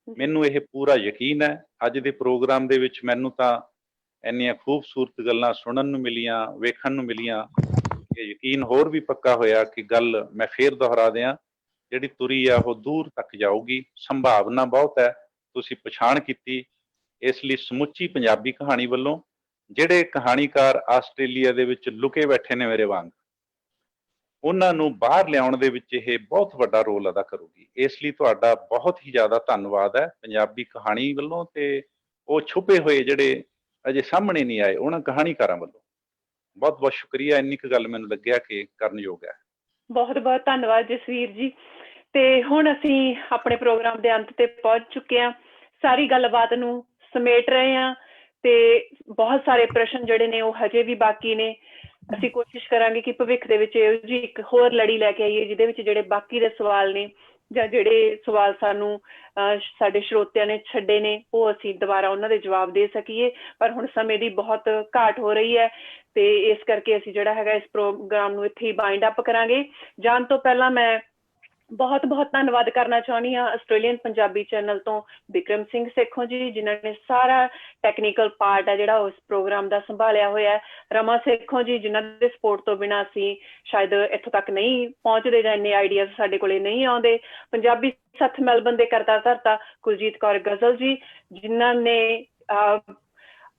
ਮੈਨੂੰ ਇਹ ਪੂਰਾ ਯਕੀਨ ਹੈ। ਅੱਜ ਦੇ ਪ੍ਰੋਗਰਾਮ ਦੇ ਵਿੱਚ ਮੈਨੂੰ ਤਾਂ ਇੰਨੀਆਂ ਖੂਬਸੂਰਤ ਗੱਲਾਂ ਸੁਣਨ ਨੂੰ ਮਿਲੀਆਂ, ਵੇਖਣ ਨੂੰ ਮਿਲੀਆਂ ਕਿ ਯਕੀਨ ਹੋਰ ਵੀ ਪੱਕਾ ਹੋਇਆ ਕਿ ਗੱਲ ਮੈਂ ਫੇਰ ਦੁਹਰਾ ਦਿਆਂ, ਜਿਹੜੀ ਤੁਰੀ ਆ ਉਹ ਦੂਰ ਤੱਕ ਜਾਊਗੀ। ਸੰਭਾਵਨਾ ਬਹੁਤ ਹੈ, ਤੁਸੀਂ ਪਛਾਣ ਕੀਤੀ। ਇਸ ਲਈ ਸਮੁੱਚੀ ਪੰਜਾਬੀ ਕਹਾਣੀ ਵੱਲੋਂ ਜਿਹੜੇ ਕਹਾਣੀਕਾਰ ਆਸਟ੍ਰੇਲੀਆ ਦੇ ਵਿੱਚ ਲੁਕੇ ਬੈਠੇ ਨੇ ਮੇਰੇ ਵਾਂਗ, ਉਹਨਾਂ ਨੂੰ ਬਾਹਰ ਲਿਆਉਣ ਦੇ ਵਿੱਚ ਇਹ ਬਹੁਤ ਵੱਡਾ ਰੋਲ ਅਦਾ ਕਰੂਗੀ। ਇਸ ਲਈ ਤੁਹਾਡਾ ਬਹੁਤ ਹੀ ਜ਼ਿਆਦਾ ਧੰਨਵਾਦ ਹੈ ਪੰਜਾਬੀ ਕਹਾਣੀ ਵੱਲੋਂ, ਤੇ ਉਹ ਛੁਪੇ ਹੋਏ ਜਿਹੜੇ ਅਜੇ ਸਾਹਮਣੇ ਨਹੀਂ ਆਏ ਉਹਨਾਂ ਕਹਾਣੀਕਾਰਾਂ ਵੱਲੋਂ ਬਹੁਤ ਬਹੁਤ ਸ਼ੁਕਰੀਆ। ਇੰਨੀ ਕੁ ਗੱਲ ਮੈਨੂੰ ਲੱਗਿਆ ਕਿ ਕਰਨਯੋਗ ਹੈ। ਬਹੁਤ ਬਹੁਤ ਧੰਨਵਾਦ ਜਸਵੀਰ ਜੀ। ਤੇ ਹੁਣ ਅਸੀਂ ਆਪਣੇ ਪ੍ਰੋਗਰਾਮ ਦੇ ਅੰਤ ਤੇ ਪਹੁੰਚ ਚੁੱਕੇ ਹਾਂ। ਸਾਰੀ ਗੱਲਬਾਤ ਨੂੰ ਸਮੇਟ ਰਹੇ ਹਾਂ ਤੇ ਬਹੁਤ ਸਾਰੇ ਪ੍ਰਸ਼ਨ ਜਿਹੜੇ ਨੇ ਉਹ ਹਜੇ ਵੀ ਬਾਕੀ ਨੇ। ਅਸੀਂ ਕੋਸ਼ਿਸ਼ ਕਰਾਂਗੇ ਕਿ ਭਵਿੱਖ ਦੇ ਵਿੱਚ ਇਹੋ ਜਿਹੀ ਇੱਕ ਹੋਰ ਲੜੀ ਲੈ ਕੇ ਆਈਏ ਜਿਹਦੇ ਵਿੱਚ ਜਿਹੜੇ ਬਾਕੀ ਦੇ ਸਵਾਲ ਨੇ ਜਾਂ ਜਿਹੜੇ ਸਵਾਲ ਸਾਨੂੰ ਸਾਡੇ ਸਰੋਤਿਆਂ ਨੇ ਛੱਡੇ ਨੇ ਉਹ ਅਸੀਂ ਦੁਬਾਰਾ ਉਹਨਾਂ ਦੇ ਜਵਾਬ ਦੇ ਸਕੀਏ। ਪਰ ਹੁਣ ਸਮੇਂ ਦੀ ਬਹੁਤ ਘਾਟ ਹੋ ਰਹੀ ਹੈ ਤੇ ਇਸ ਕਰਕੇ ਅਸੀਂ ਜਿਹੜਾ ਹੈਗਾ ਇਸ ਪ੍ਰੋਗਰਾਮ ਨੂੰ ਇੱਥੇ ਹੀ ਬਾਈਂਡ ਅਪ ਕਰਾਂਗੇ। ਜਾਣ ਤੋਂ ਪਹਿਲਾਂ ਮੈਂ ਬਹੁਤ ਬਹੁਤ ਧੰਨਵਾਦ ਕਰਨਾ ਚਾਹੁੰਦੀ ਹਾਂ ਆਸਟ੍ਰੇਲੀਅਨ ਪੰਜਾਬੀ ਚੈਨਲ ਤੋਂ ਵਿਕਰਮ ਸਿੰਘ ਸੇਖੋਂ ਜੀ, ਜਿਨ੍ਹਾਂ ਨੇ ਸਾਰਾ ਟੈਕਨੀਕਲ ਪਾਰਟ ਹੈ ਜਿਹੜਾ ਉਸ ਪ੍ਰੋਗਰਾਮ ਦਾ ਸੰਭਾਲਿਆ ਹੋਇਆ ਹੈ। ਰਮਾ ਸੇਖੋਂ ਜੀ, ਜਿਨ੍ਹਾਂ ਦੇ ਸਪੋਰਟ ਤੋਂ ਬਿਨਾਂ ਅਸੀਂ ਸ਼ਾਇਦ ਇੱਥੋਂ ਤੱਕ ਨਹੀਂ ਪਹੁੰਚਦੇ ਜਾਂ ਇੰਨੇ ਆਈਡੀਆਜ਼ ਸਾਡੇ ਕੋਲੇ ਨਹੀਂ ਆਉਂਦੇ। ਪੰਜਾਬੀ ਸੱਥ ਮੈਲਬਨ ਦੇ ਕਰਤਾ ਧਰਤਾ ਕੁਲਜੀਤ ਕੌਰ ਗਜ਼ਲ ਜੀ, ਜਿਨ੍ਹਾਂ ਨੇ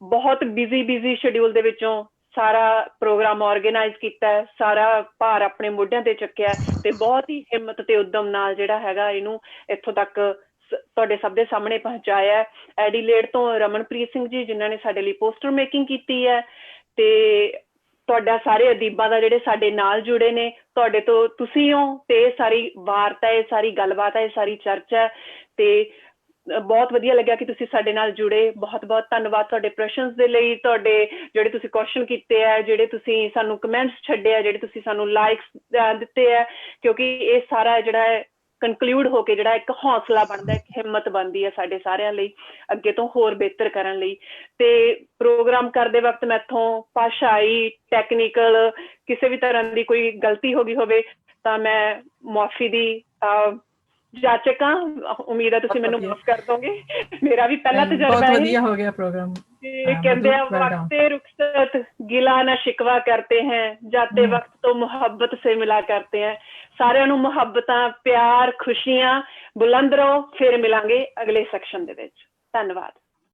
ਬਹੁਤ ਬਿਜ਼ੀ ਸ਼ਡਿਊਲ ਦੇ ਵਿੱਚੋਂ ਸਾਰਾ ਪ੍ਰੋਗਰਾਮ ਆਰਗੇਨਾਈਜ਼ ਕੀਤਾ ਹੈ, ਸਾਰਾ ਭਾਰ ਆਪਣੇ ਮੋਢਿਆਂ ਤੇ ਚੱਕਿਆ ਤੇ ਬਹੁਤ ਹੀ ਹਿੰਮਤ ਤੇ ਉਦਮ ਨਾਲ ਜਿਹੜਾ ਹੈਗਾ ਇਹਨੂੰ ਇੱਥੋਂ ਤੱਕ ਤੁਹਾਡੇ ਸਭ ਦੇ ਸਾਹਮਣੇ ਪਹੁੰਚਾਇਆ। ਐਡੀਲੇਡ ਤੋਂ ਰਮਨਪ੍ਰੀਤ ਸਿੰਘ ਜੀ, ਜਿਨ੍ਹਾਂ ਨੇ ਸਾਡੇ ਲਈ ਪੋਸਟਰ ਮੇਕਿੰਗ ਕੀਤੀ ਹੈ, ਤੇ ਤੁਹਾਡਾ ਸਾਰੇ ਅਦੀਬਾਂ ਦਾ ਜਿਹੜੇ ਸਾਡੇ ਨਾਲ ਜੁੜੇ ਨੇ, ਤੁਹਾਡੇ ਤੋਂ ਤੁਸੀਂ ਹੋ ਤੇ ਇਹ ਸਾਰੀ ਵਾਰਤਾ, ਇਹ ਸਾਰੀ ਗੱਲਬਾਤ ਹੈ, ਇਹ ਸਾਰੀ ਚਰਚਾ ਤੇ ਬਹੁਤ ਵਧੀਆ ਲੱਗਿਆ ਕਿ ਤੁਸੀਂ ਸਾਡੇ ਨਾਲ ਜੁੜੇ। ਬਹੁਤ ਬਹੁਤ ਧੰਨਵਾਦ ਤੁਹਾਡੇ ਪ੍ਰਸ਼ਨਸ ਦੇ ਲਈ, ਤੁਹਾਡੇ ਜਿਹੜੇ ਤੁਸੀਂ ਕੁਐਸਚਨ ਕੀਤੇ ਹੈ, ਜਿਹੜੇ ਤੁਸੀਂ ਸਾਨੂੰ ਕਮੈਂਟਸ ਛੱਡੇ ਆ, ਜਿਹੜੇ ਤੁਸੀਂ ਸਾਨੂੰ ਲਾਈਕਸ ਦਿੱਤੇ ਹੈ, ਕਿਉਂਕਿ ਇਹ ਸਾਰਾ ਜਿਹੜਾ ਹੈ ਕਨਕਲੂਡ ਹੋ ਕੇ ਜਿਹੜਾ ਇੱਕ ਹੌਸਲਾ ਬਣਦਾ, ਇੱਕ ਹਿੰਮਤ ਬਣਦੀ ਹੈ ਸਾਡੇ ਸਾਰਿਆਂ ਲਈ ਅੱਗੇ ਤੋਂ ਹੋਰ ਬਿਹਤਰ ਕਰਨ ਲਈ। ਤੇ ਪ੍ਰੋਗਰਾਮ ਕਰਦੇ ਵਕਤ ਮੈਥੋਂ ਭਾਸ਼ਾਈ, ਟੈਕਨੀਕਲ ਕਿਸੇ ਵੀ ਤਰ੍ਹਾਂ ਦੀ ਕੋਈ ਗਲਤੀ ਹੋ ਗਈ ਹੋਵੇ ਤਾਂ ਮੈਂ ਮੁਆਫੀ ਦੀ ਜਾਚਕ ਹਾਂ। ਉਮੀਦ ਹੈ ਤੁਸੀਂ ਮੈਨੂੰ ਮਾਫ ਕਰ ਦੋਗੇ। ਮੇਰਾ ਵੀ ਪਹਿਲਾ ਤਜਰਬਾ ਹੈ। ਬਹੁਤ ਵਧੀਆ ਹੋ ਗਿਆ ਪ੍ਰੋਗਰਾਮ। कहते हैं वक्ते रुखसत गिला ना शिकवा करते हैं, जाते वक्त तो मुहब्बत से मिला करते हैं। सारिਆਂ ਨੂੰ ਮੁਹੱਬਤਾਂ, ਪਿਆਰ, ਖੁਸ਼ੀਆਂ, ਬੁਲੰਦ ਰਹੋ। ਫਿਰ ਮਿਲਾਂਗੇ ਅਗਲੇ ਸੈਕਸ਼ਨ ਦੇ ਵਿੱਚ। ਧੰਨਵਾਦ।